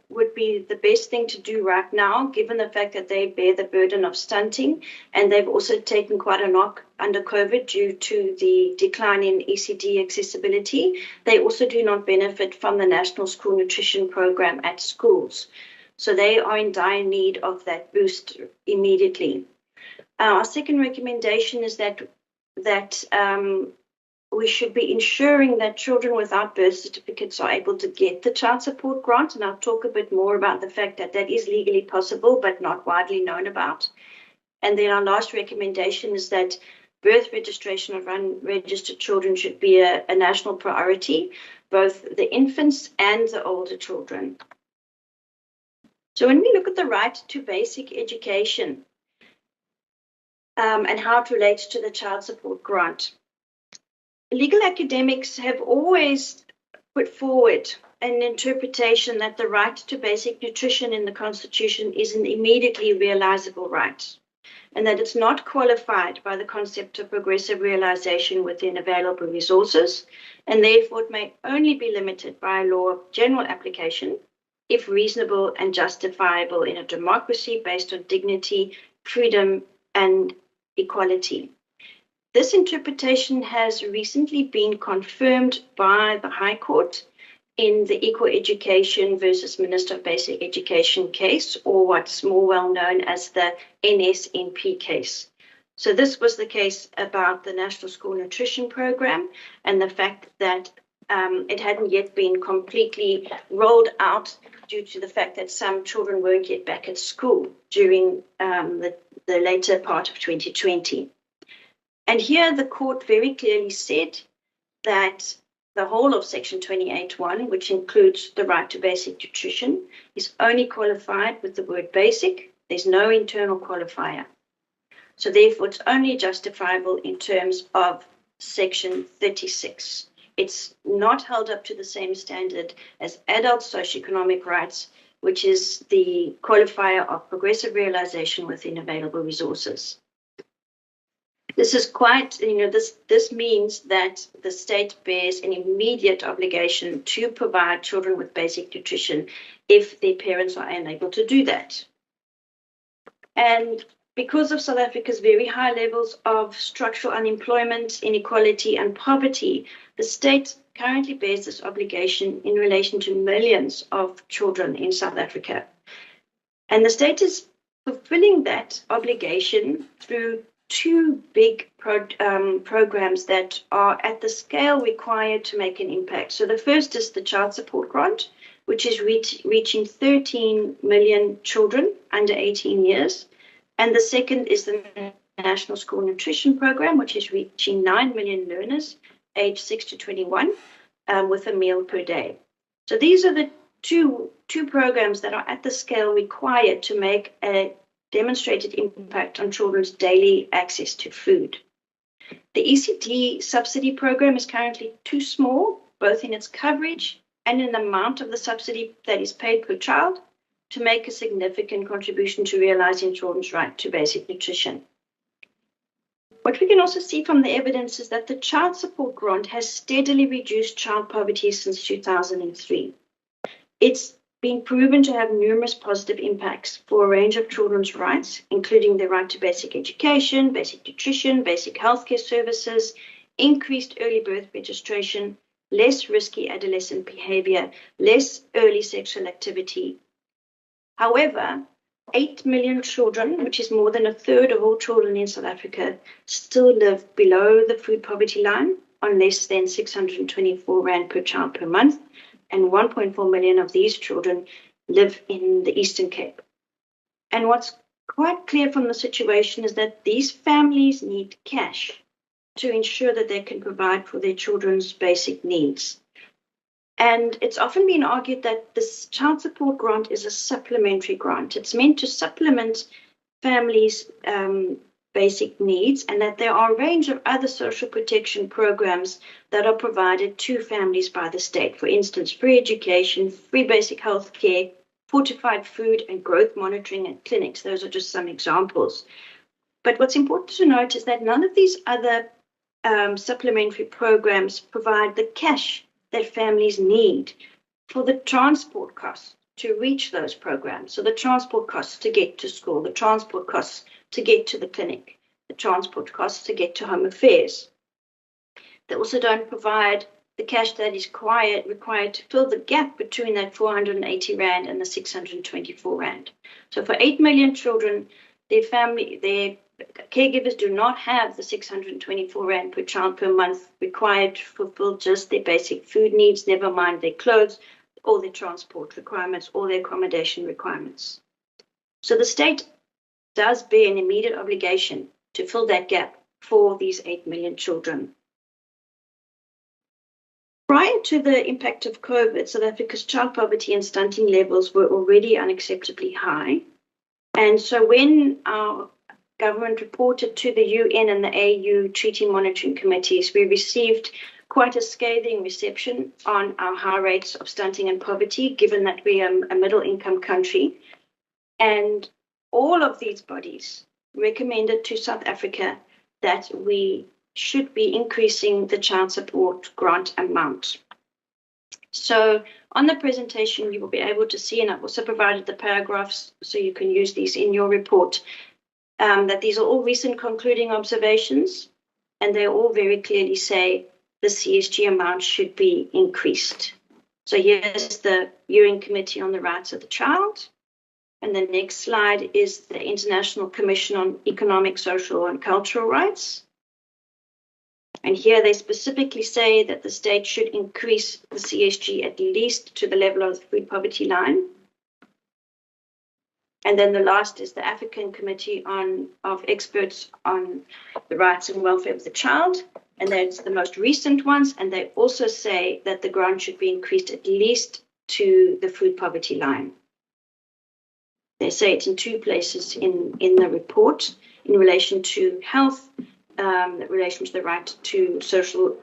would be the best thing to do right now, given the fact that they bear the burden of stunting, and they've also taken quite a knock under COVID due to the decline in ECD accessibility. They also do not benefit from the National School Nutrition Program at schools. So they are in dire need of that boost immediately. Our second recommendation is that we should be ensuring that children without birth certificates are able to get the child support grant. And I'll talk a bit more about the fact that that is legally possible, but not widely known about. And then our last recommendation is that birth registration of unregistered children should be a national priority, both the infants and the older children. So when we look at the right to basic education and how it relates to the child support grant, legal academics have always put forward an interpretation that the right to basic nutrition in the Constitution is an immediately realizable right, and that it's not qualified by the concept of progressive realization within available resources, and therefore it may only be limited by a law of general application if reasonable and justifiable in a democracy based on dignity, freedom, and equality. This interpretation has recently been confirmed by the High Court in the Equal Education versus Minister of Basic Education case, or what's more well known as the NSNP case. So this was the case about the National School Nutrition Program and the fact that it hadn't yet been completely rolled out due to the fact that some children weren't yet back at school during the later part of 2020. And here the court very clearly said that the whole of Section 28(1), which includes the right to basic nutrition, is only qualified with the word basic. There's no internal qualifier. So therefore, it's only justifiable in terms of Section 36. It's not held up to the same standard as adult socioeconomic rights, which is the qualifier of progressive realization within available resources. This is quite, this means that the state bears an immediate obligation to provide children with basic nutrition if their parents are unable to do that. And because of South Africa's very high levels of structural unemployment, inequality, and poverty, the state currently bears this obligation in relation to millions of children in South Africa. And the state is fulfilling that obligation through two big programs that are at the scale required to make an impact. So the first is the child support grant, which is reaching 13 million children under 18 years. And the second is the National School Nutrition Program, which is reaching 9 million learners aged 6 to 21 with a meal per day. So these are the two programs that are at the scale required to make a demonstrated impact on children's daily access to food. The ECD subsidy program is currently too small, both in its coverage and in the amount of the subsidy that is paid per child, to make a significant contribution to realizing children's right to basic nutrition. What we can also see from the evidence is that the child support grant has steadily reduced child poverty since 2003. It's been proven to have numerous positive impacts for a range of children's rights, including the right to basic education, basic nutrition, basic healthcare services, increased early birth registration, less risky adolescent behavior, less early sexual activity. However, 8 million children, which is more than a third of all children in South Africa, still live below the food poverty line on less than 624 Rand per child per month, and 1.4 million of these children live in the Eastern Cape. And what's quite clear from the situation is that these families need cash to ensure that they can provide for their children's basic needs. And it's often been argued that this child support grant is a supplementary grant. It's meant to supplement families' basic needs, and that there are a range of other social protection programs that are provided to families by the state. For instance, free education, free basic health care, fortified food, and growth monitoring and clinics. Those are just some examples. But what's important to note is that none of these other supplementary programs provide the cash that families need for the transport costs to reach those programs. So the transport costs to get to school, the transport costs to get to the clinic, the transport costs to get to home affairs. They also don't provide the cash that is required to fill the gap between that 480 Rand and the 624 Rand. So for 8 million children, their caregivers do not have the 624 Rand per child per month required to fulfill just their basic food needs, never mind their clothes, or their transport requirements, or their accommodation requirements. So the state does bear an immediate obligation to fill that gap for these 8 million children. Prior to the impact of COVID, South Africa's child poverty and stunting levels were already unacceptably high. And so when our government reported to the UN and the AU treaty monitoring committees, we received quite a scathing reception on our high rates of stunting and poverty, given that we are a middle-income country. And all of these bodies recommended to South Africa that we should be increasing the child support grant amount. So on the presentation, you will be able to see, and I've also provided the paragraphs so you can use these in your report, that these are all recent concluding observations, and they all very clearly say the CSG amount should be increased. So here's the UN Committee on the Rights of the Child. And the next slide is the International Commission on Economic, Social, and Cultural Rights. And here they specifically say that the state should increase the CSG at least to the level of the food poverty line. And then the last is the African Committee of Experts on the Rights and Welfare of the Child. And that's the most recent ones. And they also say that the grant should be increased at least to the food poverty line. They say it in two places in the report, in relation to health, in relation to the right to social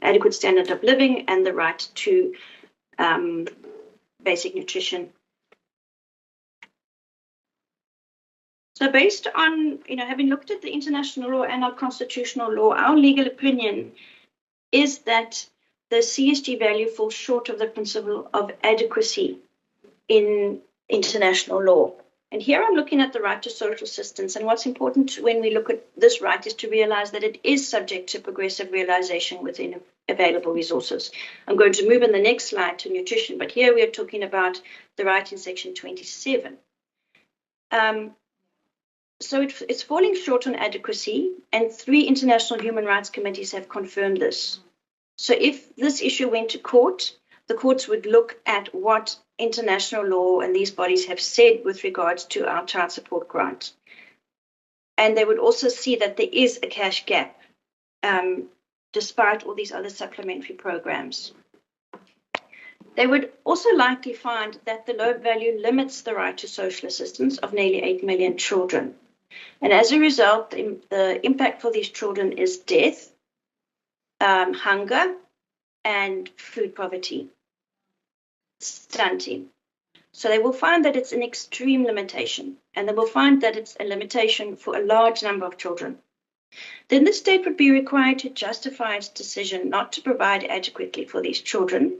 adequate standard of living, and the right to basic nutrition. So based on, having looked at the international law and our constitutional law, our legal opinion is that the CSG value falls short of the principle of adequacy in international law. And here I'm looking at the right to social assistance. And what's important when we look at this right is to realize that it is subject to progressive realization within available resources. I'm going to move in the next slide to nutrition, but here we are talking about the right in section 27. So it's falling short on adequacy, and 3 international human rights committees have confirmed this. So if this issue went to court, the courts would look at what international law and these bodies have said with regards to our child support grant. And they would also see that there is a cash gap, despite all these other supplementary programs. They would also likely find that the low value limits the right to social assistance of nearly 8 million children. And as a result, the impact for these children is death, hunger, and food poverty, stunting. So they will find that it's an extreme limitation, and they will find that it's a limitation for a large number of children. Then the state would be required to justify its decision not to provide adequately for these children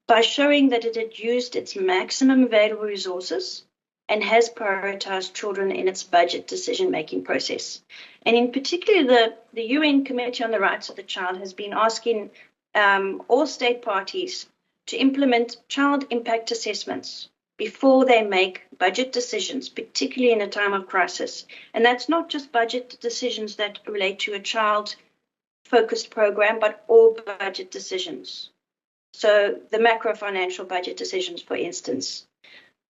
by showing that it had used its maximum available resources and has prioritized children in its budget decision-making process. And in particular, the UN Committee on the Rights of the Child has been asking all state parties to implement child impact assessments before they make budget decisions, particularly in a time of crisis. And that's not just budget decisions that relate to a child-focused program, but all budget decisions. So the macro financial budget decisions, for instance.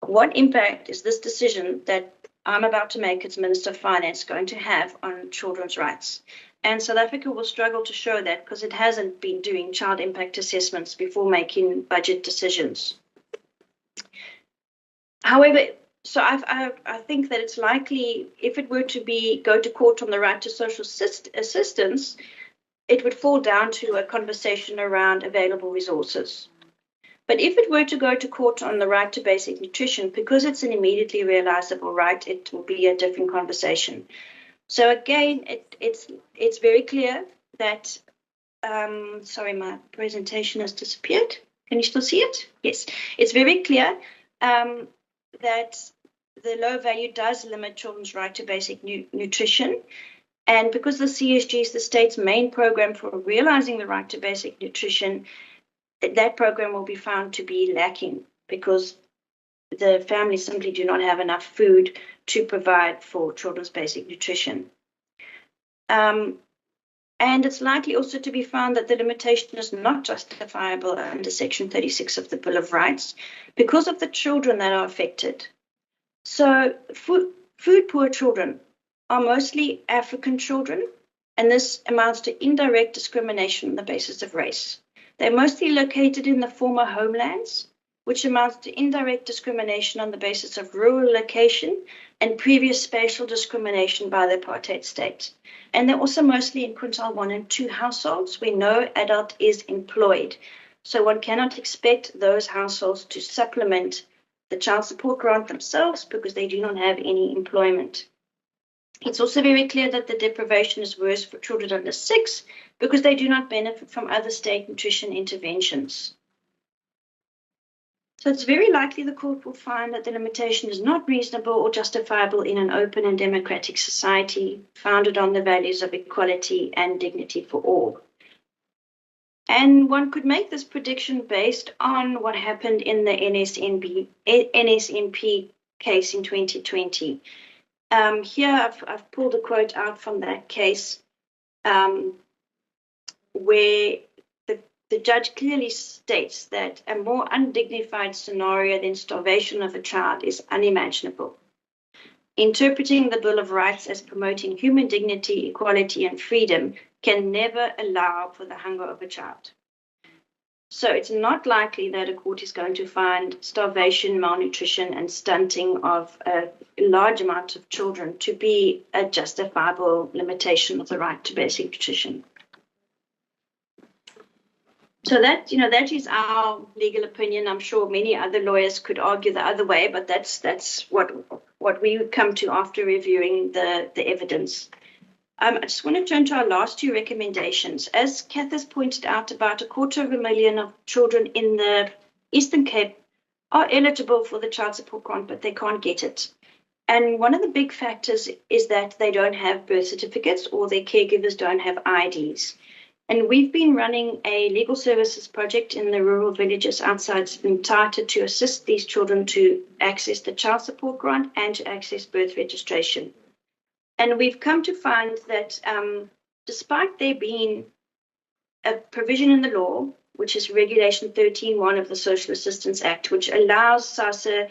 What impact is this decision that I'm about to make as Minister of Finance going to have on children's rights? And South Africa will struggle to show that because it hasn't been doing child impact assessments before making budget decisions. However, so I think that it's likely, if it were to go to court on the right to social assistance, it would fall down to a conversation around available resources. But if it were to go to court on the right to basic nutrition, because it's an immediately realizable right, it will be a different conversation. So again, it's very clear that, sorry, my presentation has disappeared. Can you still see it? Yes. It's very clear that the low value does limit children's right to basic nutrition. And because the CSG is the state's main program for realizing the right to basic nutrition, that program will be found to be lacking because the families simply do not have enough food to provide for children's basic nutrition. And it's likely also to be found that the limitation is not justifiable under Section 36 of the Bill of Rights because of the children that are affected. So food poor children are mostly African children, and this amounts to indirect discrimination on the basis of race. They're mostly located in the former homelands, which amounts to indirect discrimination on the basis of rural location and previous spatial discrimination by the apartheid state. And they're also mostly in quintile 1 and 2 households where no adult is employed. So one cannot expect those households to supplement the child support grant themselves because they do not have any employment. It's also very clear that the deprivation is worse for children under 6 because they do not benefit from other state nutrition interventions. So it's very likely the court will find that the limitation is not reasonable or justifiable in an open and democratic society founded on the values of equality and dignity for all. And one could make this prediction based on what happened in the NSNP case in 2020. Here I've pulled a quote out from that case where the judge clearly states that a more undignified scenario than starvation of a child is unimaginable. Interpreting the Bill of Rights as promoting human dignity, equality, and freedom can never allow for the hunger of a child. So it's not likely that a court is going to find starvation, malnutrition, and stunting of a large amount of children to be a justifiable limitation of the right to basic nutrition. So that is our legal opinion. I'm sure many other lawyers could argue the other way, but that's what we would come to after reviewing the evidence. I just want to turn to our last two recommendations. As Kath has pointed out, about 250,000 of children in the Eastern Cape are eligible for the child support grant, but they can't get it. And one of the big factors is that they don't have birth certificates or their caregivers don't have IDs. And we've been running a legal services project in the rural villages outside Untitled to assist these children to access the child support grant and to access birth registration. And we've come to find that despite there being a provision in the law, which is Regulation 13.1 of the Social Assistance Act, which allows SASSA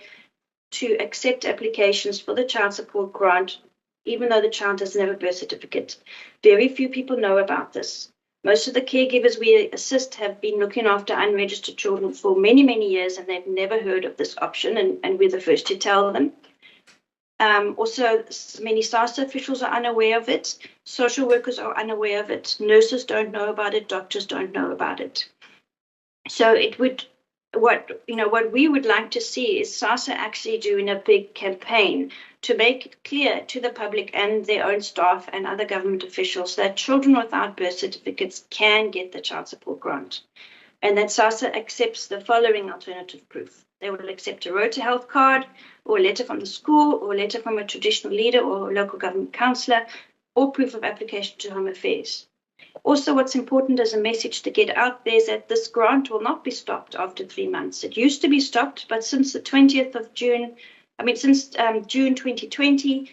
to accept applications for the child support grant, even though the child doesn't have a birth certificate, very few people know about this. Most of the caregivers we assist have been looking after unregistered children for many, many years, and they've never heard of this option, and we're the first to tell them. Also, many SASSA officials are unaware of it. Social workers are unaware of it. Nurses don't know about it. Doctors don't know about it. So what we would like to see is SASSA actually doing a big campaign to make it clear to the public and their own staff and other government officials that children without birth certificates can get the child support grant, and that SASSA accepts the following alternative proof. They will accept a road to health card, or a letter from the school, or a letter from a traditional leader or a local government councillor, or proof of application to Home Affairs. Also, what's important as a message to get out there is that this grant will not be stopped after 3 months. It used to be stopped, but since the 20th of June, since June 2020,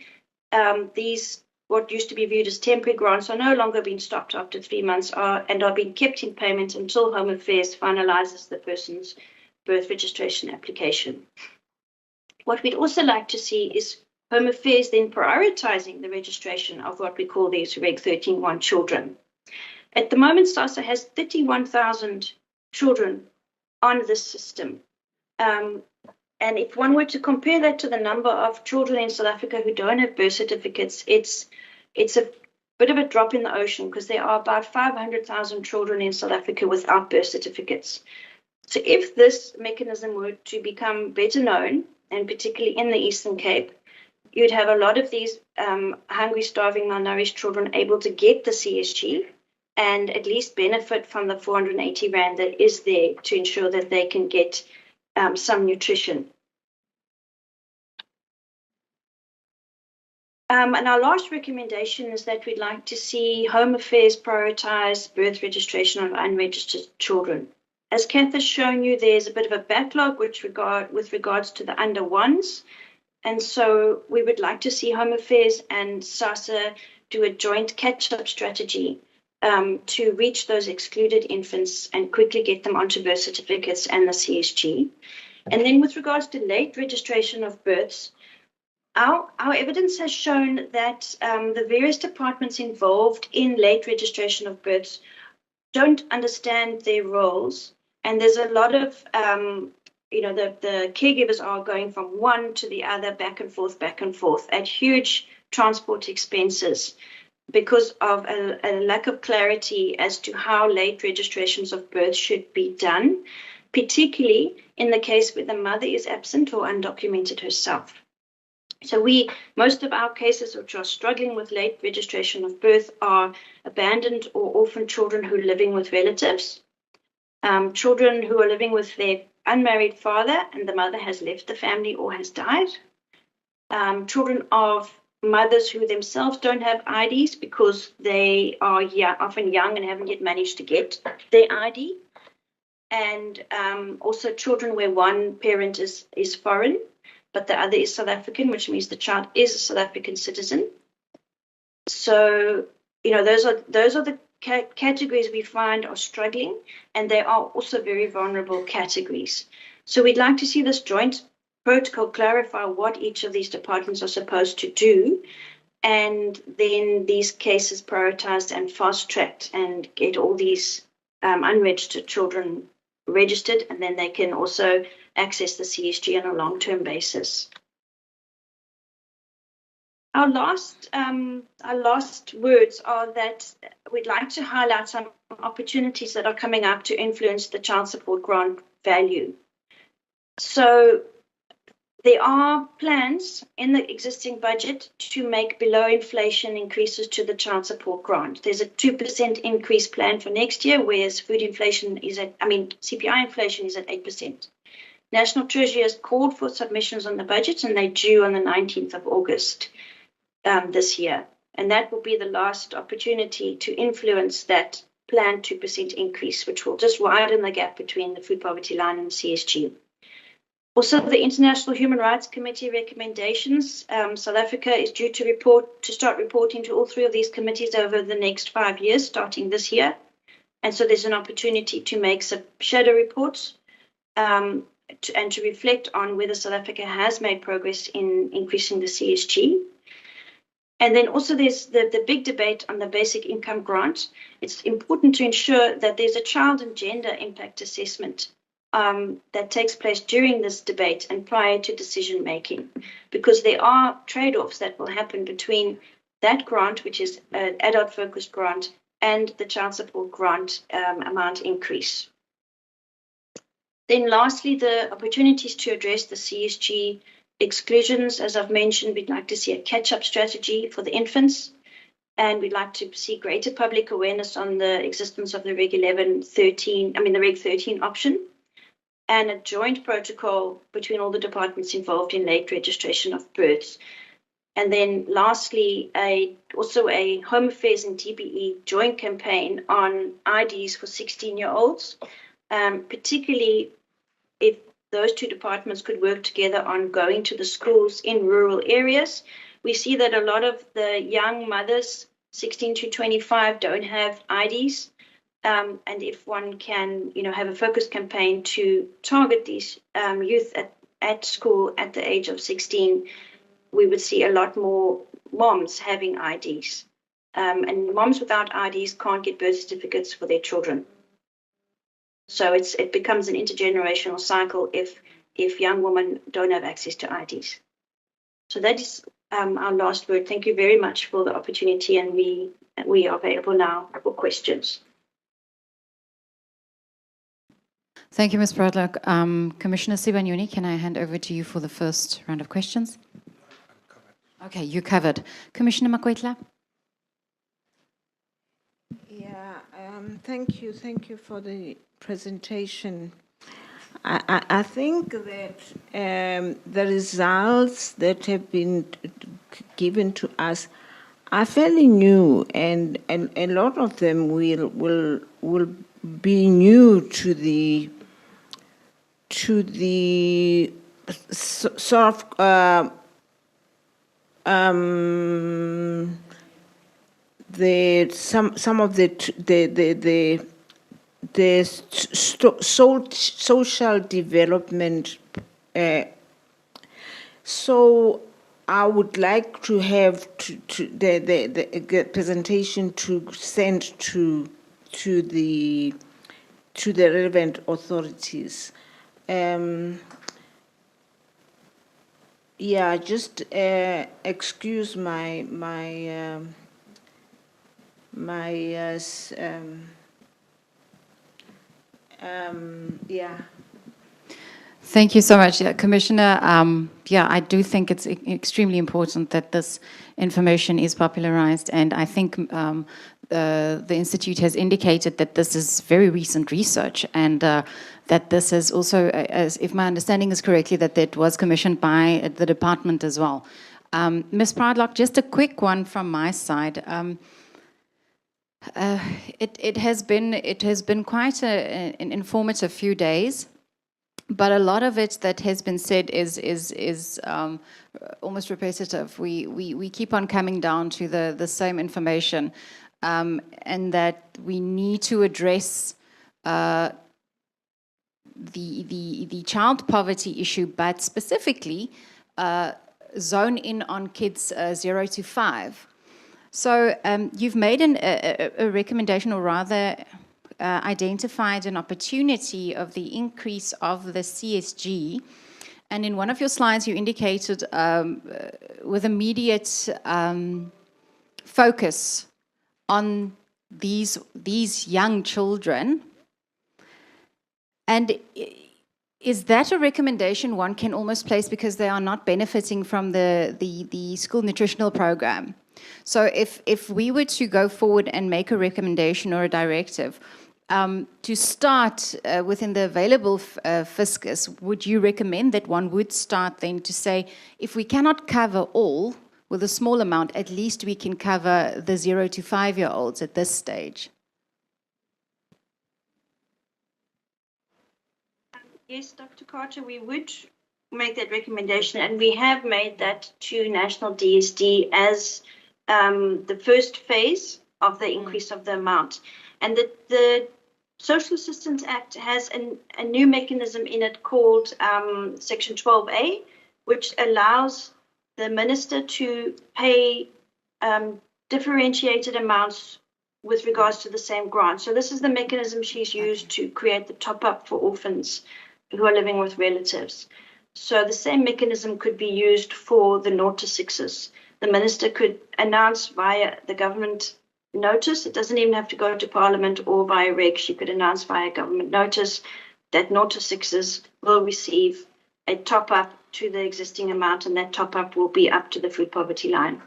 these what used to be viewed as temporary grants are no longer being stopped after 3 months and are being kept in payment until Home Affairs finalizes the person's birth registration application. What we'd also like to see is Home Affairs then prioritizing the registration of what we call these Reg 13.1 children. At the moment, SASSA has 31,000 children on this system. And if one were to compare that to the number of children in South Africa who don't have birth certificates, it's a bit of a drop in the ocean because there are about 500,000 children in South Africa without birth certificates. So if this mechanism were to become better known, and particularly in the Eastern Cape, you'd have a lot of these hungry, starving, malnourished children able to get the CSG and at least benefit from the 480 Rand that is there to ensure that they can get some nutrition. And our last recommendation is that we'd like to see Home Affairs prioritize birth registration of unregistered children. As Kath has shown you, there's a bit of a backlog with regards to the under ones. And so we would like to see Home Affairs and SASSA do a joint catch-up strategy to reach those excluded infants and quickly get them onto birth certificates and the CSG. And then with regards to late registration of births, our evidence has shown that the various departments involved in late registration of births don't understand their roles. And there's a lot of the caregivers are going from one to the other, back and forth, at huge transport expenses because of a lack of clarity as to how late registrations of birth should be done, particularly in the case where the mother is absent or undocumented herself. So most of our cases which are struggling with late registration of birth are abandoned or orphaned children who are living with relatives, children who are living with their unmarried father and the mother has left the family or has died, children of mothers who themselves don't have IDs because they are often young and haven't yet managed to get their ID, and also children where one parent is foreign but the other is South African, which means the child is a South African citizen. So, those are the categories we find are struggling, and they are also very vulnerable categories. So we'd like to see this joint protocol clarify what each of these departments are supposed to do, and then these cases prioritized and fast-tracked and get all these unregistered children registered, and then they can also access the CSG on a long-term basis. Our last words are that we'd like to highlight some opportunities that are coming up to influence the child support grant value. So there are plans in the existing budget to make below inflation increases to the child support grant. There's a 2% increase planned for next year, whereas CPI inflation is at 8%. National Treasury has called for submissions on the budget, and they're due on the 19th of August this year. And that will be the last opportunity to influence that planned 2% increase, which will just widen the gap between the food poverty line and the CSG. Also, the International Human Rights Committee recommendations. South Africa is due to start reporting to all three of these committees over the next 5 years, starting this year. And so there's an opportunity to make some shadow reports and to reflect on whether South Africa has made progress in increasing the CSG. And then also there's the big debate on the basic income grant. It's important to ensure that there's a child and gender impact assessment that takes place during this debate and prior to decision making, because there are trade-offs that will happen between that grant, which is an adult focused grant, and the child support grant amount increase. Then lastly, the opportunities to address the CSG exclusions. As I've mentioned, we'd like to see a catch-up strategy for the infants, and we'd like to see greater public awareness on the existence of the Reg 13 option, and a joint protocol between all the departments involved in late registration of births. And then lastly, also a Home Affairs and DBE joint campaign on IDs for 16-year-olds, particularly if those two departments could work together on going to the schools in rural areas. We see that a lot of the young mothers, 16 to 25, don't have IDs. And if one can, have a focused campaign to target these youth at school at the age of 16, we would see a lot more moms having IDs. And moms without IDs can't get birth certificates for their children. So it becomes an intergenerational cycle if young women don't have access to IDs. So that is our last word. Thank you very much for the opportunity, and we are available now for questions. Thank you, Ms. Bradlock. Commissioner Sibanyoni, can I hand over to you for the first round of questions? Okay, you covered. Commissioner Makwetla? Yeah, thank you for the presentation. I think that the results that have been given to us are fairly new, and a lot of them will be new to the sort of some of the social development. So I would like to have the presentation to send to the relevant authorities. yeah, just excuse my yeah. Thank you so much, Commissioner. I do think it's extremely important that this information is popularized, and I think the Institute has indicated that this is very recent research, and that this is also, as if my understanding is correctly, that it was commissioned by the department as well. Ms. Proudlock, just a quick one from my side. It has been quite an informative few days. But a lot of it that has been said is almost repetitive. We keep on coming down to the same information, and that we need to address the child poverty issue, but specifically zone in on kids 0 to 5. So you've made a recommendation, or rather identified an opportunity of the increase of the CSG. And in one of your slides, you indicated with immediate focus on these young children. And is that a recommendation one can almost place because they are not benefiting from the school nutritional program? So if we were to go forward and make a recommendation or a directive, to start within the available fiscus, would you recommend that one would start then to say, if we cannot cover all with a small amount, at least we can cover the 0 to 5-year-olds at this stage? Yes, Dr. Carter, we would make that recommendation, and we have made that to National DSD as the first phase of the increase of the amount. And the Social Assistance Act has a new mechanism in it called Section 12A, which allows the minister to pay differentiated amounts with regards to the same grant. So this is the mechanism she's used to create the top-up for orphans who are living with relatives. So the same mechanism could be used for the 0 to 6s. The minister could announce via the government notice. It doesn't even have to go to Parliament or via reg. She could announce via government notice that 0 to 6s will receive a top-up to the existing amount, and that top-up will be up to the food poverty line.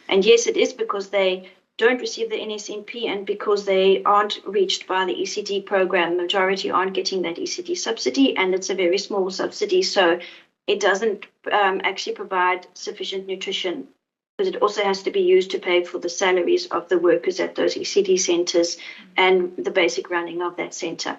And yes, it is because they don't receive the NSNP and because they aren't reached by the ECD program. The majority aren't getting that ECD subsidy, and it's a very small subsidy, so it doesn't actually provide sufficient nutrition, because it also has to be used to pay for the salaries of the workers at those ECD centres and the basic running of that centre.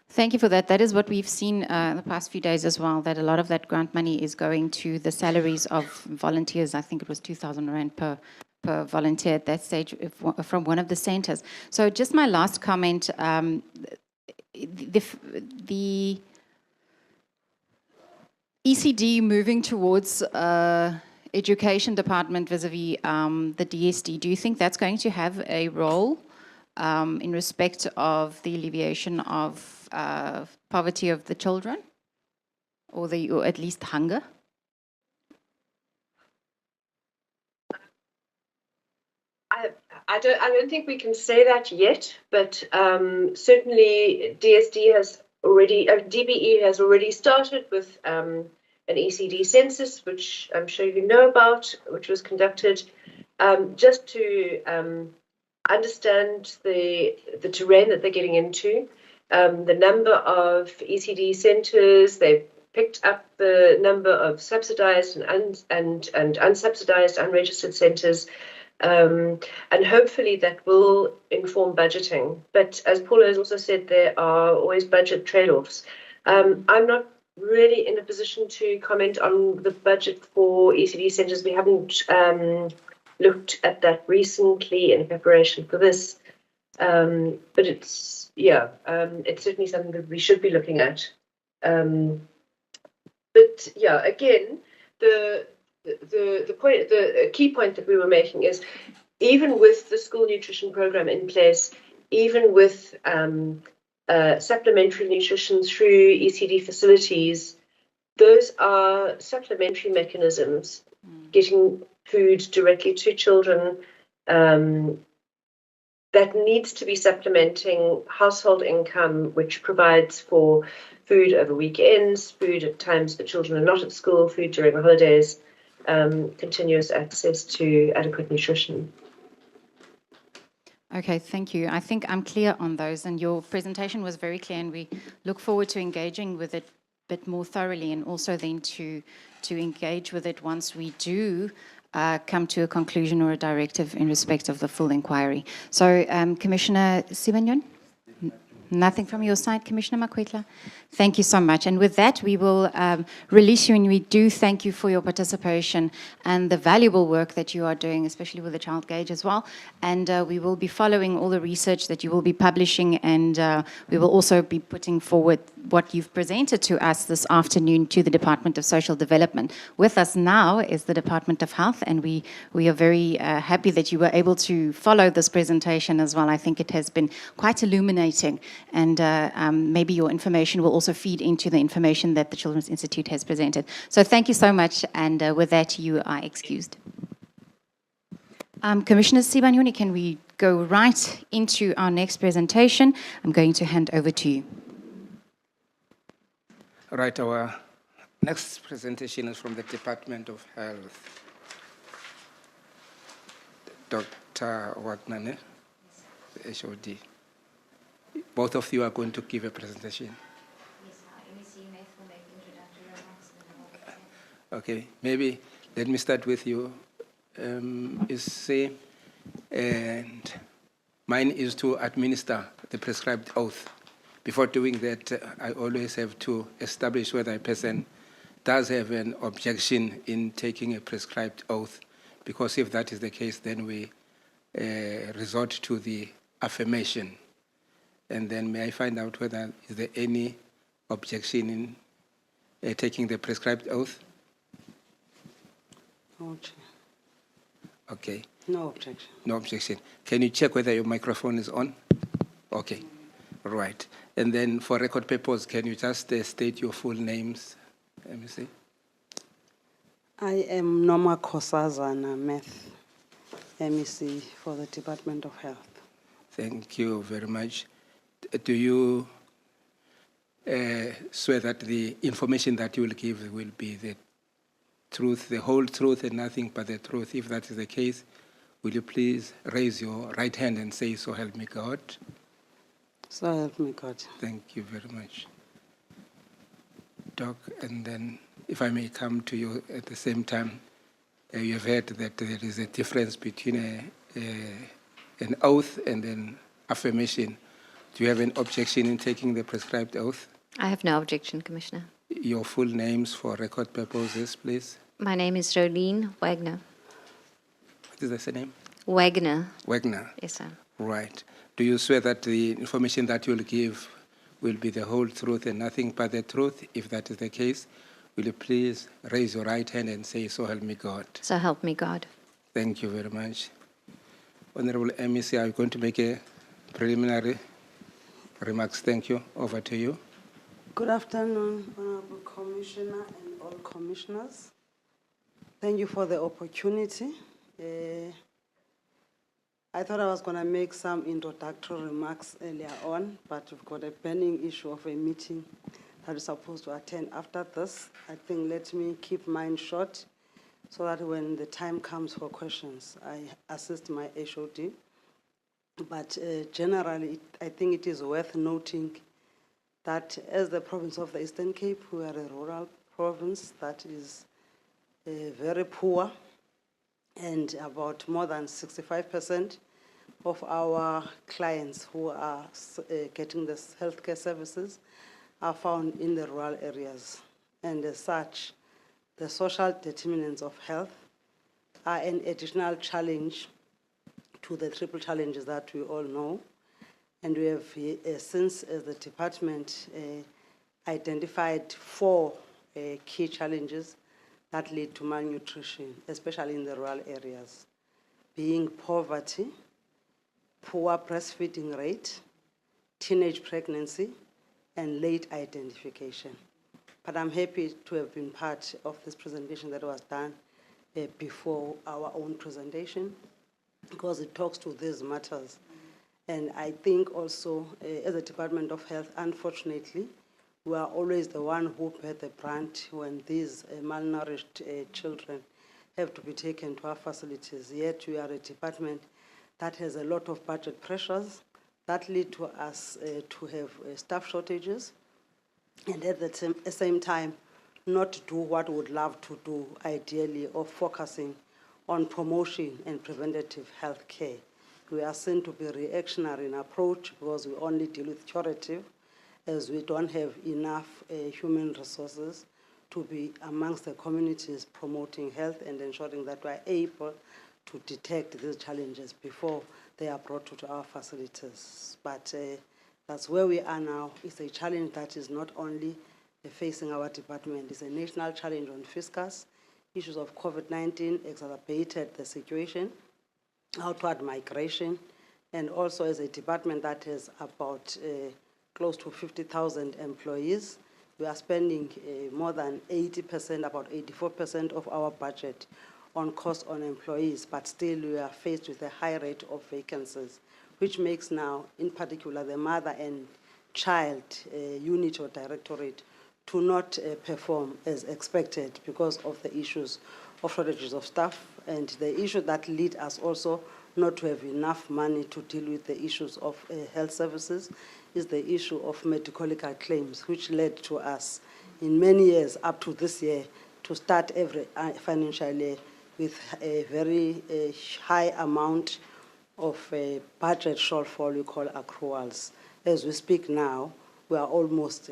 Thank you for that. That is what we've seen the past few days as well, that a lot of that grant money is going to the salaries of volunteers. I think it was 2,000 Rand per volunteer at that stage from one of the centres. So just my last comment, the ECD moving towards education department vis-a-vis the DSD, do you think that's going to have a role in respect of the alleviation of poverty of the children, or at least hunger? I don't think we can say that yet, but certainly DSD has already, DBE has already started with an ECD census, which I'm sure you know about, which was conducted just to understand the terrain that they're getting into, the number of ECD centres. They picked up the number of subsidised and unsubsidised, unregistered centres. And hopefully that will inform budgeting. But as Paula has also said, there are always budget trade-offs. I'm not really in a position to comment on the budget for ECD centres. We haven't looked at that recently in preparation for this. But it's certainly something that we should be looking at. But yeah, again, the key point that we were making is, even with the school nutrition program in place, even with supplementary nutrition through ECD facilities, those are supplementary mechanisms, getting food directly to children that needs to be supplementing household income, which provides for food over weekends, food at times that children are not at school, food during the holidays, continuous access to adequate nutrition. Okay, thank you. I think I'm clear on those, and your presentation was very clear, and we look forward to engaging with it a bit more thoroughly, and also then to engage with it once we do come to a conclusion or a directive in respect of the full inquiry. So, Commissioner Sibanyon? Nothing from your side, Commissioner Makwetla? Thank you so much. And with that, we will release you, and we do thank you for your participation and the valuable work that you are doing, especially with the child gauge as well. And we will be following all the research that you will be publishing, and we will also be putting forward what you've presented to us this afternoon to the Department of Social Development. With us now is the Department of Health, and we are very happy that you were able to follow this presentation as well. I think it has been quite illuminating, and maybe your information will also feed into the information that the Children's Institute has presented. So thank you so much, and with that, you are excused. Commissioner Sibanyoni, can we go right into our next presentation? I'm going to hand over to you. Right, our next presentation is from the Department of Health. Dr. Wagnane, the HOD. Both of you are going to give a presentation. Yes, MEC Nath will make introductory remarks. Okay, maybe let me start with you. And mine is to administer the prescribed oath. Before doing that, I always have to establish whether a person does have an objection in taking a prescribed oath, because if that is the case, then we resort to the affirmation. And then may I find out whether is there any objection in taking the prescribed oath? No, Chair. Okay. No objection. No objection. Can you check whether your microphone is on? Okay. Right. And then for record purpose, can you just state your full names? Let me see. I am Noma Kosazana Meth, MEC for the Department of Health. Thank you very much. Do you swear that the information that you will give will be the truth, the whole truth, and nothing but the truth? If that is the case, will you please raise your right hand and say, "So help me God"? So help me God. Thank you very much. Doc, and then if I may come to you at the same time, you have heard that there is a difference between an oath and an affirmation. Do you have an objection in taking the prescribed oath? I have no objection, Commissioner. Your full names for record purposes, please. My name is Jolene Wagner. What is the surname? Wagner. Wagner. Yes, sir. Right. Do you swear that the information that you will give will be the whole truth and nothing but the truth? If that is the case, will you please raise your right hand and say, "So help me God"? So help me God. Thank you very much. Honorable MEC, are you going to make a preliminary remarks? Thank you. Over to you. Good afternoon, Honorable Commissioner and all commissioners. Thank you for the opportunity. I thought I was going to make some introductory remarks earlier on, but we've got a burning issue of a meeting that we're supposed to attend after this. I think let me keep mine short so that when the time comes for questions, I assist my HOD. But generally, I think it is worth noting that as the province of the Eastern Cape, we are a rural province that is very poor, and about more than 65% of our clients who are getting the healthcare services are found in the rural areas. And as such, the social determinants of health are an additional challenge to the triple challenges that we all know. And we have since, as the department, identified 4 key challenges that lead to malnutrition, especially in the rural areas, being poverty, poor breastfeeding rate, teenage pregnancy, and late identification. But I'm happy to have been part of this presentation that was done before our own presentation, because it talks to these matters. And I think also, as a Department of Health, unfortunately, we are always the one who bear the brunt when these malnourished children have to be taken to our facilities. Yet we are a department that has a lot of budget pressures that lead to us to have staff shortages, and at the same time, not to do what we would love to do ideally, of focusing on promotion and preventative health care. We are seen to be reactionary in approach because we only deal with curative, as we don't have enough human resources to be amongst the communities promoting health and ensuring that we are able to detect these challenges before they are brought to our facilities. But that's where we are now. It's a challenge that is not only facing our department, it's a national challenge on fiscus. Issues of COVID-19 exacerbated the situation, outward migration, and also as a department that has about close to 50,000 employees, we are spending more than 80%, about 84% of our budget on cost on employees, but still we are faced with a high rate of vacancies, which makes now, in particular, the mother and child unit or directorate to not perform as expected because of the issues of shortages of staff, and the issue that lead us also not to have enough money to deal with the issues of health services is the issue of medical legal claims, which led to us in many years up to this year to start every financial year with a very high amount of budget shortfall we call accruals. As we speak now, we are almost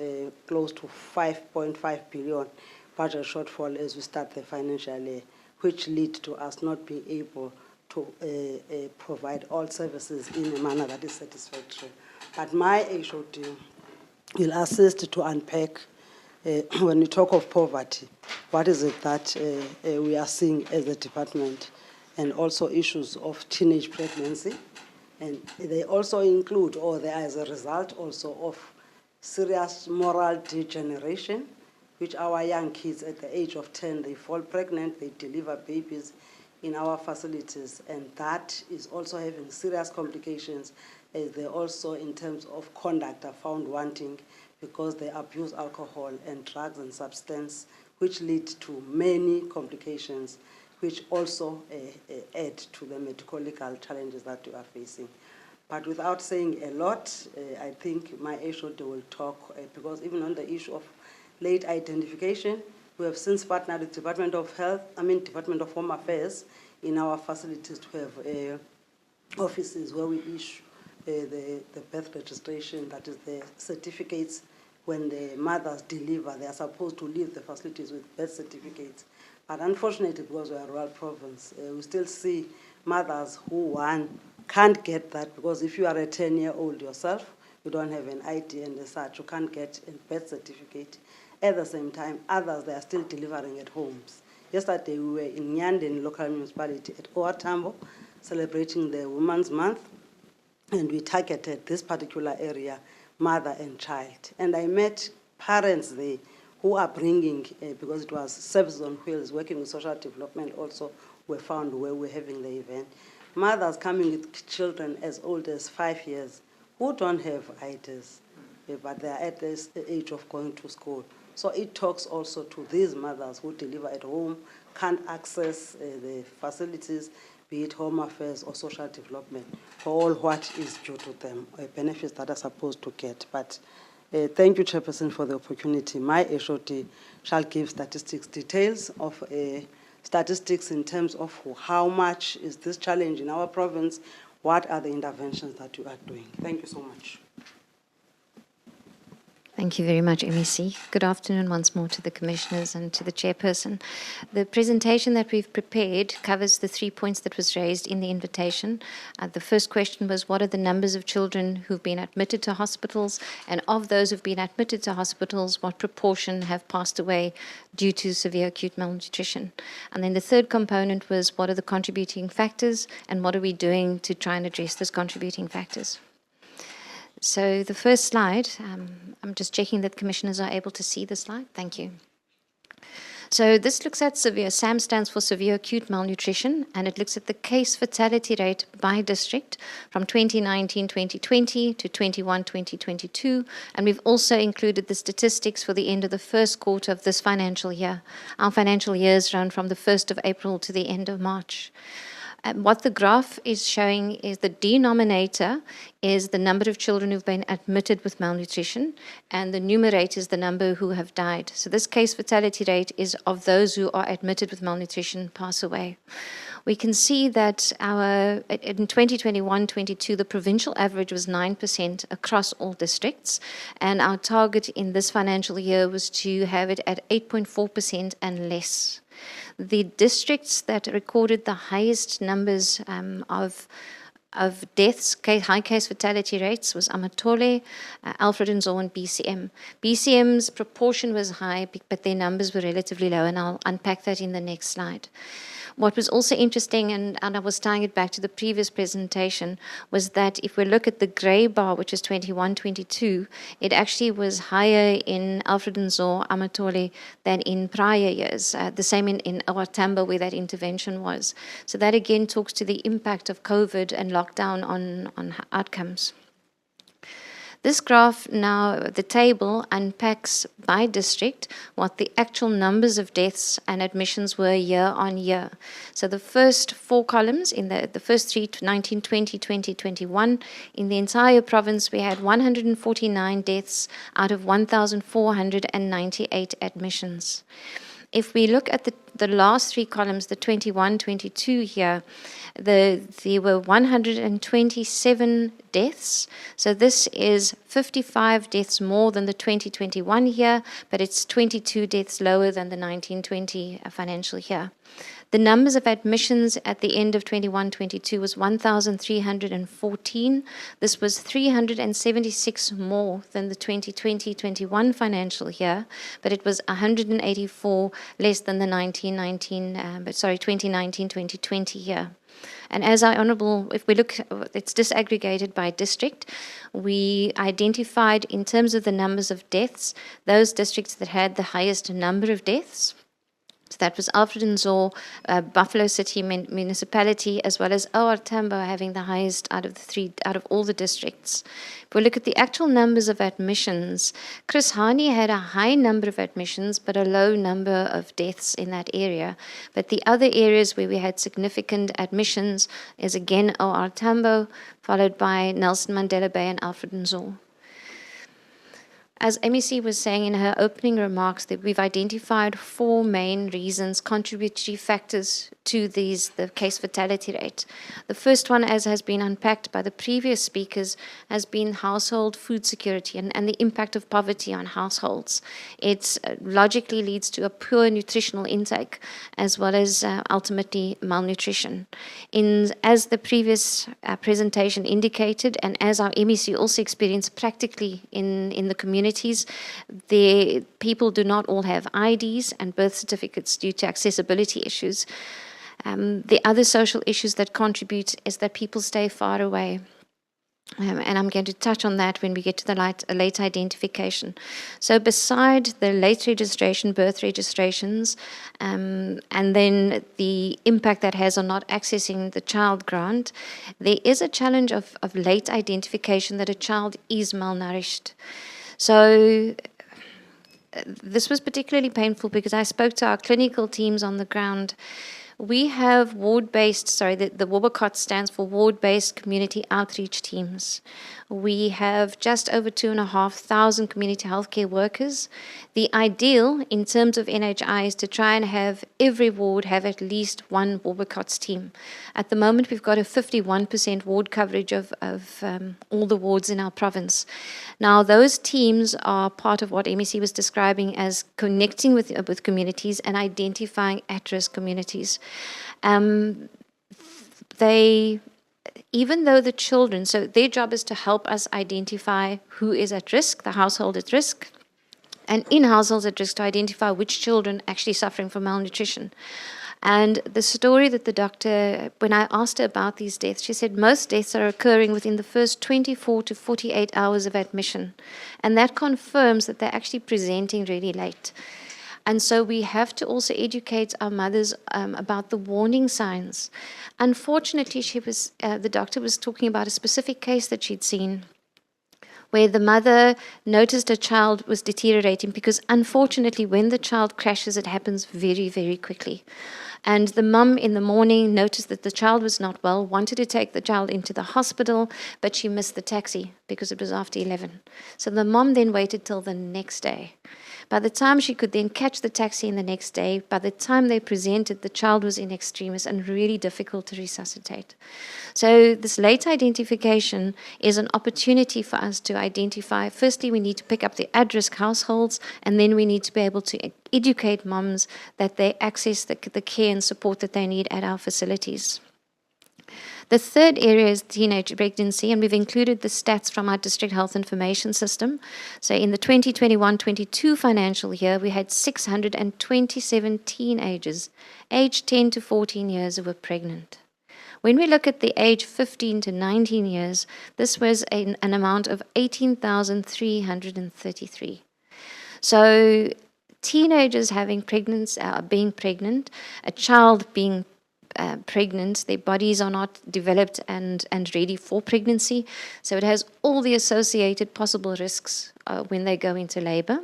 close to 5.5 billion budget shortfall as we start the financial year, which lead to us not being able to provide all services in a manner that is satisfactory. But my HOD will assist to unpack, when we talk of poverty, what is it that we are seeing as a department, and also issues of teenage pregnancy. And they also include, or they are as a result also of serious moral degeneration, which our young kids at the age of 10, they fall pregnant, they deliver babies in our facilities, and that is also having serious complications, as they also, in terms of conduct, are found wanting because they abuse alcohol and drugs and substance, which lead to many complications, which also add to the medical legal challenges that we are facing. But without saying a lot, I think my HOD will talk, because even on the issue of late identification, we have since partnered with Department of Home Affairs in our facilities to have offices where we issue the birth registration, that is the certificates. When the mothers deliver, they are supposed to leave the facilities with birth certificates. But unfortunately, because we are a rural province, we still see mothers who, can't get that, because if you are a 10-year-old yourself, you don't have an ID and as such, you can't get a birth certificate. At the same time, others, they are still delivering at homes. Yesterday, we were in Nyanden local municipality at Oatambo, celebrating the Women's Month, and we targeted this particular area, mother and child. And I met parents there who are bringing, because it was Services on Wheels, working with social development also, were found where we're having the event. Mothers coming with children as old as 5 years who don't have IDs, but they are at this age of going to school. So it talks also to these mothers who deliver at home, can't access the facilities, be it home affairs or social development, for all what is due to them, benefits that are supposed to get. But thank you, Chairperson, for the opportunity. My HOD shall give statistics, details of statistics in terms of how much is this challenge in our province, what are the interventions that you are doing. Thank you so much. Thank you very much, MEC. Good afternoon once more to the commissioners and to the chairperson. The presentation that we've prepared covers the 3 points that was raised in the invitation. The first question was, what are the numbers of children who've been admitted to hospitals? And of those who've been admitted to hospitals, what proportion have passed away due to severe acute malnutrition? And then the third component was, what are the contributing factors and what are we doing to try and address those contributing factors? So the first slide, I'm just checking that commissioners are able to see the slide. Thank you. So this looks at severe, SAM stands for severe acute malnutrition, and it looks at the case fatality rate by district from 2019-2020 to 21-2022, and we've also included the statistics for the end of the first quarter of this financial year. Our financial years run from the 1st of April to the end of March. What the graph is showing is the denominator is the number of children who've been admitted with malnutrition, and the numerator is the number who have died. So this case fatality rate is of those who are admitted with malnutrition pass away. We can see that in 2021-22, the provincial average was 9% across all districts, and our target in this financial year was to have it at 8.4% and less. The districts that recorded the highest numbers of deaths, high case fatality rates, was Amatole, Alfred Nzo, and BCM. BCM's proportion was high, but their numbers were relatively low, and I'll unpack that in the next slide. What was also interesting, and I was tying it back to the previous presentation, was that if we look at the grey bar, which is 21-22, it actually was higher in Alfred Nzo, Amatole, than in prior years. The same in Owatambo, where that intervention was. So that again talks to the impact of COVID and lockdown on outcomes. This graph now, the table, unpacks by district what the actual numbers of deaths and admissions were year on year. So the first four columns, in the first three, 19, 20, 20, 21, in the entire province we had 149 deaths out of 1,498 admissions. If we look at the last three columns, the 21, 22 here, there were 127 deaths. So this is 55 deaths more than the 2021 year, but it's 22 deaths lower than the 1920 financial year. The numbers of admissions at the end of 21-22 was 1,314. This was 376 more than the 2020-21 financial year, but it was 184 less than the 2019-2020 year. And as our Honourable, if we look, it's disaggregated by district. We identified, in terms of the numbers of deaths, those districts that had the highest number of deaths. So that was Alfred Nzo, Buffalo City Municipality, as well as OR Tambo having the highest out of all the districts. If we look at the actual numbers of admissions, Chris Hani had a high number of admissions, but a low number of deaths in that area. But the other areas where we had significant admissions is again OR Tambo, followed by Nelson Mandela Bay and Alfred Nzo. As MEC was saying in her opening remarks, that we've identified four main reasons, contributory factors to the case fatality rate. The first one, as has been unpacked by the previous speakers, has been household food security and the impact of poverty on households. It logically leads to a poor nutritional intake, as well as ultimately malnutrition. As the previous presentation indicated, and as our MEC also experienced practically in the communities, the people do not all have IDs and birth certificates due to accessibility issues. The other social issues that contribute is that people stay far away. And I'm going to touch on that when we get to the late identification. So beside the late registration, birth registrations, and then the impact that has on not accessing the child grant, there is a challenge of late identification that a child is malnourished. So this was particularly painful because I spoke to our clinical teams on the ground. We have ward-based, the WOBACOT stands for Ward-Based Community Outreach Teams. We have just over 2,500 community healthcare workers. The ideal in terms of NHI is to try and have every ward have at least one WOBACOTS team. At the moment, we've got a 51% ward coverage of all the wards in our province. Now, those teams are part of what MEC was describing as connecting with communities and identifying at-risk communities. Even though the children, so their job is to help us identify who is at risk, the household at risk, and in households at risk to identify which children actually suffering from malnutrition. And the story that the doctor, when I asked her about these deaths, she said most deaths are occurring within the first 24 to 48 hours of admission. And that confirms that they're actually presenting really late. And so we have to also educate our mothers about the warning signs. Unfortunately, the doctor was talking about a specific case that she'd seen, where the mother noticed her child was deteriorating, because unfortunately when the child crashes, it happens very, very quickly. And the mum in the morning noticed that the child was not well, wanted to take the child into the hospital, but she missed the taxi because it was after 11. So the mum then waited till the next day. By the time she could then catch the taxi in the next day, by the time they presented, the child was in extremis and really difficult to resuscitate. So this late identification is an opportunity for us to identify. Firstly, we need to pick up the at-risk households, and then we need to be able to educate mums that they access the care and support that they need at our facilities. The third area is teenage pregnancy, and we've included the stats from our district health information system. So in the 2021-22 financial year, we had 627 teenagers aged 10 to 14 years who were pregnant. When we look at the age 15 to 19 years, this was an amount of 18,333. So teenagers being pregnant, a child being pregnant, their bodies are not developed and ready for pregnancy. So it has all the associated possible risks when they go into labor.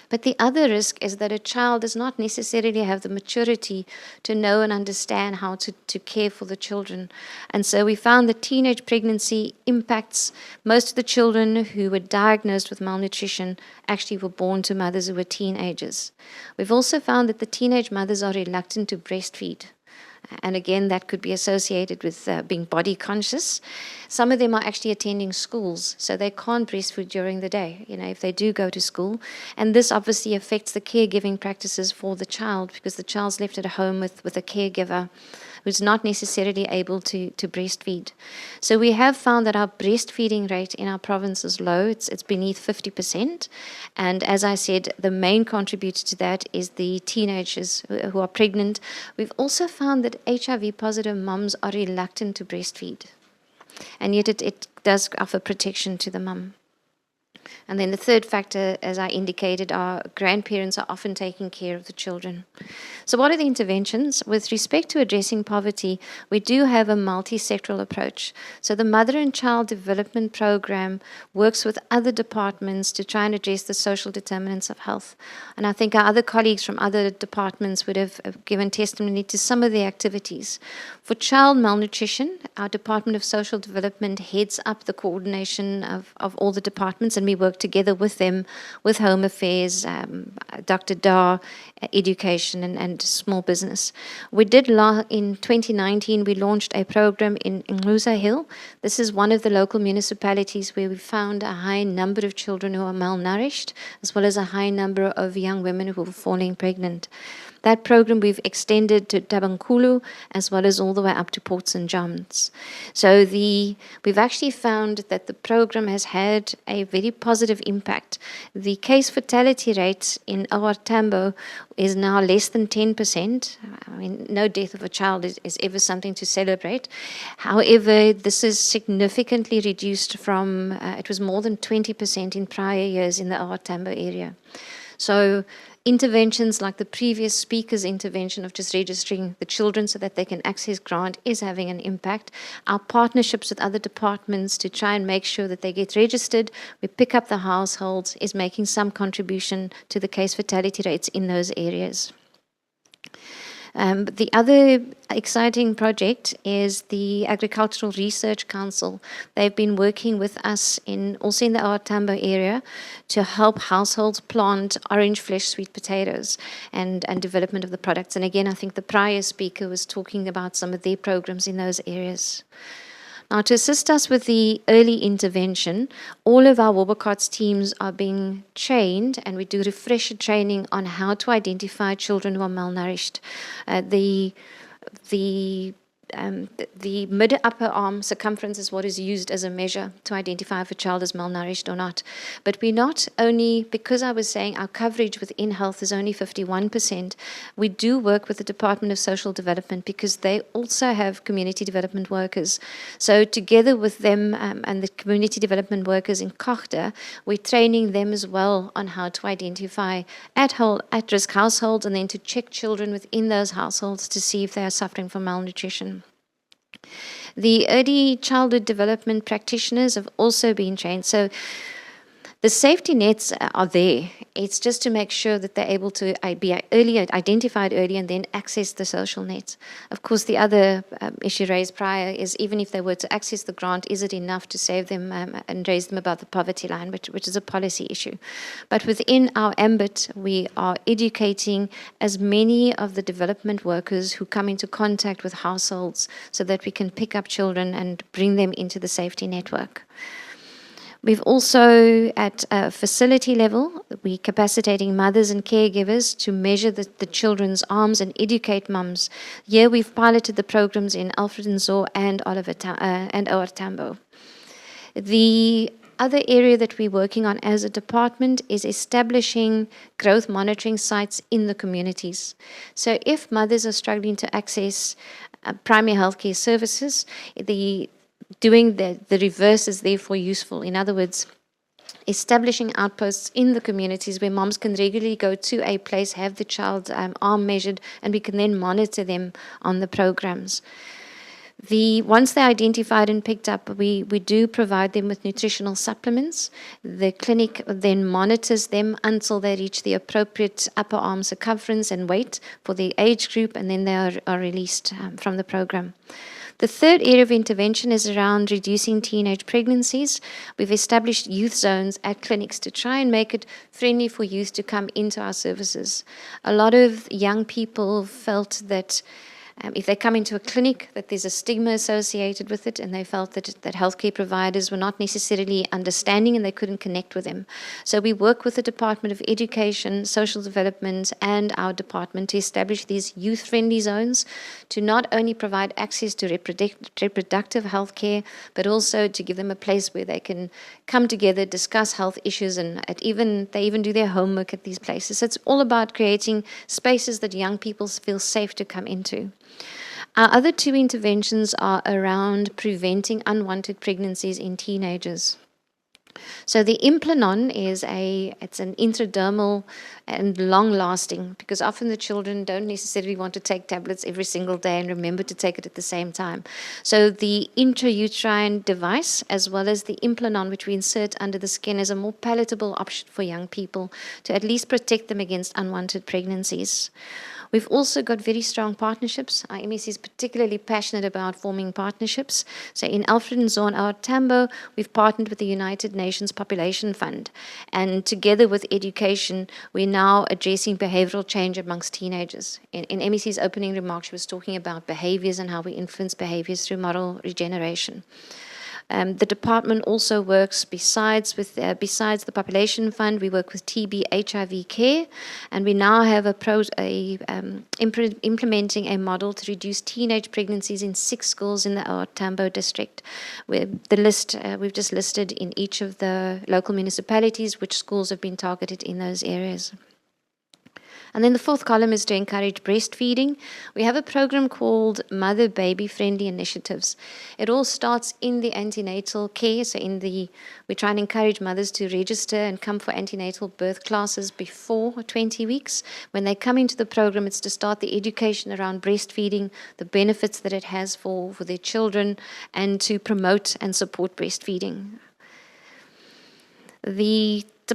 But the other risk is that a child does not necessarily have the maturity to know and understand how to care for the children. And so we found that teenage pregnancy impacts most of the children who were diagnosed with malnutrition actually were born to mothers who were teenagers. We've also found that the teenage mothers are reluctant to breastfeed. And again, that could be associated with being body conscious. Some of them are actually attending schools, so they can't breastfeed during the day, if they do go to school. And this obviously affects the caregiving practices for the child, because the child's left at home with a caregiver who's not necessarily able to breastfeed. So we have found that our breastfeeding rate in our province is low. It's beneath 50%. And as I said, the main contributor to that is the teenagers who are pregnant. We've also found that HIV-positive mums are reluctant to breastfeed. And yet it does offer protection to the mum. And then the third factor, as I indicated, are grandparents are often taking care of the children. So what are the interventions? With respect to addressing poverty, we do have a multi-sectoral approach. So the Mother and Child Development Program works with other departments to try and address the social determinants of health. And I think our other colleagues from other departments would have given testimony to some of the activities. For child malnutrition, our Department of Social Development heads up the coordination of all the departments, and we work together with them, with Home Affairs, Dr. Dar, Education, and Small Business. We did, in 2019, we launched a program in Ngluza Hill. This is one of the local municipalities where we found a high number of children who are malnourished, as well as a high number of young women who were falling pregnant. That program we've extended to Tabankulu, as well as all the way up to Port St. John's. So we've actually found that the program has had a very positive impact. The case fatality rate in OR Tambo is now less than 10%. I mean, no death of a child is ever something to celebrate. However, this is significantly reduced from, it was more than 20% in prior years in the OR Tambo area. So interventions like the previous speaker's intervention of just registering the children so that they can access grant is having an impact. Our partnerships with other departments to try and make sure that they get registered, we pick up the households, is making some contribution to the case fatality rates in those areas. The other exciting project is the Agricultural Research Council. They've been working with us also in the OR Tambo area to help households plant orange flesh sweet potatoes and development of the products. And again, I think the prior speaker was talking about some of their programs in those areas. Now, to assist us with the early intervention, all of our Wobblecot's teams are being trained, and we do refresher training on how to identify children who are malnourished. The the mid-upper arm circumference is what is used as a measure to identify if a child is malnourished or not. But we're not only, because I was saying our coverage within health is only 51%, we do work with the Department of Social Development because they also have community development workers. So together with them and the community development workers in Kochte, we're training them as well on how to identify at-risk households and then to check children within those households to see if they are suffering from malnutrition. The early childhood development practitioners have also been trained. So the safety nets are there. It's just to make sure that they're able to be identified early and then access the social nets. Of course, the other issue raised prior is even if they were to access the grant, is it enough to save them and raise them above the poverty line, which is a policy issue. But within our ambit, we are educating as many of the development workers who come into contact with households so that we can pick up children and bring them into the safety network. We've also, at a facility level, we're capacitating mothers and caregivers to measure the children's arms and educate mums. Here we've piloted the programs in Alfred Nzo and OR Tambo. The other area that we're working on as a department is establishing growth monitoring sites in the communities. So if mothers are struggling to access primary healthcare services, doing the reverse is therefore useful. In other words, establishing outposts in the communities where moms can regularly go to a place, have the child's arm measured, and we can then monitor them on the programs. Once they're identified and picked up, we do provide them with nutritional supplements. The clinic then monitors them until they reach the appropriate upper arm circumference and weight for the age group, and then they are released from the program. The third area of intervention is around reducing teenage pregnancies. We've established youth zones at clinics to try and make it friendly for youth to come into our services. A lot of young people felt that if they come into a clinic, that there's a stigma associated with it, and they felt that healthcare providers were not necessarily understanding and they couldn't connect with them. So we work with the Department of Education, Social Development, and our department to establish these youth-friendly zones to not only provide access to reproductive healthcare, but also to give them a place where they can come together, discuss health issues, and they even do their homework at these places. So it's all about creating spaces that young people feel safe to come into. Our other two interventions are around preventing unwanted pregnancies in teenagers. So the Implanon it's an intradermal and long-lasting, because often the children don't necessarily want to take tablets every single day and remember to take it at the same time. So the intrauterine device, as well as the Implanon, which we insert under the skin, is a more palatable option for young people to at least protect them against unwanted pregnancies. We've also got very strong partnerships. Our MEC is particularly passionate about forming partnerships. So in Alfred Nzo and OR Tambo, we've partnered with the United Nations Population Fund. And together with education, we're now addressing behavioral change amongst teenagers. In MEC's opening remarks, she was talking about behaviors and how we influence behaviors through moral regeneration. The department also works besides the Population Fund. We work with TB HIV care, and we now have implementing a model to reduce teenage pregnancies in 6 schools in the OR Tambo district. We've just listed in each of the local municipalities which schools have been targeted in those areas. And then the fourth column is to encourage breastfeeding. We have a program called Mother-Baby Friendly Initiatives. It all starts in the antenatal care. So we try and encourage mothers to register and come for antenatal birth classes before 20 weeks. When they come into the program, it's to start the education around breastfeeding, the benefits that it has for their children, and to promote and support breastfeeding.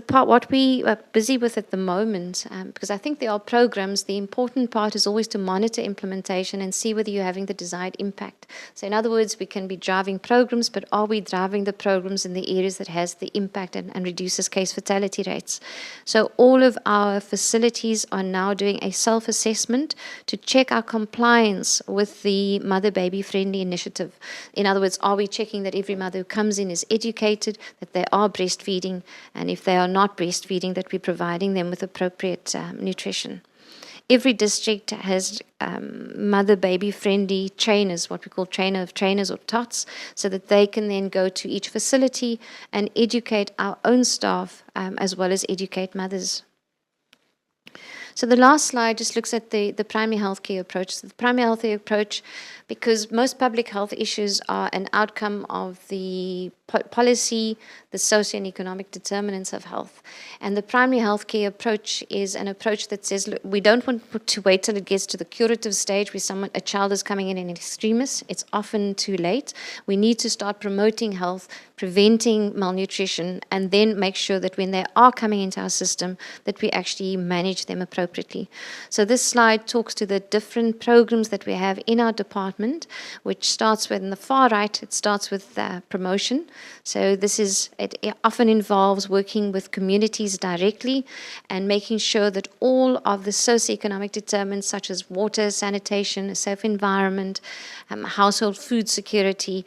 What we are busy with at the moment, because I think there are programs, the important part is always to monitor implementation and see whether you're having the desired impact. So in other words, we can be driving programs, but are we driving the programs in the areas that has the impact and reduces case fatality rates? So all of our facilities are now doing a self-assessment to check our compliance with the Mother-Baby Friendly Initiative. In other words, are we checking that every mother who comes in is educated, that they are breastfeeding, and if they are not breastfeeding, that we're providing them with appropriate nutrition. Every district has mother-baby friendly trainers, what we call trainer of trainers or TOTS, so that they can then go to each facility and educate our own staff as well as educate mothers. So the last slide just looks at the primary healthcare approach. So the primary healthcare approach, because most public health issues are an outcome of the policy, the socio and economic determinants of health. And the primary healthcare approach is an approach that says, look, we don't want to wait till it gets to the curative stage where a child is coming in extremis. It's often too late. We need to start promoting health, preventing malnutrition, and then make sure that when they are coming into our system, that we actually manage them appropriately. So this slide talks to the different programs that we have in our department, which starts with, in the far right, it starts with promotion. So it often involves working with communities directly and making sure that all of the socioeconomic determinants such as water, sanitation, a safe environment, household food security,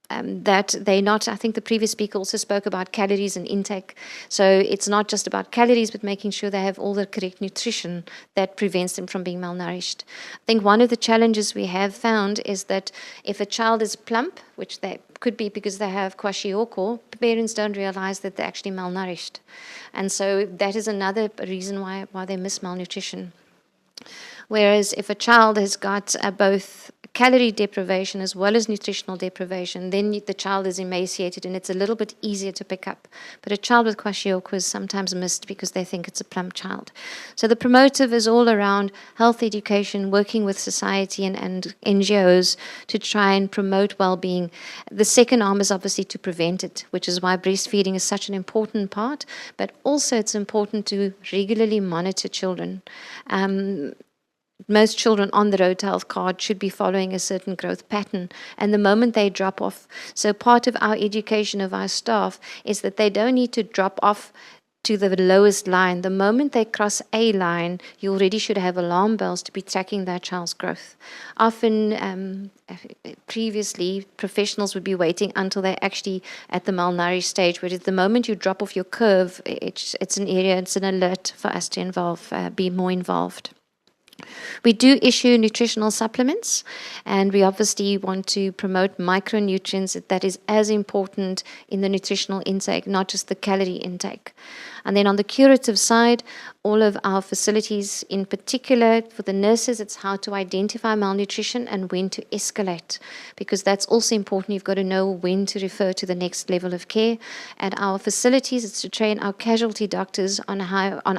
that they're not, I think the previous speaker also spoke about calories and intake. So it's not just about calories, but making sure they have all the correct nutrition that prevents them from being malnourished. I think one of the challenges we have found is that if a child is plump, which they could be because they have kwashiorkor, parents don't realize that they're actually malnourished. And so that is another reason why they miss malnutrition. Whereas if a child has got both calorie deprivation as well as nutritional deprivation, then the child is emaciated and it's a little bit easier to pick up. But a child with kwashiorkor is sometimes missed because they think it's a plump child. So the promotive is all around health education, working with society and NGOs to try and promote well-being. The second arm is obviously to prevent it, which is why breastfeeding is such an important part, but also it's important to regularly monitor children. Most children on the road health card should be following a certain growth pattern, and the moment they drop off, so part of our education of our staff is that they don't need to drop off to the lowest line. The moment they cross a line, you already should have alarm bells to be tracking that child's growth. Often, previously, professionals would be waiting until they're actually at the malnourished stage, whereas the moment you drop off your curve, it's an area, it's an alert for us to be more involved. We do issue nutritional supplements, and we obviously want to promote micronutrients that is as important in the nutritional intake, not just the calorie intake. And then on the curative side, all of our facilities, in particular for the nurses, it's how to identify malnutrition and when to escalate, because that's also important. You've got to know when to refer to the next level of care. At our facilities, it's to train our casualty doctors on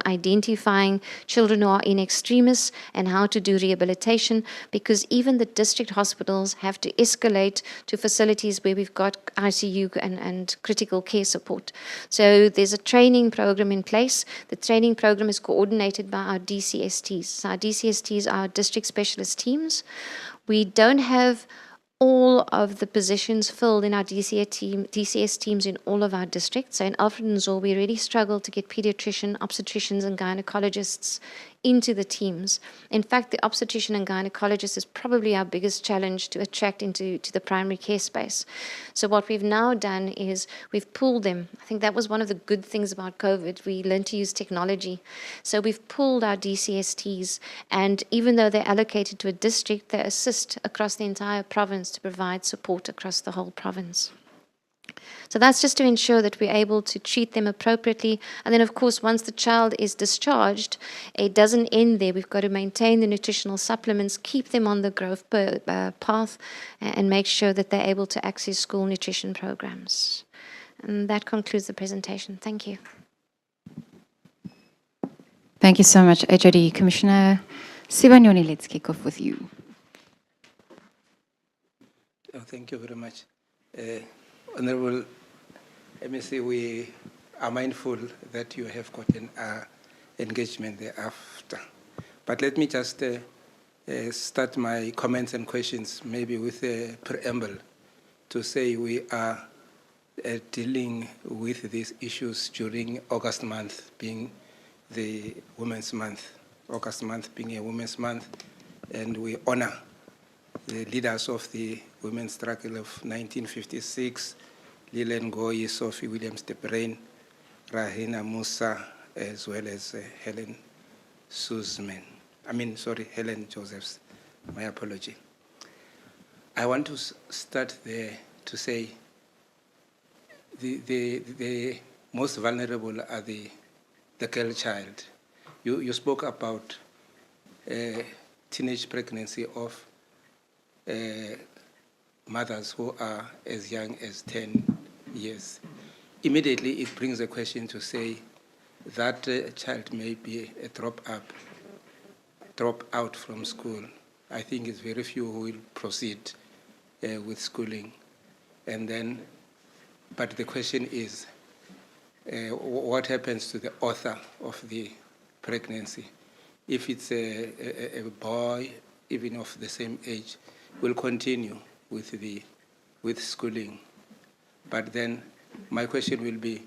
identifying children who are in extremis and how to do rehabilitation, because even the district hospitals have to escalate to facilities where we've got ICU and critical care support. So there's a training program in place. The training program is coordinated by our DCSTs. So our DCSTs are district specialist teams. We don't have all of the positions filled in our DCS teams in all of our districts. So in Alfred and Nzulu, we really struggle to get pediatrician, obstetricians, and gynecologists into the teams. In fact, the obstetrician and gynecologist is probably our biggest challenge to attract into the primary care space. So what we've now done is we've pulled them. I think that was one of the good things about COVID. We learned to use technology. So we've pulled our DCSTs, and even though they're allocated to a district, they assist across the entire province to provide support across the whole province. So that's just to ensure that we're able to treat them appropriately. And then, of course, once the child is discharged, it doesn't end there. We've got to maintain the nutritional supplements, keep them on the growth path, and make sure that they're able to access school nutrition programs. And that concludes the presentation. Thank you. Thank you so much, HOD. Commissioner Sibanyoni, let's kick off with you. Oh, thank you very much. Honorable MEC, we are mindful that you have gotten engagement thereafter. But let me just start my comments and questions maybe with a preamble to say we are dealing with these issues during August month being the Women's Month. August month being a Women's Month, and we honor the leaders of the women's struggle of 1956, Lilian Ngoyi, Sophie Williams de Bruyn, Rahina Musa, as well as Helen Suzman. Helen Josephs, my apology. I want to start there to say the most vulnerable are the girl child. You spoke about teenage pregnancy of mothers who are as young as 10 years. Immediately it brings a question to say that child may be a drop out from school. I think it's very few who will proceed with schooling. And then, but the question is, what happens to the author of the pregnancy? If it's a boy, even of the same age, will continue with schooling. But then my question will be,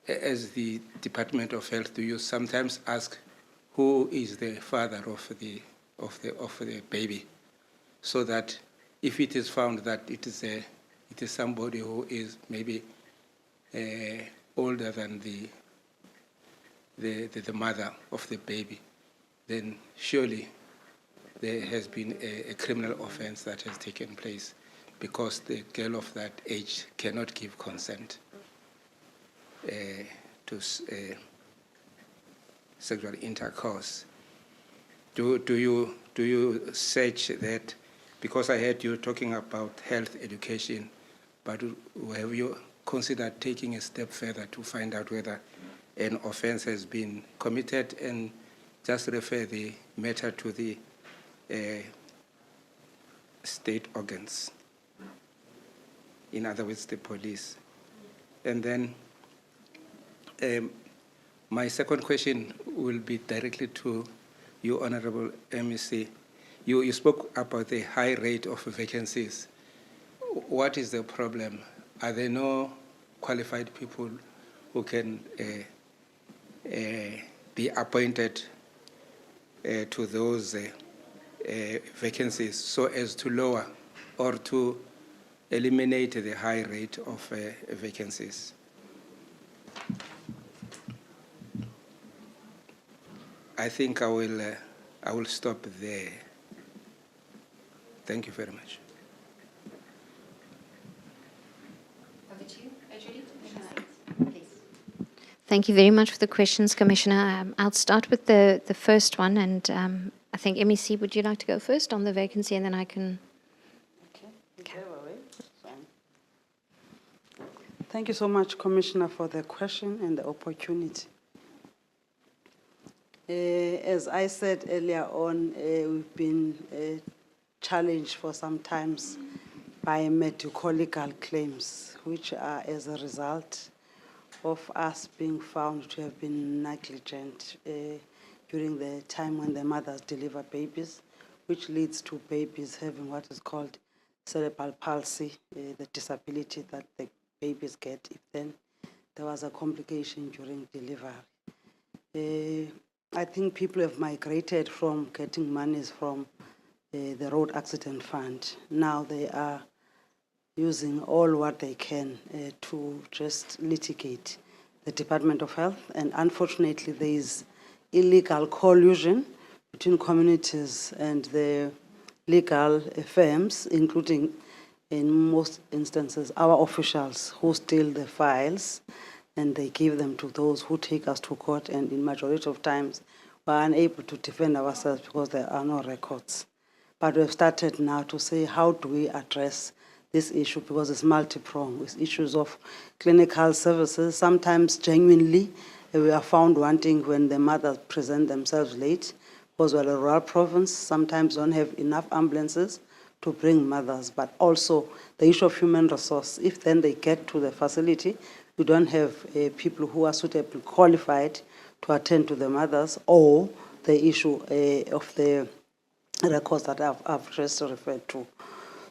as the Department of Health, do you sometimes ask who is the father of the baby, so that if it is found that it is somebody who is maybe older than the mother of the baby, then surely there has been a criminal offense that has taken place, because the girl of that age cannot give consent to sexual intercourse. Do you search that? Because I heard you talking about health education, but have you considered taking a step further to find out whether an offense has been committed and just refer the matter to the state organs? In other words, the police. And then my second question will be directly to you, Honorable MEC. You spoke about the high rate of vacancies. What is the problem? Are there no qualified people who can be appointed to those vacancies so as to lower or to eliminate the high rate of vacancies? I think I will stop there. Thank you very much. Over to you, Judy. Please. Thank you very much for the questions, Commissioner. I'll start with the first one, and I think MEC, would you like to go first on the vacancy, and then I can... Okay. Thank you so much, Commissioner, for the question and the opportunity. As I said earlier on, we've been challenged for some times by medical legal claims, which are as a result of us being found to have been negligent during the time when the mothers deliver babies, which leads to babies having what is called cerebral palsy, the disability that the babies get if then there was a complication during delivery. I think people have migrated from getting monies from the Road Accident Fund. Now they are using all what they can to just litigate the Department of Health. And unfortunately, there is illegal collusion between communities and the legal firms, including, in most instances, our officials who steal the files and they give them to those who take us to court, and in majority of times, we are unable to defend ourselves because there are no records. But we've started now to say, how do we address this issue, because it's multi-pronged. It's issues of clinical services. Sometimes genuinely we are found wanting when the mothers present themselves late, because we're a rural province, sometimes don't have enough ambulances to bring mothers, but also the issue of human resource. If then they get to the facility, we don't have people who are suitably qualified to attend to the mothers, or the issue of the records that I've just referred to.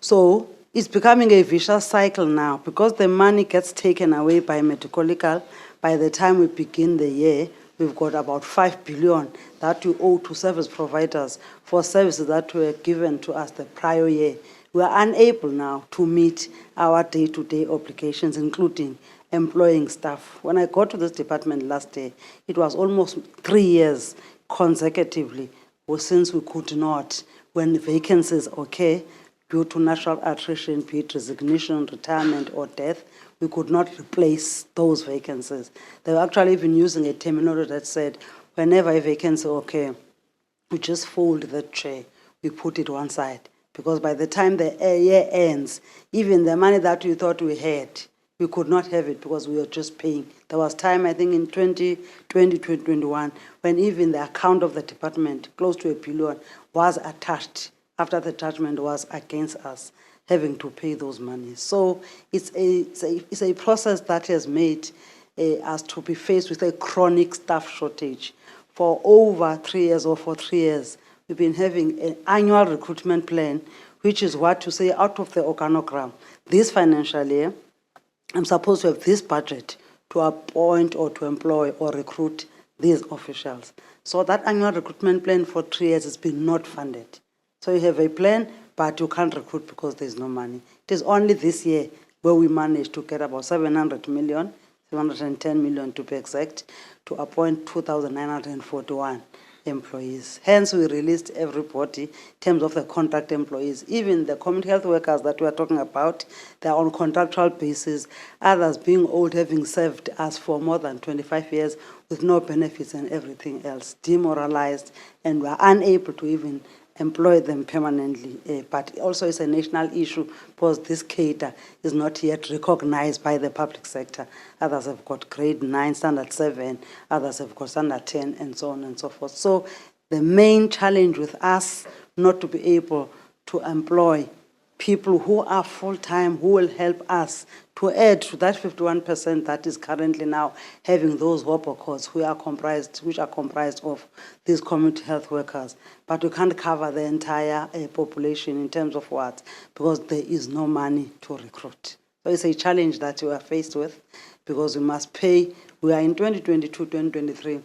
So it's becoming a vicious cycle now, because the money gets taken away by medical legal. By the time we begin the year, we've got about 5 billion that we owe to service providers for services that were given to us the prior year. We are unable now to meet our day-to-day obligations, including employing staff. When I got to this department last year, it was almost 3 years consecutively, or since we could not, when vacancies occur due to natural attrition, be it resignation, retirement, or death, we could not replace those vacancies. They were actually even using a terminology that said, whenever a vacancy occurs, we just fold the chair, we put it one side. Because by the time the year ends, even the money that we thought we had, we could not have it because we were just paying. There was time, I think, in 2020, 2021, when even the account of the department, close to R1 billion, was attached after the judgment was against us, having to pay those monies. So it's a process that has made us to be faced with a chronic staff shortage. For over 3 years or for 3 years, we've been having an annual recruitment plan, which is what to say out of the organogram. This financial year, I'm supposed to have this budget to appoint or to employ or recruit these officials. So that annual recruitment plan for 3 years has been not funded. So you have a plan, but you can't recruit because there's no money. It is only this year where we managed to get about 700 million, 710 million to be exact, to appoint 2,941 employees. Hence, we released everybody in terms of the contract employees. Even the community health workers that we are talking about, they are on contractual basis, others being old, having served us for more than 25 years with no benefits and everything else, demoralized, and we are unable to even employ them permanently. But also it's a national issue because this cadre is not yet recognized by the public sector. Others have got grade 9, standard 7, others have got standard 10, and so on and so forth. So the main challenge with us not to be able to employ people who are full-time, who will help us to add to that 51% that is currently now having those WOPO codes which are comprised of these community health workers. But we can't cover the entire population in terms of what? Because there is no money to recruit. So it's a challenge that we are faced with because we must pay. We are in 2022, 2023.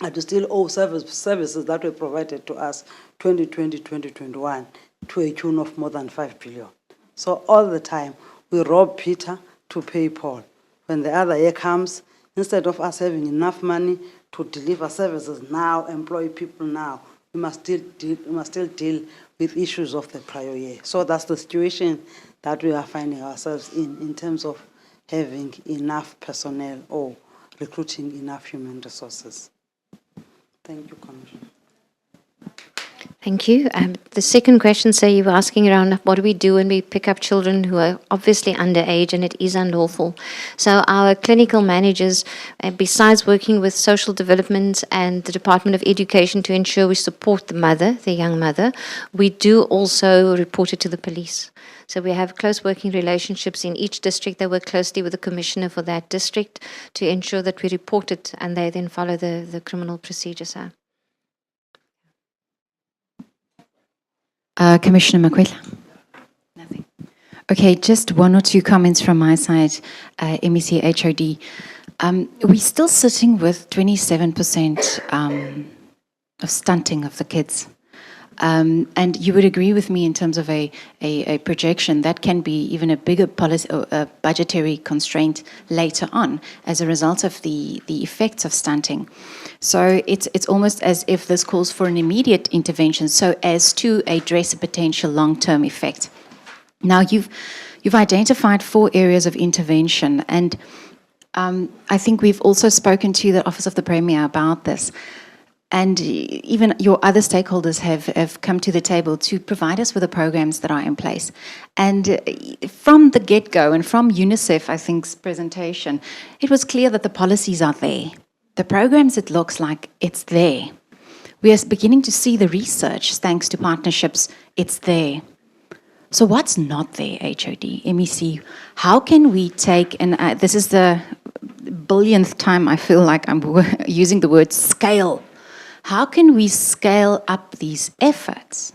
And we still owe services that were provided to us 2020, 2021 to a tune of more than 5 billion. So all the time, we rob Peter to pay Paul. When the other year comes, instead of us having enough money to deliver services now, employ people now, we must still deal with issues of the prior year. So that's the situation that we are finding ourselves in terms of having enough personnel or recruiting enough human resources. Thank you, Commissioner. Thank you. The second question, sir, you were asking around what do we do when we pick up children who are obviously underage and it is unlawful. So our clinical managers, besides working with social development and the Department of Education to ensure we support the mother, the young mother, we do also report it to the police. So we have close working relationships in each district. They work closely with the commissioner for that district to ensure that we report it and they then follow the criminal procedure, sir. Commissioner Makwetla? Nothing. Okay, just one or two comments from my side, MEC HOD. We're still sitting with 27% of stunting of the kids. And you would agree with me in terms of a projection that can be even a bigger policy or a budgetary constraint later on as a result of the effects of stunting. So it's almost as if this calls for an immediate intervention so as to address a potential long-term effect. Now you've identified 4 areas of intervention, and I think we've also spoken to the Office of the Premier about this. And even your other stakeholders have come to the table to provide us with the programs that are in place. And from the get-go and from UNICEF, I think's presentation, it was clear that the policies are there. The programs, it looks like it's there. We are beginning to see the research, thanks to partnerships, it's there. So what's not there, HOD, MEC? How can we take, and this is the billionth time I feel like I'm using the word scale. How can we scale up these efforts?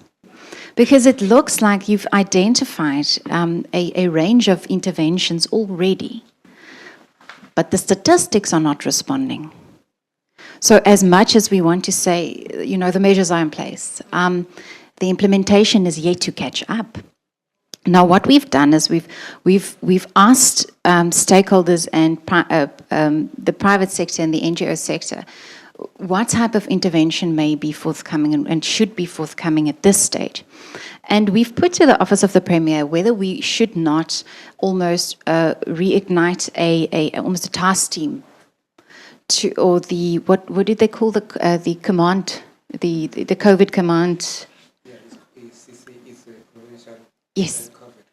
Because it looks like you've identified a range of interventions already, but the statistics are not responding. So as much as we want to say, you know, the measures are in place, the implementation is yet to catch up. Now, what we've done is we've asked stakeholders and the private sector and the NGO sector, what type of intervention may be forthcoming and should be forthcoming at this stage. And we've put to the Office of the Premier whether we should not almost reignite almost a task team to, or the, what did they call the command, the COVID command? It's a provincial Yes. COVID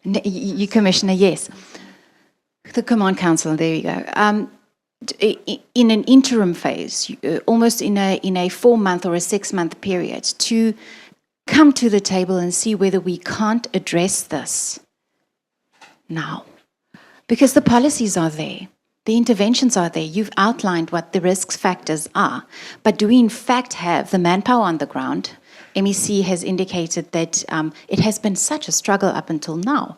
command. You, Commissioner, yes. The Command Council, there you go. In an interim phase, almost in a 4-month or a 6-month period, to come to the table and see whether we can't address this now. Because the policies are there, the interventions are there, you've outlined what the risk factors are, but do we in fact have the manpower on the ground? MEC has indicated that it has been such a struggle up until now.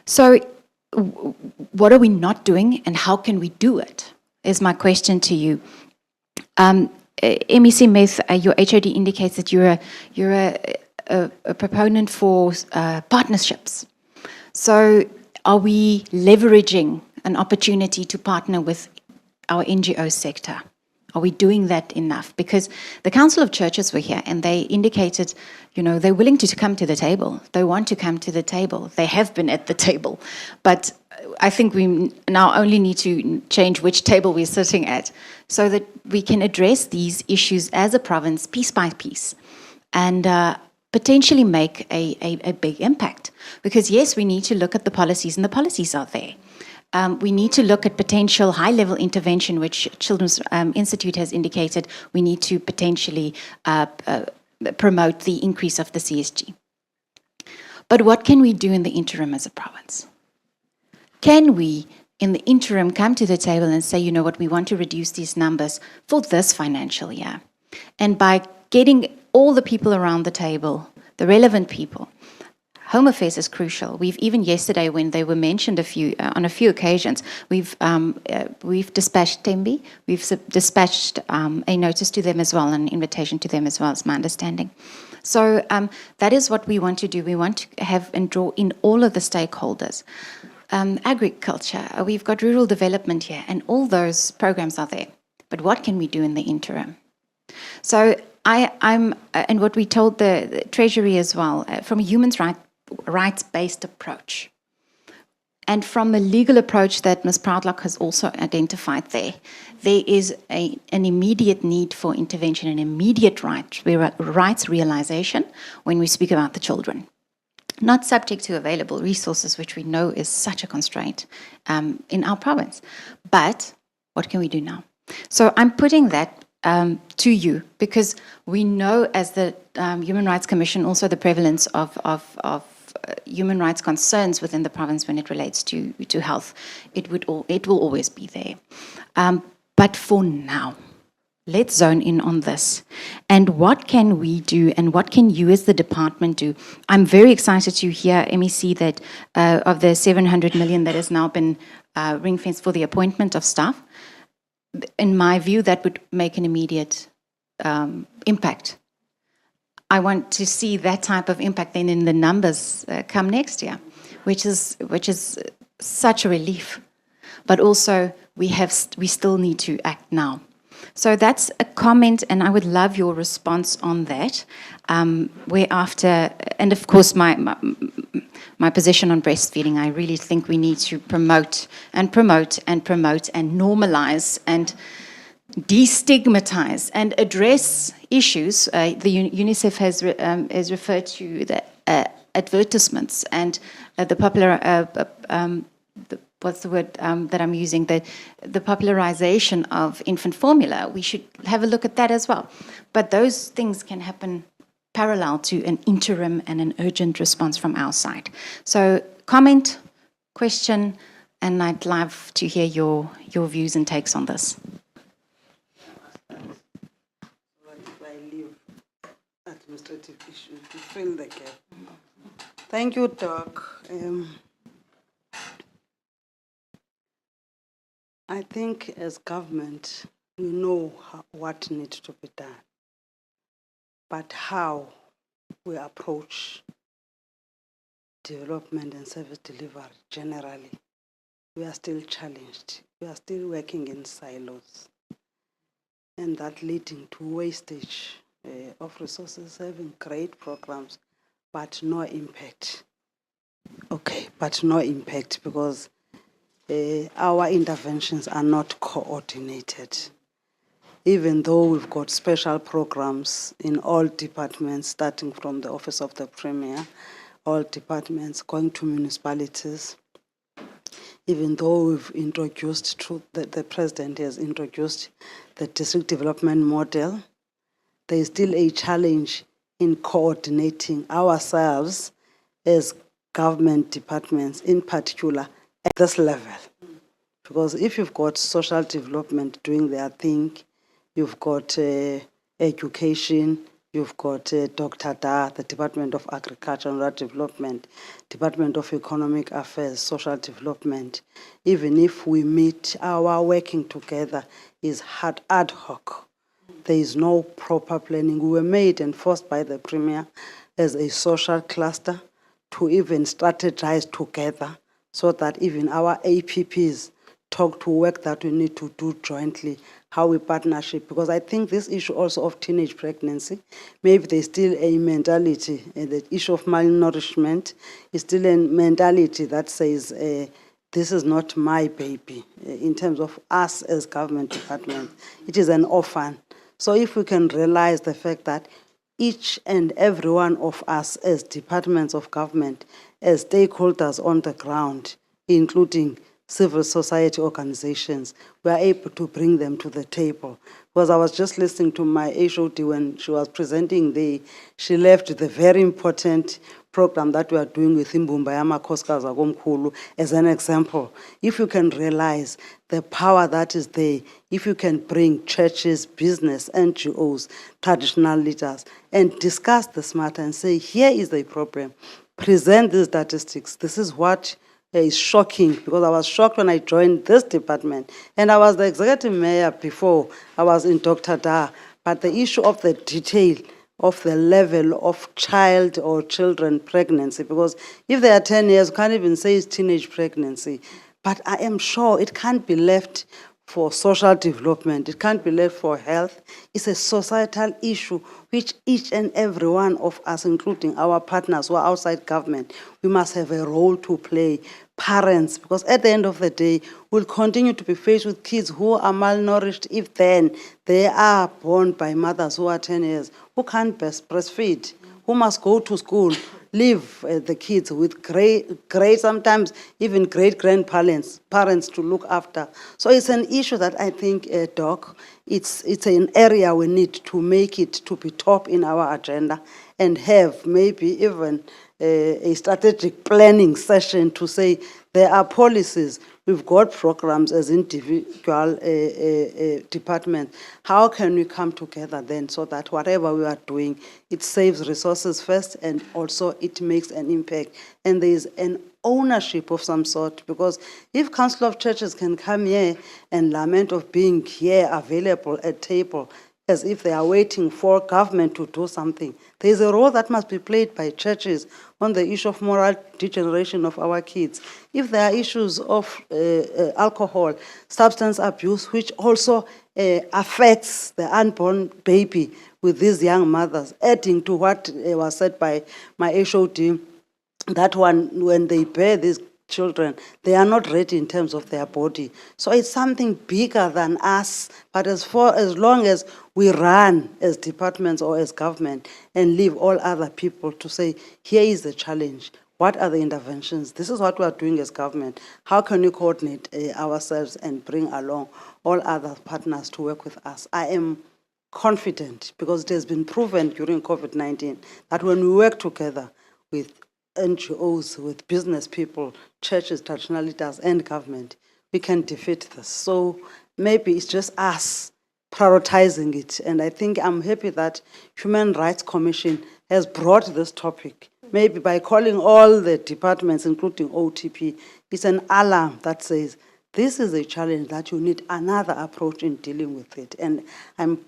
So what are we not doing and how can we do it, is my question to you. MEC Meth, your HOD indicates that you're a proponent for partnerships. So are we leveraging an opportunity to partner with our NGO sector? Are we doing that enough? Because the Council of Churches were here and they indicated, you know, they're willing to come to the table. They want to come to the table. They have been at the table. But I think we now only need to change which table we're sitting at so that we can address these issues as a province piece by piece and potentially make a big impact. Because yes, we need to look at the policies and the policies are there. We need to look at potential high-level intervention, which Children's Institute has indicated we need to potentially promote the increase of the CSG. But what can we do in the interim as a province? Can we, in the interim, come to the table and say, you know what, we want to reduce these numbers for this financial year? And by getting all the people around the table, the relevant people, Home Affairs is crucial. We've even yesterday, when they were mentioned on a few occasions, we've dispatched Tembi, we've dispatched a notice to them as well, an invitation to them as well, is my understanding. So that is what we want to do. We want to have and draw in all of the stakeholders. Agriculture, we've got rural development here, and all those programs are there. But what can we do in the interim? So and what we told the Treasury as well, from a human rights-based approach, and from a legal approach that Ms. Proudlock has also identified there is an immediate need for intervention, an immediate rights realization when we speak about the children. Not subject to available resources, which we know is such a constraint in our province. But what can we do now? So I'm putting that to you because we know as the Human Rights Commission also the prevalence of human rights concerns within the province when it relates to health. It will always be there. But for now, let's zone in on this. And what can we do and what can you as the department do? I'm very excited to hear, MEC, that of the 700 million that has now been ring-fenced for the appointment of staff, in my view, that would make an immediate impact. I want to see that type of impact then in the numbers come next year, which is such a relief. But also, we still need to act now. So that's a comment, and I would love your response on that. Whereafter, and of course, my position on breastfeeding, I really think we need to promote and normalize and destigmatize and address issues. The UNICEF has referred to the advertisements and the popular. What's the word that I'm using? The popularization of infant formula. We should have a look at that as well. But those things can happen parallel to an interim and an urgent response from our side. So comment, question, and I'd love to hear your views and takes on this. I leave administrative issues to fill the gap. Thank you, Doc. I think as government, we know what needs to be done. But how we approach development and service delivery generally, we are still challenged. We are still working in silos. and that leading to wastage of resources, having great programs, but no impact. Okay, but no impact because our interventions are not coordinated. Even though we've got special programs in all departments, starting from the Office of the Premier, all departments going to municipalities, even though we've introduced, the President has introduced the district development model, there is still a challenge in coordinating ourselves as government departments, in particular at this level. Because if you've got social development doing their thing, you've got education, you've got Dr. Da, the Department of Agriculture and Rural Development, Department of Economic Affairs, Social Development. Even if we meet, our working together is ad hoc. There is no proper planning. We were made and forced by the Premier as a social cluster to even strategize together so that even our APPs talk to work that we need to do jointly, how we partnership. Because I think this issue also of teenage pregnancy, maybe there's still a mentality, the issue of malnourishment is still a mentality that says, this is not my baby. In terms of us as government department, it is an orphan. So if we can realize the fact that each and every one of us as departments of government, as stakeholders on the ground, including civil society organizations, we are able to bring them to the table. Because I was just listening to my HOD when she was presenting she left the very important program that we are doing with Imbumba Yamakoskazi Komkhulu as an example. If you can realize the power that is there, if you can bring churches, business, NGOs, traditional leaders, and discuss this matter and say, here is the problem, present these statistics, this is what is shocking, because I was shocked when I joined this department, and I was the executive mayor before I was in Dr. Da, but the issue of the detail of the level of child or children pregnancy, because if they are 10 years, you can't even say it's teenage pregnancy, but I am sure it can't be left for social development, it can't be left for health. It's a societal issue which each and every one of us, including our partners who are outside government, we must have a role to play. Parents, because at the end of the day, we'll continue to be faced with kids who are malnourished if then they are born by mothers who are 10 years, who can't breastfeed, who must go to school, leave the kids with great, sometimes even great-grandparents, parents to look after. So it's an issue that I think, Doc, it's an area we need to make it to be top in our agenda and have maybe even a strategic planning session to say there are policies, we've got programs as individual departments. How can we come together then so that whatever we are doing, it saves resources first and also it makes an impact. And there is an ownership of some sort, because if Council of Churches can come here and lament of being here available at table, as if they are waiting for government to do something. There is a role that must be played by churches on the issue of moral degeneration of our kids. If there are issues of alcohol, substance abuse, which also affects the unborn baby with these young mothers, adding to what was said by my HOD, that when they bear these children, they are not ready in terms of their body. So it's something bigger than us, but as long as we run as departments or as government and leave all other people to say, here is the challenge, what are the interventions, this is what we are doing as government, how can we coordinate ourselves and bring along all other partners to work with us? I am confident, because it has been proven during COVID-19, that when we work together with NGOs, with business people, churches, traditional leaders, and government, we can defeat this. So maybe it's just us prioritizing it. And I think I'm happy that Human Rights Commission has brought this topic. Maybe by calling all the departments, including OTP, it's an alarm that says, this is a challenge that you need another approach in dealing with it. And I'm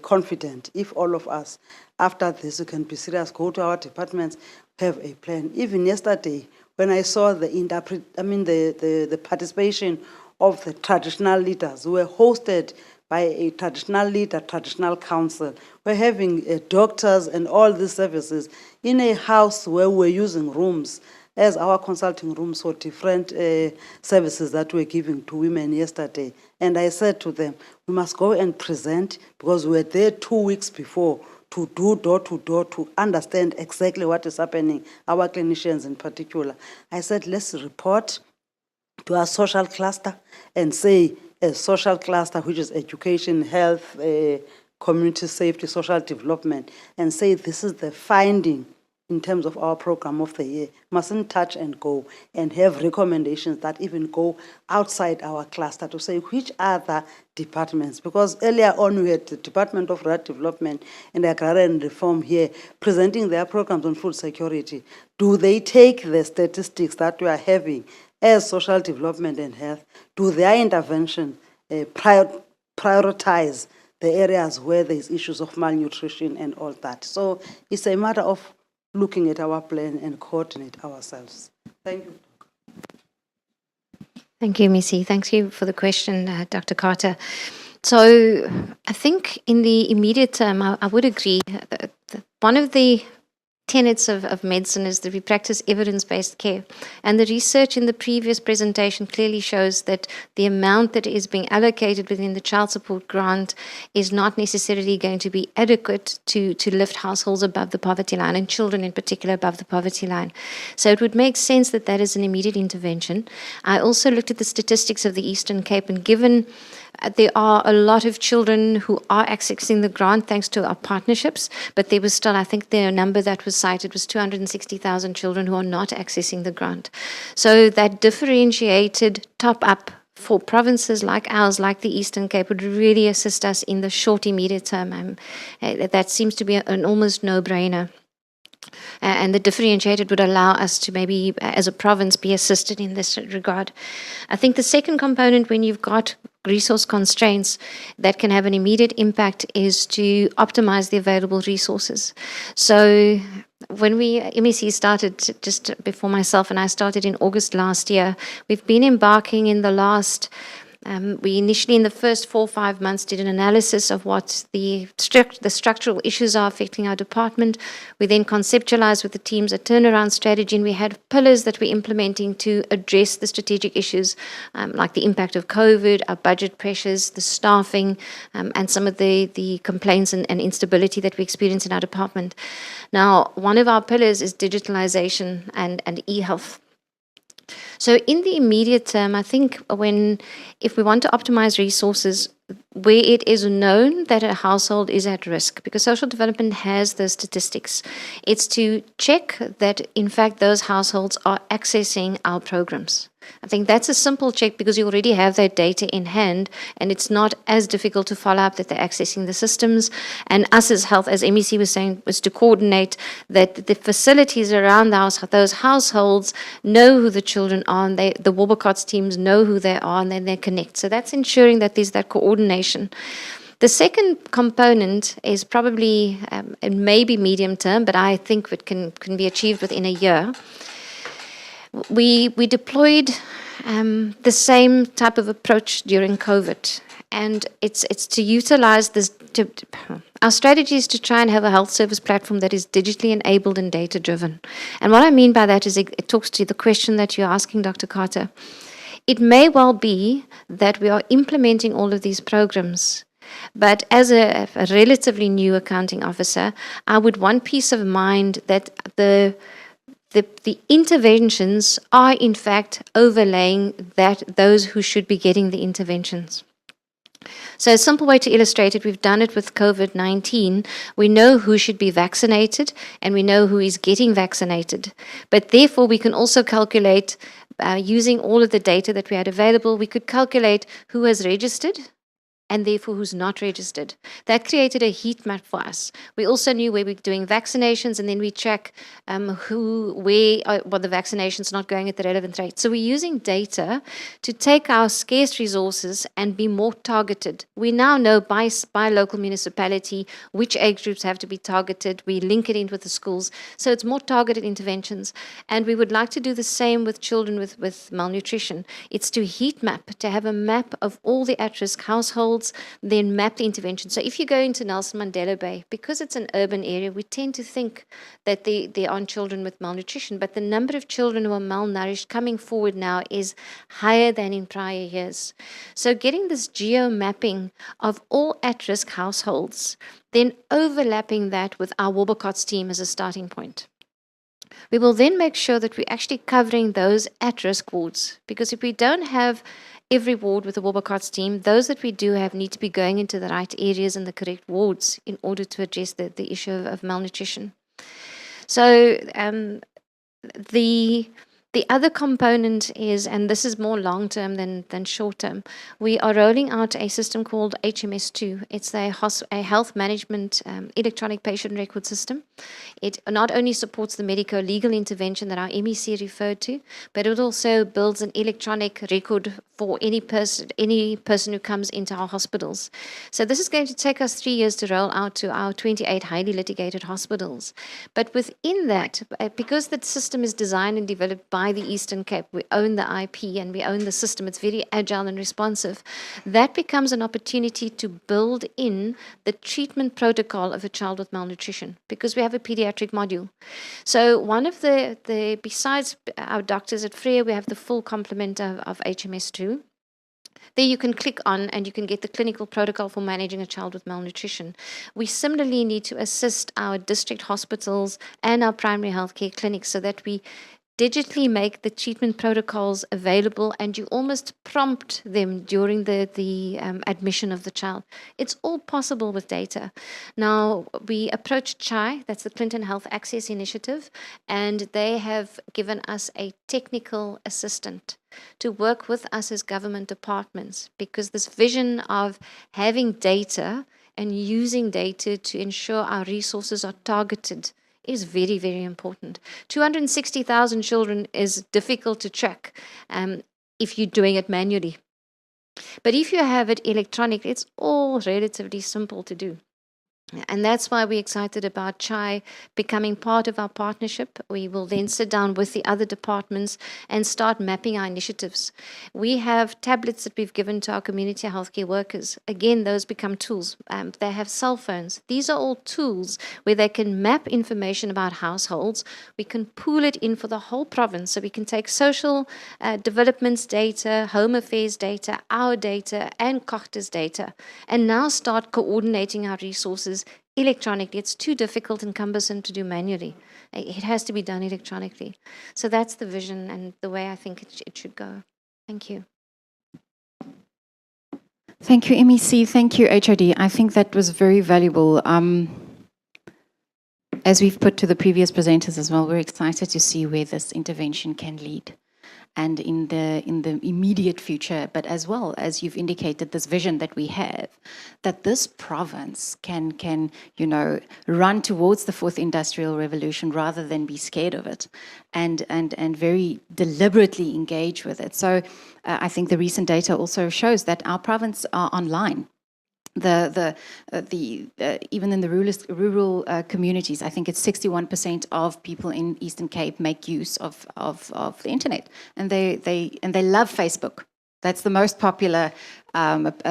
confident if all of us, after this, we can be serious, go to our departments, have a plan. Even yesterday, when I saw the participation of the traditional leaders who were hosted by a traditional leader, traditional council. We're having doctors and all these services in a house where we're using rooms as our consulting rooms for different services that we're giving to women yesterday. And I said to them, we must go and present, because we were there 2 weeks before, to do door to door to understand exactly what is happening, our clinicians in particular. I said, let's report to our social cluster and say a social cluster, which is education, health, community safety, social development, and say this is the finding in terms of our program of the year. Mustn't touch and go, and have recommendations that even go outside our cluster to say which other departments, because earlier on we had the Department of Rural Development and Agrarian Reform here presenting their programs on food security. Do they take the statistics that we are having as social development and health? Do their intervention prioritize the areas where there's issues of malnutrition and all that? So it's a matter of looking at our plan and coordinate ourselves. Thank you. Thank you, Missy. Thank you for the question, Dr. Carter. So I think in the immediate term, I would agree. One of the tenets of medicine is that we practice evidence-based care. And the research in the previous presentation clearly shows that the amount that is being allocated within the child support grant is not necessarily going to be adequate to lift households above the poverty line, and children in particular above the poverty line. So it would make sense that that is an immediate intervention. I also looked at the statistics of the Eastern Cape, and given there are a lot of children who are accessing the grant thanks to our partnerships, but there was still, I think the number that was cited was 260,000 children who are not accessing the grant. So that differentiated top-up for provinces like ours, like the Eastern Cape, would really assist us in the short, immediate term. That seems to be an almost no-brainer. And the differentiated would allow us to maybe, as a province, be assisted in this regard. I think the second component, when you've got resource constraints that can have an immediate impact, is to optimize the available resources. So when MEC started just before myself and I started in August last year, we've been embarking in the last we initially, in the first 4 or 5 months, did an analysis of what the structural issues are affecting our department. We then conceptualized with the teams a turnaround strategy, and we had pillars that we're implementing to address the strategic issues, like the impact of COVID, our budget pressures, the staffing, and some of the complaints and instability that we experience in our department. Now, one of our pillars is digitalization and e-health. So in the immediate term, I think if we want to optimize resources where it is known that a household is at risk, because social development has those statistics, it's to check that, in fact, those households are accessing our programs. I think that's a simple check because you already have that data in hand, and it's not as difficult to follow up that they're accessing the systems. And us as health, as MEC was saying, was to coordinate that the facilities around those households know who the children are, and the Warbecots teams know who they are, and then they connect. So that's ensuring that there's that coordination. The second component is probably, it may be medium term, but I think it can be achieved within a year. We deployed the same type of approach during COVID, and it's to utilize this. Our strategy is to try and have a health service platform that is digitally enabled and data-driven. And what I mean by that is it talks to the question that you're asking, Dr. Carter. It may well be that we are implementing all of these programs, but as a relatively new accounting officer, I would want peace of mind that the interventions are in fact overlaying those who should be getting the interventions. So a simple way to illustrate it, we've done it with COVID-19. We know who should be vaccinated and we know who is getting vaccinated. But therefore, we can also calculate, using all of the data that we had available, we could calculate who has registered and therefore who's not registered. That created a heat map for us. We also knew where we're doing vaccinations, and then we check where the vaccinations not going at the relevant rate. So we're using data to take our scarce resources and be more targeted. We now know by local municipality which age groups have to be targeted. We link it in with the schools. So it's more targeted interventions. And we would like to do the same with children with malnutrition. It's to heat map, to have a map of all the at-risk households, households, then map the intervention. So if you go into Nelson Mandela Bay, because it's an urban area, we tend to think that there aren't children with malnutrition, but the number of children who are malnourished coming forward now is higher than in prior years. So getting this geo-mapping of all at-risk households, then overlapping that with our Warbecots team as a starting point. We will then make sure that we're actually covering those at-risk wards, because if we don't have every ward with a Warbecots team, those that we do have need to be going into the right areas and the correct wards in order to address the issue of malnutrition. So the other component is, and this is more long-term than short-term, we are rolling out a system called HMS2. It's a health management electronic patient record system. It not only supports the medico-legal intervention that our MEC referred to, but it also builds an electronic record for any person who comes into our hospitals. So this is going to take us 3 years to roll out to our 28 highly litigated hospitals. But within that, because the system is designed and developed by the Eastern Cape, we own the IP and we own the system, it's very agile and responsive, that becomes an opportunity to build in the treatment protocol of a child with malnutrition, because we have a pediatric module. So one of the besides our doctors at Freya, we have the full complement of HMS2. There you can click on and you can get the clinical protocol for managing a child with malnutrition. We similarly need to assist our district hospitals and our primary healthcare clinics so that we digitally make the treatment protocols available, and you almost prompt them during the admission of the child. It's all possible with data. Now, we approached CHI, that's the Clinton Health Access Initiative, and they have given us a technical assistant to work with us as government departments, because this vision of having data and using data to ensure our resources are targeted is very, very important. 260,000 children is difficult to track if you're doing it manually. But if you have it electronic, it's all relatively simple to do. And that's why we're excited about CHI becoming part of our partnership. We will then sit down with the other departments and start mapping our initiatives. We have tablets that we've given to our community healthcare workers. Again, those become tools. They have cell phones. These are all tools where they can map information about households. We can pool it in for the whole province. So we can take social developments data, home affairs data, our data, and Cogta's data, and now start coordinating our resources electronically. It's too difficult and cumbersome to do manually. It has to be done electronically. So that's the vision and the way I think it should go. Thank you. Thank you, MEC. Thank you, HOD. I think that was very valuable. As we've put to the previous presenters as well, we're excited to see where this intervention can lead. And in the immediate future, but as well as you've indicated, this vision that we have, that this province can run towards the fourth industrial revolution rather than be scared of it, and very deliberately engage with it. So I think the recent data also shows that our province are online. Even in the rural communities, I think it's 61% of people in Eastern Cape make use of the internet, and they love Facebook. That's the most popular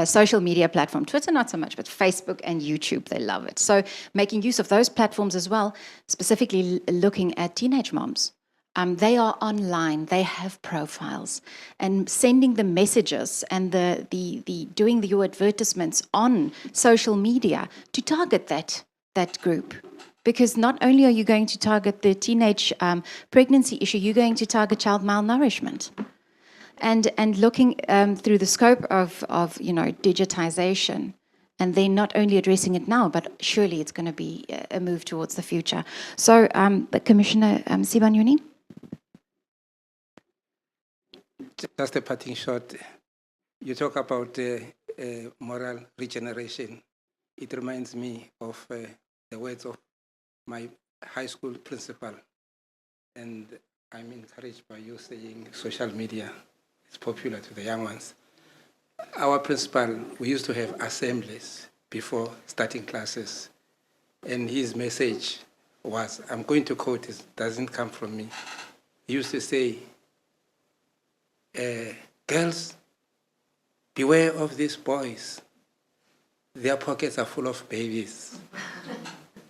social media platform. Twitter, not so much, but Facebook and YouTube, they love it. So making use of those platforms as well, specifically looking at teenage moms. They are online, they have profiles, and sending the messages and doing your advertisements on social media to target that group. Because not only are you going to target the teenage pregnancy issue, you're going to target child malnourishment. And looking through the scope of digitization, and then not only addressing it now, but surely it's going to be a move towards the future. So, Commissioner Sibanyoni? Just a parting shot. You talk about moral regeneration. It reminds me of the words of my high school principal. And I'm encouraged by you saying social media is popular to the young ones. Our principal, we used to have assemblies before starting classes. And his message was, I'm going to quote, it doesn't come from me. He used to say, girls, beware of these boys. their pockets are full of babies.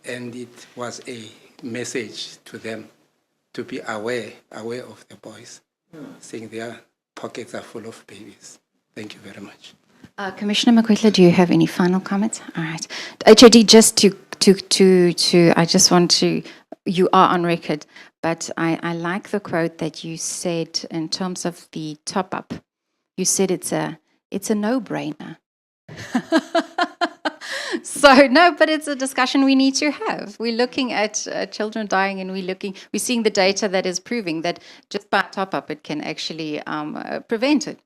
And it was a message to them to be aware of the boys, saying their pockets are full of babies. Thank you very much. Commissioner Makwetla, do you have any final comments? All right. HOD, just I just want to, you are on record, but I like the quote that you said in terms of the top-up. You said it's a no-brainer. So no, but it's a discussion we need to have. We're looking at children dying, and we're seeing the data that is proving that just by top-up it can actually prevent it.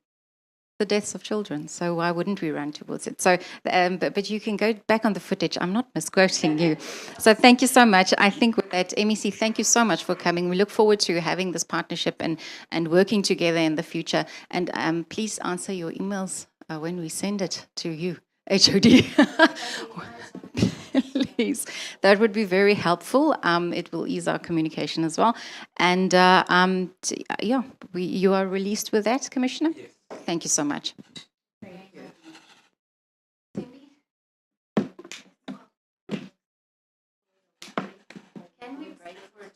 The deaths of children, so why wouldn't we run towards it? So, but you can go back on the footage. I'm not misquoting you. So thank you so much. I think with that, MEC, thank you so much for coming. We look forward to having this partnership and working together in the future. And please answer your emails when we send it to you, HOD. Please, that would be very helpful. It will ease our communication as well. And yeah, you are released with that, Commissioner? Yes. Thank you so much. Can we break for a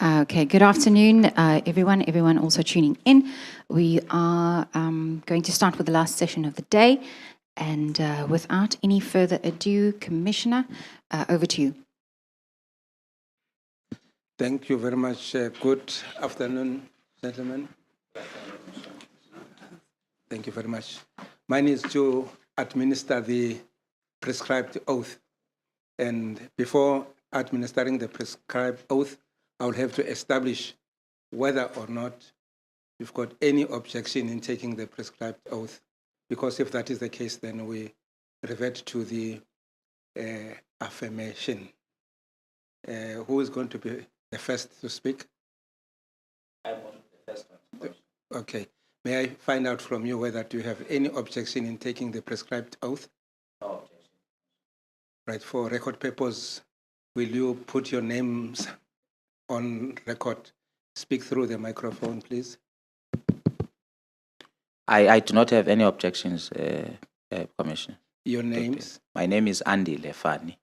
Okay, good afternoon, everyone also tuning in. We are going to start with the last session of the day. And without any further ado, Commissioner, over to you. Thank you very much. Good afternoon, gentlemen. Thank you very much. Mine is to administer the prescribed oath. And before administering the prescribed oath, I will have to establish whether or not you've got any objection in taking the prescribed oath. Because if that is the case, then we revert to the affirmation. Who is going to be the first to speak? I want the first one. Okay. May I find out from you whether you have any objection in taking the prescribed oath? No objection. Right. For record purpose, will you put your names on record? Speak through the microphone, please. I do not have any objections, Commissioner. Your names? My name is Andy Lefani.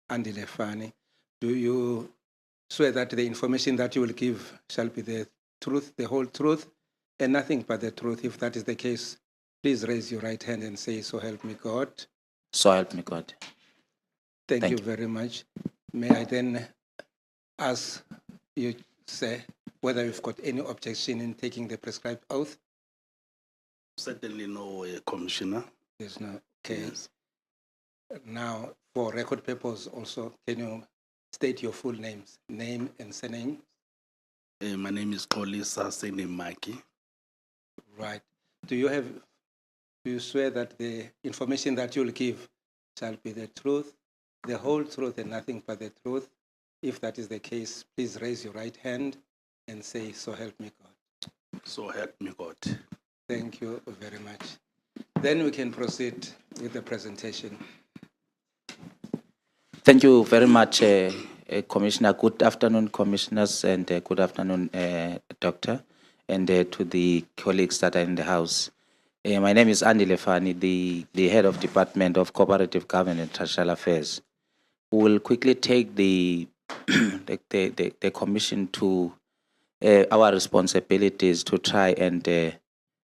Andy Lefani. Do you swear that the information that you will give shall be the truth, the whole truth, and nothing but the truth? If that is the case, please raise your right hand and say, "So help me God." So help me God. Thank you you. very much. May I then ask you, sir, whether you've got any objection in taking the prescribed oath? Certainly no, Commissioner. There's no case. Yes. Now, for record purpose also, can you state your full names, name and surname? My name is Kolisa Senemaki. Right. Do you swear that the information that you'll give shall be the truth, the whole truth and nothing but the truth? If that is the case, please raise your right hand and say, "So help me God." So help me God. Thank you very much. Then we can proceed with the presentation. Thank you very much, Commissioner. Good afternoon, Commissioners, and good afternoon, Doctor, and to the colleagues that are in the House. My name is Andy Lefani, the Head of Department of Cooperative Government and Traditional Affairs. We will quickly take the Commission to our responsibilities to try and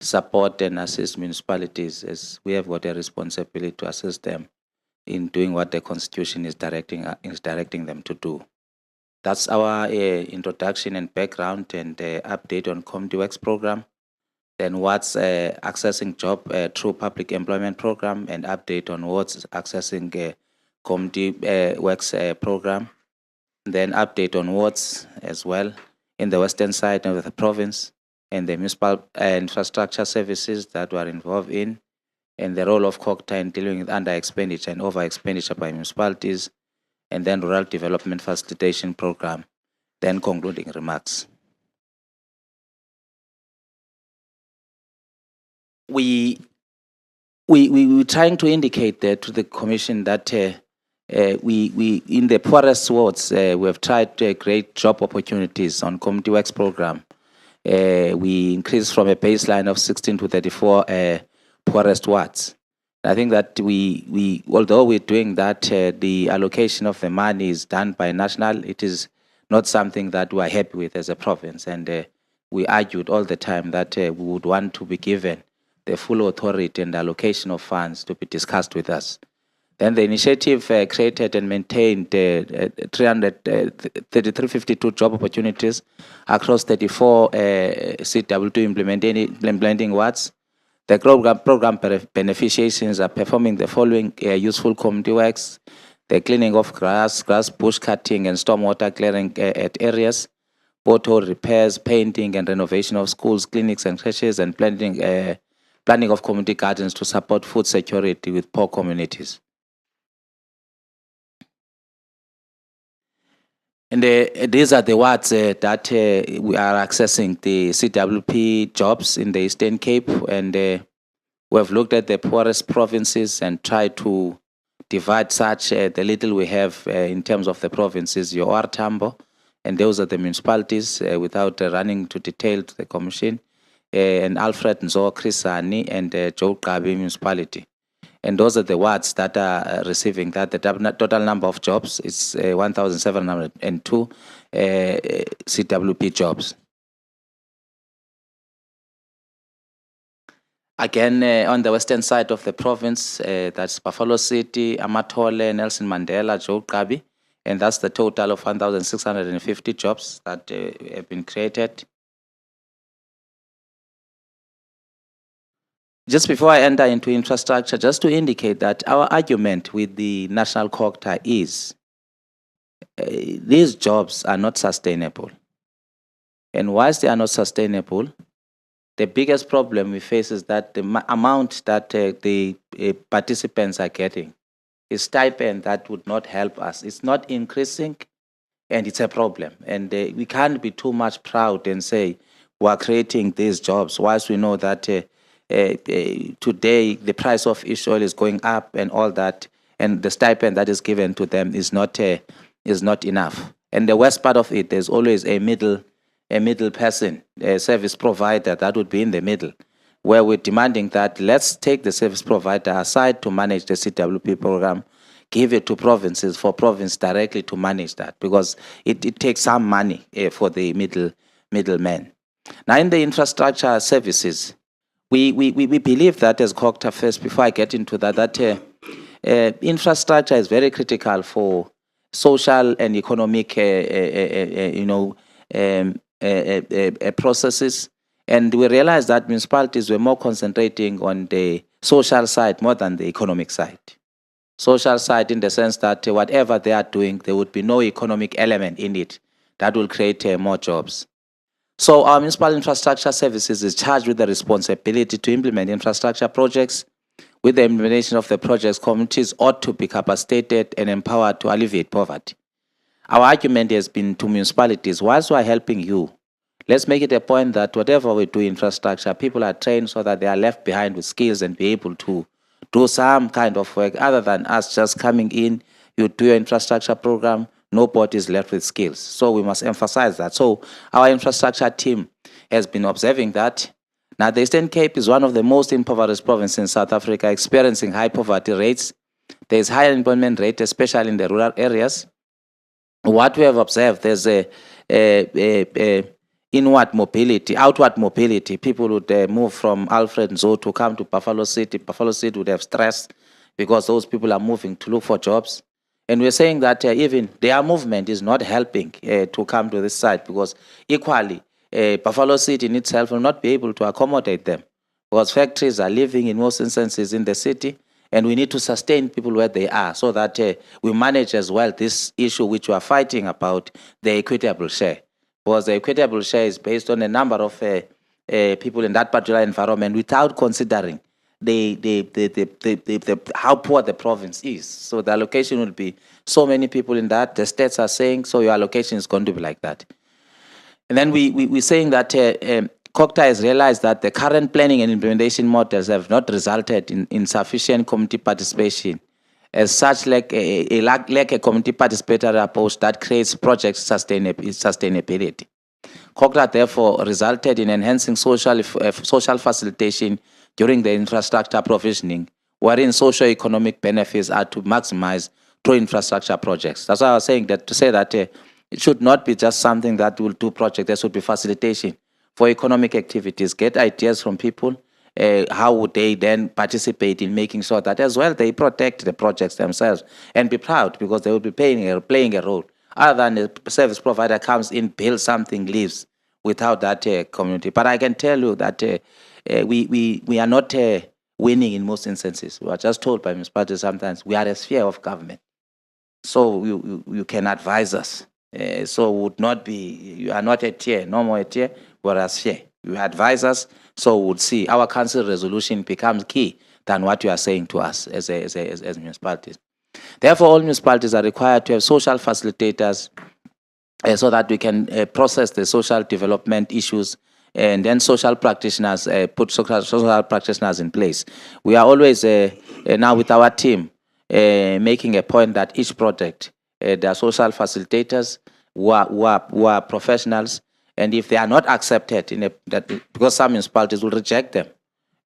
support and assist municipalities, as we have got a responsibility to assist them in doing what the Constitution is directing them to do. That's our introduction and background and update on ComDWorks program. Then what's accessing job through public employment program, and update on what's accessing ComDWorks program. Then update on what's as well in the western side of the province and the municipal infrastructure services that were involved in, and the role of COGTA in dealing with under expenditure and over expenditure by municipalities, and then rural development facilitation program, then concluding remarks. We're trying to indicate to the Commission that we in the poorest wards, we have tried to create job opportunities on ComDWorks program. We increased from a baseline of 16 to 34 poorest wards. I think that we although we're doing that, the allocation of the money is done by national. It is not something that we are happy with as a province, and we argued all the time that we would want to be given the full authority and allocation of funds to be discussed with us. Then the initiative created and maintained 352 job opportunities across 34 CW2 implementing wards. The program beneficiaries are performing the following useful ComDWorks: the cleaning of grass bush cutting and stormwater clearing at areas, pothole repairs, painting and renovation of schools, clinics and creches, and planning of community gardens to support food security with poor communities. And these are the wards that we are accessing the CWP jobs in the Eastern Cape, and we have looked at the poorest provinces and tried to divide such the little we have in terms of the provinces, your OR Tambo, and those are the municipalities without running to detail to the Commission, and Alfred Nzo Krisani and Joe Gabi municipality. And those are the wards that are receiving that. The total number of jobs is 1,702 CWP jobs. Again, on the western side of the province, that's Buffalo City, Amatole, Nelson Mandela, Joe Kabi, and that's the total of 1,650 jobs that have been created. Just before I enter into infrastructure, just to indicate that our argument with the National COGTA is these jobs are not sustainable. And whilst they are not sustainable, the biggest problem we face is that the amount that the participants are getting is stipend that would not help us. It's not increasing, and it's a problem. And we can't be too much proud and say we are creating these jobs, whilst we know that today the price of fish oil is going up and all that, and the stipend that is given to them is not enough. And the worst part of it, there's always a middle person, a service provider that would be in the middle, where we're demanding that let's take the service provider aside to manage the CWP program, give it to provinces for province directly to manage that, because it takes some money for the middlemen. Now, in the infrastructure services, we believe that as COGTA first, before I get into that, infrastructure is very critical for social and economic, processes, and we realized that municipalities were more concentrating on the social side more than the economic side. Social side in the sense that whatever they are doing, there would be no economic element in it that will create more jobs. So our municipal infrastructure services is charged with the responsibility to implement infrastructure projects. With the implementation of the projects, communities ought to be capacitated and empowered to alleviate poverty. Our argument has been to municipalities, whilst we are helping you, let's make it a point that whatever we do infrastructure, people are trained so that they are left behind with skills and be able to do some kind of work other than us just coming in, you do your infrastructure program, nobody is left with skills. So we must emphasize that. So our infrastructure team has been observing that. Now, the Eastern Cape is one of the most impoverished provinces in South Africa, experiencing high poverty rates. There is high unemployment rate, especially in the rural areas. What we have observed, there's a inward mobility, outward mobility. People would move from Alfred Nzo to come to Buffalo City. Buffalo City would have stress because those people are moving to look for jobs. And we're saying that even their movement is not helping to come to this side, because equally, Buffalo City in itself will not be able to accommodate them, because factories are living in most instances in the city, and we need to sustain people where they are so that we manage as well this issue which we are fighting about, the equitable share. Because the equitable share is based on a number of people in that particular environment without considering how poor the province is. So the allocation will be so many people in that. The states are saying, so your allocation is going to be like that. And then we're saying that COGTA has realized that the current planning and implementation models have not resulted in sufficient community participation. As such, like a community participatory approach that creates project sustainability. COGTA therefore resulted in enhancing social facilitation during the infrastructure provisioning, wherein socio-economic benefits are to maximize through infrastructure projects. That's why I was saying that to say that it should not be just something that will do projects. There should be facilitation for economic activities. Get ideas from people. How would they then participate in making sure that as well they protect the projects themselves and be proud, because they will be playing a role. Other than the service provider comes in, builds something, leaves without that community. But I can tell you that we are not winning in most instances. We are just told by municipalities sometimes we are a sphere of government. So you can advise us. So would not be, you are not a tier, no more a tier, we're a sphere. You advise us, so would see our council resolution becomes key than what you are saying to us as municipalities. Therefore, all municipalities are required to have social facilitators so that we can process the social development issues, and then social practitioners, put social practitioners in place. We are always now with our team making a point that each project, there are social facilitators who are professionals, and if they are not accepted, because some municipalities will reject them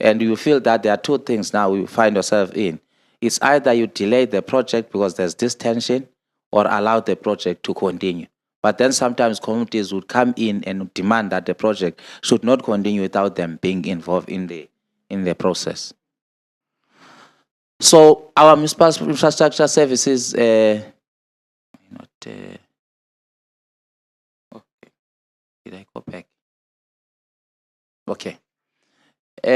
and you feel that there are two things now we find ourselves in. It's either you delay the project because there's this tension, or allow the project to continue. But then sometimes communities would come in and demand that the project should not continue without them being involved in the process. So our municipal infrastructure services, okay, did I go back? Okay.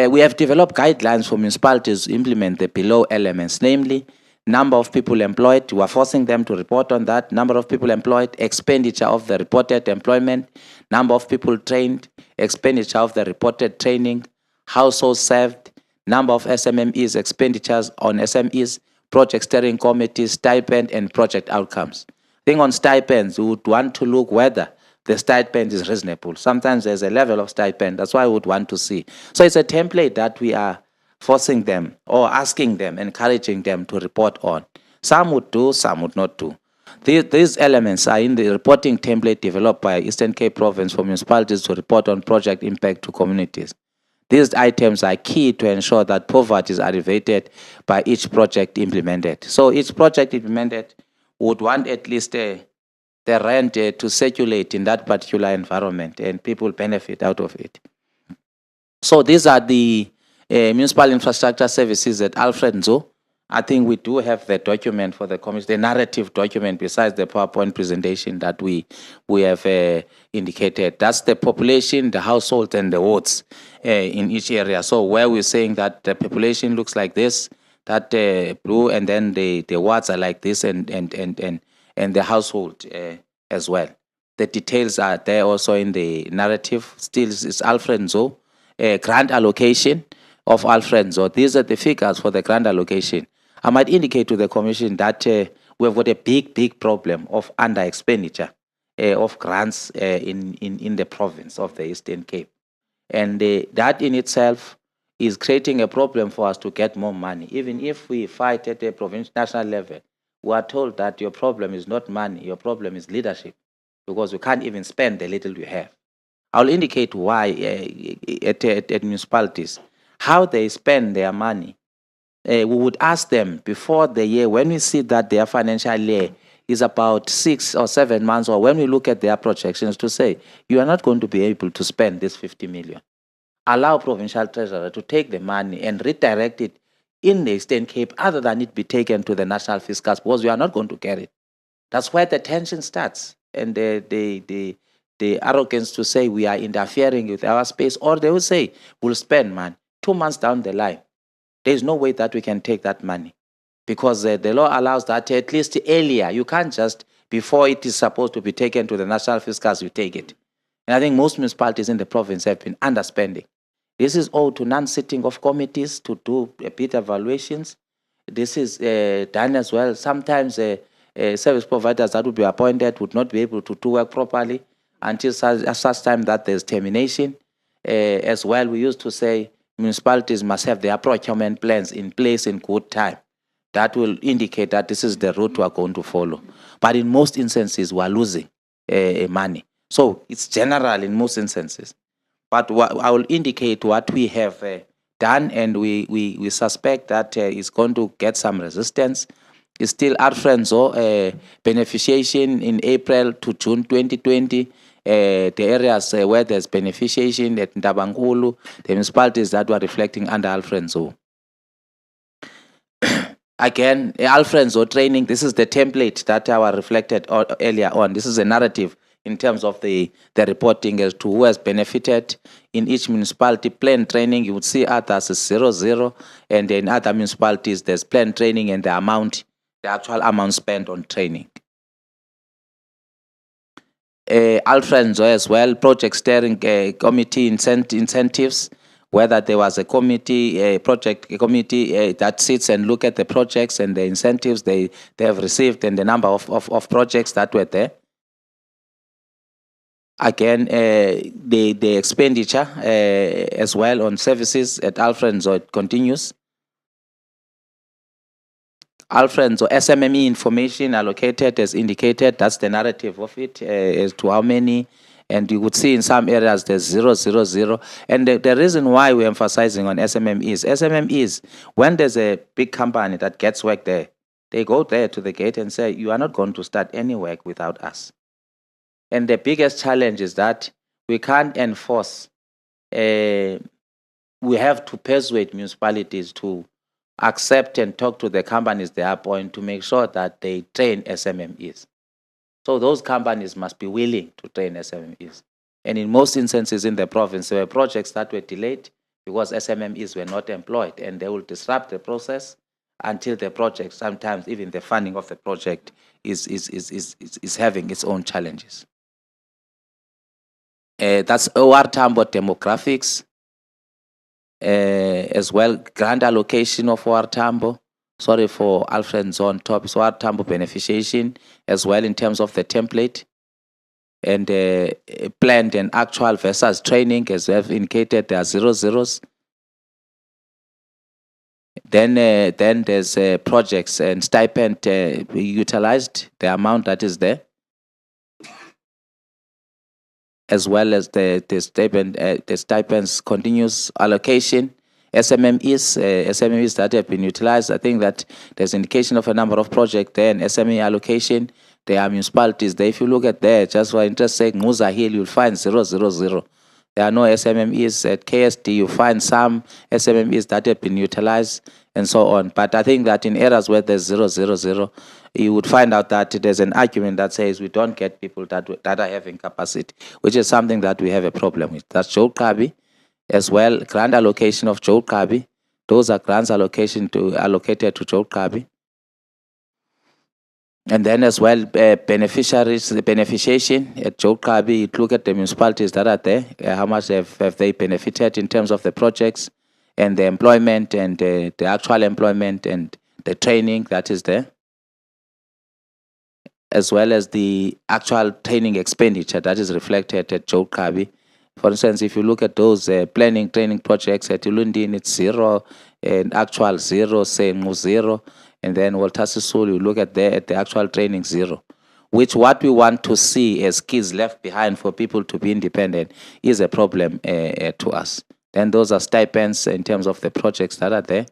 We have developed guidelines for municipalities to implement the below elements, namely number of people employed. We are forcing them to report on that. Number of people employed, expenditure of the reported employment, number of people trained, expenditure of the reported training, households served, number of SMMEs, expenditures on SMEs, project steering committees, stipend, and project outcomes. I think on stipends, we would want to look whether the stipend is reasonable. Sometimes there's a level of stipend. That's why I would want to see. So it's a template that we are forcing them or asking them, encouraging them to report on. Some would do, some would not do. These elements are in the reporting template developed by Eastern Cape Province for municipalities to report on project impact to communities. These items are key to ensure that poverty is alleviated by each project implemented. So each project implemented would want at least the rent to circulate in that particular environment, and people benefit out of it. So these are the municipal infrastructure services at Alfred Nzo. I think we do have the document for the commission, the narrative document besides the PowerPoint presentation that we have indicated. That's the population, the households, and the wards in each area. So where we're saying that the population looks like this, that blue, and then the wards are like this, and the household as well. The details are there also in the narrative. Still, it's Alfred Nzo, grant allocation of Alfred Nzo. These are the figures for the grant allocation. I might indicate to the Commission that we've got a big problem of under expenditure of grants in the province of the Eastern Cape. And that in itself is creating a problem for us to get more money. Even if we fight at the provincial national level, we are told that your problem is not money, your problem is leadership, because we can't even spend the little we have. I'll indicate why at municipalities, how they spend their money. We would ask them before the year, when we see that their financial year is about 6 or 7 months, or when we look at their projections, to say, you are not going to be able to spend this 50 million. Allow Provincial Treasury to take the money and redirect it in the Eastern Cape, other than it be taken to the National Fiscal, because we are not going to get it. That's where the tension starts, and the arrogance to say we are interfering with our space, or they will say we'll spend, man, 2 months down the line. There's no way that we can take that money, because the law allows that at least earlier. You can't just, before it is supposed to be taken to the National Fiscal, you take it. And I think most municipalities in the province have been underspending. This is owed to non-sitting of committees to do a bit evaluations. This is done as well. Sometimes service providers that would be appointed would not be able to do work properly until such time that there's termination. As well, we used to say municipalities must have their procurement plans in place in good time. That will indicate that this is the route we are going to follow. But in most instances, we are losing money. So it's general in most instances. But I will indicate what we have done, and we suspect that it's going to get some resistance. It's still Alfred Nzo beneficiation in April to June 2020. The areas where there's beneficiation at Ndabangulu, the municipalities that were reflecting under Alfred Nzo. Again, Alfred Nzo training, this is the template that I reflected earlier on. This is a narrative in terms of the reporting as to who has benefited in each municipality. Plan training, you would see others is 0, and in other municipalities there's plan training and the actual amount spent on training. Alfred Nzo as well, project steering committee incentives, whether there was a committee, project committee that sits and look at the projects and the incentives they have received and the number of projects that were there. Again, the expenditure as well on services at Alfred Nzo, it continues. Alfred Nzo, SMME information allocated as indicated, that's the narrative of it, as to how many And you would see in some areas there's 0, 0, 0. And the reason why we're emphasizing on SMMEs, when there's a big company that gets work there, they go there to the gate and say, you are not going to start any work without us. And the biggest challenge is that we can't enforce. We have to persuade municipalities to accept and talk to the companies they appoint to make sure that they train SMMEs. So those companies must be willing to train SMMEs. And in most instances in the province, there were projects that were delayed because SMMEs were not employed, and they will disrupt the process until the project, sometimes even the funding of the project, is having its own challenges. That's OR Tambo demographics, as well, grant allocation of OR Tambo. Sorry for Alfred's on top. So OR Tambo beneficiation, as well in terms of the template, and planned and actual versus training, as we have indicated, there are 0 zeros. Then there's projects and stipend utilized, the amount that is there, as well as the stipends continuous allocation. SMMEs that have been utilized. I think that there's indication of a number of projects there, and SME allocation. There are municipalities there. If you look at there, just for interest sake, Muza Hill, you'll find 0, 0, 0. There are no SMMEs at KSD. You find some SMMEs that have been utilized and so on. But I think that in areas where there's 0, 0, 0, you would find out that there's an argument that says we don't get people that are having capacity, which is something that we have a problem with. That's Joe Kabi. As well, grant allocation of Joe Kabi. Those are grants allocated to Joe Kabi. And then as well, beneficiaries, the beneficiation at Joe Kabi, you look at the municipalities that are there, how much have they benefited in terms of the projects and the employment and the actual employment and the training that is there, as well as the actual training expenditure that is reflected at Joe Kabi. For instance, if you look at those training projects at Ulundin, it's 0, and actual 0, same 0. And then Walter Sisulu, you look at the actual training 0, which what we want to see as kids left behind for people to be independent is a problem to us. Then those are stipends in terms of the projects that are there.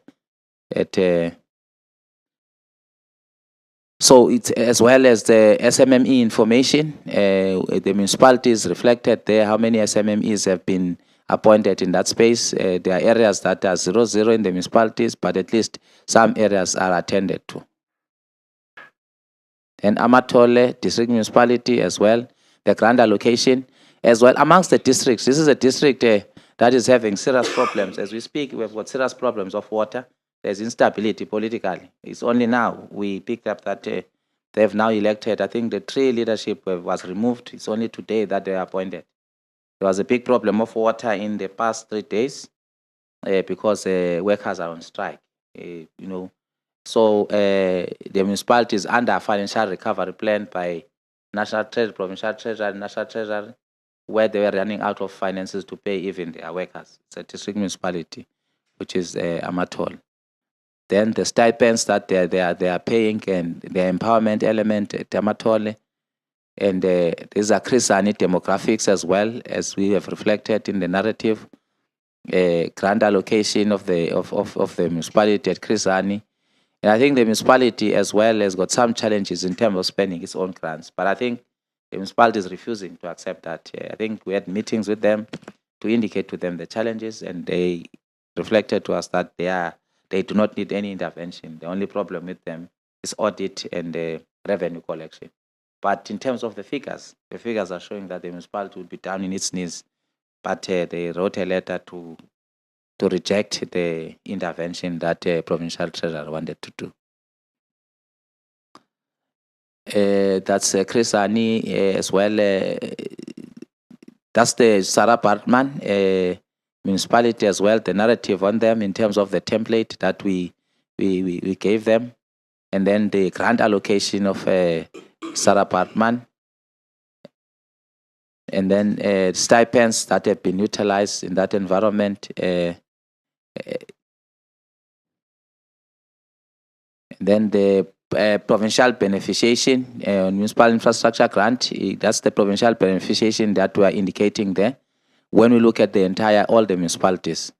So it's as well as the SMME information, the municipalities reflected there, how many SMMEs have been appointed in that space. There are areas that are 0, 0 in the municipalities, but at least some areas are attended to. And Amatole district municipality as well, the grant allocation as well amongst the districts. This is a district that is having serious problems. As we speak, we've got serious problems of water. There's instability politically. It's only now we picked up that they've now elected. I think the 3 leadership was removed. It's only today that they are appointed. There was a big problem of water in the past 3 days because workers are on strike. So the municipality is under a financial recovery plan by National Treasury, Provincial Treasury, National Treasury, where they were running out of finances to pay even their workers. It's a district municipality, which is Amatol. Then the stipends that they are paying and the empowerment element at Amatole. And these are Chrisani demographics as well, as we have reflected in the narrative. Grant allocation of the municipality at Chrisani. And I think the municipality as well has got some challenges in terms of spending its own grants. But I think the municipality is refusing to accept that. I think we had meetings with them to indicate to them the challenges, and they reflected to us that they do not need any intervention. The only problem with them is audit and revenue collection. But in terms of the figures are showing that the municipality will be down in its knees. But they wrote a letter to reject the intervention that Provincial Treasury wanted to do. That's Chris Ani as well. That's the Sarah Bartman municipality as well. The narrative on them in terms of the template that we gave them, and then the grant allocation of Sarah Bartman, and then stipends that have been utilized in that environment. And then the provincial beneficiation, municipal infrastructure grant. That's the provincial beneficiation that we are indicating there. When we look at the all the municipalities,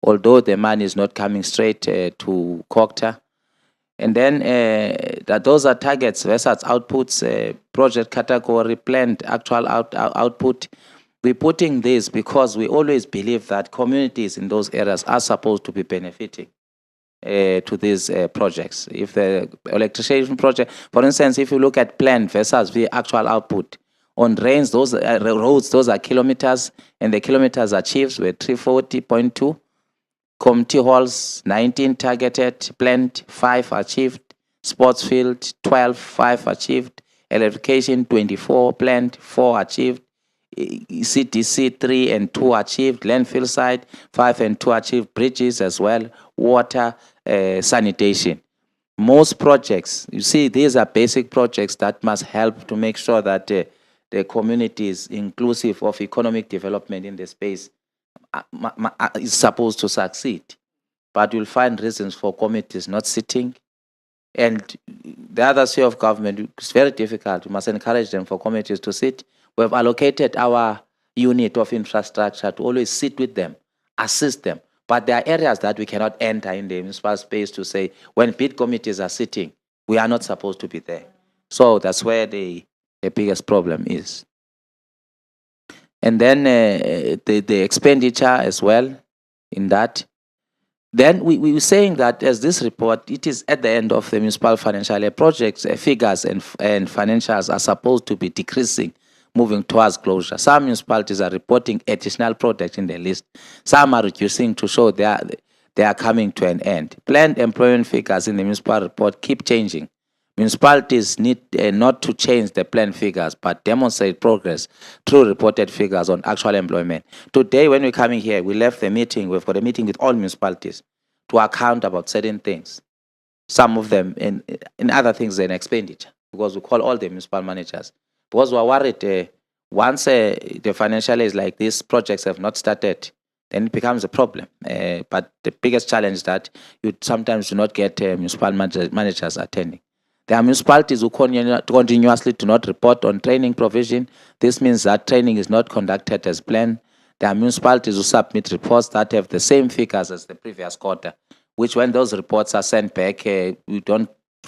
although the money is not coming straight to COGTA. And then those are targets versus outputs, project category, planned actual output. We're putting this because we always believe that communities in those areas are supposed to be benefiting to these projects. If the electrification project, for instance, if you look at planned versus the actual output, on drains, those roads, those are kilometers, and the kilometers achieved were 340.2. Community halls, 19 targeted, planned, 5 achieved. Sports field, 12, 5 achieved. Electrification, 24, planned, 4 achieved. CTC, 3 and 2 achieved. Landfill side, 5 and 2 achieved. Bridges as well. Water, sanitation. Most projects, you see, these are basic projects that must help to make sure that the community is inclusive of economic development in the space is supposed to succeed. But you'll find reasons for committees not sitting. And the other sphere of government, it's very difficult. We must encourage them for committees to sit. We have allocated our unit of infrastructure to always sit with them, assist them. But there are areas that we cannot enter in the municipal space to say, when bid committees are sitting, we are not supposed to be there. So that's where the biggest problem is. And then the expenditure as well in that. Then we were saying that as this report, it is at the end of the municipal financial year, projects, figures and financials are supposed to be decreasing, moving towards closure. Some municipalities are reporting additional projects in the list. Some are reducing to show they are coming to an end. Planned employment figures in the municipal report keep changing. Municipalities need not to change the planned figures, but demonstrate progress through reported figures on actual employment. Today, when we're coming here, we left the meeting, we've got a meeting with all municipalities to account about certain things. Some of them in other things than expenditure, because we call all the municipal managers. Because we're worried, once the financial year is like this, projects have not started, then it becomes a problem. But the biggest challenge is that you sometimes do not get municipal managers attending. There are municipalities who continuously do not report on training provision. This means that training is not conducted as planned. There are municipalities who submit reports that have the same figures as the previous quarter, which when those reports are sent back,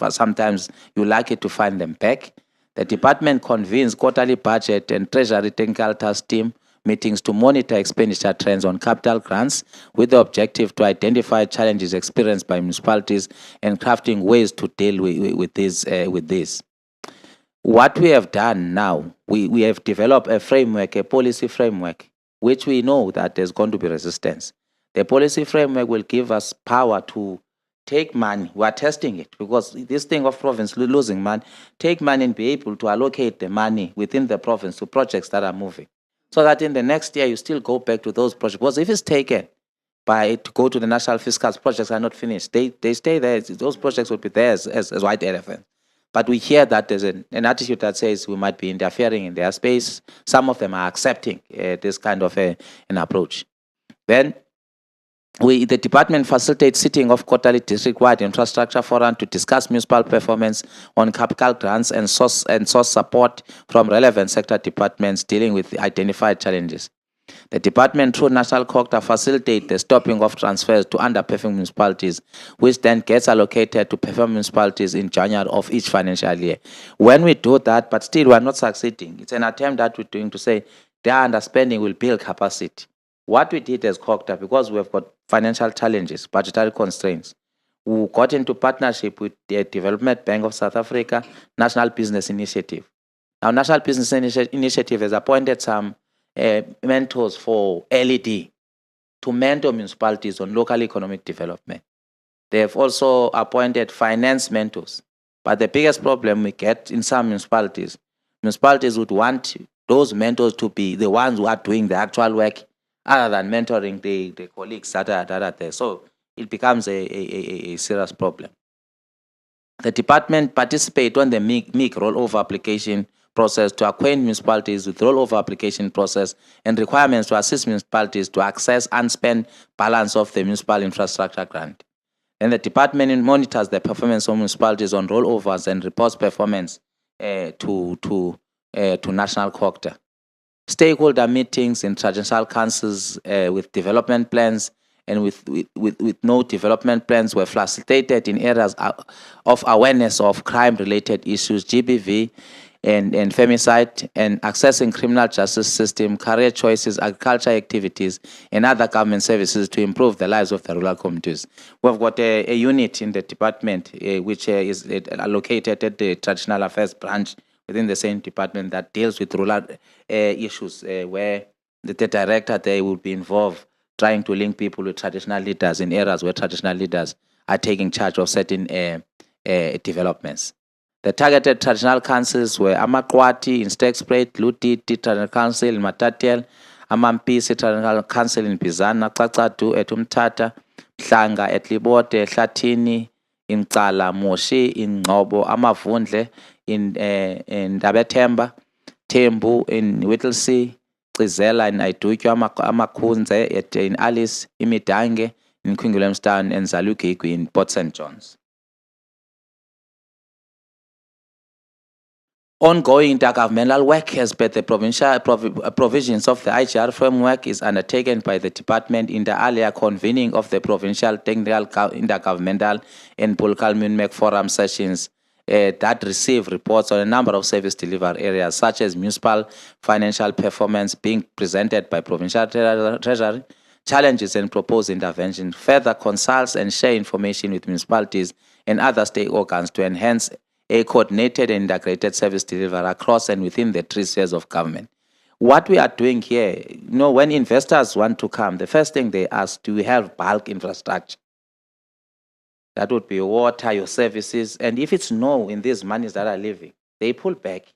sometimes you're lucky to find them back. The department convenes quarterly budget and treasury technical task team meetings to monitor expenditure trends on capital grants with the objective to identify challenges experienced by municipalities and crafting ways to deal with this. What we have done now, we have developed a framework, a policy framework, which we know that there's going to be resistance. The policy framework will give us power to take money. We are testing it because this thing of province losing money, take money and be able to allocate the money within the province to projects that are moving. So that in the next year, you still go back to those projects. Because if it's taken to go to the national fiscal, projects are not finished. They stay there. Those projects will be there as white elephants. But we hear that there's an attitude that says we might be interfering in their space. Some of them are accepting this kind of an approach. Then the department facilitates sitting of quarterly district-wide infrastructure forum to discuss municipal performance on capital grants and source support from relevant sector departments dealing with the identified challenges. The department, through National COGTA, facilitates the stopping of transfers to underperforming municipalities, which then gets allocated to performing municipalities in January of each financial year. When we do that, but still we're not succeeding, it's an attempt that we're doing to say their underspending will build capacity. What we did as COGTA, because we have got financial challenges, budgetary constraints, we got into partnership with the Development Bank of South Africa, National Business Initiative. Now, National Business Initiative has appointed some mentors for LED to mentor municipalities on local economic development. They have also appointed finance mentors. But the biggest problem we get in some municipalities would want those mentors to be the ones who are doing the actual work other than mentoring the colleagues that are there. So it becomes a serious problem. The department participates on the MIC rollover application process to acquaint municipalities with rollover application process and requirements to assist municipalities to access unspent balance of the municipal infrastructure grant. And the department monitors the performance of municipalities on rollovers and reports performance to National COGTA. Stakeholder meetings and traditional councils with development plans and with no development plans were facilitated in areas of awareness of crime-related issues, GBV and femicide, and accessing criminal justice system, career choices, agriculture activities, and other government services to improve the lives of the rural communities. We've got a unit in the department which is located at the Traditional Affairs branch within the same department that deals with rural issues where the director there will be involved trying to link people with traditional leaders in areas where traditional leaders are taking charge of certain developments. The targeted traditional councils were Amakwati in Stegspruit, Lutiti Traditional Council in Matatiel, Amampisi Traditional Council in Bizana, Xaxadu at Umtata, Mhlanga at Libote, Hlatini, in Cala, Moshi, in Ngobo, Amavundle, in Dabethemba, Tembu, in Whittlesea, Gizela, in Aidukyo, Amakunze, in Alice, Imidange, in Quingulemstown, and Zalukigwi in Port St. John's. Ongoing intergovernmental work as per the provincial provisions of the IGR framework is undertaken by the department in the earlier convening of the provincial technical intergovernmental and political MUNMEC forum sessions that receive reports on a number of service delivery areas such as municipal financial performance being presented by Provincial Treasury, challenges and proposed intervention, further consults and share information with municipalities and other state organs to enhance a coordinated and integrated service delivery across and within the three spheres of government. What we are doing here, when investors want to come, the first thing they ask, do we have bulk infrastructure? That would be water, your services. And if it's no in these monies that are leaving, they pull back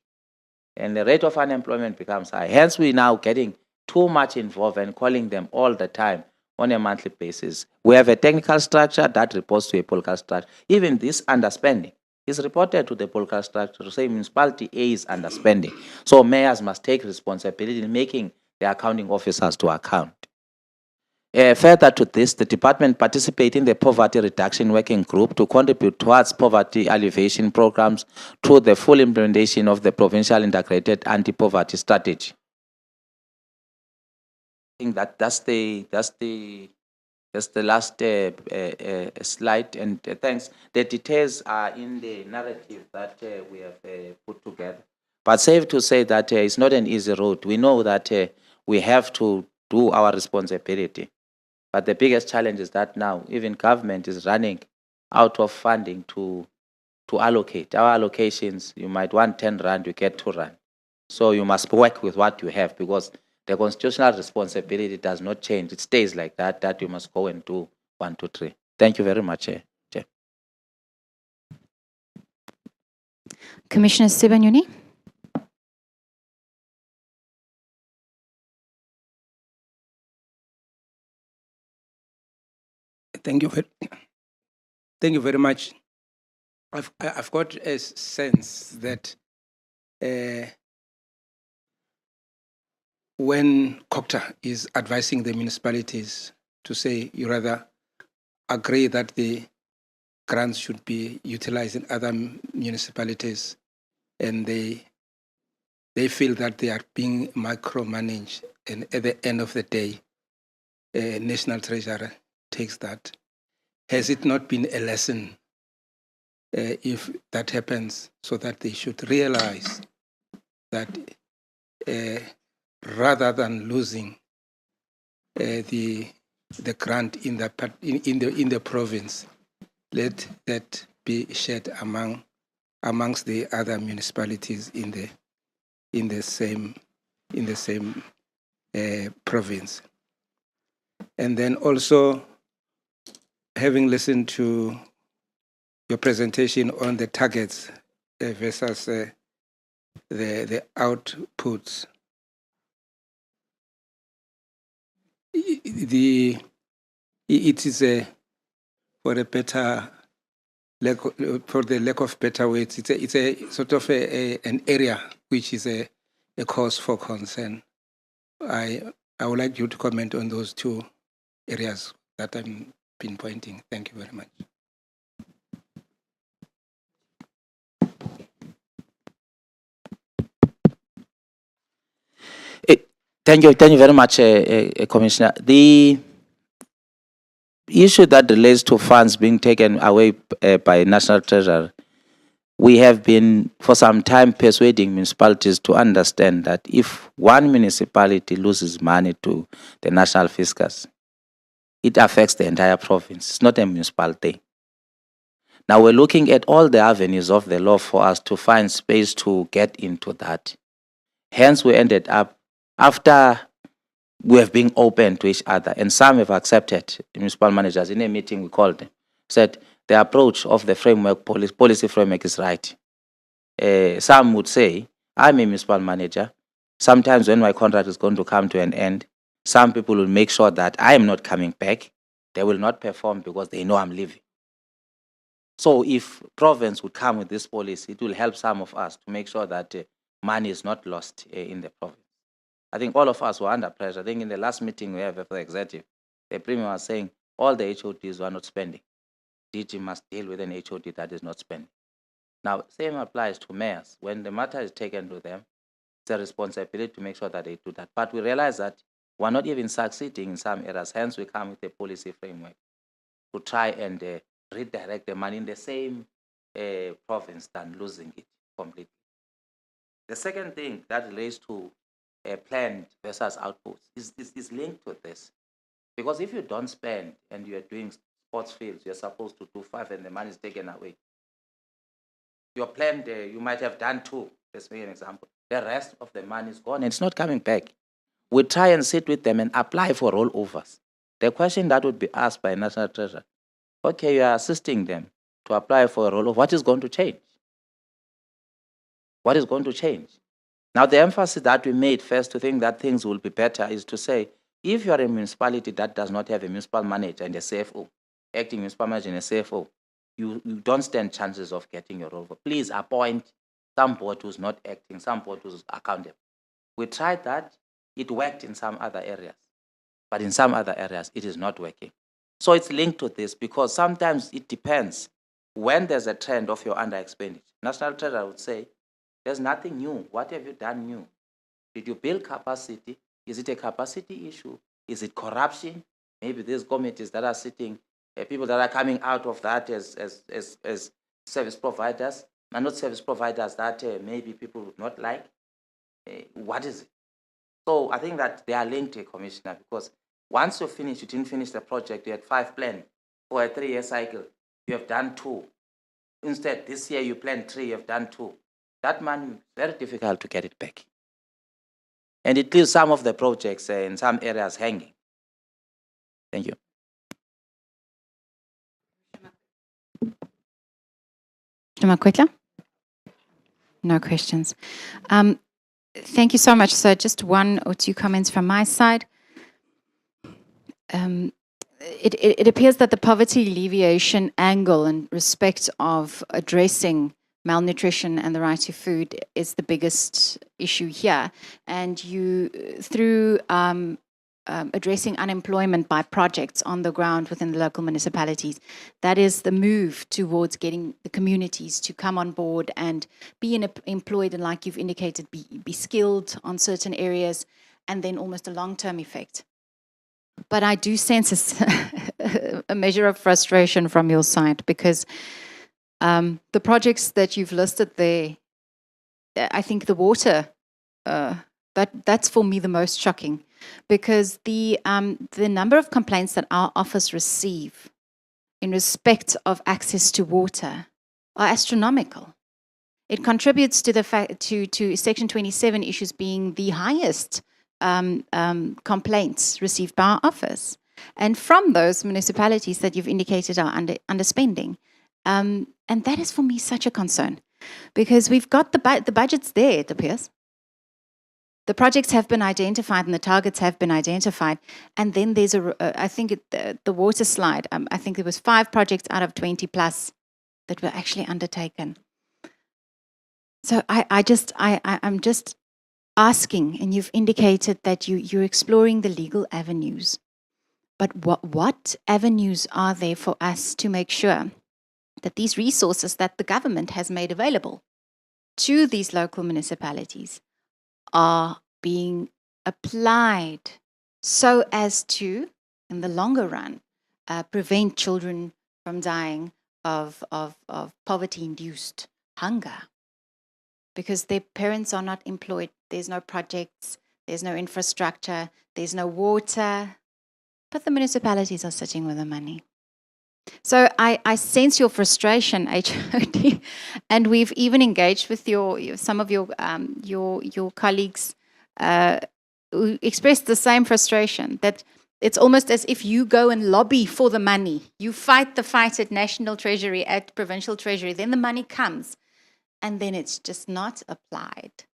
and the rate of unemployment becomes high. Hence, we're now getting too much involved and calling them all the time on a monthly basis. We have a technical structure that reports to a political structure. Even this underspending is reported to the political structure to say municipality A is underspending. So mayors must take responsibility in making the accounting officers to account. Further to this, the department participates in the Poverty Reduction Working Group to contribute towards poverty alleviation programs through the full implementation of the Provincial Integrated Anti-Poverty Strategy. I think that's the last slide, and thanks. The details are in the narrative that we have put together. But safe to say that it's not an easy road. We know that we have to do our responsibility. But the biggest challenge is that now even government is running out of funding to allocate. Our allocations, you might want 10 rand, you get 2 rand. So you must work with what you have because the constitutional responsibility does not change. It stays like that you must go and do 1, 2, 3. Thank you very much, Chair. Commissioner Sibanyoni. Thank you very much. I've got a sense that when COGTA is advising the municipalities to say you rather agree that the grants should be utilized in other municipalities, and they feel that they are being micromanaged, and at the end of the day, National Treasury takes that. Has it not been a lesson if that happens, so that they should realize that rather than losing the grant in the province, let that be shared amongst the other municipalities in the same province. And then also, having listened to your presentation on the targets versus the outputs, it is for the lack of better words, it's a sort of an area which is a cause for concern. I would like you to comment on those two areas that I'm pinpointing. Thank you very much. Thank you very much, Commissioner. The issue that relates to funds being taken away by National Treasury, we have been for some time persuading municipalities to understand that if one municipality loses money to the national fiscus, it affects the entire province. It's not a municipal thing. Now we're looking at all the avenues of the law for us to find space to get into that. Hence, we ended up, after we have been open to each other, and some have accepted, municipal managers, in a meeting we called them, said the approach of the framework, policy framework is right. Some would say, I'm a municipal manager. Sometimes when my contract is going to come to an end, some people will make sure that I am not coming back. They will not perform because they know I'm leaving. So if province would come with this policy, it will help some of us to make sure that money is not lost in the province. I think all of us were under pressure. I think in the last meeting we have for the executive, the Premier was saying all the HODs were not spending. DG must deal with an HOD that is not spending. Now, same applies to mayors. When the matter is taken to them, it's a responsibility to make sure that they do that. But we realize that we're not even succeeding in some areas. Hence, we come with a policy framework to try and redirect the money in the same province than losing it completely. The second thing that relates to planned versus outputs is linked to this. Because if you don't spend and you're doing sports fields, you're supposed to do 5 and the money is taken away. Your planned, you might have done 2, let's make an example. The rest of the money is gone and it's not coming back. We try and sit with them and apply for rollovers. The question that would be asked by National Treasury, okay, you are assisting them to apply for a rollover. What is going to change? What is going to change? Now, the emphasis that we made first to think that things will be better is to say, if you are a municipality that does not have a municipal manager and a CFO, acting municipal manager and a CFO, you don't stand chances of getting your rollover. Please appoint some board who's not acting, some board who's accountable. We tried that. It worked in some other areas. But in some other areas, it is not working. So it's linked to this because sometimes it depends when there's a trend of your under expenditure. National Treasury would say, there's nothing new. What have you done new? Did you build capacity? Is it a capacity issue? Is it corruption? Maybe these committees that are sitting, people that are coming out of that as service providers, and not service providers that maybe people would not like. What is it? So I think that they are linked, Commissioner, because once you didn't finish the project, you had 5 planned for a 3-year cycle. You have done 2. Instead, this year you planned 3, you have done 2. That money is very difficult to get it back. And it leaves some of the projects in some areas hanging. Thank you. Mr. Makwetla? No questions. Thank you so much, sir. Just 1 or 2 comments from my side. It appears that the poverty alleviation angle in respect of addressing malnutrition and the right to food is the biggest issue here. And you, through addressing unemployment by projects on the ground within the local municipalities, that is the move towards getting the communities to come on board and be employed and, like you've indicated, be skilled on certain areas, and then almost a long-term effect. But I do sense a measure of frustration from your side because the projects that you've listed there, I think the water, that's for me the most shocking, because the number of complaints that our office receive in respect of access to water are astronomical. It contributes to the fact to Section 27 issues being the highest complaints received by our office, and from those municipalities that you've indicated are underspending. And that is for me such a concern, because we've got the budgets there, it appears. The projects have been identified and the targets have been identified. And then there's I think the water slide, I think there was 5 projects out of 20 plus that were actually undertaken. So I'm just asking, and you've indicated that you're exploring the legal avenues. But what avenues are there for us to make sure that these resources that the government has made available to these local municipalities are being applied so as to, in the longer run, prevent children from dying of poverty-induced hunger? Because their parents are not employed, there's no projects, there's no infrastructure, there's no water, but the municipalities are sitting with the money. So I sense your frustration, HOD, and we've even engaged with some of your colleagues who expressed the same frustration, that it's almost as if you go and lobby for the money. You fight the fight at National Treasury, at Provincial Treasury, then the money comes, and then it's just not applied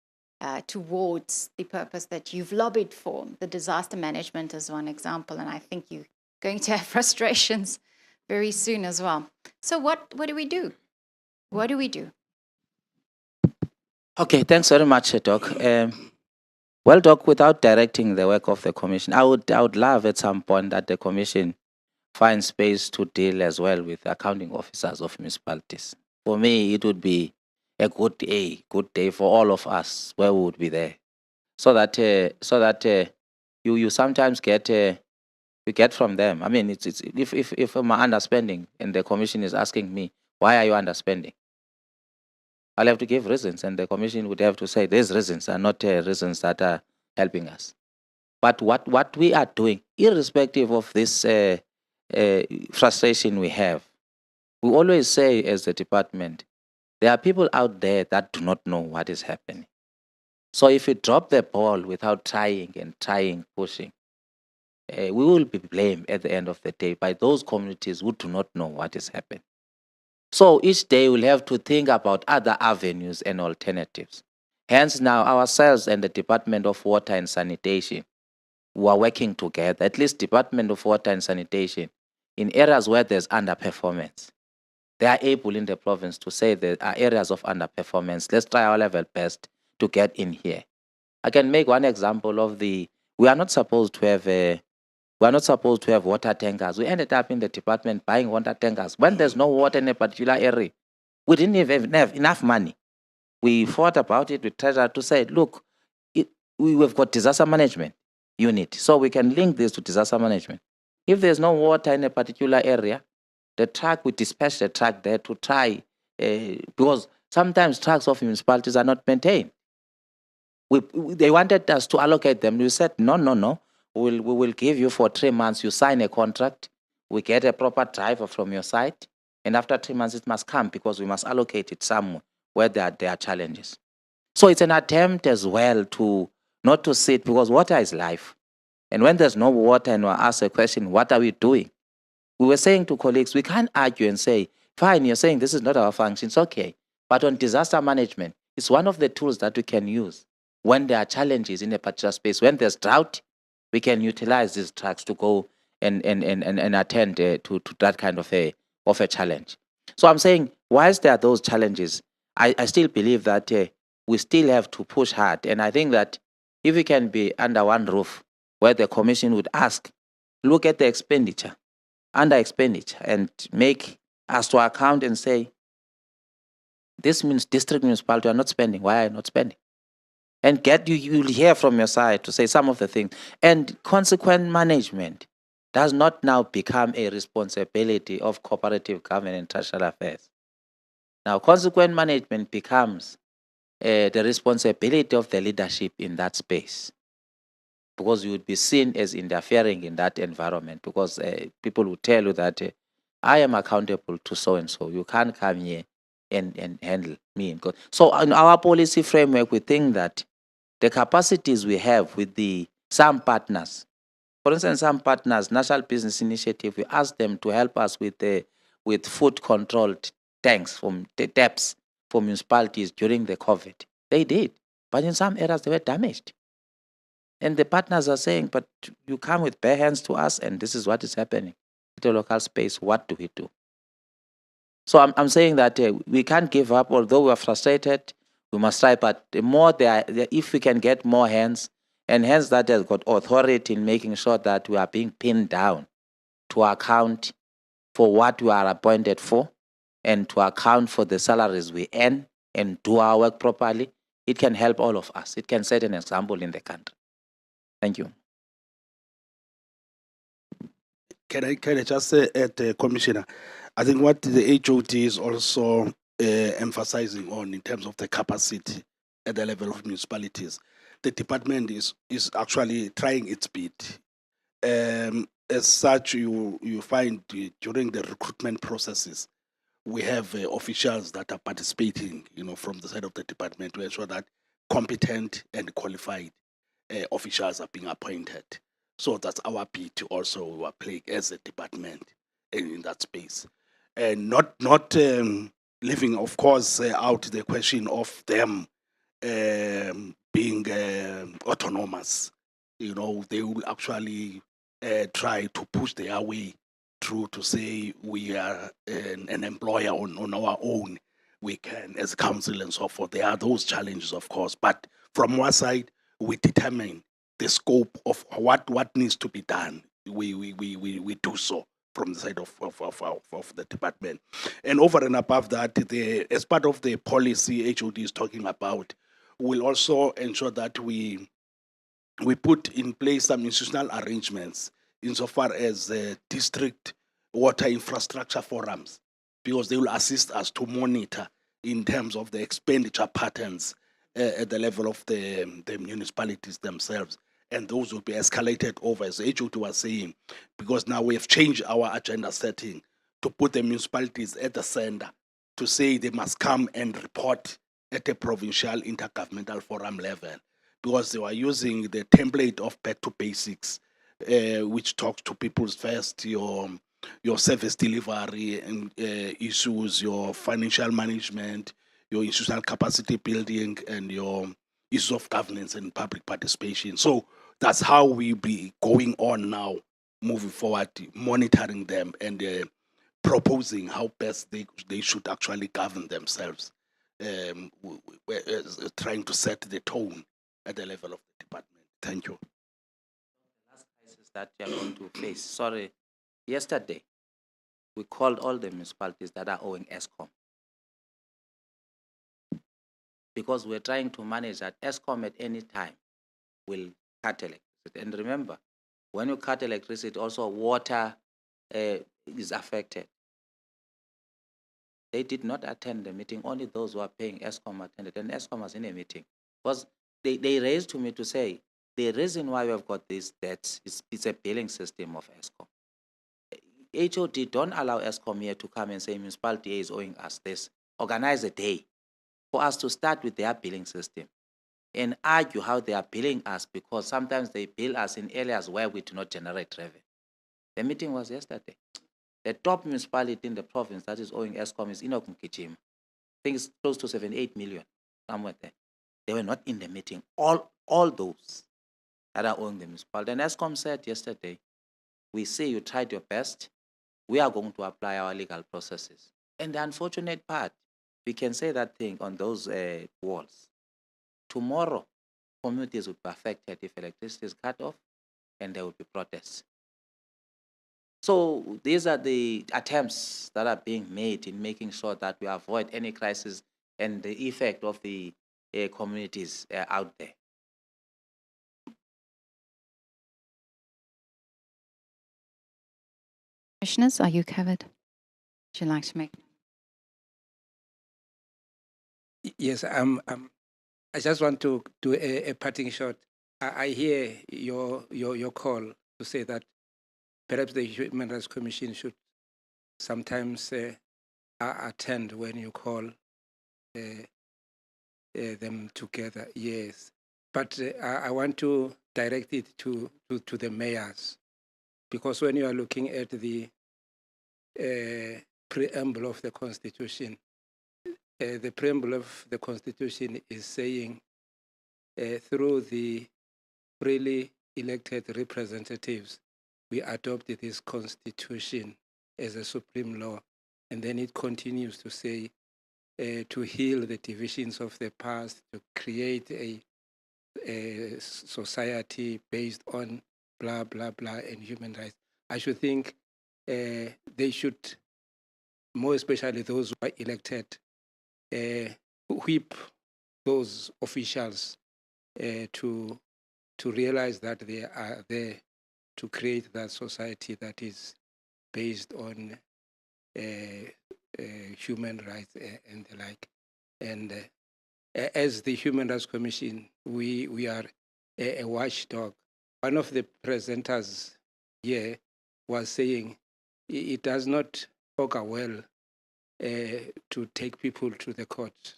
towards the purpose that you've lobbied for. The disaster management is one example, and I think you're going to have frustrations very soon as well. So what do we do? What do we do? Okay, thanks very much, Doc. Well, Doc, without directing the work of the Commission, I would love at some point that the Commission finds space to deal as well with accounting officers of municipalities. For me, it would be a good day for all of us where we would be there, so that you sometimes get you get from them. I mean, it's if I'm underspending and the Commission is asking me, why are you underspending? I'll have to give reasons, and the Commission would have to say these reasons are not reasons that are helping us. But what we are doing, irrespective of this frustration we have, we always say as the department, there are people out there that do not know what is happening. So if we drop the ball without trying, pushing, we will be blamed at the end of the day by those communities who do not know what is happening. So each day we'll have to think about other avenues and alternatives. Hence now ourselves and the Department of Water and Sanitation, who are working together, at least Department of Water and Sanitation, in areas where there's underperformance. They are able in the province to say there are areas of underperformance. Let's try our level best to get in here. I can make one example of we are not supposed to have water tankers. We ended up in the department buying water tankers. When there's no water in a particular area, we didn't even have enough money. We thought about it with Treasury to say, look, we've got disaster management unit, so we can link this to disaster management. If there's no water in a particular area, we dispatch the truck there to try, because sometimes trucks of municipalities are not maintained. They wanted us to allocate them. We said, no. We will give you for 3 months. You sign a contract. We get a proper driver from your site. And after 3 months, it must come because we must allocate it somewhere where there are challenges. So it's an attempt as well to not to sit, because water is life. And when there's no water and we ask a question, what are we doing? We were saying to colleagues, we can't argue and say, fine, you're saying this is not our function. It's okay. But on disaster management, it's one of the tools that we can use when there are challenges in a particular space. When there's drought, we can utilize these trucks to go and attend to that kind of a challenge. So I'm saying, whilst there are those challenges, I still believe that we still have to push hard. And I think that if we can be under one roof, where the Commission would ask, look at the expenditure, under expenditure, and make us to account and say, this means district municipality are not spending. Why are you not spending? And you'll hear from your side to say some of the things. And consequent management does not now become a responsibility of cooperative government and treasury affairs. Now, consequent management becomes the responsibility of the leadership in that space, because you would be seen as interfering in that environment, because people will tell you that I am accountable to so-and-so. You can't come here and handle me. So in our policy framework, we think that the capacities we have with some partners, for instance, some partners, National Business Initiative, we asked them to help us with food controlled tanks from the taps for municipalities during the COVID. They did, but in some areas they were damaged. And the partners are saying, but you come with bare hands to us, and this is what is happening at the local space. What do we do? So I'm saying that we can't give up, although we are frustrated. We must try, but the more if we can get more hands, and hands that has got authority in making sure that we are being pinned down to account for what we are appointed for and to account for the salaries we earn and do our work properly, it can help all of us. It can set an example in the country. Thank you. Can I just say, Commissioner, I think what the HOD is also emphasizing on in terms of the capacity at the level of municipalities, the department is actually trying its bit. As such, you find during the recruitment processes, we have officials that are participating, from the side of the department to ensure that competent and qualified officials are being appointed. So that's our bit also we are playing as a department in that space. And not leaving, of course, out the question of them being autonomous. They will actually try to push their way through to say we are an employer on our own. We can, as council and so forth. There are those challenges, of course. But from our side, we determine the scope of what needs to be done. We do so from the side of the department. And over and above that, as part of the policy HOD is talking about, we'll also ensure that we put in place some institutional arrangements insofar as district water infrastructure forums, because they will assist us to monitor in terms of the expenditure patterns at the level of the municipalities themselves. And those will be escalated over, as HOD was saying, because now we have changed our agenda setting to put the municipalities at the center, to say they must come and report at a provincial intergovernmental forum level, because they were using the template of back to basics, which talks to people's first, your service delivery and issues, your financial management, your institutional capacity building, and your issues of governance and public participation. So that's how we be going on now, moving forward, monitoring them and proposing how best they should actually govern themselves, trying to set the tone at the level of the department. Thank you. The last crisis that we are going to face, yesterday, we called all the municipalities that are owing ESCOM, because we're trying to manage that ESCOM at any time will cut electricity. And remember, when you cut electricity, also water is affected. They did not attend the meeting. Only those who are paying ESCOM attended, and ESCOM was in a meeting. Because they raised to me to say, the reason why we have got these debts is it's a billing system of ESCOM. HOD don't allow ESCOM here to come and say municipality A is owing us this. Organize a day for us to start with their billing system and argue how they are billing us, because sometimes they bill us in areas where we do not generate revenue. The meeting was yesterday. The top municipality in the province that is owing ESCOM is Inokukijima. I think it's close to 78 million, somewhere there. They were not in the meeting. All those that are owing the municipality. And ESCOM said yesterday, we see you tried your best. We are going to apply our legal processes. And the unfortunate part, we can say that thing on those walls. Tomorrow, communities will be affected if electricity is cut off, and there will be protests. So these are the attempts that are being made in making sure that we avoid any crisis and the effect of the communities out there. Commissioners, are you covered? Would you like to make? Yes, I just want to do a parting shot. I hear your call to say that perhaps the Human Rights Commission should sometimes attend when you call them together. Yes, but I want to direct it to the mayors, because when you are looking at the preamble of the Constitution, the preamble of the Constitution is saying through the freely elected representatives, we adopted this Constitution as a supreme law. And then it continues to say, to heal the divisions of the past, to create a society based on blah, blah, blah, and human rights. I should think they should, more especially those who are elected, whip those officials to realize that they are there to create that society that is based on human rights and the like. And as the Human Rights Commission, we are a watchdog. One of the presenters here was saying it does not augur well to take people to the court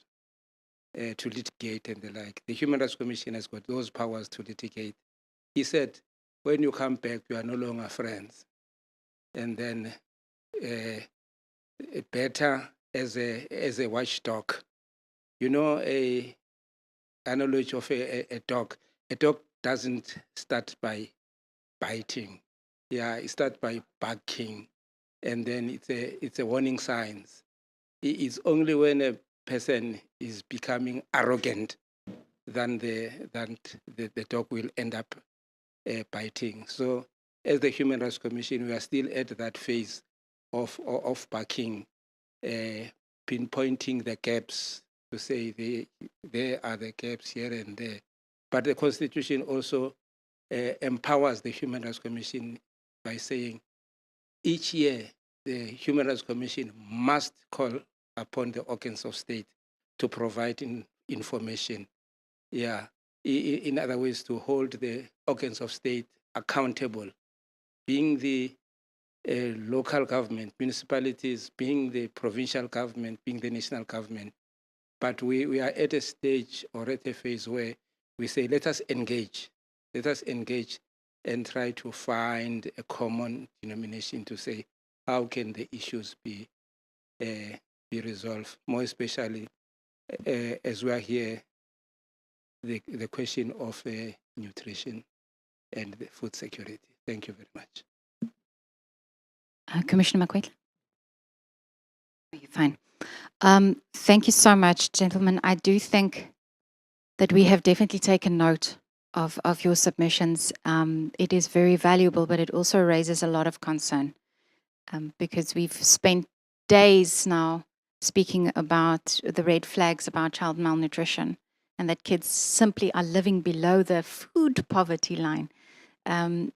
to litigate and the like. The Human Rights Commission has got those powers to litigate. He said, when you come back, you are no longer friends. And then better as a watchdog. You know, a analogy of a dog. A dog doesn't start by biting. Yeah, it starts by barking, and then it's a warning signs. It's only when a person is becoming arrogant than the dog will end up biting. So, as the Human Rights Commission, we are still at that phase of barking, pinpointing the gaps to say there are the gaps here and there. But the Constitution also empowers the Human Rights Commission by saying each year the Human Rights Commission must call upon the organs of state to provide information. Yeah, in other ways, to hold the organs of state accountable, being the local government, municipalities, being the provincial government, being the national government. But we are at a stage or at a phase where we say, let us engage and try to find a common denomination to say, how can the issues be resolved? More especially, as we are here, the question of nutrition and the food security. Thank you very much. Commissioner Makwetla? You're fine. Thank you so much, gentlemen. I do think that we have definitely taken note of your submissions. It is very valuable, but it also raises a lot of concern because we've spent days now speaking about the red flags about child malnutrition and that kids simply are living below the food poverty line. And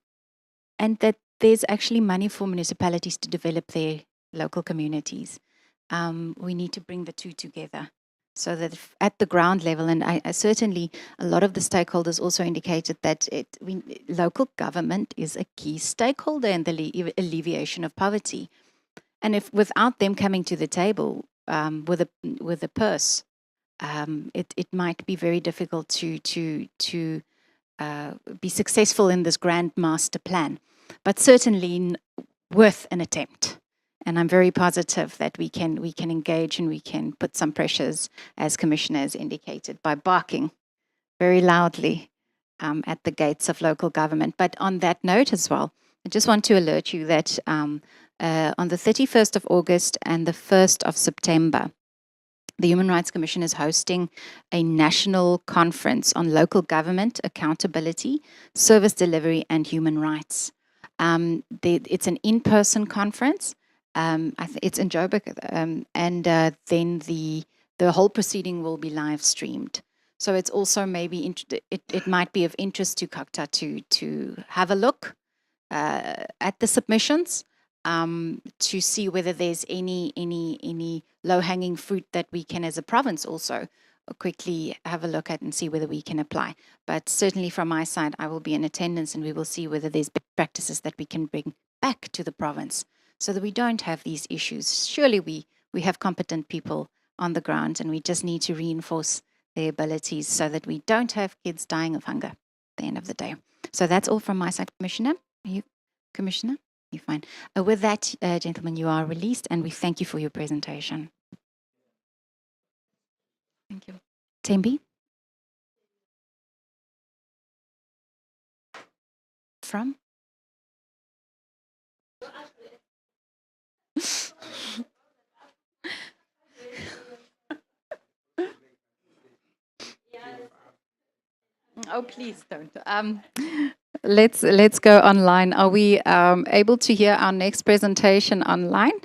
that there's actually money for municipalities to develop their local communities. We need to bring the two together so that at the ground level, and I certainly, a lot of the stakeholders also indicated that local government is a key stakeholder in the alleviation of poverty. And if without them coming to the table with a purse, it might be very difficult to be successful in this grand master plan, but certainly worth an attempt. And I'm very positive that we can engage and we can put some pressures, as Commissioner has indicated, by barking very loudly at the gates of local government. But on that note as well, I just want to alert you that on the 31st of August and the 1st of September, the Human Rights Commission is hosting a national conference on local government accountability, service delivery, and human rights. It's an in-person conference. It's in Joburg, and then the whole proceeding will be live streamed. So it's also maybe it might be of interest to COGTA to have a look at the submissions to see whether there's any low-hanging fruit that we can, as a province, also quickly have a look at and see whether we can apply. But certainly from my side, I will be in attendance, and we will see whether there's practices that we can bring back to the province, so that we don't have these issues. Surely we have competent people on the ground, and we just need to reinforce their abilities so that we don't have kids dying of hunger at the end of the day. So that's all from my side, Commissioner. Are you, Commissioner? You're fine. With that, gentlemen, you are released, and we thank you for your presentation. Thank you. Tembi? From? Oh, please don't. let's go online. Are we able to hear our next presentation online?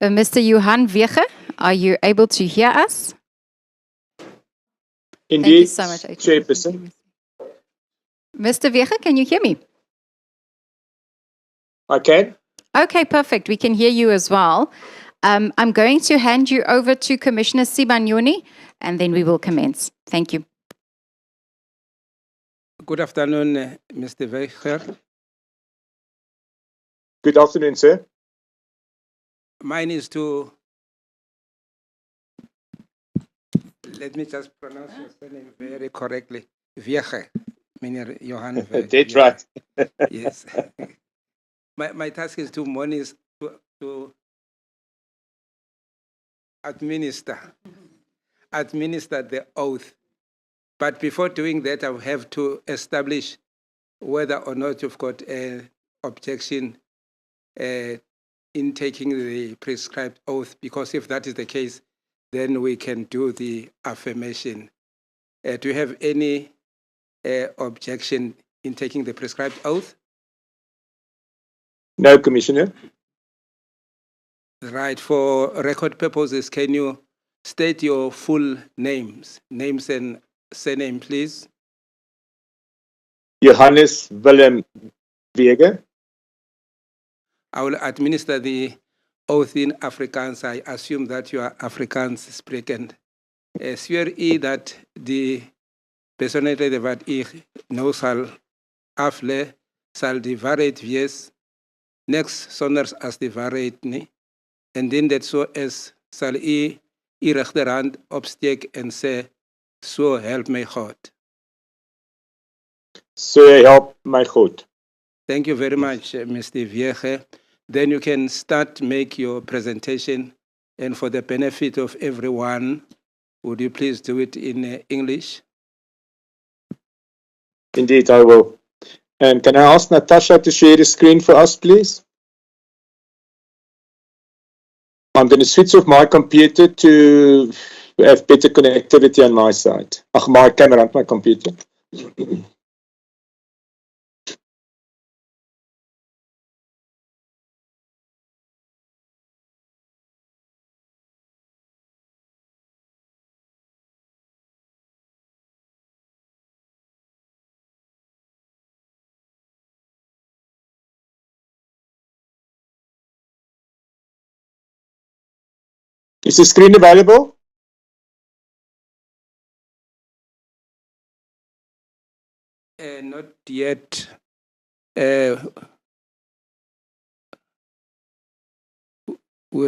Mr. Johan Wege, are you able to hear us? Thank you Indeed, so much, Chairperson. Mr. Wege, can you hear me? I can. Okay, perfect. We can hear you as well. I'm going to hand you over to Commissioner Sibanyoni, and then we will commence. Thank you. Good afternoon, Mr. Wege. Good afternoon, sir. Mine is to, let me just pronounce your surname very correctly. Wege, meaning Johan Wege. Dead right. Yes. My task is to monitor, to administer the oath. But before doing that, I have to establish whether or not you've got an objection in taking the prescribed oath, because if that is the case, then we can do the affirmation. Do you have any objection in taking the prescribed oath? No, Commissioner. Right. For record purposes, can you state your full names and surname, please? Johannes Willem Wege. I will administer the oath in Afrikaans. I assume that you are Afrikaans sprekend. Swear I dat die personele wat I nou sal afle, sal die waarheid wees, niks sonders as die waarheid nie. Indien dit so is, sal I regterhand opsteek en sê, so help my God. So help my God. Thank you very much, Mr. Wege. Then you can start make your presentation, and for the benefit of everyone, would you please do it in English? Indeed, I will. And can I ask Natasha to share the screen for us, please? I'm going to switch off my computer to have better connectivity on my side. My camera on my computer. Is the screen available? Not yet. We'll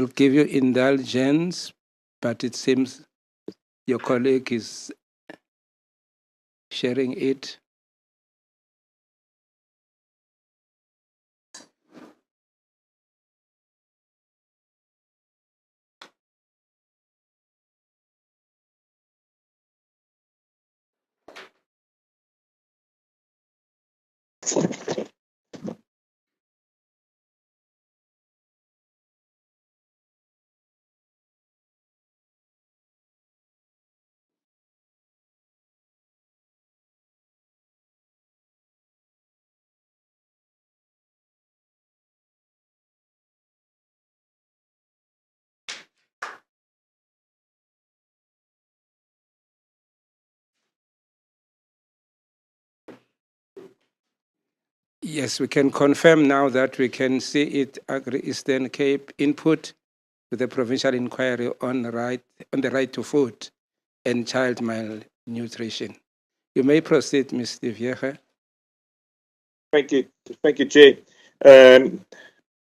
give you indulgence, but it seems your colleague is sharing it. Yes, we can confirm now that we can see it, Agri-Eastern Cape input to the provincial inquiry on the right to food and child malnutrition. You may proceed, Mr. Wege. Thank you, Chair.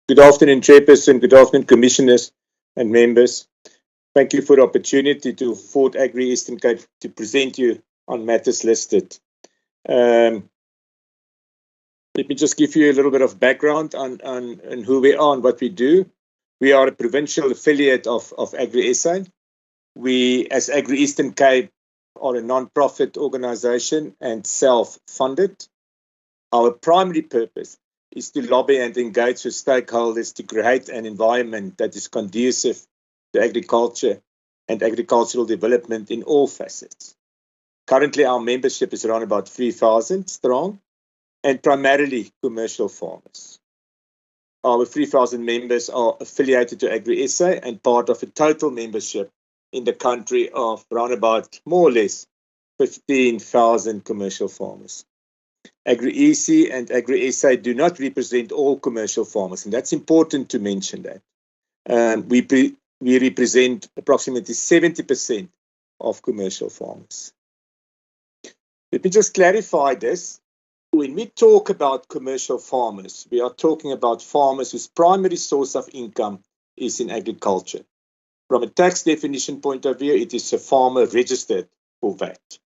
Good afternoon, Chairperson. Good afternoon, Commissioners and members. Thank you for the opportunity to afford Agri-Eastern Cape to present you on matters listed. Let me just give you a little bit of background on who we are and what we do. We are a provincial affiliate of Agri-SA. We, as Agri-Eastern Cape, are a non-profit organization and self-funded. Our primary purpose is to lobby and engage with stakeholders to create an environment that is conducive to agriculture and agricultural development in all facets. Currently, our membership is around about 3,000 strong and primarily commercial farmers. Our 3,000 members are affiliated to AgriSA and part of a total membership in the country of around about more or less 15,000 commercial farmers. AgriSA and AgriSA do not represent all commercial farmers, and that's important to mention that. We represent approximately 70% of commercial farmers. Let me just clarify this. When we talk about commercial farmers, we are talking about farmers whose primary source of income is in agriculture. From a tax definition point of view, it is a farmer registered for VAT.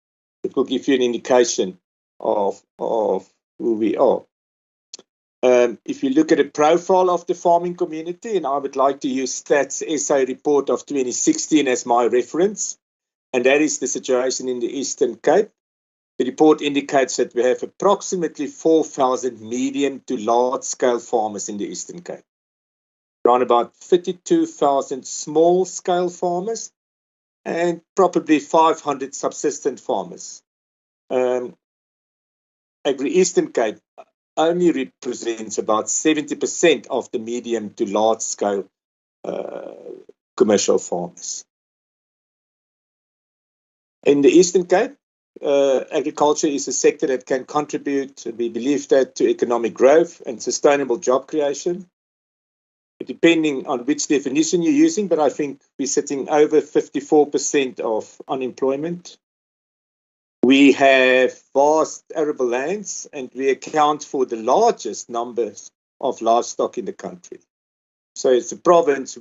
It will give you an indication of who we are. If you look at a profile of the farming community, and I would like to use Stats SA report of 2016 as my reference, and that is the situation in the Eastern Cape. The report indicates that we have approximately 4,000 medium to large-scale farmers in the Eastern Cape. Around about 32,000 small-scale farmers and probably 500 subsistent farmers. Agri-Eastern Cape only represents about 70% of the medium to large-scale commercial farmers. In the Eastern Cape, agriculture is a sector that can contribute, we believe that, to economic growth and sustainable job creation, depending on which definition you're using, but I think we're sitting over 54% of unemployment. We have vast arable lands, and we account for the largest numbers of livestock in the country. So it's a province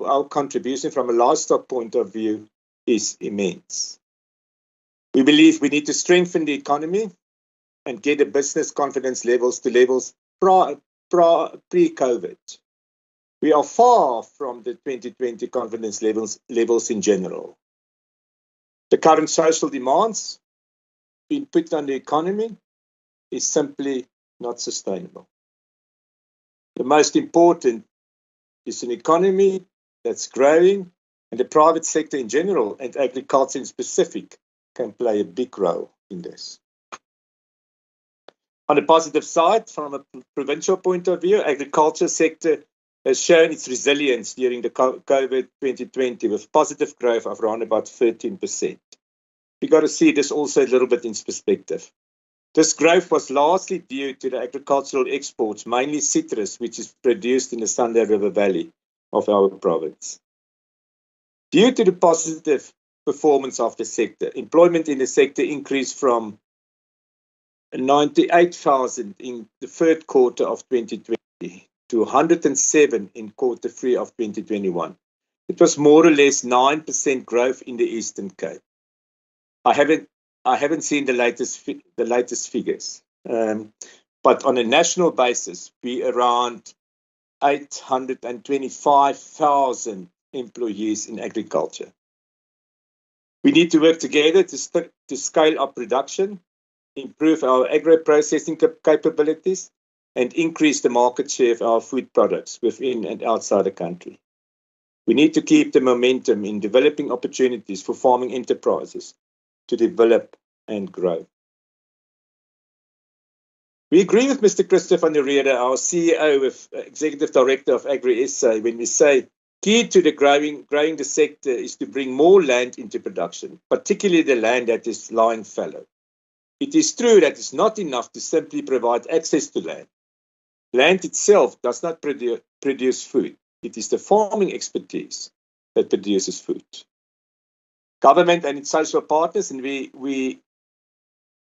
our contribution from a livestock point of view is immense. We believe we need to strengthen the economy and get the business confidence levels to levels pre-COVID. We are far from the 2020 confidence levels in general. The current social demands being put on the economy is simply not sustainable. The most important is an economy that's growing, and the private sector in general and agriculture in specific can play a big role in this. On the positive side, from a provincial point of view, agriculture sector has shown its resilience during the COVID 2020 with positive growth of around about 13%. We've got to see this also a little bit in perspective. This growth was largely due to the agricultural exports, mainly citrus, which is produced in the Sunday River Valley of our province. Due to the positive performance of the sector, employment in the sector increased from 98,000 in the third quarter of 2020 to 107 in quarter 3 of 2021. It was more or less 9% growth in the Eastern Cape. I haven't seen the latest figures, but on a national basis, we around 825,000 employees in agriculture. We need to work together to scale up production, improve our agro-processing capabilities, and increase the market share of our food products within and outside the country. We need to keep the momentum in developing opportunities for farming enterprises to develop and grow. We agree with Mr. Christopher van der Rede, our CEO and Executive Director of AgriSA, when we say key to the growing the sector is to bring more land into production, particularly the land that is lying fallow. It is true that it's not enough to simply provide access to land. Land itself does not produce food. It is the farming expertise that produces food. Government and its social partners, and we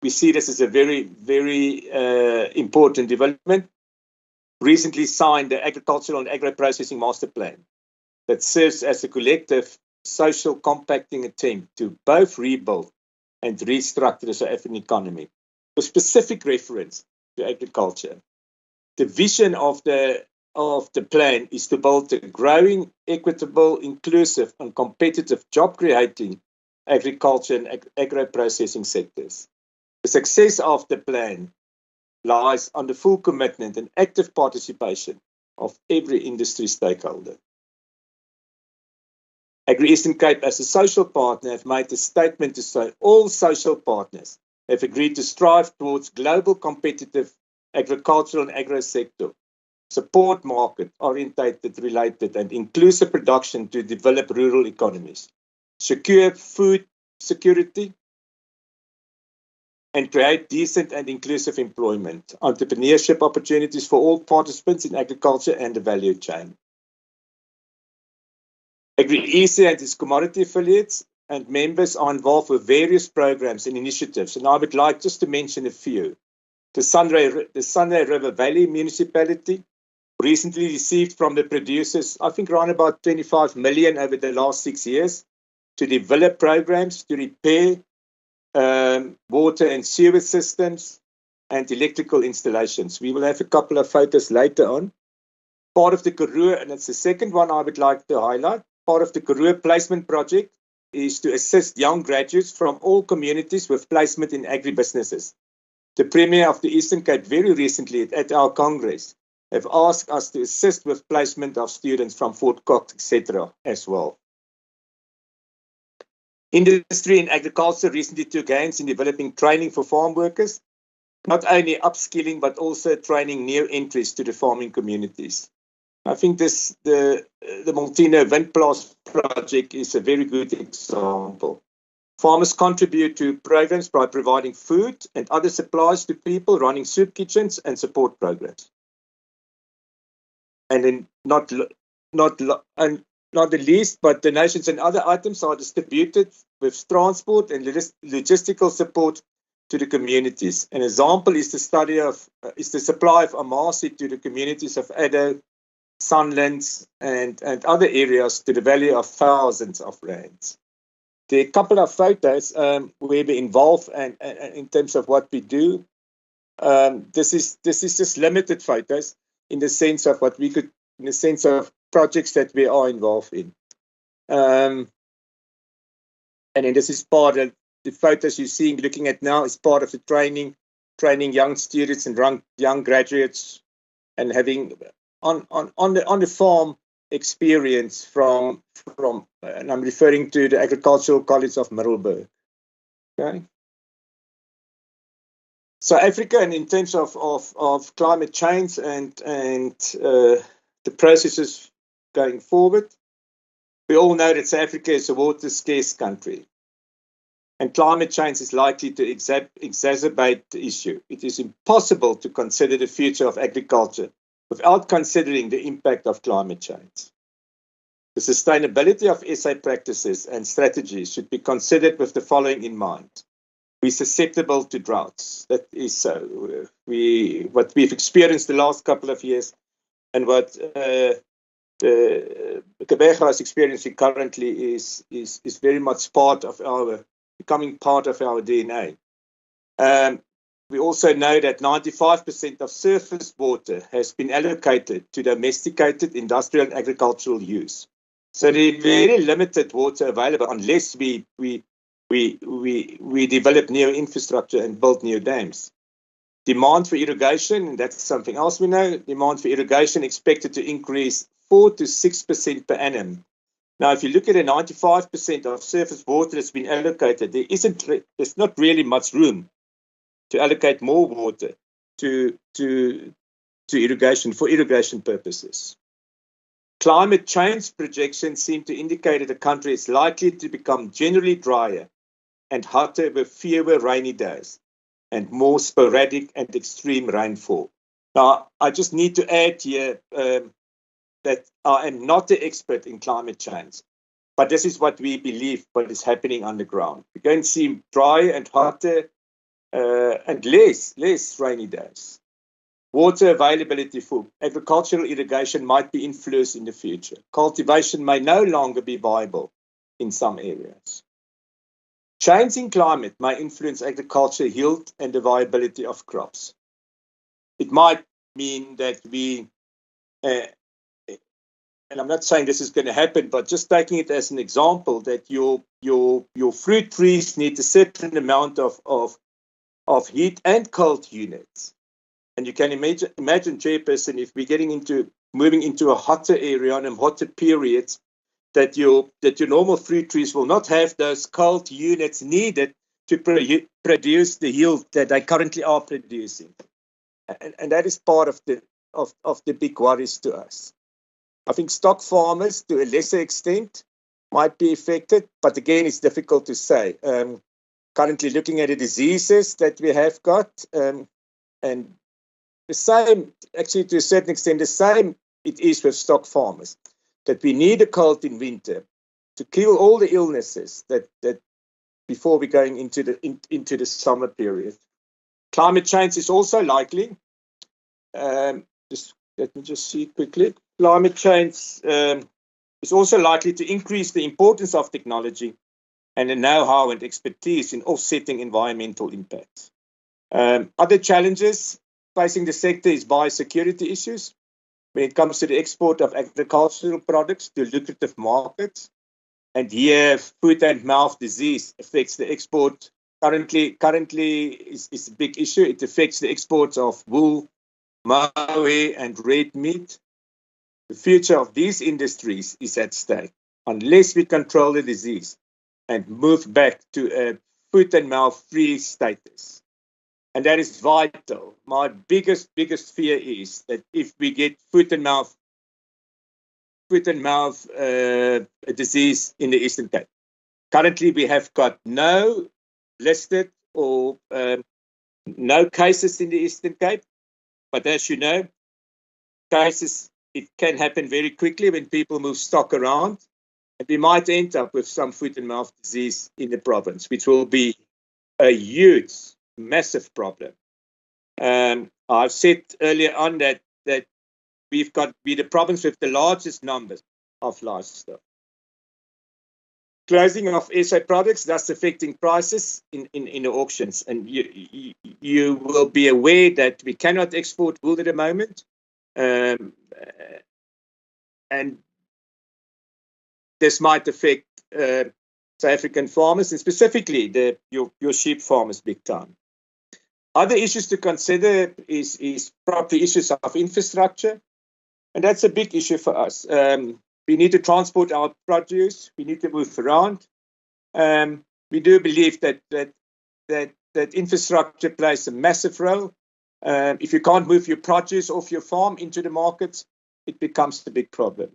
see this as a very, very important development, recently signed the Agricultural and Agro-Processing Master Plan that serves as a collective social compacting attempt to both rebuild and restructure the South African economy with specific reference to agriculture. The vision of the plan is to build a growing, equitable, inclusive, and competitive job-creating agriculture and agro-processing sectors. The success of the plan lies on the full commitment and active participation of every industry stakeholder. Agri-Eastern Cape, as a social partner, have made a statement to say all social partners have agreed to strive towards global competitive agricultural and agro-sector, support market-orientated, related, and inclusive production to develop rural economies, secure food security, and create decent and inclusive employment, entrepreneurship opportunities for all participants in agriculture and the value chain. Agri-EC and its commodity affiliates and members are involved with various programs and initiatives, and I would like just to mention a few. The Sunray River Valley Municipality recently received from the producers, I think around about 25 million over the last 6 years, to develop programs to repair water and sewer systems and electrical installations. We will have a couple of photos later on. Part of the Karoo, and it's the second one I would like to highlight, part of the Karoo placement project is to assist young graduates from all communities with placement in agribusinesses. The Premier of the Eastern Cape very recently at our Congress have asked us to assist with placement of students from Fort Cox, etc. as well. Industry and agriculture recently took hands in developing training for farm workers, not only upskilling but also training new entries to the farming communities. I think the Maltino Windplaas project is a very good example. Farmers contribute to programs by providing food and other supplies to people, running soup kitchens and support programs. And then not the least, but donations and other items are distributed with transport and logistical support to the communities. An example is the supply of amasi to the communities of Addo, Sunlands, and other areas to the value of thousands of rands. There are a couple of photos where we involve and in terms of what we do. This is just limited photos in the sense of what we could, in the sense of projects that we are involved in. And then this is part of the photos you're seeing, looking at now, is part of the training young students and young graduates, and having on the farm experience from and I'm referring to the Agricultural College of Middelburg. Okay. So Africa, and in terms of climate change and the processes going forward, we all know that South Africa is a water scarce country, and climate change is likely to exacerbate the issue. It is impossible to consider the future of agriculture without considering the impact of climate change. The sustainability of SA practices and strategies should be considered with the following in mind. We're susceptible to droughts. That is so. What we've experienced the last couple of years, and what Gqeberha is experiencing currently is very much becoming part of our DNA. We also know that 95% of surface water has been allocated to domesticated industrial and agricultural use. So there's very limited water available unless we develop new infrastructure and build new dams. Demand for irrigation, and that's something else we know, demand for irrigation expected to increase 4 to 6% per annum. Now, if you look at the 95% of surface water that's been allocated, there's not really much room to allocate more water to irrigation for irrigation purposes. Climate change projections seem to indicate that the country is likely to become generally drier and hotter with fewer rainy days and more sporadic and extreme rainfall. Now, I just need to add here that I am not the expert in climate change, but this is what we believe what is happening on the ground. We're going to see drier and hotter and less rainy days. Water availability for agricultural irrigation might be influenced in the future. Cultivation may no longer be viable in some areas. Changing climate may influence agriculture yield and the viability of crops. It might mean that and I'm not saying this is going to happen, but just taking it as an example, that your fruit trees need a certain amount of heat and cold units. And you can imagine, Chairperson, if we're moving into a hotter area and hotter periods, that your normal fruit trees will not have those cold units needed to produce the yield that they currently are producing. And that is part of the big worries to us. I think stock farmers, to a lesser extent, might be affected, but again, it's difficult to say. Currently looking at the diseases that we have got, and the same, actually to a certain extent, the same it is with stock farmers, that we need a cold in winter to kill all the illnesses that before we're going into the summer period. Climate change is also likely. Let me just see quickly. Climate change is also likely to increase the importance of technology and the know-how and expertise in offsetting environmental impacts. Other challenges facing the sector is biosecurity issues when it comes to the export of agricultural products to lucrative markets. And here, foot and mouth disease affects the export. Currently is a big issue. It affects the exports of wool, mohair, and red meat. The future of these industries is at stake unless we control the disease and move back to a foot and mouth free status. And that is vital. My biggest fear is that if we get foot and mouth disease in the Eastern Cape. Currently, we have got no listed or no cases in the Eastern Cape. But as you know, cases, it can happen very quickly when people move stock around. And we might end up with some foot and mouth disease in the province, which will be a huge, massive problem. I've said earlier on that we're the province with the largest numbers of livestock. Closing of SA products, thus affecting prices in the auctions. And you will be aware that we cannot export wool at the moment. And this might affect South African farmers, and specifically your sheep farmers big time. Other issues to consider is probably issues of infrastructure. And that's a big issue for us. We need to transport our produce. We need to move around. We do believe that infrastructure plays a massive role. If you can't move your produce off your farm into the markets, it becomes a big problem.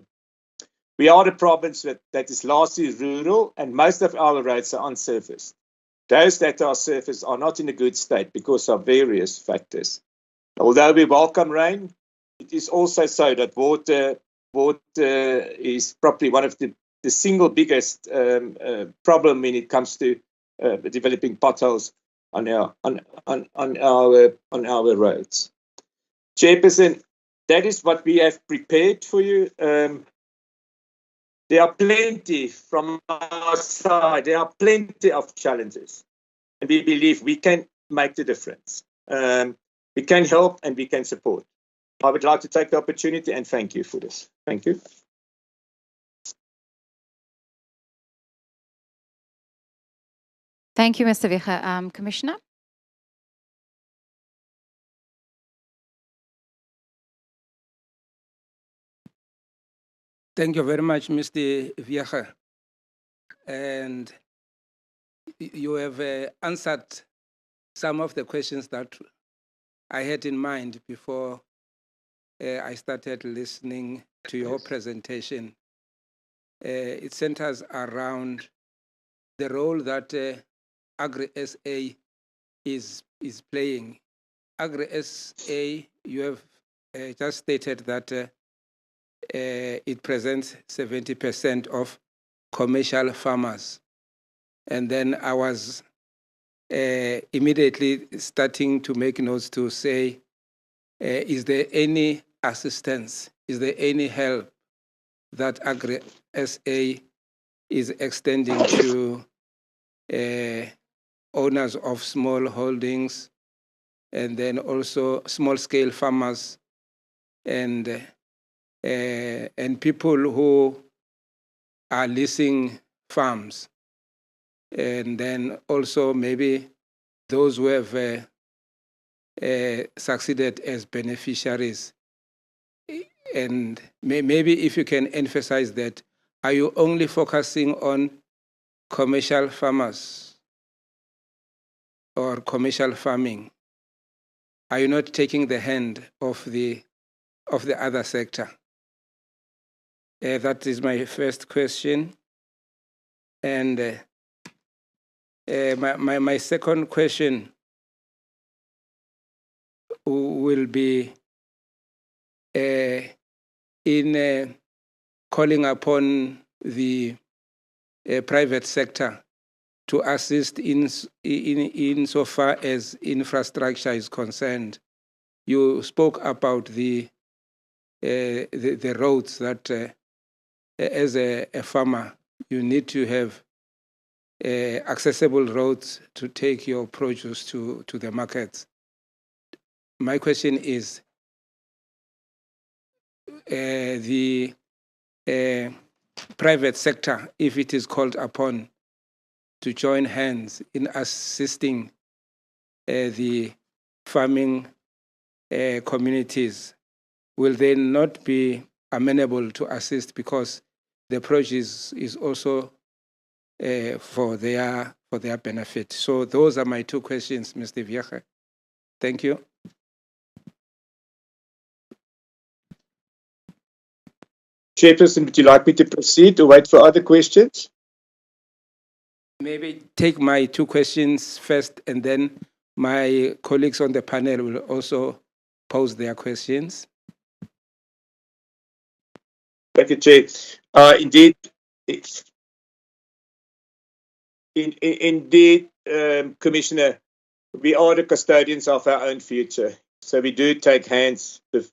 We are the province that is largely rural, and most of our roads are unsurfaced. Those that are surfaced are not in a good state because of various factors. Although we welcome rain, it is also so that water is probably one of the single biggest problem when it comes to developing potholes on our roads. Chairperson, that is what we have prepared for you. There are plenty from our side. There are plenty of challenges, and we believe we can make the difference. We can help and we can support. I would like to take the opportunity and thank you for this. Thank you. Thank you, Mr. Vega. Commissioner? Thank you very much, Mr. Viecha. And you have answered some of the questions that I had in mind before I started listening to your presentation. It centers around the role that Agri-SA is playing. Agri-SA, you have just stated that it presents 70% of commercial farmers. And then I was immediately starting to make notes to say, is there any assistance, is there any help that Agri-SA is extending to owners of small holdings and then also small-scale farmers and people who are leasing farms, and then also maybe those who have succeeded as beneficiaries. And maybe if you can emphasize that, are you only focusing on commercial farmers or commercial farming? Are you not taking the hand of the other sector? That is my first question. And my second question will be in calling upon the private sector to assist in so far as infrastructure is concerned. You spoke about the roads that as a farmer you need to have accessible roads to take your produce to the markets. My question is, the private sector, if it is called upon to join hands in assisting the farming communities, will they not be amenable to assist because the produce is also for their benefit? So those are my two questions, Mr. Viecha. Thank you. Chairperson, would you like me to proceed or wait for other questions? Maybe take my two questions first, and then my colleagues on the panel will also pose their questions. Thank you, Chair. Indeed, Commissioner, we are the custodians of our own future. So we do take hands with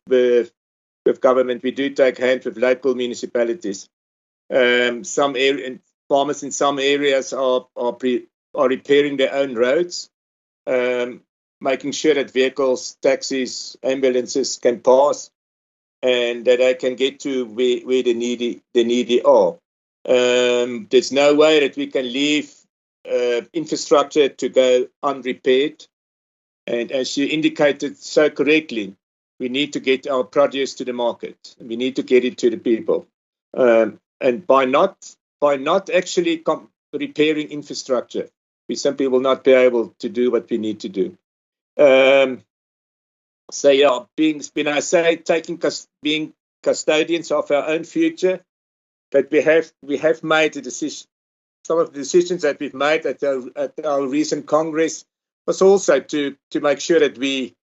government. We do take hands with local municipalities. Farmers in some areas are repairing their own roads, making sure that vehicles, taxis, ambulances can pass, and that they can get to where the needy are. There's no way that we can leave infrastructure to go unrepaired. And as you indicated so correctly, we need to get our produce to the market. We need to get it to the people. And by not actually repairing infrastructure, we simply will not be able to do what we need to do. So yeah, being being custodians of our own future, that we have made a decision. Some of the decisions that we've made at our recent Congress was also to make sure that we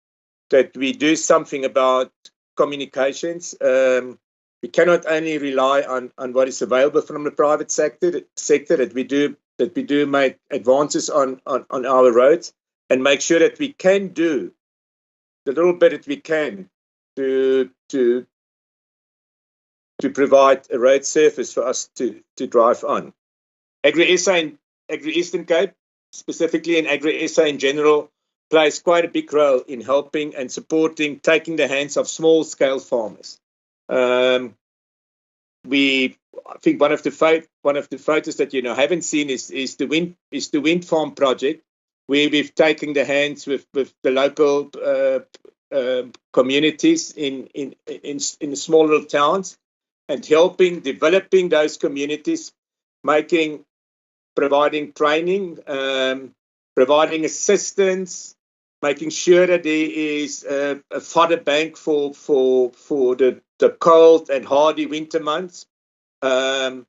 do something about communications. We cannot only rely on what is available from the private sector that we do make advances on our roads, and make sure that we can do the little bit that we can to provide a road surface for us to drive on. Agri-SA and Agri-Eastern Cape, specifically, and Agri-SA in general, plays quite a big role in helping and supporting, taking the hands of small-scale farmers. I think one of the photos that haven't seen is the wind farm project, where we've taken the hands with the local communities in the small little towns, and helping developing those communities, providing training, providing assistance, making sure that there is a fodder bank for the cold and hardy winter months. That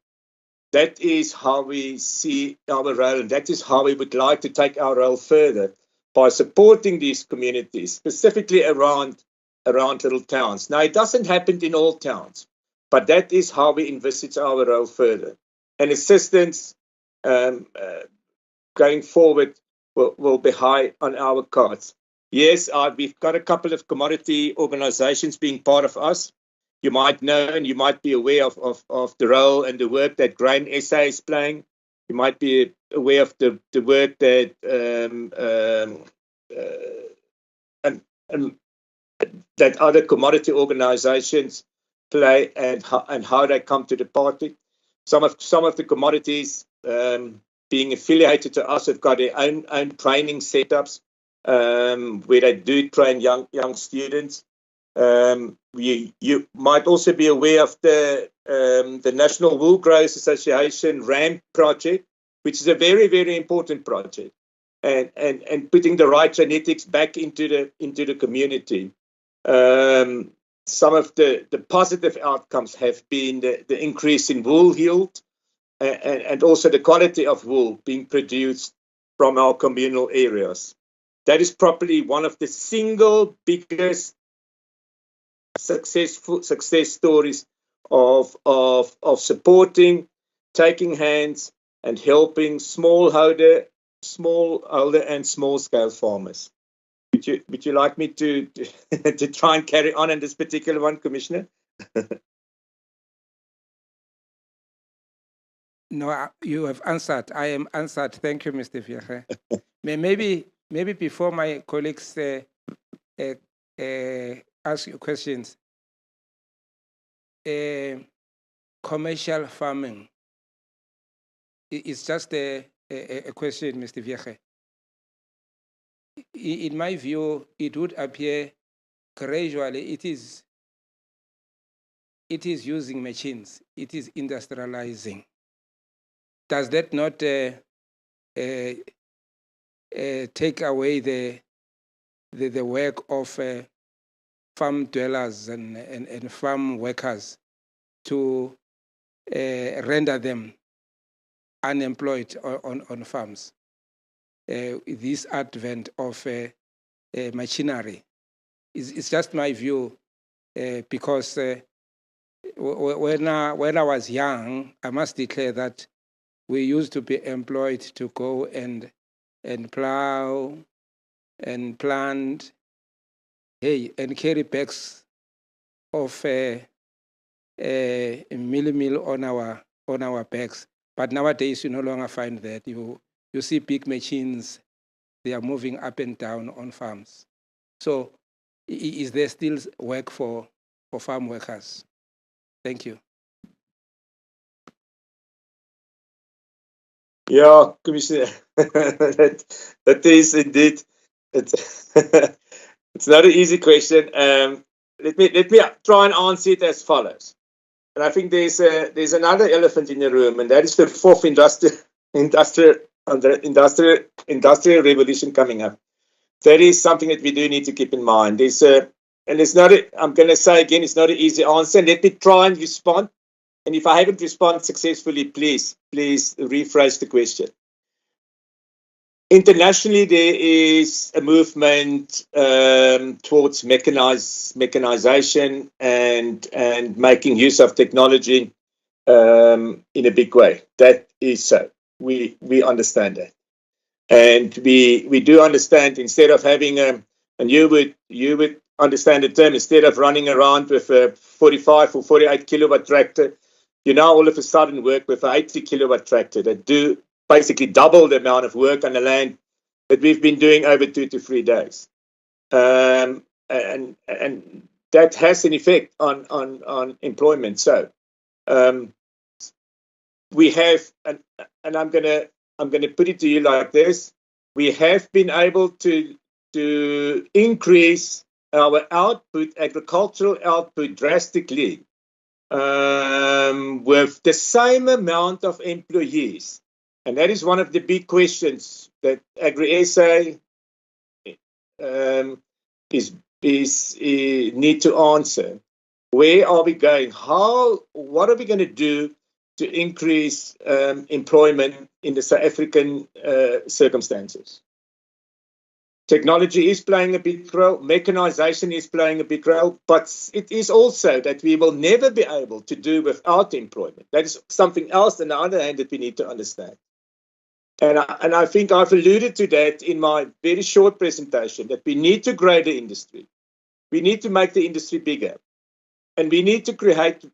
is how we see our role, and that is how we would like to take our role further, by supporting these communities, specifically around little towns. Now, it doesn't happen in all towns, but that is how we envisage our role further. And assistance going forward will be high on our cards. Yes, we've got a couple of commodity organizations being part of us. You might know and you might be aware of the role and the work that Grain SA is playing. You might be aware of the work that that other commodity organizations play, and how they come to the party. Some of the commodities being affiliated to us have got their own training setups, where they do train young students. You might also be aware of the National Wool Growers Association RAMP project, which is a very, very important project, and putting the right genetics back into the community. Some of the positive outcomes have been the increase in wool yield and also the quality of wool being produced from our communal areas. That is probably one of the single biggest success stories of supporting, taking hands, and helping smallholder and small scale farmers. Would you like me to to try and carry on in this particular one, Commissioner? No, you have answered. I am answered. Thank you, Mr. Vieche. Maybe before my colleagues ask you questions, commercial farming is just a question, Mr. Vieche. In my view, it would appear gradually it is using machines, it is industrializing. Does that not take away the work of farm dwellers and farm workers to render them unemployed on farms? This advent of machinery is just my view, because when I was young, I must declare that we used to be employed to go and plow and plant, and carry bags of meal on our backs. But nowadays you no longer find that. You see big machines, they are moving up and down on farms. So is there still work for farm workers? Thank you. Yeah, Commissioner, that is indeed. It's it's not an easy question. Let me try and answer it as follows. And I think there's another elephant in the room, and that is the fourth industrial revolution coming up. That is something that we do need to keep in mind. And it's not. I'm going to say again, it's not an easy answer. Let me try and respond. And if I haven't responded successfully, please rephrase the question. Internationally, there is a movement towards mechanization and making use of technology in a big way. That is so. We understand that, and we do understand. Instead of having and you would understand the term. Instead of running around with a 45 or 48 kilowatt tractor, you now all of a sudden work with an 80 kilowatt tractor that do basically double the amount of work on the land that we've been doing over 2 to 3 days. And that has an effect on employment. So we have, and I'm gonna put it to you like this: we have been able to increase our output, agricultural output, drastically with the same amount of employees. And that is one of the big questions that AgriSA need to answer. Where are we going? What are we going to do to increase employment in the South African circumstances? Technology is playing a big role, mechanization is playing a big role, but it is also that we will never be able to do without employment. That is something else, on the other hand, that we need to understand. And I think I've alluded to that in my very short presentation, that we need to grow the industry. We need to make the industry bigger. And we need to create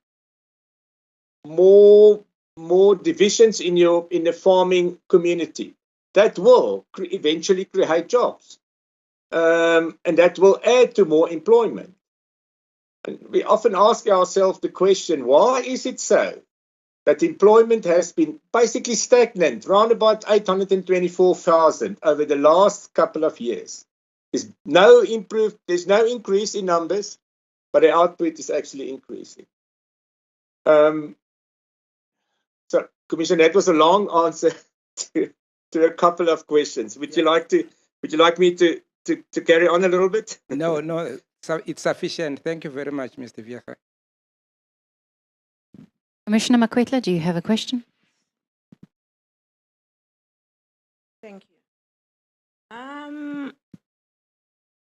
more divisions in the farming community. That will eventually create jobs. And that will add to more employment. And we often ask ourselves the question, why is it so that employment has been basically stagnant, around about 824,000 over the last couple of years? There's no increase in numbers. but the output is actually increasing. So, Commissioner, that was a long answer to a couple of questions. Would you like me to carry on a little bit? No, no, so it's sufficient. Thank you very much, Mr. Viecha. Commissioner Makwetla, do you have a question? Thank you.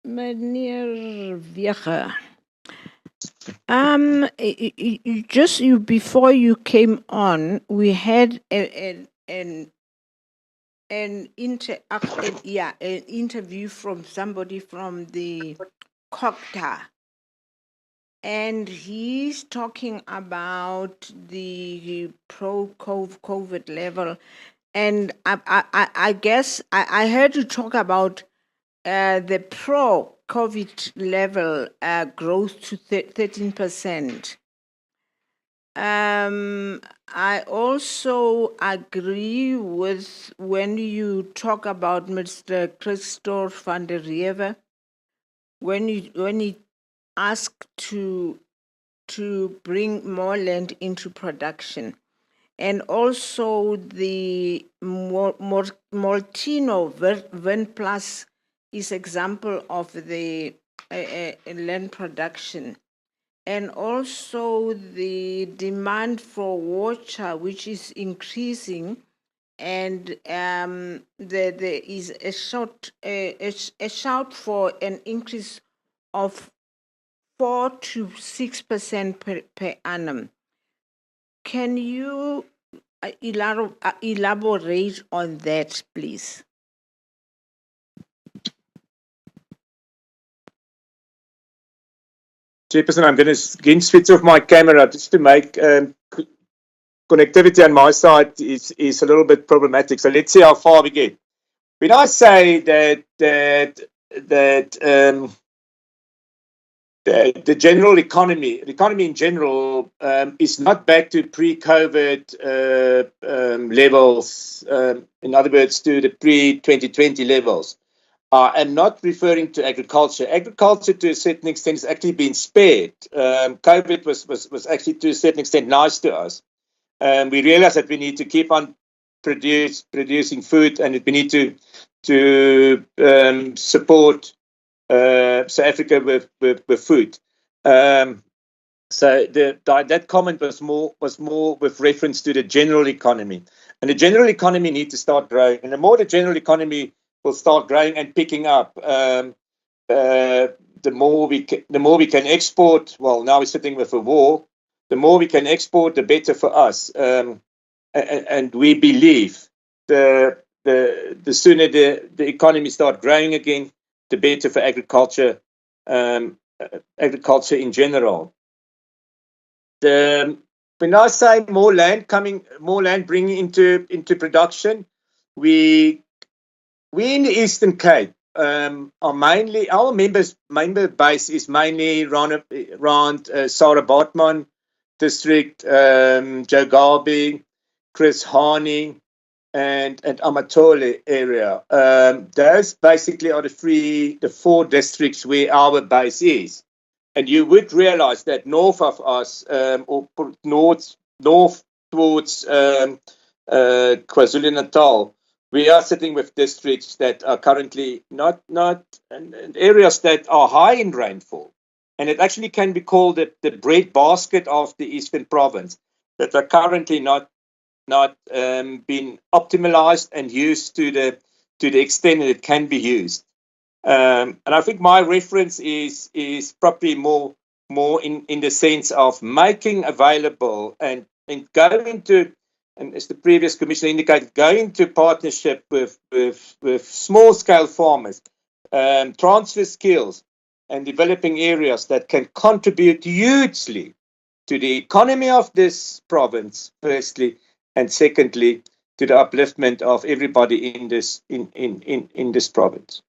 Meneer Viecha, before you came on, we had an interview from somebody from the COCTA, and he's talking about the pro-COVID level. And I guess I heard you talk about the pro-COVID level growth to 13%. I also agree with when you talk about Mr. Christoph van der Rewe, when he asked to bring more land into production. And also the Molteno Vern Plus is example of the land production. And also the demand for water, which is increasing, and there is a shout for an increase of 4 to 6% per annum. Can you elaborate on that, please? Chairperson, I'm going to again switch off my camera just to make connectivity on my side is a little bit problematic. So let's see how far we get. When I say that the general economy, the economy in general, is not back to pre-COVID levels. In other words, to the pre-2020 levels. I'm not referring to agriculture. Agriculture, to a certain extent, has actually been spared. COVID was actually, to a certain extent, nice to us. We realized that we need to keep on producing food, and we need to support South Africa with food. So that comment was more with reference to the general economy, and the general economy needs to start growing. And the more the general economy will start growing and picking up, the more we can export. Well, now we're sitting with a war. The more we can export, the better for us. And we believe the sooner the economy start growing again, the better for agriculture, agriculture in general. When I say more land bringing into production, we in the Eastern Cape are mainly, our member base is mainly around Sarah Baartman district, Joe Garby, Chris Hani, and Amatole area. Those basically are the 4 districts where our base is. And you would realize that north of us, or north towards KwaZulu-Natal, we are sitting with districts that are currently not areas that are high in rainfall. And it actually can be called the bread basket of the Eastern Province, that are currently not been optimized and used to the extent that it can be used. And I think my reference is probably more in the sense of making available and going into, and as the previous commissioner indicated, going into partnership with small scale farmers, transfer skills, and developing areas that can contribute hugely to the economy of this province, firstly, and secondly, to the upliftment of everybody in this province.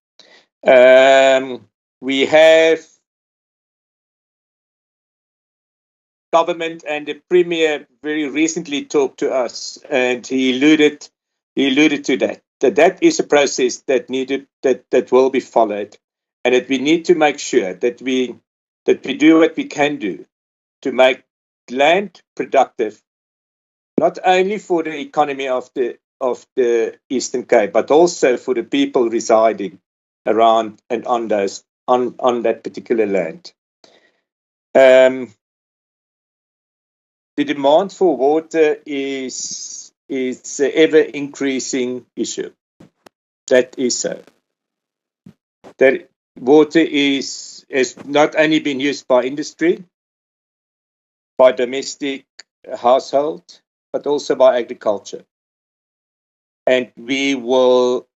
We have government, and the premier very recently talked to us, and he alluded to that is a process that will be followed, and that we need to make sure that we that we do what we can do to make land productive, not only for the economy of the Eastern Cape, but also for the people residing around and on that particular land. The demand for water is an ever increasing issue. That is so. That water has not only been used by industry, by domestic household, but also by agriculture. And we will,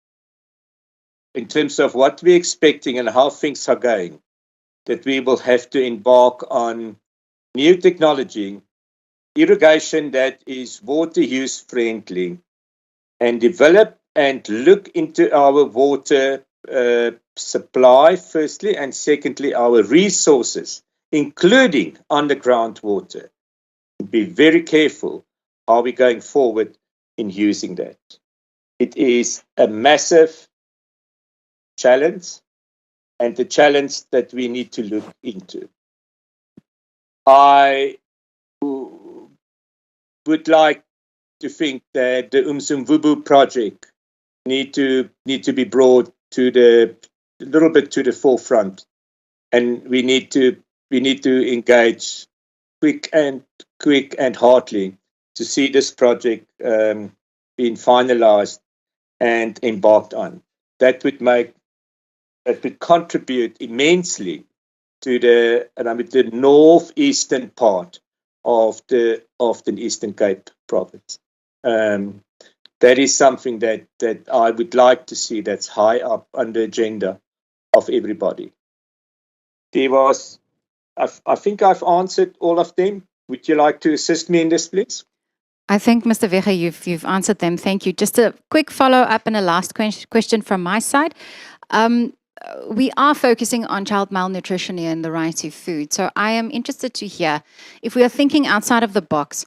in terms of what we're expecting and how things are going, that we will have to embark on new technology, irrigation that is water use friendly, and develop and look into our water supply, firstly, and secondly, our resources, including underground water. Be very careful how we're going forward in using that. It is a massive challenge, and the challenge that we need to look into. I would like to think that the Umsumvubu project need to be brought to a little bit to the forefront, and we need to engage quick and heartily to see this project being finalized and embarked on. That would contribute immensely to the northeastern part of the Eastern Cape province. That is something that I would like to see that's high up on the agenda of everybody. I think I've answered all of them. Would you like to assist me in this, please? I think, Mr. Vega, you've answered them. Thank you. Just a quick follow-up and a last question from my side. We are focusing on child malnutrition here and the right to food. So I am interested to hear, if we are thinking outside of the box,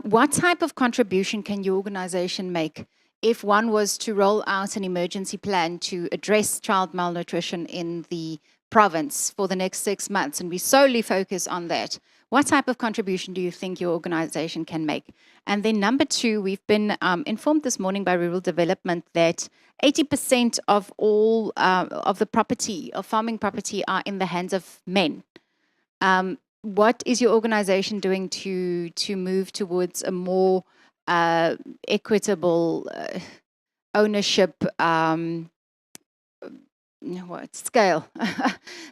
what type of contribution can your organization make if one was to roll out an emergency plan to address child malnutrition in the province for the next 6 months, and we solely focus on that? What type of contribution do you think your organization can make? And then number two, we've been informed this morning by Rural Development that 80% of all of the property, of farming property, are in the hands of men. What is your organization doing to move towards a more equitable ownership scale,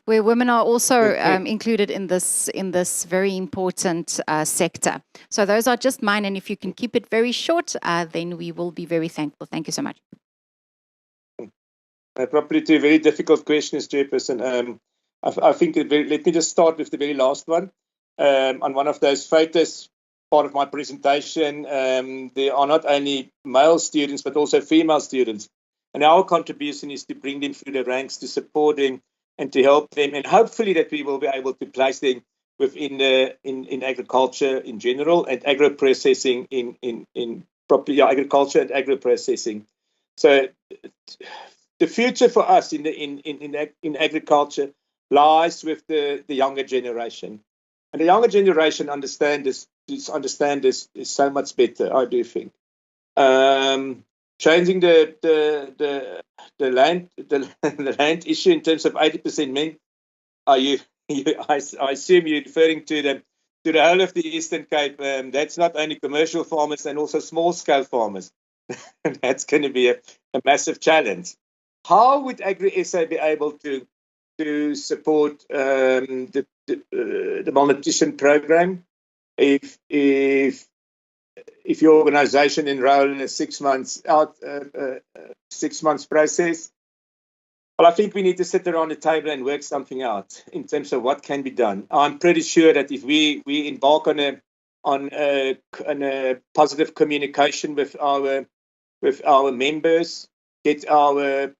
where women are also included in this very important sector? So those are just mine, and if you can keep it very short, then we will be very thankful. Thank you so much. Probably two very difficult questions, Chairperson. I think let me just start with the very last one. On one of those photos, part of my presentation, there are not only male students but also female students. And our contribution is to bring them through the ranks, to support them and to help them, and hopefully that we will be able to place them within in agriculture in general, and agro-processing in properly agriculture and agro-processing. So the future for us in agriculture lies with the younger generation, and the younger generation understand this is so much better, I do think. Changing the land issue in terms of 80% men. I assume you're referring to the whole of the Eastern Cape. That's not only commercial farmers and also small scale farmers. That's going to be a massive challenge. How would Agri-SA be able to support the malnutrition program if your organization enroll in a 6 months process? Well, I think we need to sit around the table and work something out in terms of what can be done. I'm pretty sure that if we embark on a positive communication with our members, get our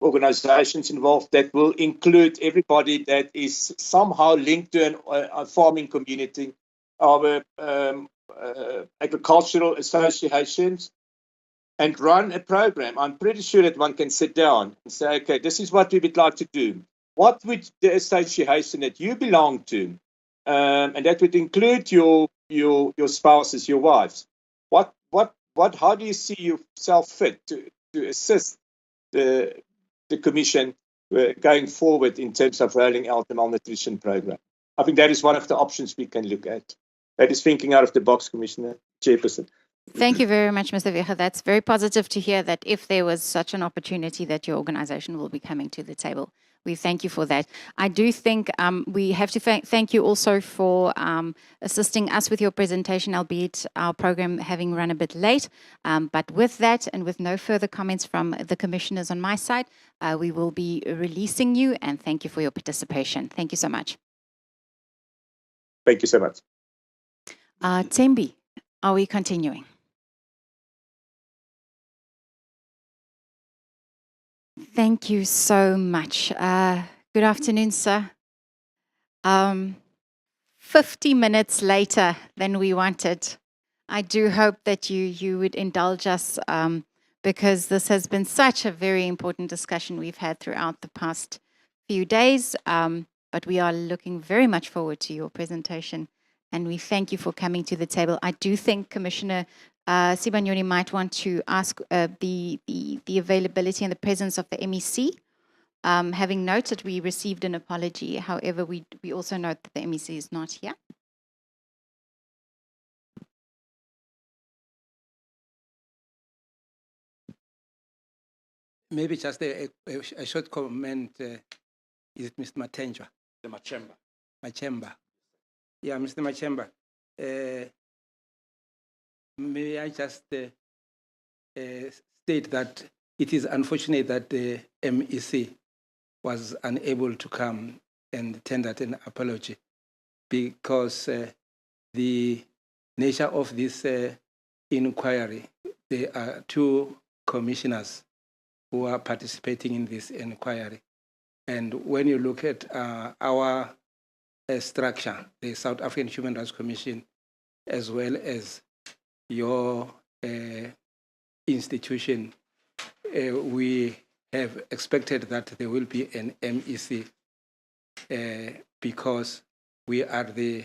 organizations involved, that will include everybody that is somehow linked to a farming community, our agricultural associations, and run a program. I'm pretty sure that one can sit down and say, okay, this is what we would like to do. what would the association that you belong to, and that would include your spouses, your wives, how do you see yourself fit to assist the commission going forward in terms of rolling out the malnutrition program? I think that is one of the options we can look at. That is thinking out of the box, Commissioner Chairperson. Thank you very much, Mr. Viecha. That's very positive to hear that if there was such an opportunity that your organization will be coming to the table. We thank you for that. I do think we have to thank you also for assisting us with your presentation, albeit our program having run a bit late. But with that and with no further comments from the commissioners on my side, we will be releasing you, and thank you for your participation. Thank you so much. Thank you so much. Tembi, are we continuing? Thank you so much. Good afternoon, sir. 50 minutes later than we wanted. I do hope that you would indulge us because this has been such a very important discussion we've had throughout the past few days. But we are looking very much forward to your presentation, and we thank you for coming to the table. I do think Commissioner Sibanyoni might want to ask the availability and the presence of the MEC. Having noted we received an apology, however, we also note that the MEC is not here. Maybe just a short comment. Is it Mr. Matenjwa? The Machemba. Machemba. Yeah, Mr. Machemba. May I just state that it is unfortunate that the MEC was unable to come and tender an apology because the nature of this inquiry, there are two commissioners who are participating in this inquiry. And when you look at our structure, the South African Human Rights Commission, as well as your institution, we have expected that there will be an MEC because we are the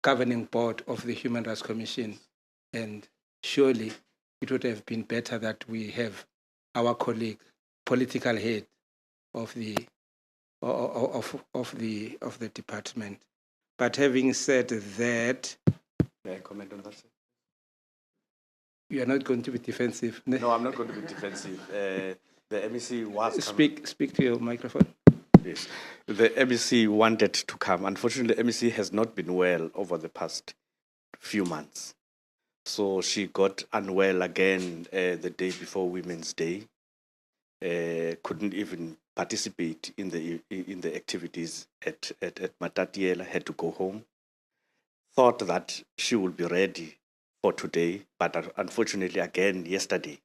governing board of the Human Rights Commission, and surely it would have been better that we have our colleague, political head of the department. But having said that, may I comment on that, sir? You are not going to be defensive. No, I'm not going to be defensive. The MEC was speak to your microphone. Yes, the MEC wanted to come. Unfortunately, the MEC has not been well over the past few months, so she got unwell again the day before Women's Day. Couldn't even participate in the activities at Matatiela. Had to go home. Thought that she would be ready for today, but unfortunately, again yesterday,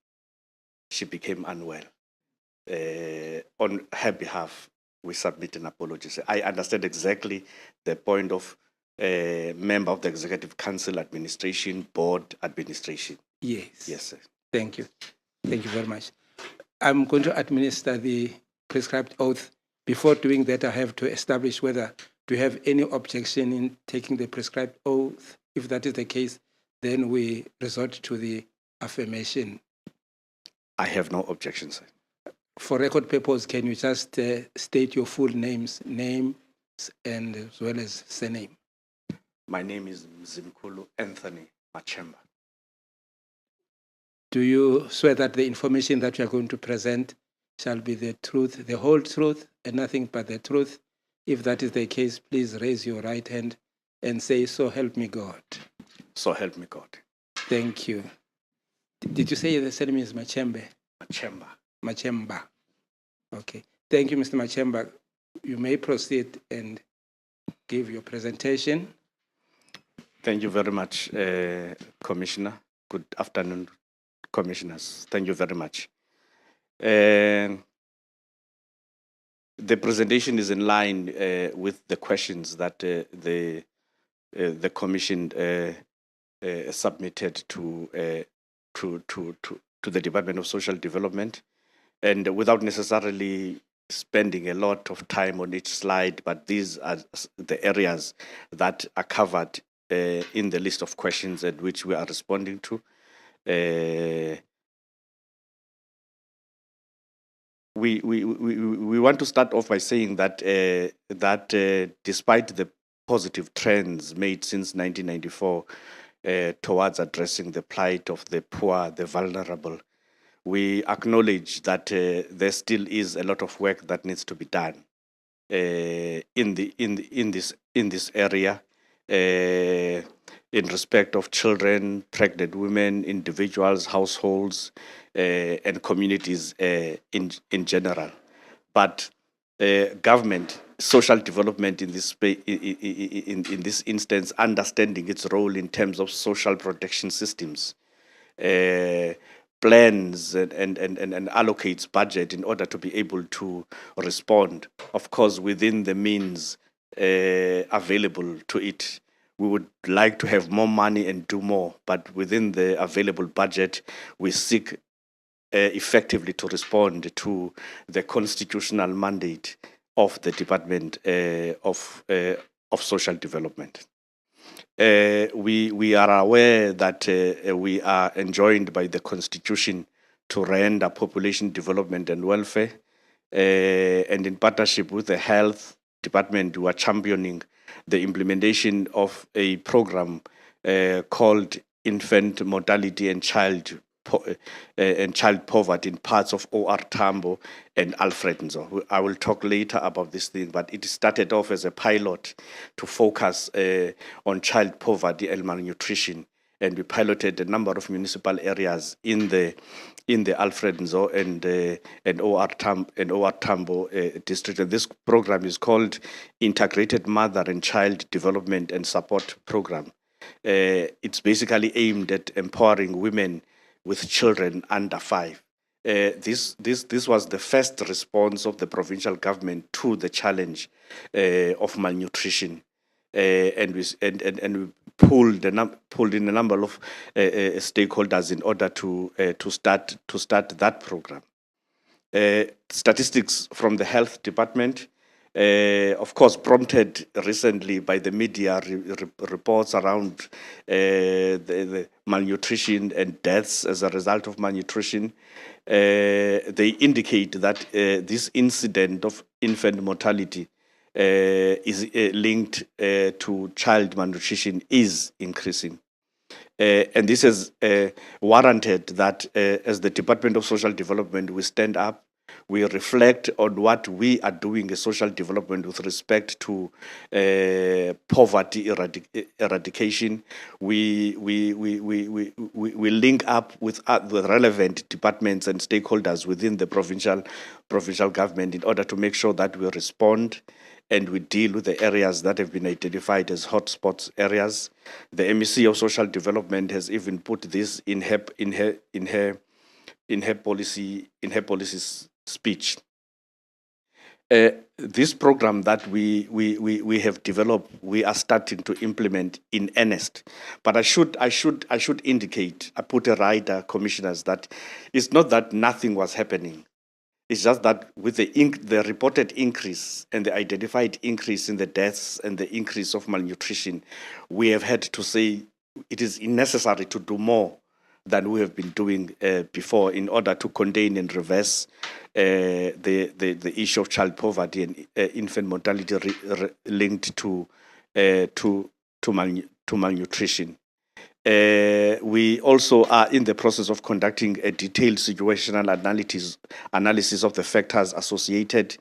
she became unwell. On her behalf, we submit an apology. I understand exactly the point of member of the Executive Council Administration, Board Administration. Yes. Yes, sir. Thank you. Thank you very much. I'm going to administer the prescribed oath. Before doing that, I have to establish whether do you have any objection in taking the prescribed oath. If that is the case, then we resort to the affirmation. I have no objection, sir. For record purpose, can you just state your full names and as well as surname? My name is Mzimkulu Anthony Machemba. Do you swear that the information that you are going to present shall be the truth, the whole truth, and nothing but the truth? If that is the case, please raise your right hand and say, "So help me God." So help me God. Thank you. Did you say the surname is Machembe? Machemba. Machemba. Okay. Thank you, Mr. Machemba. You may proceed and give your presentation. Thank you very much, Commissioner. Good afternoon, Commissioners. Thank you very much. The presentation is in line with the questions that the Commission submitted to the Department of Social Development, and without necessarily spending a lot of time on each slide, but these are the areas that are covered in the list of questions at which we are responding to. We want to start off by saying that despite the positive trends made since 1994 towards addressing the plight of the poor, the vulnerable, we acknowledge that there still is a lot of work that needs to be done in this area in respect of children, pregnant women, individuals, households, and communities in general. But government, social development in this in this instance, understanding its role in terms of social protection systems, plans and allocates budget in order to be able to respond, of course, within the means available to it. We would like to have more money and do more, but within the available budget, we seek effectively to respond to the constitutional mandate of the Department of Social Development. We are aware that we are enjoined by the Constitution to render population development and welfare, and in partnership with the Health Department, we are championing the implementation of a program called Infant Mortality and Child Poverty in parts of OR Tambo and Alfred Nzo. I will talk later about this thing, but it started off as a pilot to focus on child poverty and malnutrition, and we piloted a number of municipal areas in the Alfred Nzo and OR Tambo district. And this program is called Integrated Mother and Child Development and Support Program. It's basically aimed at empowering women with children under 5. This was the first response of the provincial government to the challenge of malnutrition, and we pulled in a number of stakeholders in order to start that program. Statistics from the Health Department, of course, prompted recently by the media reports around the malnutrition and deaths as a result of malnutrition. They indicate that this incident of infant mortality is linked to child malnutrition is increasing. And this has warranted that as the Department of Social Development, we stand up, we reflect on what we are doing as social development with respect to poverty eradication. We link up with the relevant departments and stakeholders within the provincial government in order to make sure that we respond and we deal with the areas that have been identified as hotspots areas. The MEC of Social Development has even put this in her policy speech. This program that we have developed, we are starting to implement in earnest. But I should indicate, I put a rider, commissioners, that it's not that nothing was happening. It's just that with the reported increase and the identified increase in the deaths and the increase of malnutrition, we have had to say it is necessary to do more than we have been doing before in order to contain and reverse the issue of child poverty and infant mortality linked to malnutrition. We also are in the process of conducting a detailed situational analysis of the factors associated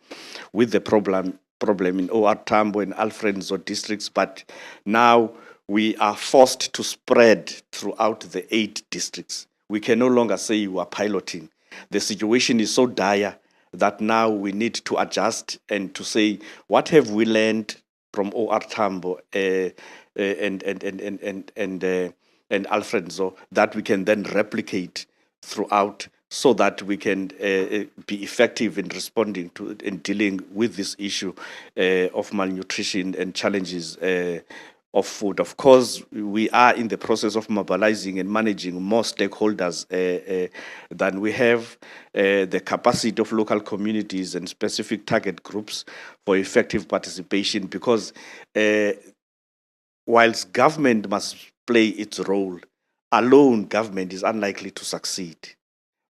with the problem in OR Tambo and Alfred Nzo districts, but now we are forced to spread throughout the 8 districts. We can no longer say we are piloting. The situation is so dire that now we need to adjust and to say, what have we learned from OR Tambo and Alfred Nzo that we can then replicate throughout, so that we can be effective in responding to and dealing with this issue of malnutrition and challenges of food. Of course, we are in the process of mobilizing and managing more stakeholders than we have. The capacity of local communities and specific target groups for effective participation, because whilst government must play its role, alone government is unlikely to succeed.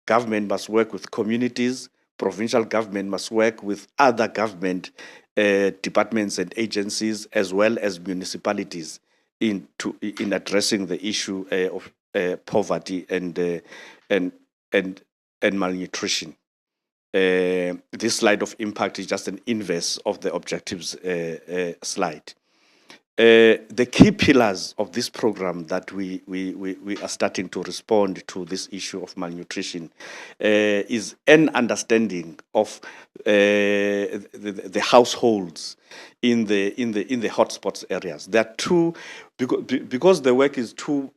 Government must work with communities, provincial government must work with other government departments and agencies, as well as municipalities in addressing the issue of poverty and malnutrition. This slide of impact is just an inverse of the objectives slide. The key pillars of this program that we are starting to respond to this issue of malnutrition is an understanding of the households in the hotspots areas. There are two, because the work is too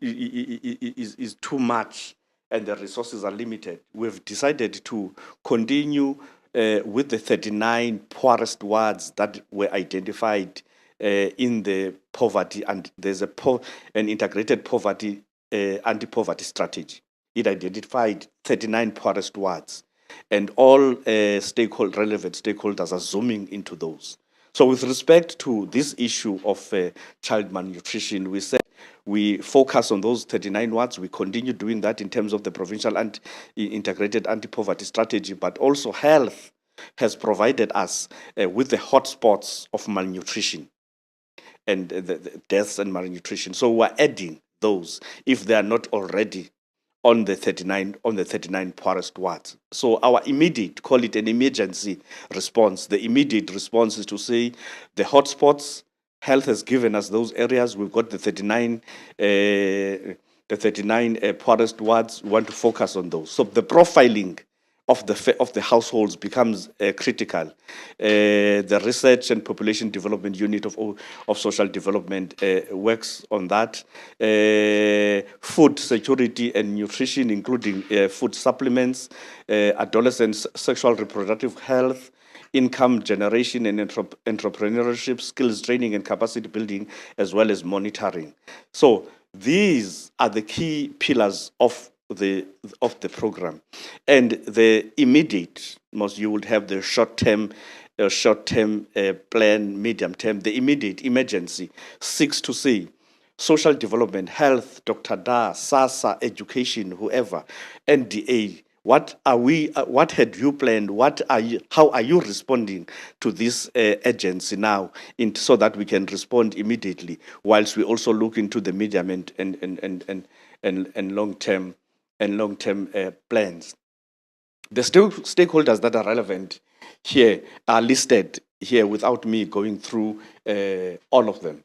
much and the resources are limited. We've decided to continue with the 39 poorest wards that were identified in the poverty, and there's an integrated poverty anti-poverty strategy. It identified 39 poorest wards, and all relevant stakeholders are zooming into those. So with respect to this issue of child malnutrition, we said we focus on those 39 wards. We continue doing that in terms of the provincial and integrated anti-poverty strategy, but also health has provided us with the hotspots of malnutrition and the deaths and malnutrition. So we're adding those if they are not already on the 39 poorest wards. So our immediate, call it an emergency response. The immediate response is to say the hotspots, health has given us those areas. We've got the 39 poorest wards. We want to focus on those. So the profiling of the households becomes critical. The Research and Population Development Unit of Social Development works on that. Food security and nutrition, including food supplements, adolescents' sexual reproductive health, income generation and entrepreneurship, skills training and capacity building, as well as monitoring. So these are the key pillars of the program. And the immediate, you would have the short-term plan, medium-term. The immediate emergency seeks to see social development, health, Dr. Da, SASA, education, whoever, NDA. What had you planned? How are you responding to this agency now, so that we can respond immediately, whilst we also look into the medium and long-term plans. The stakeholders that are relevant here are listed here without me going through all of them.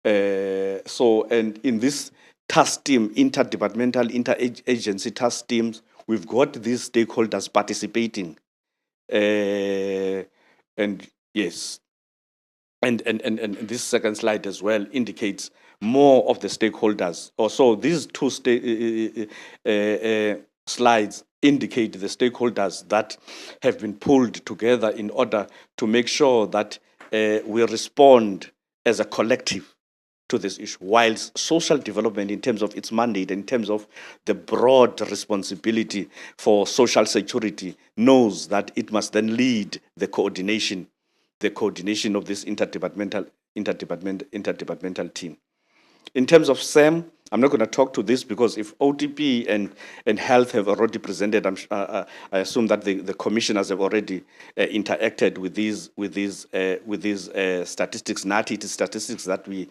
And in this task team, interdepartmental, interagency task teams, we've got these stakeholders participating. And yes, and this second slide as well indicates more of the stakeholders. Also, these two slides indicate the stakeholders that have been pulled together in order to make sure that we respond as a collective to this issue, whilst social development, in terms of its mandate, in terms of the broad responsibility for social security, knows that it must then lead the coordination of this interdepartmental team. In terms of SAM, I'm not going to talk to this because if OTP and health have already presented, I assume that the commissioners have already interacted with these statistics. NATI statistics that we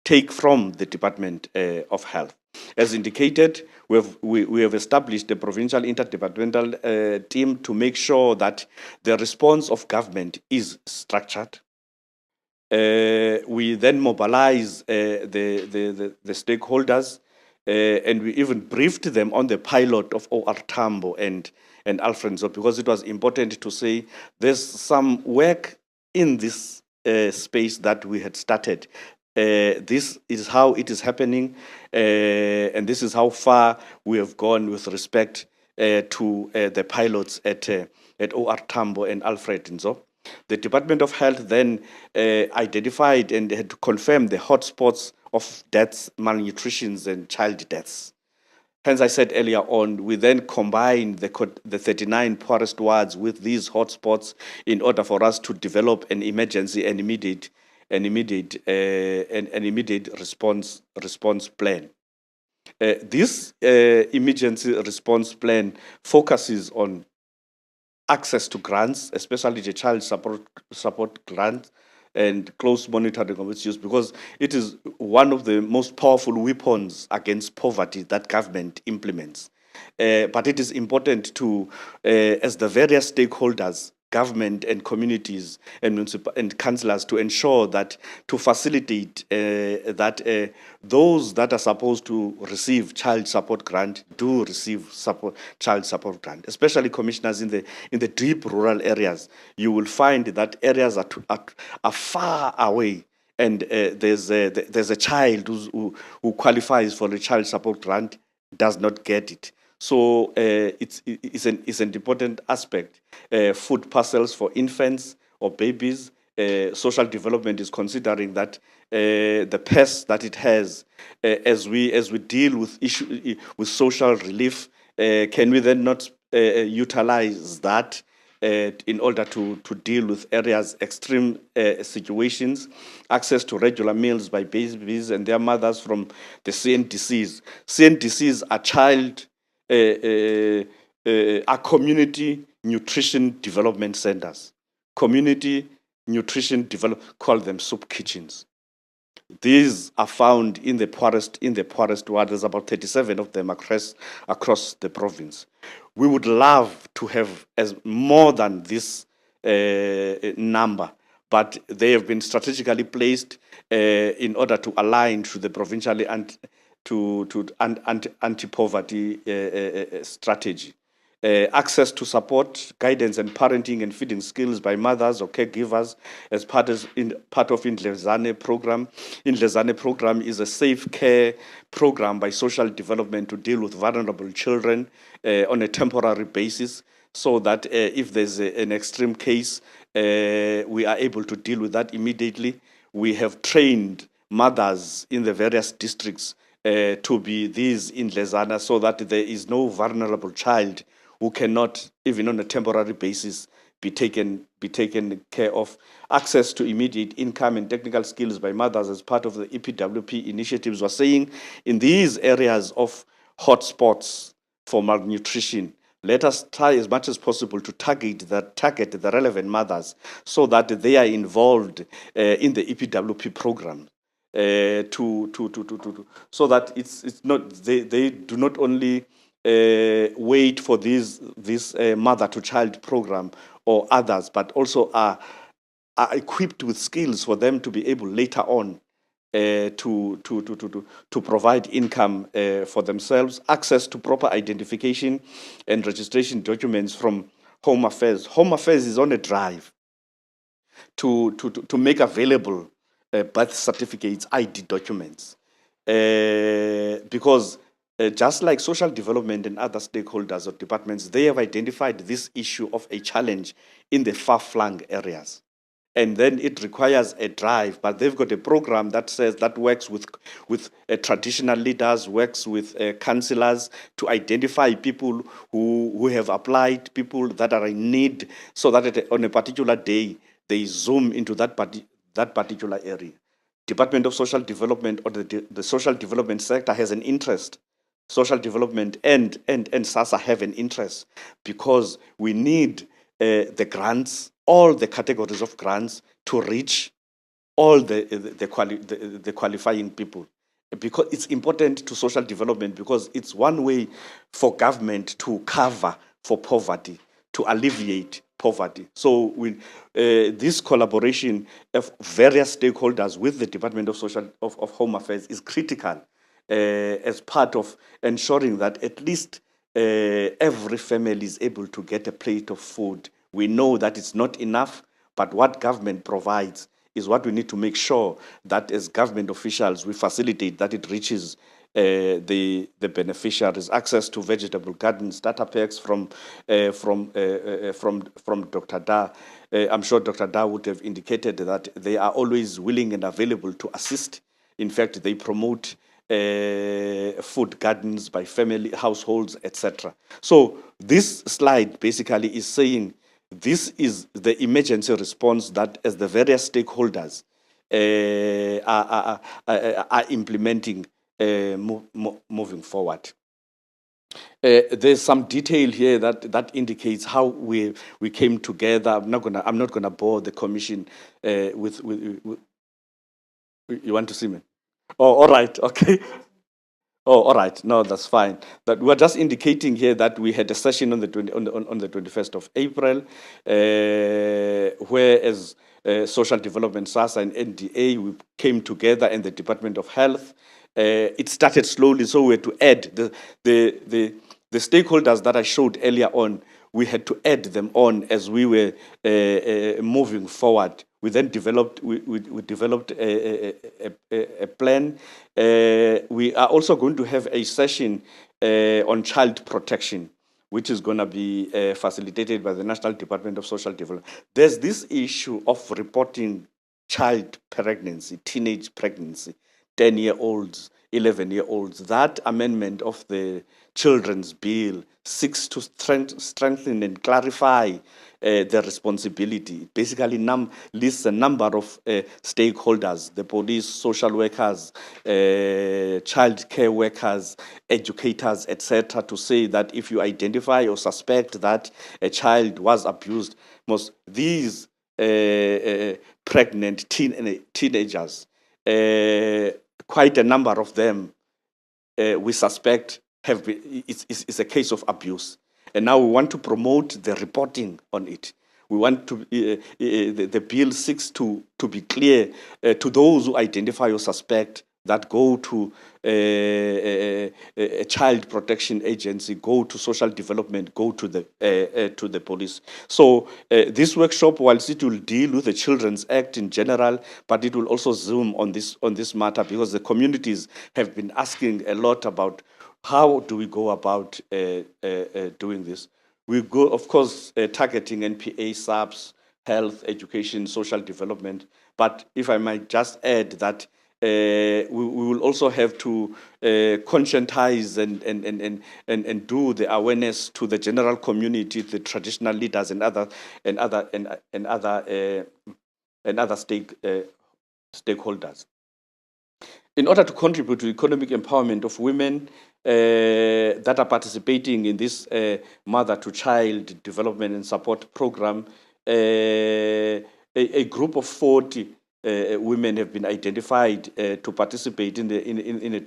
take from the Department of Health. As indicated, we have established a provincial interdepartmental team to make sure that the response of government is structured. We then mobilize the stakeholders, and we even briefed them on the pilot of OR Tambo and Alfredo, because it was important to say there's some work in this space that we had started. This is how it is happening, and this is how far we have gone with respect to the pilots at OR Tambo and Alfredo. The Department of Health then identified and had confirmed the hotspots of deaths, malnutritions, and child deaths. Hence, I said earlier on, we then combine the 39 poorest wards with these hotspots in order for us to develop an emergency and immediate response plan. This emergency response plan focuses on access to grants, especially the child support grant, and close monitoring of its use, because it is one of the most powerful weapons against poverty that government implements. But it is important to, as the various stakeholders, government and communities and councillors, to ensure that, to facilitate that those that are supposed to receive child support grant do receive child support grant, especially commissioners in the deep rural areas. You will find that areas are far away, and there's a child who qualifies for the child support grant does not get it. So it's an important aspect. Food parcels for infants or babies. Social development is considering that the pest that it has, as we deal with social relief, can we then not utilize that in order to deal with areas, extreme situations, access to regular meals by babies and their mothers from the CNDCs. CNDCs are community nutrition development centers. Community nutrition call them soup kitchens. These are found in the poorest ward. There's about 37 of them across the province. We would love to have more than this number, but they have been strategically placed in order to align to the provincially anti-poverty strategy. Access to support, guidance, and parenting and feeding skills by mothers or caregivers as part of Indlezane program. Indlezane program is a safe care program by social development to deal with vulnerable children on a temporary basis, so that if there's an extreme case, we are able to deal with that immediately. We have trained mothers in the various districts to be these Indlezana, so that there is no vulnerable child who cannot, even on a temporary basis, be taken care of. Access to immediate income and technical skills by mothers as part of the EPWP initiatives. We're saying in these areas of hotspots for malnutrition, let us try as much as possible to target the relevant mothers, so that they are involved in the EPWP program. So that it's not they do not only wait for this mother to child program or others, but also are equipped with skills for them to be able later on to provide income for themselves. Access to proper identification and registration documents from Home Affairs. Home Affairs is on a drive to make available birth certificates, ID documents, because just like social development and other stakeholders or departments, they have identified this issue of a challenge in the far-flung areas. And then it requires a drive, but they've got a program that works with traditional leaders, works with councillors to identify people who have applied, people that are in need, so that on a particular day, they zoom into that particular area. Department of Social Development or the social development sector has an interest. Social development and SASSA have an interest, because we need the grants, all the categories of grants, to reach all the qualifying people. Because it's important to social development, because it's one way for government to cover for poverty, to alleviate poverty. So this collaboration of various stakeholders with the Department of Home Affairs is critical as part of ensuring that at least every family is able to get a plate of food. We know that it's not enough, but what government provides is what we need to make sure that as government officials we facilitate that it reaches the beneficiaries. Access to vegetable gardens, data packs from Dr. Da. I'm sure Dr. Da would have indicated that they are always willing and available to assist In fact, they promote food gardens by family households, etc. So this slide basically is saying this is the emergency response that as the various stakeholders are implementing moving forward. There's some detail here that indicates how we came together. I'm not gonna bore the commission with. You want to see me? Oh, all right, okay. Oh, all right. No, that's fine. That we're just indicating here that we had a session on the 21st of April, where as Social Development, SASSA, and NDA, we came together, and the Department of Health. It started slowly, so we had to add the stakeholders that I showed earlier on. We had to add them on as we were moving forward. We then developed a plan. We are also going to have a session on child protection, which is going to be facilitated by the National Department of Social Development. There's this issue of reporting child pregnancy, teenage pregnancy, 10-year-olds, 11-year-olds. That amendment of the Children's Bill seeks to strengthen and clarify the responsibility. Basically, lists a number of stakeholders: the police, social workers, child care workers, educators, etc., to say that if you identify or suspect that a child was abused, these pregnant teenagers, quite a number of them, we suspect have been, it's a case of abuse. And now we want to promote the reporting on it. We want to, the bill seeks to be clear to those who identify or suspect, that go to a child protection agency, go to social development, go to the police. So this workshop, whilst it will deal with the Children's Act in general, but it will also zoom on this matter, because the communities have been asking a lot about how do we go about doing this. We go, of course, targeting NPA, SAPS, health, education, social development. But if I might just add that we will also have to conscientize and do the awareness to the general community, the traditional leaders, and other stakeholders. In order to contribute to economic empowerment of women that are participating in this mother-to-child development and support program, a group of 40 women have been identified to participate in a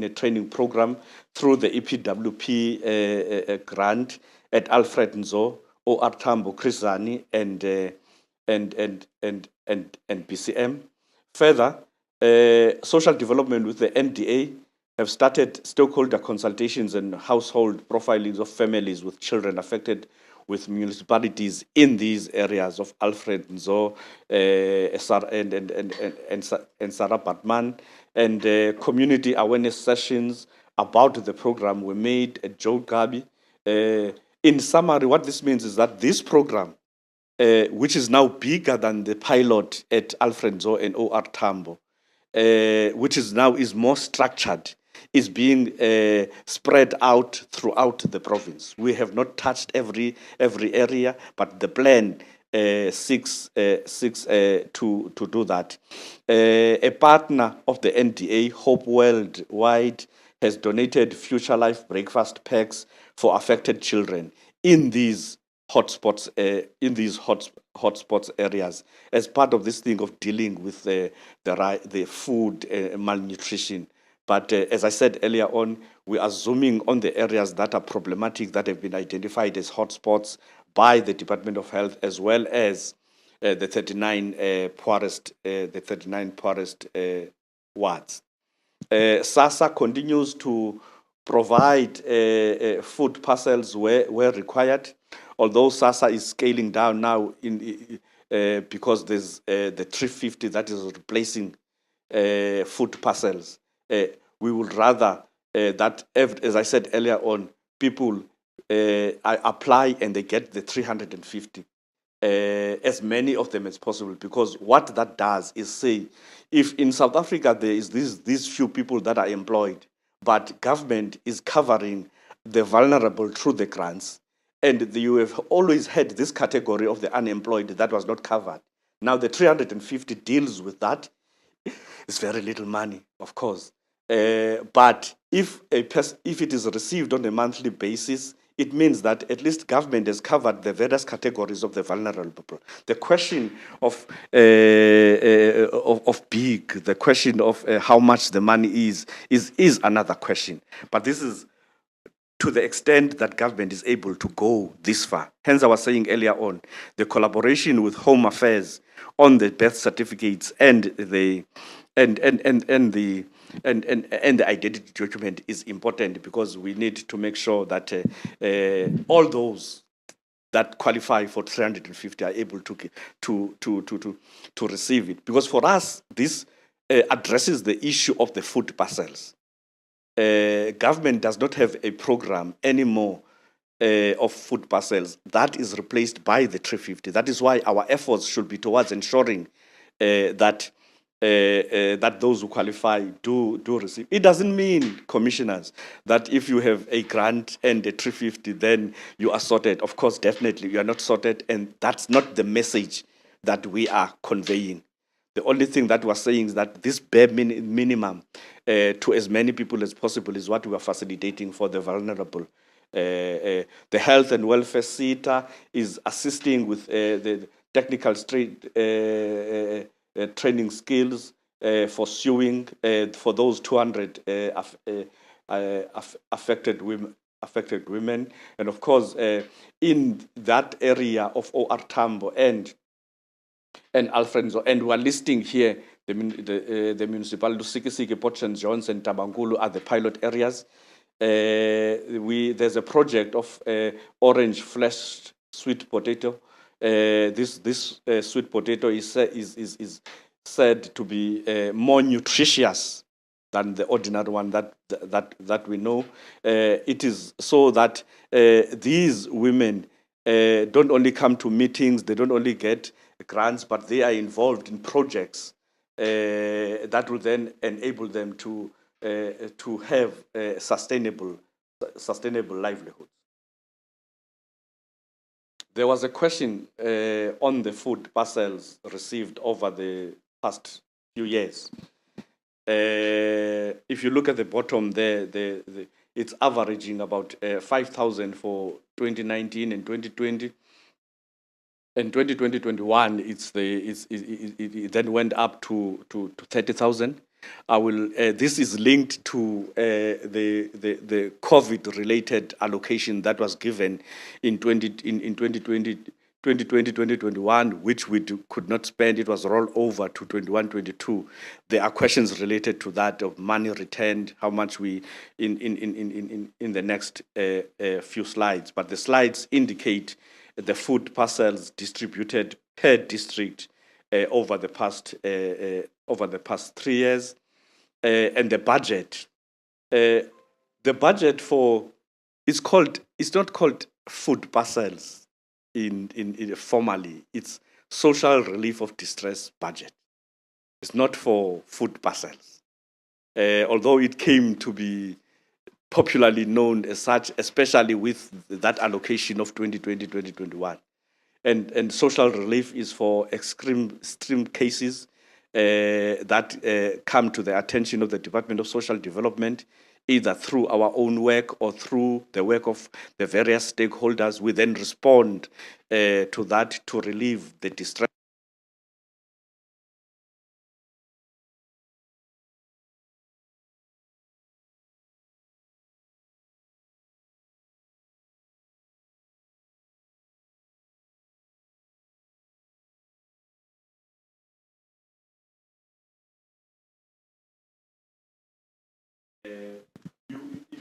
training program through the EPWP grant at Alfred Nzo, OR Tambo, Chris Zani, and BCM. Further, social development with the NDA have started stakeholder consultations and household profilings of families with children affected with municipalities in these areas of Alfred Nzo and Sarah Batman, and community awareness sessions about the program were made at Joe Gabi. In summary, what this means is that this program, which is now bigger than the pilot at Alfred Nzo and OR Tambo, which is more structured, is being spread out throughout the province. We have not touched every area, but the plan seeks to do that. A partner of the NDA, Hope Worldwide, has donated Future Life breakfast packs for affected children in these hotspots areas, as part of this thing of dealing with the food malnutrition. But as I said earlier on, we are zooming on the areas that are problematic, that have been identified as hotspots by the Department of Health, as well as the 39 poorest wards. SASSA continues to provide food parcels where required, although SASSA is scaling down now because there's the 350 that is replacing food parcels. We would rather that, as I said earlier on, people apply and they get the 350. as many of them as possible, because what that does is say, if in South Africa there is these few people that are employed, but government is covering the vulnerable through the grants, and you have always had this category of the unemployed that was not covered. Now the 350 deals with that. It's very little money, of course. But if it is received on a monthly basis, it means that at least government has covered the various categories of the vulnerable people. The question of big, the question of how much the money is another question. But this is to the extent that government is able to go this far. Hence, I was saying earlier on, the collaboration with Home Affairs on the birth certificates and the identity document is important, because we need to make sure that all those that qualify for 350 are able to receive it. Because for us, this addresses the issue of the food parcels. Government does not have a program anymore of food parcels. That is replaced by the 350. That is why our efforts should be towards ensuring that those who qualify do receive. It doesn't mean, commissioners, that if you have a grant and a 350, then you are sorted. Of course, definitely, you are not sorted, and that's not the message that we are conveying. The only thing that we're saying is that this bare minimum to as many people as possible is what we are facilitating for the vulnerable. The health and welfare sector is assisting with the technical training skills for sewing for those 200 affected women. And of course, in that area of OR Tambo and Alfredo, and we're listing here the municipalities, Sikisiki, Port St. John's, and Tabangulu are the pilot areas. There's a project of orange fleshed sweet potato. This sweet potato is said to be more nutritious than the ordinary one that we know. It is so that these women don't only come to meetings, they don't only get grants, but they are involved in projects that will then enable them to have sustainable livelihoods. There was a question on the food parcels received over the past few years. If you look at the bottom there, it's averaging about 5,000 for 2019 and 2020. In 2021, it then went up to 30,000. This is linked to the COVID-related allocation that was given in 2020-2021, which we could not spend. It was rolled over to 21-22. There are questions related to that of money returned, how much we in the next few slides. But the slides indicate the food parcels distributed per district over the past 3 years, and the budget. The budget for it's not called food parcels in formally. It's social relief of distress budget. It's not for food parcels, although it came to be popularly known as such, especially with that allocation of 2020-2021. And social relief is for extreme cases that come to the attention of the Department of Social Development, either through our own work or through the work of the various stakeholders. We then respond to that to relieve the distress.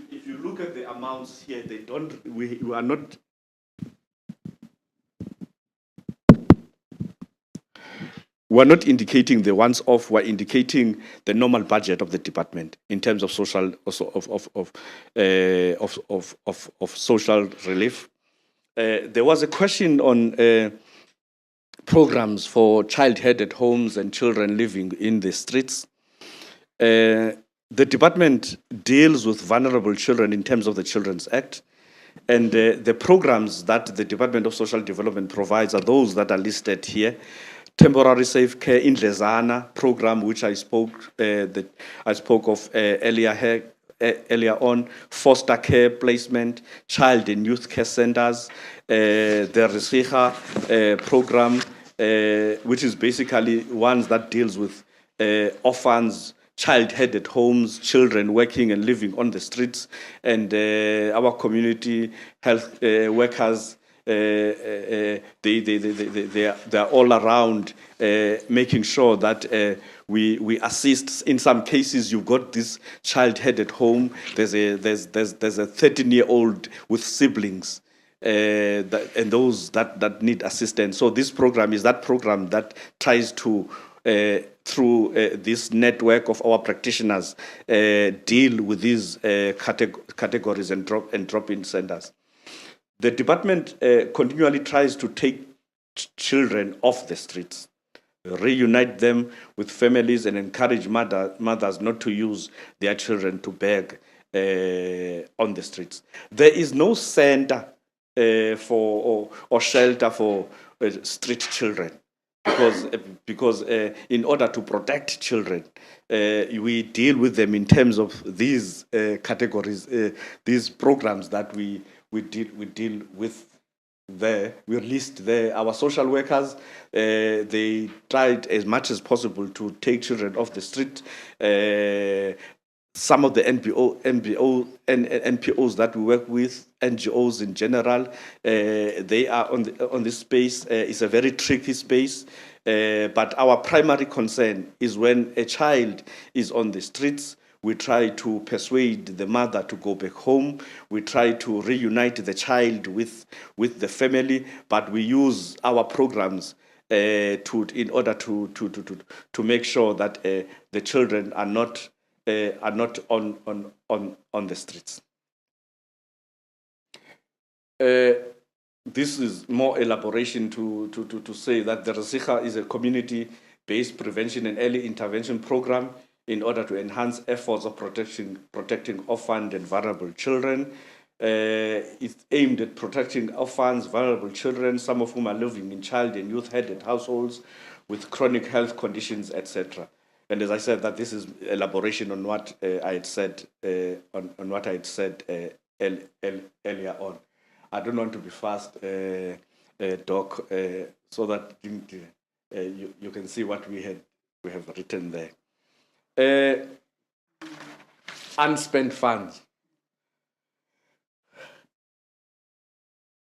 If you look at the amounts here, we are not. We're not indicating the ones off. We're indicating the normal budget of the department in terms of social social relief. There was a question on programs for child-headed homes and children living in the streets. The department deals with vulnerable children in terms of the Children's Act. And the programs that the Department of Social Development provides are those that are listed here. Temporary Safe Care in Lezana program, which I spoke of earlier on, foster care placement, child and youth care centers, the Resiha program, which is basically ones that deals with orphans, child-headed homes, children working and living on the streets, and our community health workers. They are all around making sure that we assist. In some cases, you've got this child-headed home. There's a 13-year-old with siblings. And those that need assistance. So this program is that program that tries to, through this network of our practitioners, deal with these categories and drop-in centers. The department continually tries to take children off the streets, reunite them with families, and encourage mothers not to use their children to beg on the streets. There is no center or shelter for street children, because in order to protect children, we deal with them in terms of these categories, these programs that we deal with there. We list there our social workers. They tried as much as possible to take children off the street. Some of the NPOs that we work with, NGOs in general, they are on this space. It's a very tricky space, but our primary concern is when a child is on the streets. We try to persuade the mother to go back home. We try to reunite the child with the family, but we use our programs in order to make sure that the children are not on the streets. This is more elaboration to say that the Resiha is a community-based prevention and early intervention program in order to enhance efforts of protecting orphaned and vulnerable children. It's aimed at protecting orphans, vulnerable children, some of whom are living in child and youth-headed households with chronic health conditions, etc. And as I said, that this is elaboration on what I had said earlier on. I don't want to be fast, Doc, so that you can see what we have written there. Unspent funds.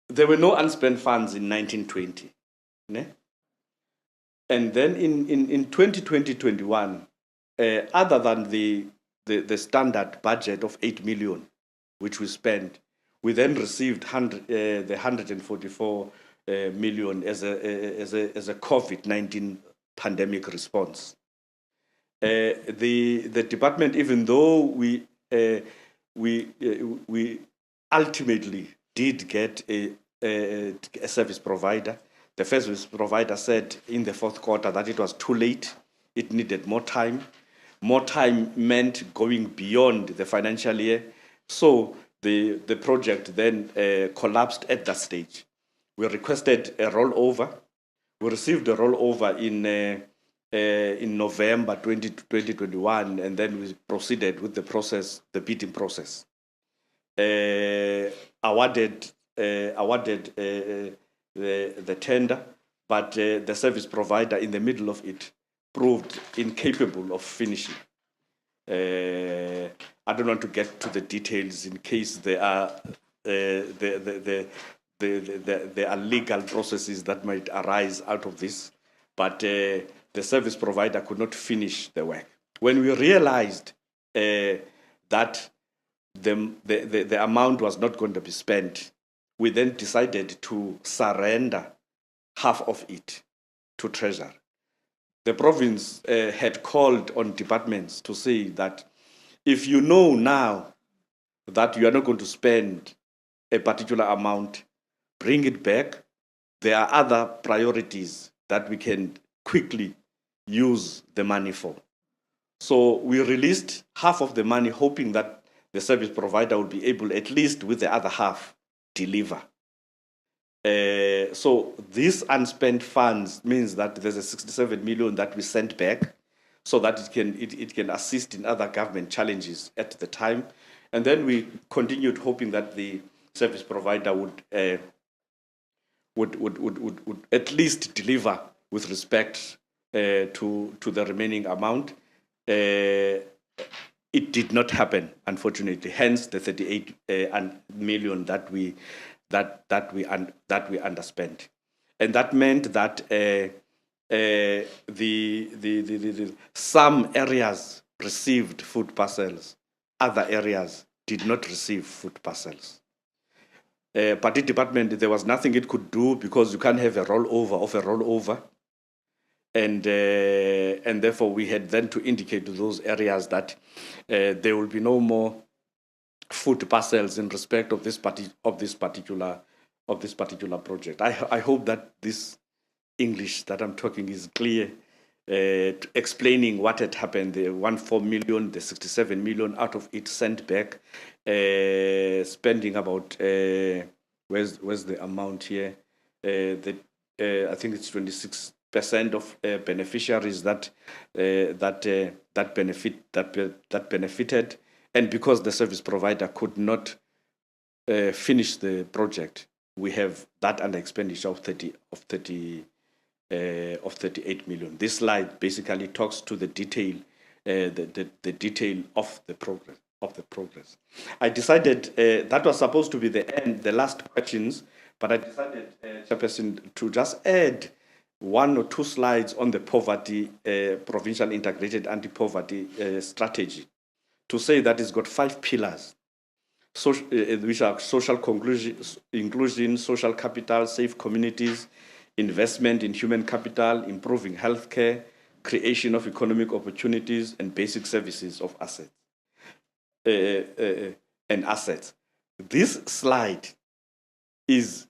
There were no unspent funds in 1920. Ne? And then in 2020-21, other than the standard budget of 8 million, which we spent, we then received the 144 million as a COVID-19 pandemic response. The department, even though we ultimately did get a service provider, the service provider said in the fourth quarter that it was too late. It needed more time. More time meant going beyond the financial year. So the project then collapsed at that stage. We requested a rollover. We received a rollover in November 2021, and then we proceeded with the process, the bidding process. Awarded the tender, but the service provider in the middle of it proved incapable of finishing. I don't want to get to the details in case there are there are legal processes that might arise out of this, but the service provider could not finish the work. When we realized that the amount was not going to be spent, we then decided to surrender half of it to Treasury. The province had called on departments to say that if you know now that you are not going to spend a particular amount, bring it back. There are other priorities that we can quickly use the money for. So we released half of the money, hoping that the service provider will be able, at least with the other half, deliver. So these unspent funds means that there's a 67 million that we sent back, so that it can assist in other government challenges at the time. And then we continued hoping that the service provider would at least deliver with respect to the remaining amount. It did not happen, unfortunately. Hence, the 38 million that we underspent, and that meant that some areas received food parcels, other areas did not receive food parcels. But the department, there was nothing it could do, because you can't have a rollover of a rollover. And therefore we had then to indicate to those areas that there will be no more food parcels in respect of this particular project. I hope that this English that I'm talking is clear, explaining what had happened. The 14 million, the 67 million out of it sent back, spending about where's the amount here? I think it's 26% of beneficiaries that benefited, and because the service provider could not finish the project, we have that under expenditure of 38 million. This slide basically talks to the detail, the detail of the progress. I decided that was supposed to be the last questions, but I decided, Chairperson, to just add 1 or 2 slides on the poverty, provincial integrated anti-poverty strategy, to say that it's got 5 pillars, which are social inclusion, social capital, safe communities, investment in human capital, improving healthcare, creation of economic opportunities, and basic services of assets. This slide is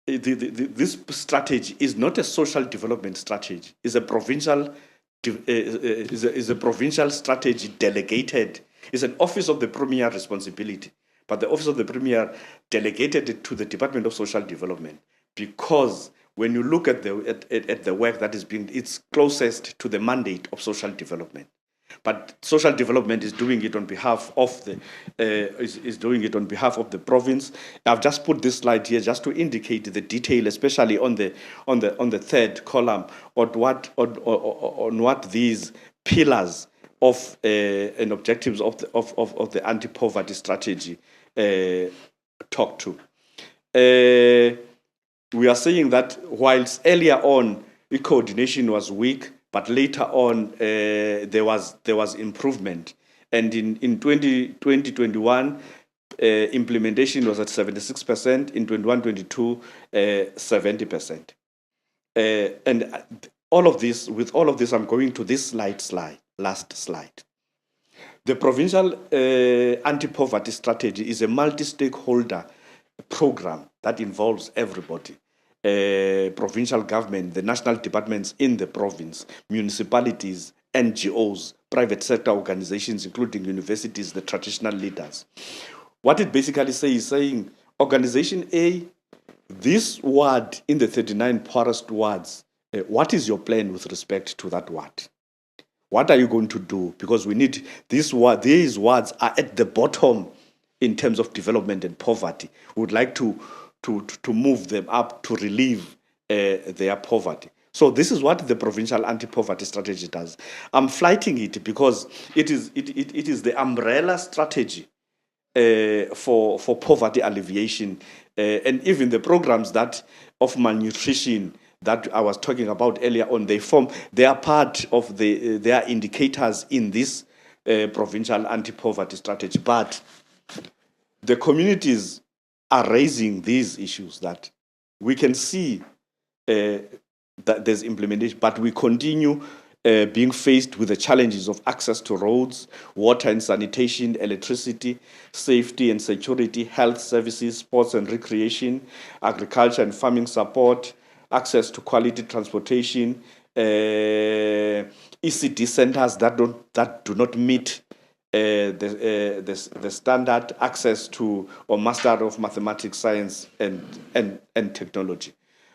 this strategy is not a social development strategy. It's a provincial strategy delegated. It's an office of the Premier responsibility, but the office of the Premier delegated it to the Department of Social Development, because when you look at the work that is being, it's closest to the mandate of social development. But social development is doing it on behalf of the province. I've just put this slide here just to indicate the detail, especially on the third column, on what these pillars of and objectives of the anti-poverty strategy talk to. We are saying that whilst earlier on the coordination was weak, but later on, there was improvement, and in 2021, implementation was at 76%. In 21-22, 70%. And with all of this, I'm going to this last slide. The provincial anti-poverty strategy is a multi-stakeholder program that involves everybody. Provincial government, the national departments in the province, municipalities, NGOs, private sector organizations, including universities, the traditional leaders. What it basically says is saying, Organization A, this ward in the 39 poorest wards, what is your plan with respect to that ward? What are you going to do? Because we need these wards are at the bottom in terms of development and poverty. We would like to move them up to relieve their poverty. So this is what the provincial anti-poverty strategy does. I'm flighting it because it is the umbrella strategy for poverty alleviation, and even the programs that of malnutrition that I was talking about earlier on. They are part of their indicators in this provincial anti-poverty strategy. But the communities are raising these issues that we can see that there's implementation, but we continue being faced with the challenges of access to roads, water and sanitation, electricity, safety and security, health services, sports and recreation, agriculture and farming support, access to quality transportation, ECD centers that do not meet the standard, access to or master of mathematics, science, and technology.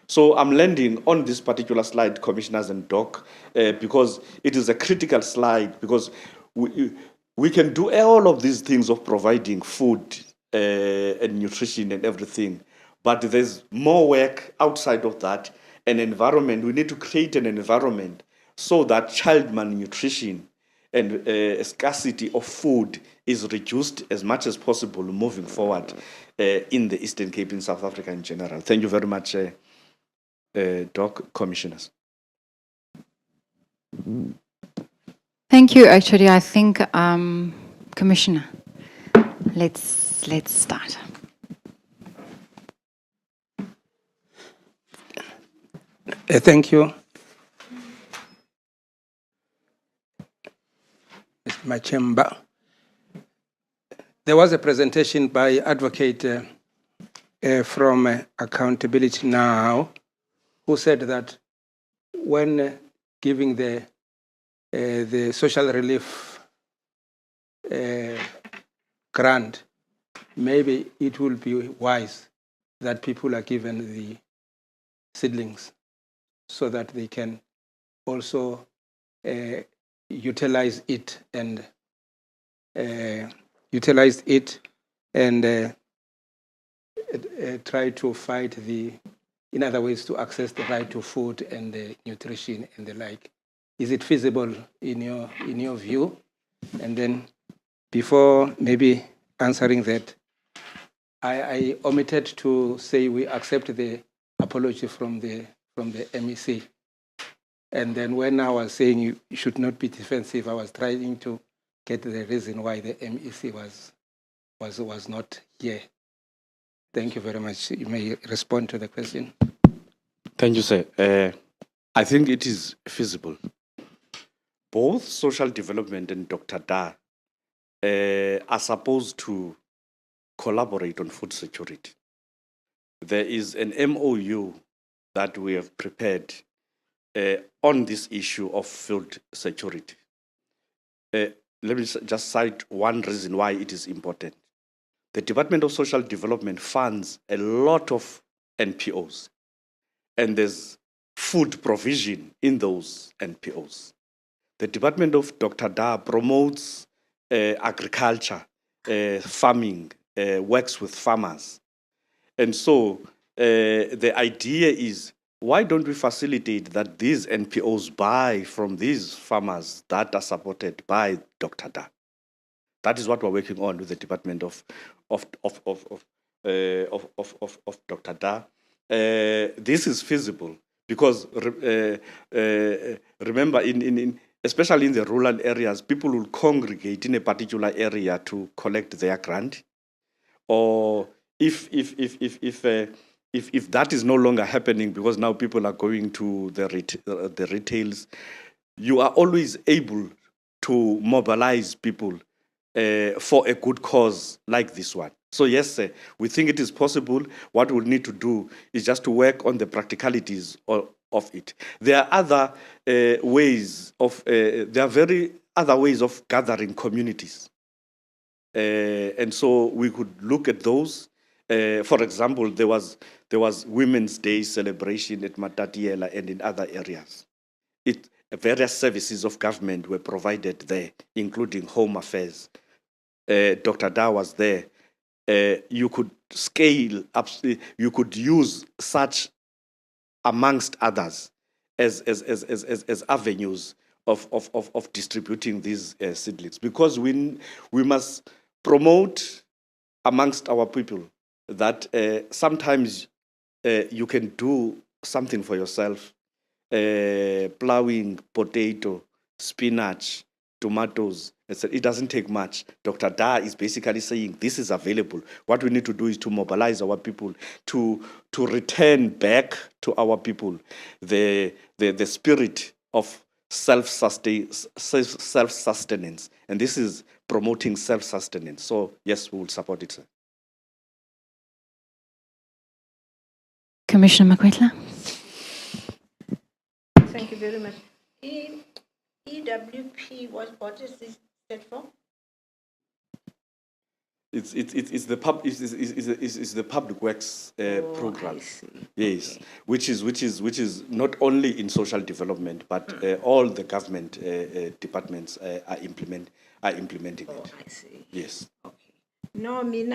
So I'm landing on this particular slide, Commissioners and Doc, because it is a critical slide, because we can do all of these things of providing food and nutrition and everything, but there's more work outside of that, an environment. We need to create an environment so that child malnutrition and scarcity of food is reduced as much as possible moving forward in the Eastern Cape, in South Africa in general. Thank you very much, Doc, Commissioners. Thank you. Actually, I think, Commissioner, let's start. Thank you. It's my chamber. There was a presentation by Advocate from Accountability Now, who said that when giving the social relief grant, maybe it will be wise that people are given the seedlings so that they can also utilize it and try to fight in other ways, to access the right to food and the nutrition and the like. Is it feasible in your view? And then, before maybe answering that, I omitted to say we accept the apology from the MEC. And then when I was saying you should not be defensive, I was trying to get the reason why the MEC was not here. Thank you very much. You may respond to the question. Thank you, sir. I think it is feasible. Both social development and Dr. Da are supposed to collaborate on food security. There is an MOU that we have prepared on this issue of food security. Let me just cite one reason why it is important. The Department of Social Development funds a lot of NPOs, and there's food provision in those NPOs. The Department of Dr. Da promotes agriculture, farming, works with farmers. And so the idea is, why don't we facilitate that these NPOs buy from these farmers that are supported by Dr. Da? That is what we're working on with the Department of Dr. Da. This is feasible because remember, especially in the rural areas, people will congregate in a particular area to collect their grant. Or if that is no longer happening because now people are going to the retails, you are always able to mobilize people for a good cause like this one. So yes, we think it is possible. What we'll need to do is just to work on the practicalities of it. There are other ways of other ways of gathering communities, and so we could look at those. For example, there was Women's Day celebration at Matatiela and in other areas. Various services of government were provided there, including Home Affairs. Dr. Da was there. You could scale up, you could use such, amongst others, as avenues of distributing these seedlings, because we must promote amongst our people that sometimes you can do something for yourself. Plowing potato, spinach, tomatoes, etc. It doesn't take much. Dr. Da is basically saying this is available. What we need to do is to mobilize our people to return back to our people the spirit of self-sustenance. And this is promoting self-sustenance. So yes, we will support it, sir. Commissioner Makwetla. you very much. EWP, what is this stand for? It's the public works program. I see. Yes, which is not only in social development, but all the government departments are implementing it. I see. Yes. Okay. No, I mean,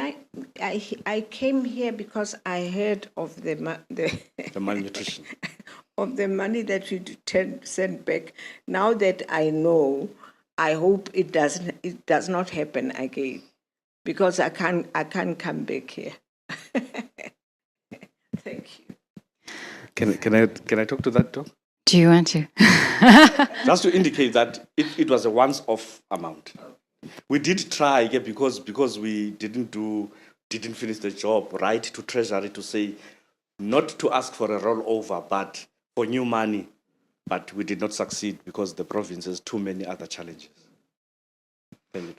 I came here because I heard of the malnutrition of the money that you send back. Now that I know, I hope it does not happen again, because I can't come back here. Thank you. Can I talk to that, Doc? Do you want to? Just to indicate that it was a once-off amount. We did try, yeah, because we didn't finish the job, right, to Treasury to say not to ask for a rollover, but for new money. But we did not succeed because the province has too many other challenges. Thank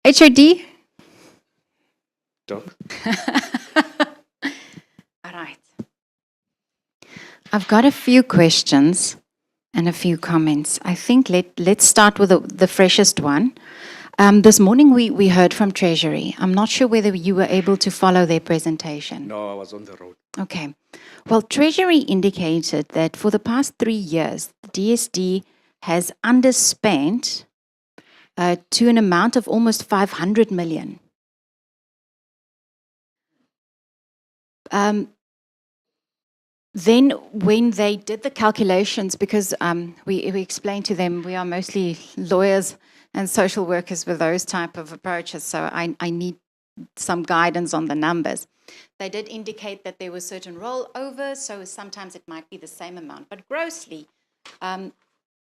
you. HOD? Doc? All right. I've got a few questions and a few comments. I think let's start with the freshest one. This morning we heard from Treasury. I'm not sure whether you were able to follow their presentation. No, I was on the road. Okay. Well, Treasury indicated that for the past 3 years, the DSD has underspent to an amount of almost 500 million. Then when they did the calculations, because we explained to them we are mostly lawyers and social workers with those type of approaches, so I need some guidance on the numbers. They did indicate that there was certain rollover, so sometimes it might be the same amount. But grossly, I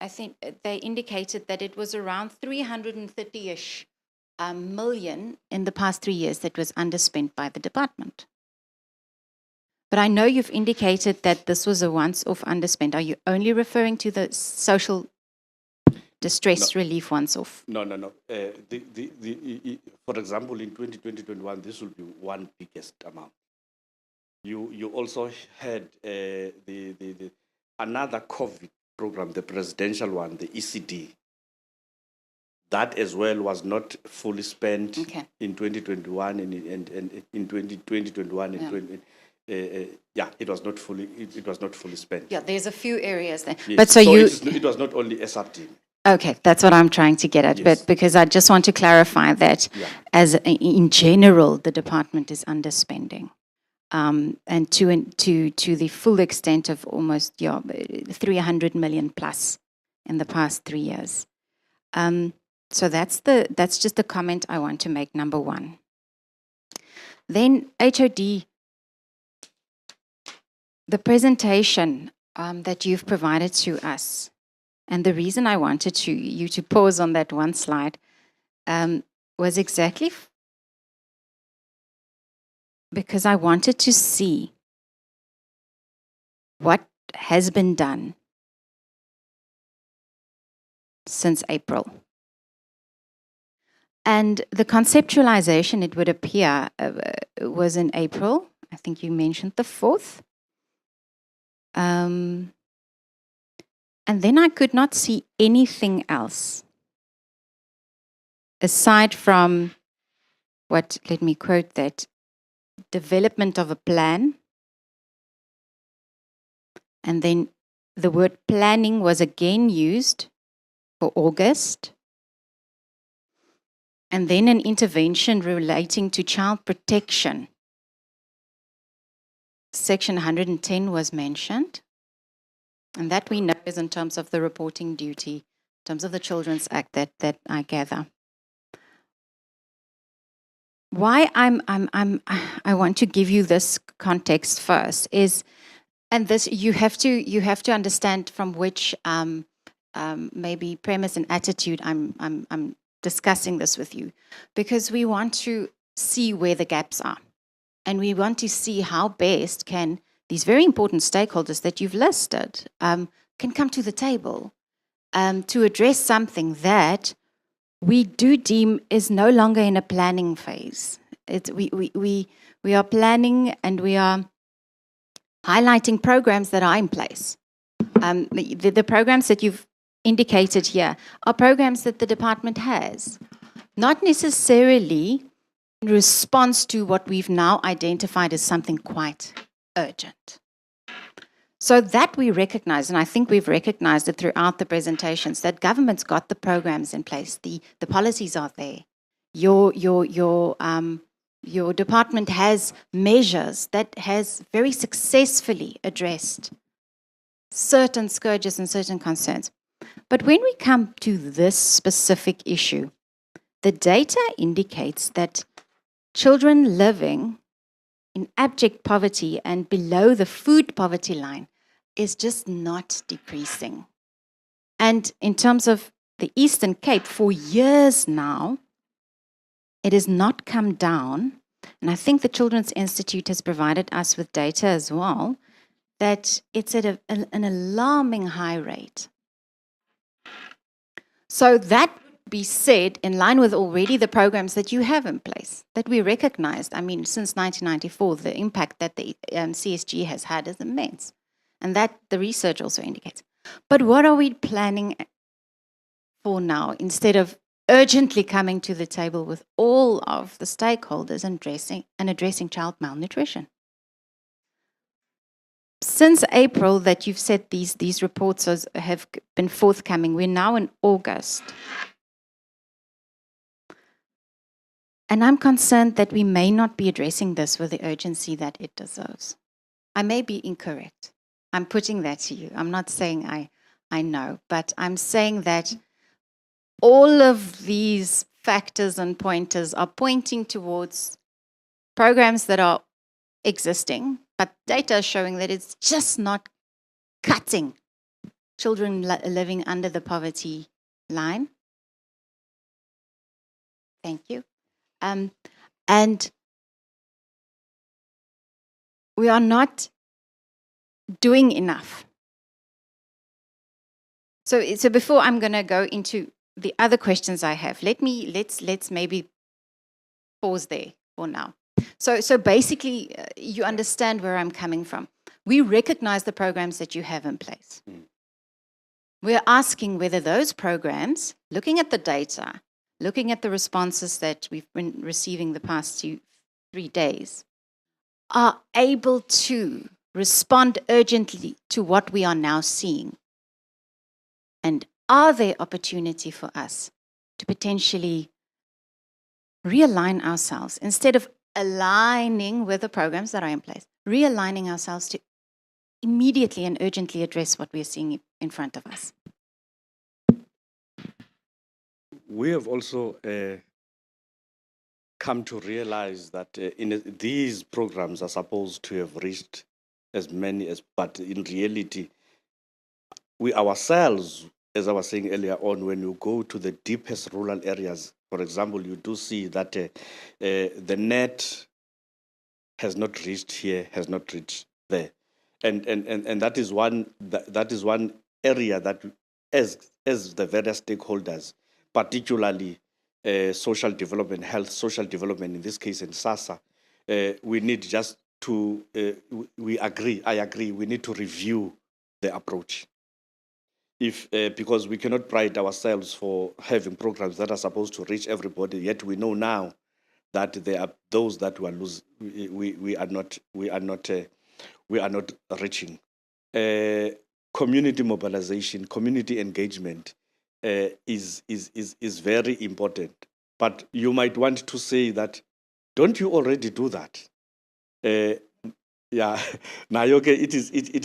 think they indicated that it was around 330-ish million in the past 3 years that was underspent by the department. But I know you've indicated that this was a once-off underspent. Are you only referring to the social distress relief once-off? No. For example, in 2020-21, this will be one biggest amount. You also had the another COVID program, the presidential one, the ECD. That as well was not fully spent in 2021 and in 2021 and 20. It was not fully spent. Yeah, there's a few areas there. Yes. But so it was not only SRD. Okay, that's what I'm trying to get at. Yes. But because I just want to clarify that, as in general, the department is underspending, and to the full extent of almost 300 million plus in the past 3 years. So that's just the comment I want to make. Number one. Then HOD. The presentation that you've provided to us, and the reason I wanted you to pause on that one slide was exactly because I wanted to see what has been done since April. And the conceptualization, it would appear, was in April. I think you mentioned the 4th. And then I could not see anything else aside from what, let me quote that, development of a plan. And then the word planning was again used for August. And then an intervention relating to child protection. Section 110 was mentioned, and that we know is in terms of the reporting duty, in terms of the Children's Act that I gather. Why I want to give you this context first is, and this you have to understand from which maybe premise and attitude I'm discussing this with you, because we want to see where the gaps are. And we want to see how best can these very important stakeholders that you've listed can come to the table to address something that we do deem is no longer in a planning phase. We are planning and we are highlighting programs that are in place. The programs that you've indicated here are programs that the department has, not necessarily in response to what we've now identified as something quite urgent. So that we recognize, and I think we've recognized it throughout the presentations, that government's got the programs in place, the policies are there. Your department has measures that has very successfully addressed certain scourges and certain concerns. But when we come to this specific issue, the data indicates that children living in abject poverty and below the food poverty line is just not decreasing. And in terms of the Eastern Cape, for years now, it has not come down. And I think the Children's Institute has provided us with data as well, that it's at an alarming high rate. So that would be said in line with already the programs that you have in place, that we recognized. I mean, since 1994, the impact that the CSG has had is immense. And that the research also indicates. But what are we planning for now, instead of urgently coming to the table with all of the stakeholders and addressing child malnutrition? Since April that you've said these reports have been forthcoming, we're now in August. And I'm concerned that we may not be addressing this with the urgency that it deserves. I may be incorrect. I'm putting that to you. I'm not saying I know, but I'm saying that all of these factors and pointers are pointing towards programs that are existing, but data is showing that it's just not cutting children living under the poverty line. Thank you. And we are not doing enough. So before I'm going to go into the other questions I have, let's maybe pause there for now. So basically, you understand where I'm coming from. We recognize the programs that you have in place. We're asking whether those programs, looking at the data, looking at the responses that we've been receiving the past 3 days, are able to respond urgently to what we are now seeing. And are there opportunity for us to potentially realign ourselves instead of aligning with the programs that are in place, realigning ourselves to immediately and urgently address what we are seeing in front of us? We have also come to realize that these programs are supposed to have reached as many as, but in reality, we ourselves, as I was saying earlier on, when you go to the deepest rural areas, for example, you do see that the net has not reached here, has not reached there, and that is one area that, as the various stakeholders, particularly social development, health, social development, in this case in SASSA, we need just to, I agree, we need to review the approach. Because we cannot pride ourselves for having programs that are supposed to reach everybody, yet we know now that there are those that we are not reaching. Community mobilization, community engagement is very important. But you might want to say that, don't you already do that? Yeah, Nayoke, it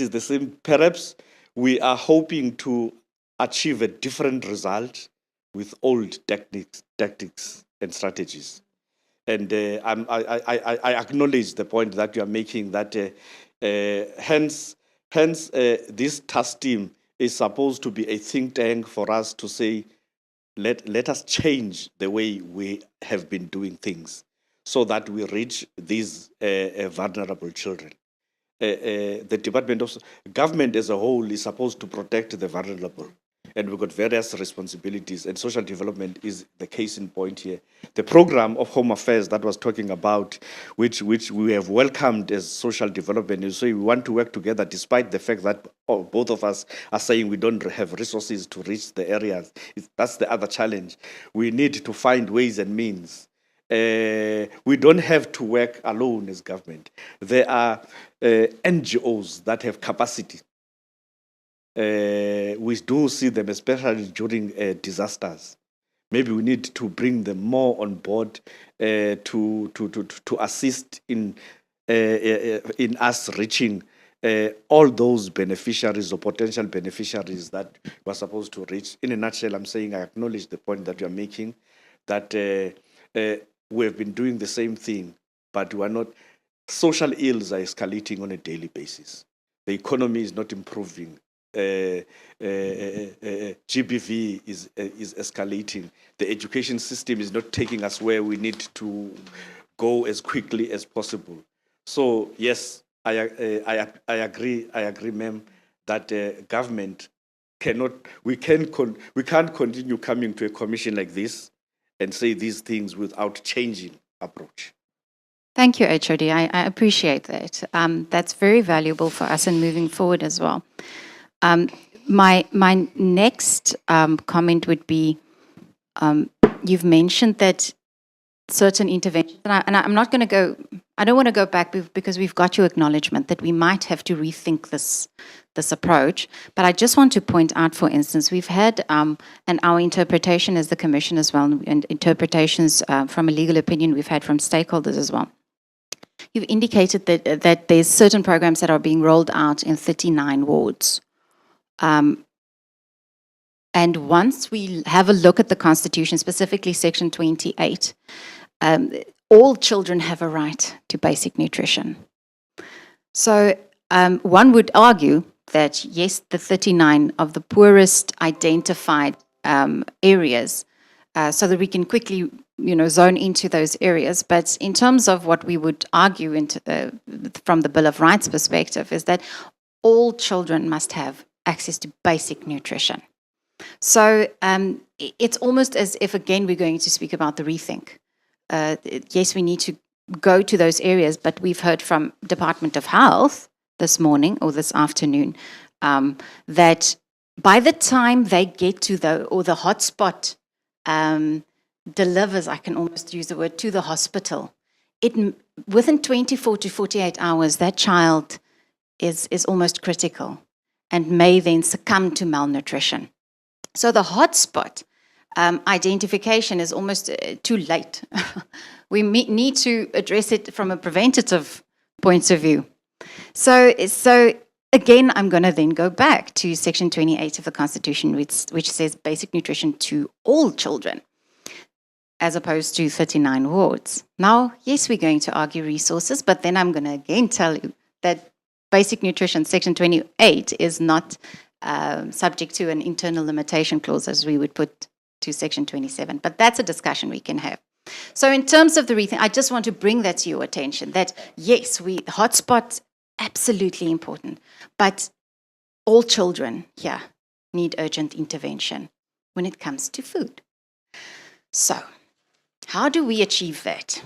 is the same. Perhaps we are hoping to achieve a different result with old tactics and strategies. And I acknowledge the point that you are making, that hence this task team is supposed to be a think tank for us to say, let us change the way we have been doing things so that we reach these vulnerable children. The Department of Government as a whole is supposed to protect the vulnerable. and we've got various responsibilities, and social development is the case in point here. The program of Home Affairs that was talking about, which we have welcomed as social development, and so we want to work together despite the fact that both of us are saying we don't have resources to reach the areas. That's the other challenge. We need to find ways and means. We don't have to work alone as government. There are NGOs that have capacity. We do see them, especially during disasters. Maybe we need to bring them more on board to assist in us reaching all those beneficiaries or potential beneficiaries that we're supposed to reach. In a nutshell, I'm saying I acknowledge the point that you're making, that we have been doing the same thing, but we are not. Social ills are escalating on a daily basis. The economy is not improving. GBV is escalating. The education system is not taking us where we need to go as quickly as possible. So yes, I agree, ma'am, that government we can't continue coming to a commission like this and say these things without changing approach. Thank you, HOD. I appreciate that. That's very valuable for us in moving forward as well. My next comment would be, you've mentioned that certain interventions, and I'm not going to go, I don't want to go back because we've got your acknowledgement that we might have to rethink this approach, but I just want to point out, for instance, we've had, and our interpretation as the Commission as well, and interpretations from a legal opinion we've had from stakeholders as well. You've indicated that there's certain programs that are being rolled out in 39 wards. And once we have a look at the Constitution, specifically Section 28, all children have a right to basic nutrition. So one would argue that, yes, the 39 of the poorest identified areas, so that we can quickly zone into those areas. But in terms of what we would argue from the Bill of Rights perspective is that all children must have access to basic nutrition. So it's almost as if, again, we're going to speak about the rethink. Yes, we need to go to those areas, but we've heard from Department of Health this morning or this afternoon that by the time they get to the hotspot delivers, I can almost use the word, to the hospital, within 24 to 48 hours, that child is almost critical and may then succumb to malnutrition. So the hotspot identification is almost too late. We need to address it from a preventative point of view. So again, I'm going to then go back to Section 28 of the Constitution, which says basic nutrition to all children, as opposed to 39 wards. Now, yes, we're going to argue resources, but then I'm going to again tell you that basic nutrition, Section 28, is not subject to an internal limitation clause as we would put to Section 27. But that's a discussion we can have. So in terms of the rethink, I just want to bring that to your attention, that yes, hotspots, absolutely important, but all children here need urgent intervention when it comes to food. So how do we achieve that?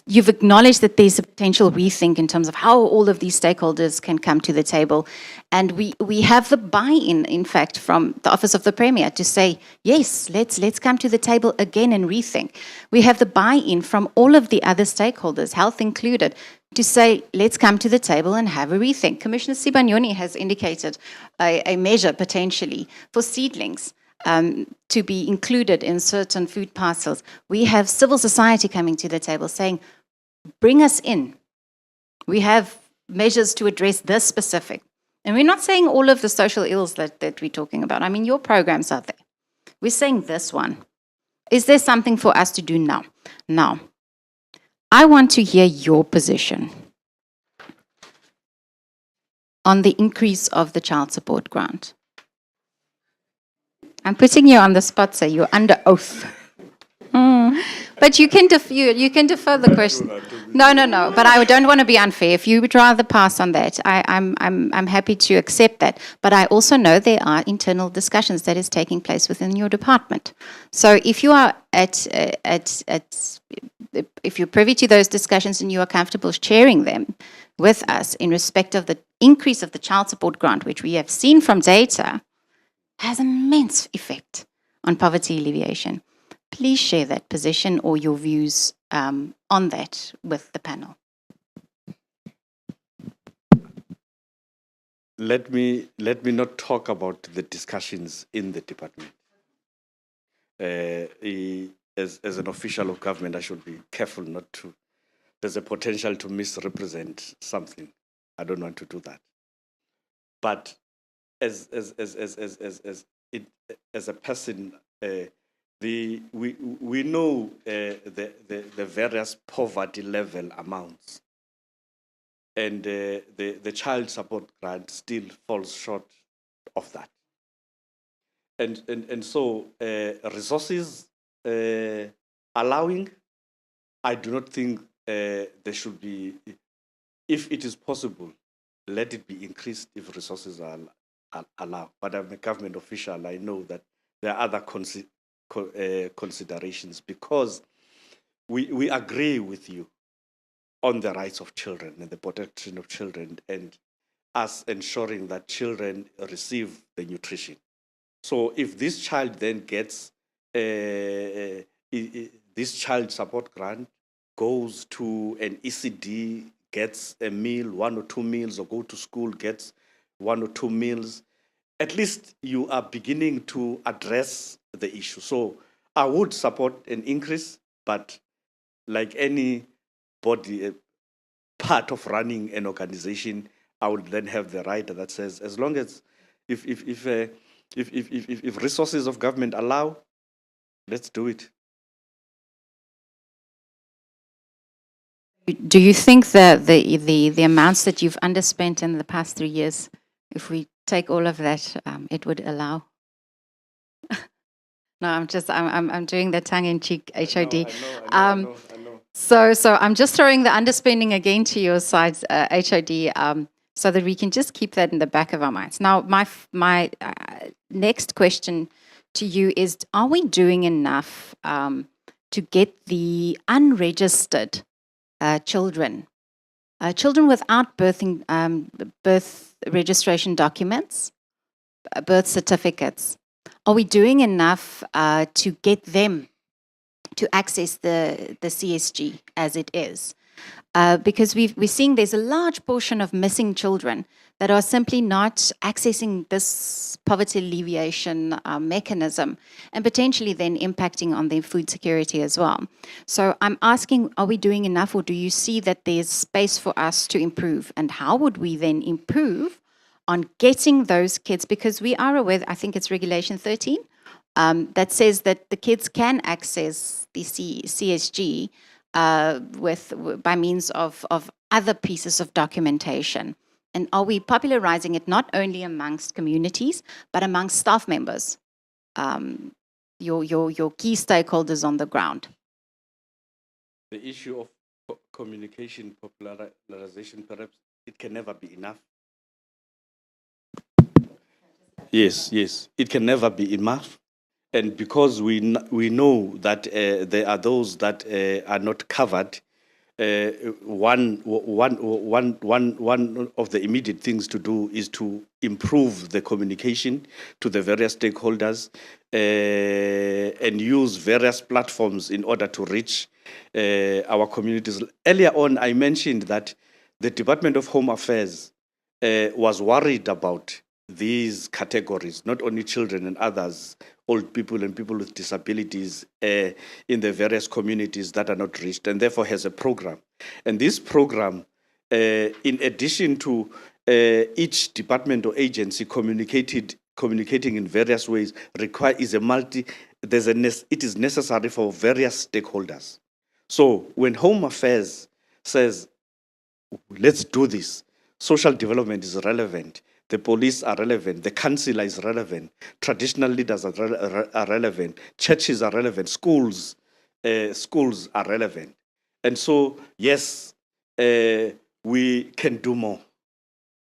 You've acknowledged that there's a potential rethink in terms of how all of these stakeholders can come to the table. And we have the buy-in, in fact, from the Office of the Premier to say, yes, let's come to the table again and rethink. We have the buy-in from all of the other stakeholders, health included, to say, let's come to the table and have a rethink. Commissioner Sibanyoni has indicated a measure potentially for seedlings to be included in certain food parcels. We have civil society coming to the table saying, bring us in. We have measures to address this specific. And we're not saying all of the social ills that we're talking about. I mean, your programs are there. We're saying this one. Is there something for us to do now? Now, I want to hear your position on the increase of the child support grant. I'm putting you on the spot, sir. You're under oath. But you can defer the question. No. But I don't want to be unfair. If you would rather pass on that, I'm happy to accept that. But I also know there are internal discussions that is taking place within your department. So if you are if you're privy to those discussions and you are comfortable sharing them with us in respect of the increase of the child support grant, which we have seen from data, has immense effect on poverty alleviation. Please share that position or your views on that with the panel. Let me not talk about the discussions in the department. As an official of government, I should be careful not to. There's a potential to misrepresent something. I don't want to do that. But as a person, we know the various poverty level amounts, and the child support grant still falls short of that. And so resources allowing, I do not think there should be, if it is possible, let it be increased if resources are allowed. But I'm a government official, I know that there are other considerations, because we agree with you on the rights of children and the protection of children, and us ensuring that children receive the nutrition. So if this child then gets this child support grant, goes to an ECD, gets a meal, 1 or 2 meals, or go to school, gets 1 or 2 meals, at least you are beginning to address the issue. So I would support an increase, but like any body, part of running an organization, I would then have the right that says, as long as if resources of government allow, let's do it. Do you think that the amounts that you've underspent in the past 3 years, if we take all of that, it would allow? No, I'm doing the tongue-in-cheek HOD. I know. So I'm just throwing the underspending again to your side, HOD, so that we can just keep that in the back of our minds. Now, my next question to you is: are we doing enough to get the unregistered children without birth registration documents, birth certificates? Are we doing enough to get them to access the CSG as it is? Because we're seeing there's a large portion of missing children that are simply not accessing this poverty alleviation mechanism, and potentially then impacting on their food security as well. So I'm asking, are we doing enough, or do you see that there's space for us to improve? And how would we then improve on getting those kids? Because we are aware, I think it's Regulation 13, that says that the kids can access the CSG by means of other pieces of documentation. And are we popularizing it not only amongst communities, but amongst staff members, your key stakeholders on the ground? The issue of communication, popularization, perhaps it can never be enough. Yes, it can never be enough. And because we know that there are those that are not covered, one of the immediate things to do is to improve the communication to the various stakeholders and use various platforms in order to reach our communities. Earlier on, I mentioned that the Department of Home Affairs was worried about these categories, not only children and others, old people and people with disabilities in the various communities that are not reached, and therefore has a program. And this program, in addition to each department or agency communicating in various ways, it is necessary for various stakeholders. So when Home Affairs says, let's do this, social development is relevant, the police are relevant, the council is relevant, traditional leaders are relevant, churches are relevant, schools, schools are relevant. And so, yes, we can do more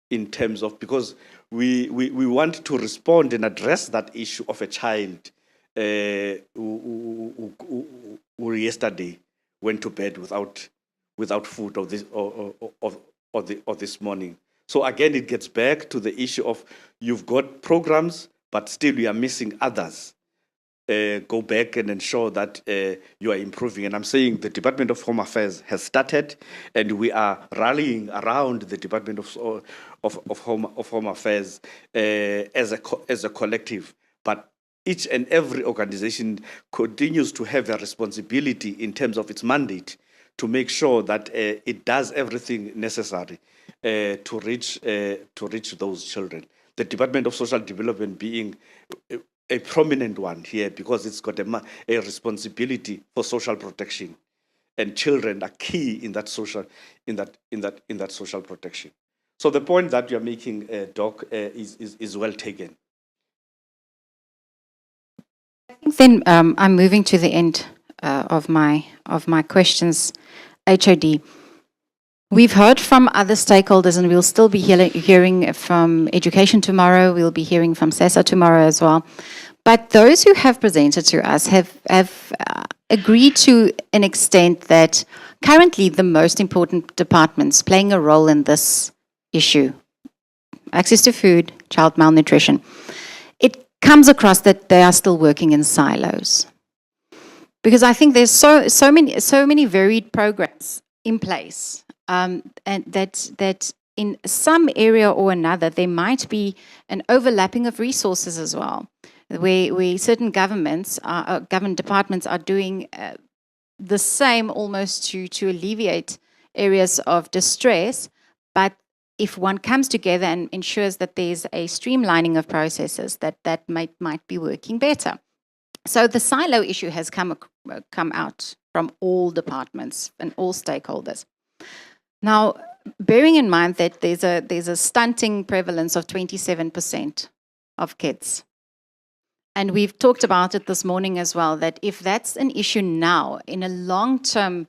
in terms of, because we want to respond and address that issue of a child who yesterday went to bed without food or this morning. So again, it gets back to the issue of you've got programs, but still you are missing others. Go back and ensure that you are improving. And I'm saying the Department of Home Affairs has started, and we are rallying around the Department of Home Affairs as a collective. But each and every organization continues to have a responsibility in terms of its mandate to make sure that it does everything necessary to reach those children. The Department of Social Development being a prominent one here, because it's got a responsibility for social protection, and children are key in that social protection. So the point that you are making, Doc, is well taken. Then I'm moving to the end of my questions. HOD. We've heard from other stakeholders, and we'll still be hearing from Education tomorrow. We'll be hearing from SESA tomorrow as well. But those who have presented to us have agreed to an extent that currently the most important departments playing a role in this issue, access to food, child malnutrition, it comes across that they are still working in silos. Because I think there's so many varied programs in place. And that in some area or another, there might be an overlapping of resources as well, where certain government departments are doing the same almost to alleviate areas of distress. But if one comes together and ensures that there's a streamlining of processes, that might be working better. So the silo issue has come out from all departments and all stakeholders. Now, bearing in mind that there's a stunting prevalence of 27% of kids, and we've talked about it this morning as well, that if that's an issue now in a long-term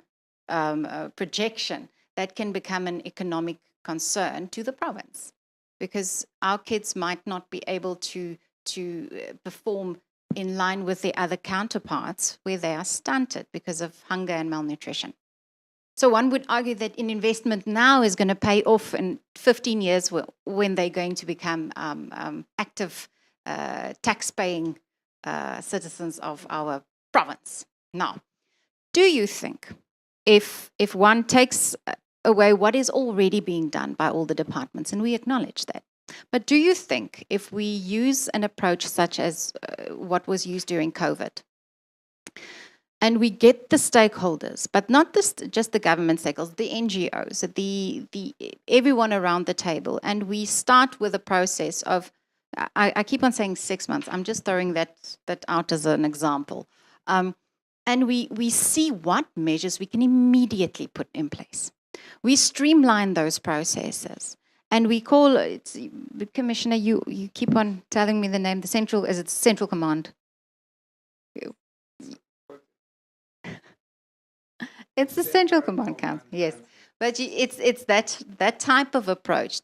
projection, that can become an economic concern to the province, because our kids might not be able to perform in line with their other counterparts where they are stunted because of hunger and malnutrition. So one would argue that an investment now is going to pay off in 15 years when they're going to become active tax-paying citizens of our province. Now, do you think if one takes away what is already being done by all the departments, and we acknowledge that, but do you think if we use an approach such as what was used during COVID, and we get the stakeholders, but not just the government stakeholders, the NGOs, the everyone around the table, and we start with a process of, I keep on saying 6 months, I'm just throwing that out as an example, and we see what measures we can immediately put in place. We streamline those processes, and we call it, Commissioner, you keep on telling me the name, is it Central Command? It's the Central Command Council, yes. But it's that type of approach.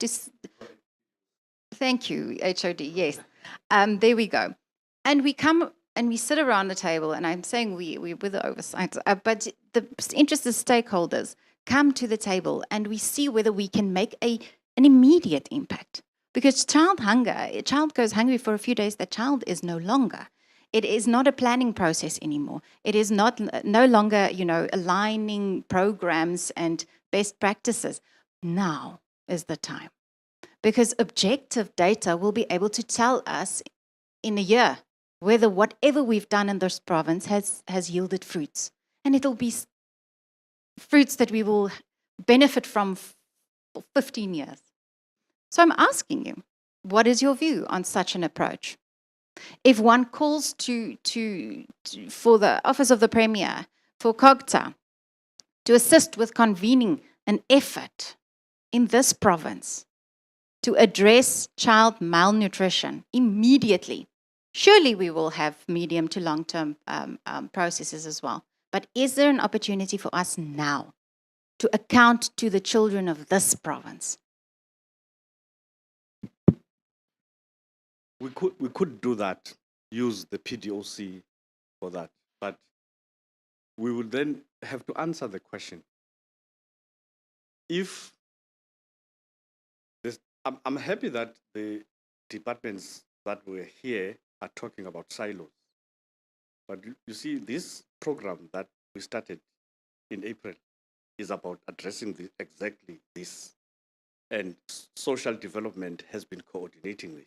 Thank you, HOD, yes. There we go. And we come and we sit around the table, and I'm saying we're with the oversight, but the interested stakeholders come to the table, and we see whether we can make an immediate impact. Because a child goes hungry for a few days, that child is no longer. It is not a planning process anymore. It is no longer, aligning programs and best practices. Now is the time. Because objective data will be able to tell us in a year whether whatever we've done in this province has yielded fruits. And it'll be fruits that we will benefit from for 15 years. So I'm asking you, what is your view on such an approach? If one calls for the Office of the Premier, for COGTA, to assist with convening an effort in this province to address child malnutrition immediately, surely we will have medium to long-term processes as well. But is there an opportunity for us now to account to the children of this province? We could do that, use the PDOC for that, but we would then have to answer the question. If this, I'm happy that the departments that were here are talking about silos. But you see, this program that we started in April is about addressing exactly this. And social development has been coordinating it.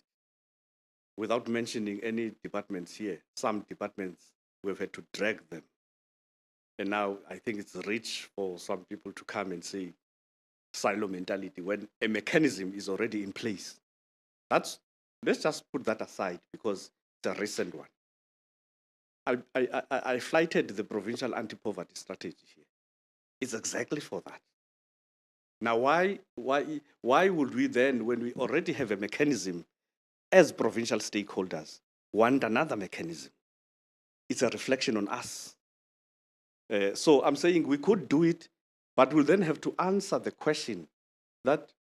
Without mentioning any departments here, some departments, we've had to drag them. And now I think it's rich for some people to come and say silo mentality when a mechanism is already in place. Let's just put that aside because it's a recent one. I flighted the provincial anti-poverty strategy here. It's exactly for that. Now, why would we then, when we already have a mechanism as provincial stakeholders, want another mechanism? It's a reflection on us. So I'm saying we could do it, but we'll then have to answer the question that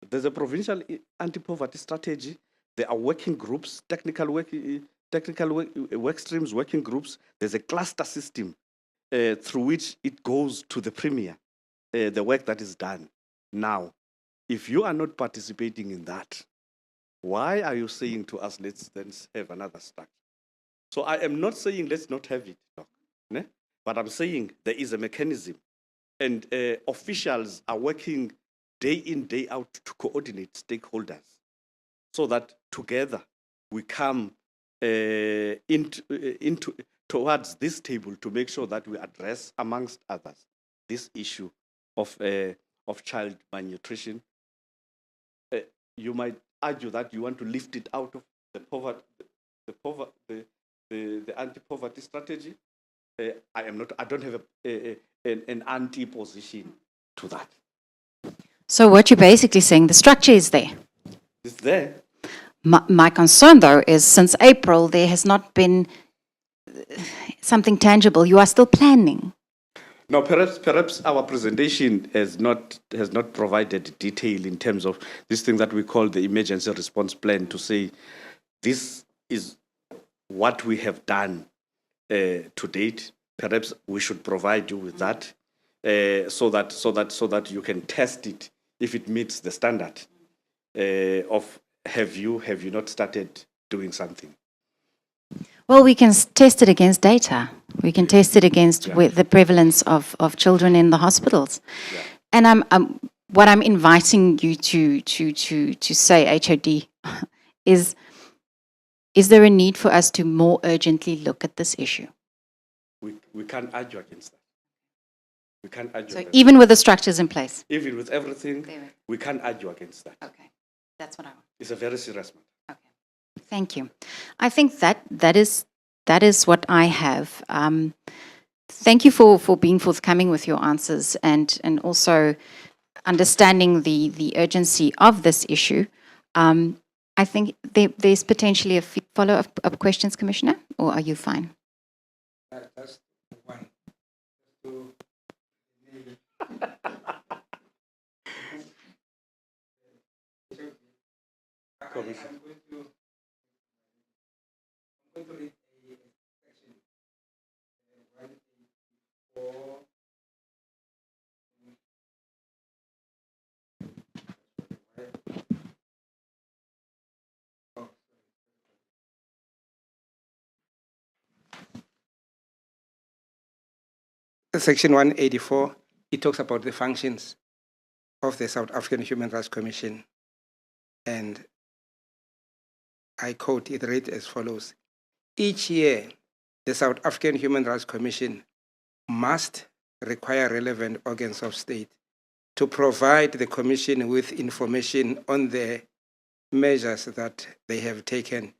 there's a provincial anti-poverty strategy. There are working groups, technical work streams, working groups. There's a cluster system through which it goes to the premier, the work that is done. Now, if you are not participating in that, why are you saying to us, let's then have another structure? So I am not saying let's not have it, no? But I'm saying there is a mechanism, and officials are working day in, day out to coordinate stakeholders so that together we come towards this table to make sure that we address, amongst others, this issue of child malnutrition. You might argue that you want to lift it out of the anti-poverty strategy. I don't have an anti-position to that. So what you're basically saying, the structure is there. It's there. My concern, though, is since April, there has not been something tangible. You are still planning. No, perhaps our presentation has not provided detail in terms of this thing that we call the emergency response plan, to say this is what we have done to date. Perhaps we should provide you with that so that you can test it if it meets the standard of have you not started doing something. Well, we can test it against data. We can test it against the prevalence of children in the hospitals. Yeah. And what I'm inviting you to say, HOD, is there a need for us to more urgently look at this issue? We can't argue against that. We can't argue. So even with the structures in place? Even with everything, we can't argue against that. Okay, that's what I want. It's a very serious matter. Okay, thank you. I think that is what I have. Thank you for being forthcoming with your answers and also understanding the urgency of this issue. I think there's potentially a follow-up questions, Commissioner, or are you fine? Just one. Commission. I'm going to read a section 184. Section 184, it talks about the functions of the South African Human Rights Commission. And I quote, it reads as follows. Each year, the South African Human Rights Commission must require relevant organs of state to provide the Commission with information on the measures that they have taken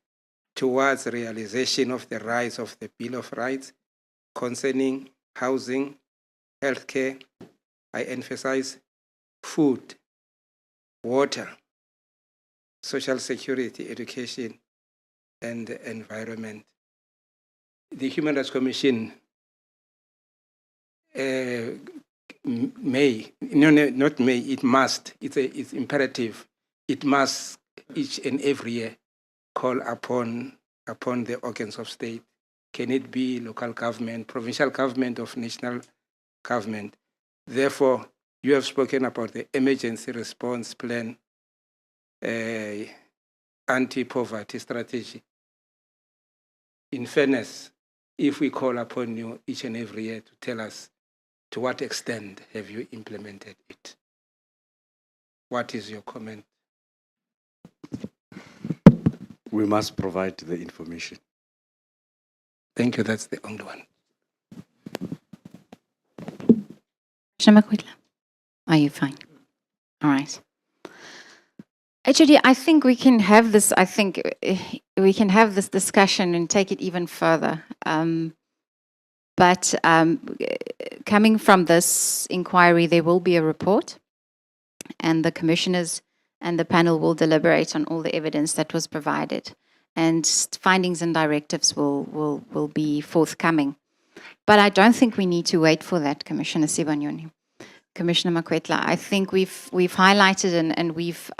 towards the realization of the rights of the Bill of Rights concerning housing, healthcare, I emphasize food, water, social security, education, and environment. The Human Rights Commission not may, it must, it's imperative, it must each and every year call upon the organs of state. Can it be local government, provincial government, of national government? Therefore, you have spoken about the emergency response plan, anti-poverty strategy. In fairness, if we call upon you each and every year to tell us to what extent have you implemented it? What is your comment? We must provide the information. Thank you, that's the only one. Commissioner Makwetla, are you fine? All right. HOD, I think we can have this, discussion and take it even further. But coming from this inquiry, there will be a report, and the commissioners and the panel will deliberate on all the evidence that was provided, and findings and directives will be forthcoming. But I don't think we need to wait for that, Commissioner Sibanyoni. Commissioner Makwetla, I think we've highlighted and we've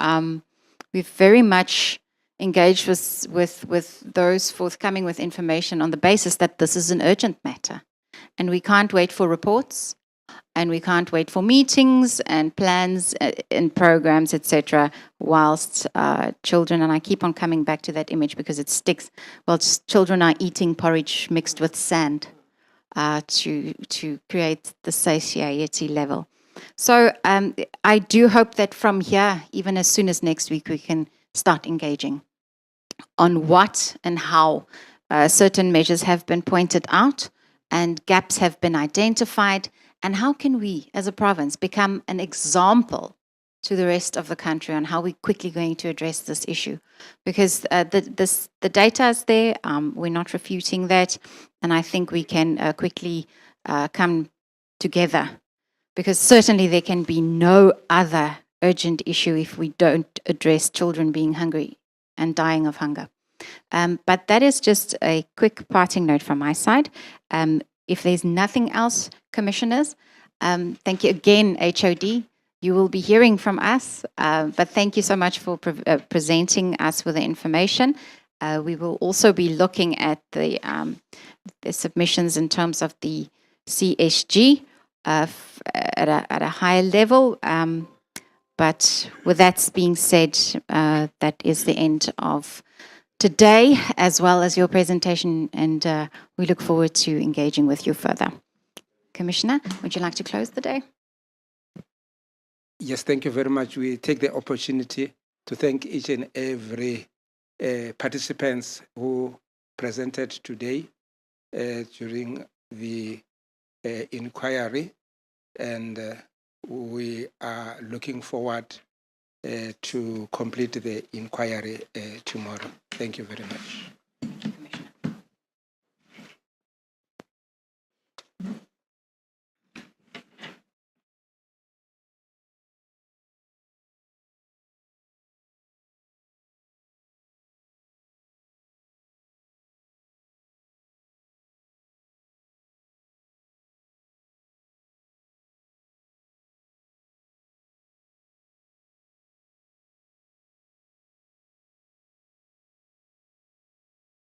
very much engaged with those forthcoming with information on the basis that this is an urgent matter. And we can't wait for reports, and we can't wait for meetings and plans and programs, etc., whilst children, and I keep on coming back to that image because it sticks, whilst children are eating porridge mixed with sand to create the satiety level. So I do hope that from here, even as soon as next week, we can start engaging on what and how certain measures have been pointed out and gaps have been identified, and how can we, as a province, become an example to the rest of the country on how we're quickly going to address this issue. Because the data is there, we're not refuting that, and I think we can quickly come together, because certainly there can be no other urgent issue if we don't address children being hungry and dying of hunger. But that is just a quick parting note from my side. If there's nothing else, commissioners, thank you again, HOD. You will be hearing from us, but thank you so much for presenting us with the information. We will also be looking at the submissions in terms of the CSG at a higher level. But with that being said, that is the end of today, as well as your presentation, and we look forward to engaging with you further. Commissioner, would you like to close the day? Yes, thank you very much. We take the opportunity to thank each and every participants who presented today during the inquiry, and we are looking forward to complete the inquiry tomorrow. Thank you very much.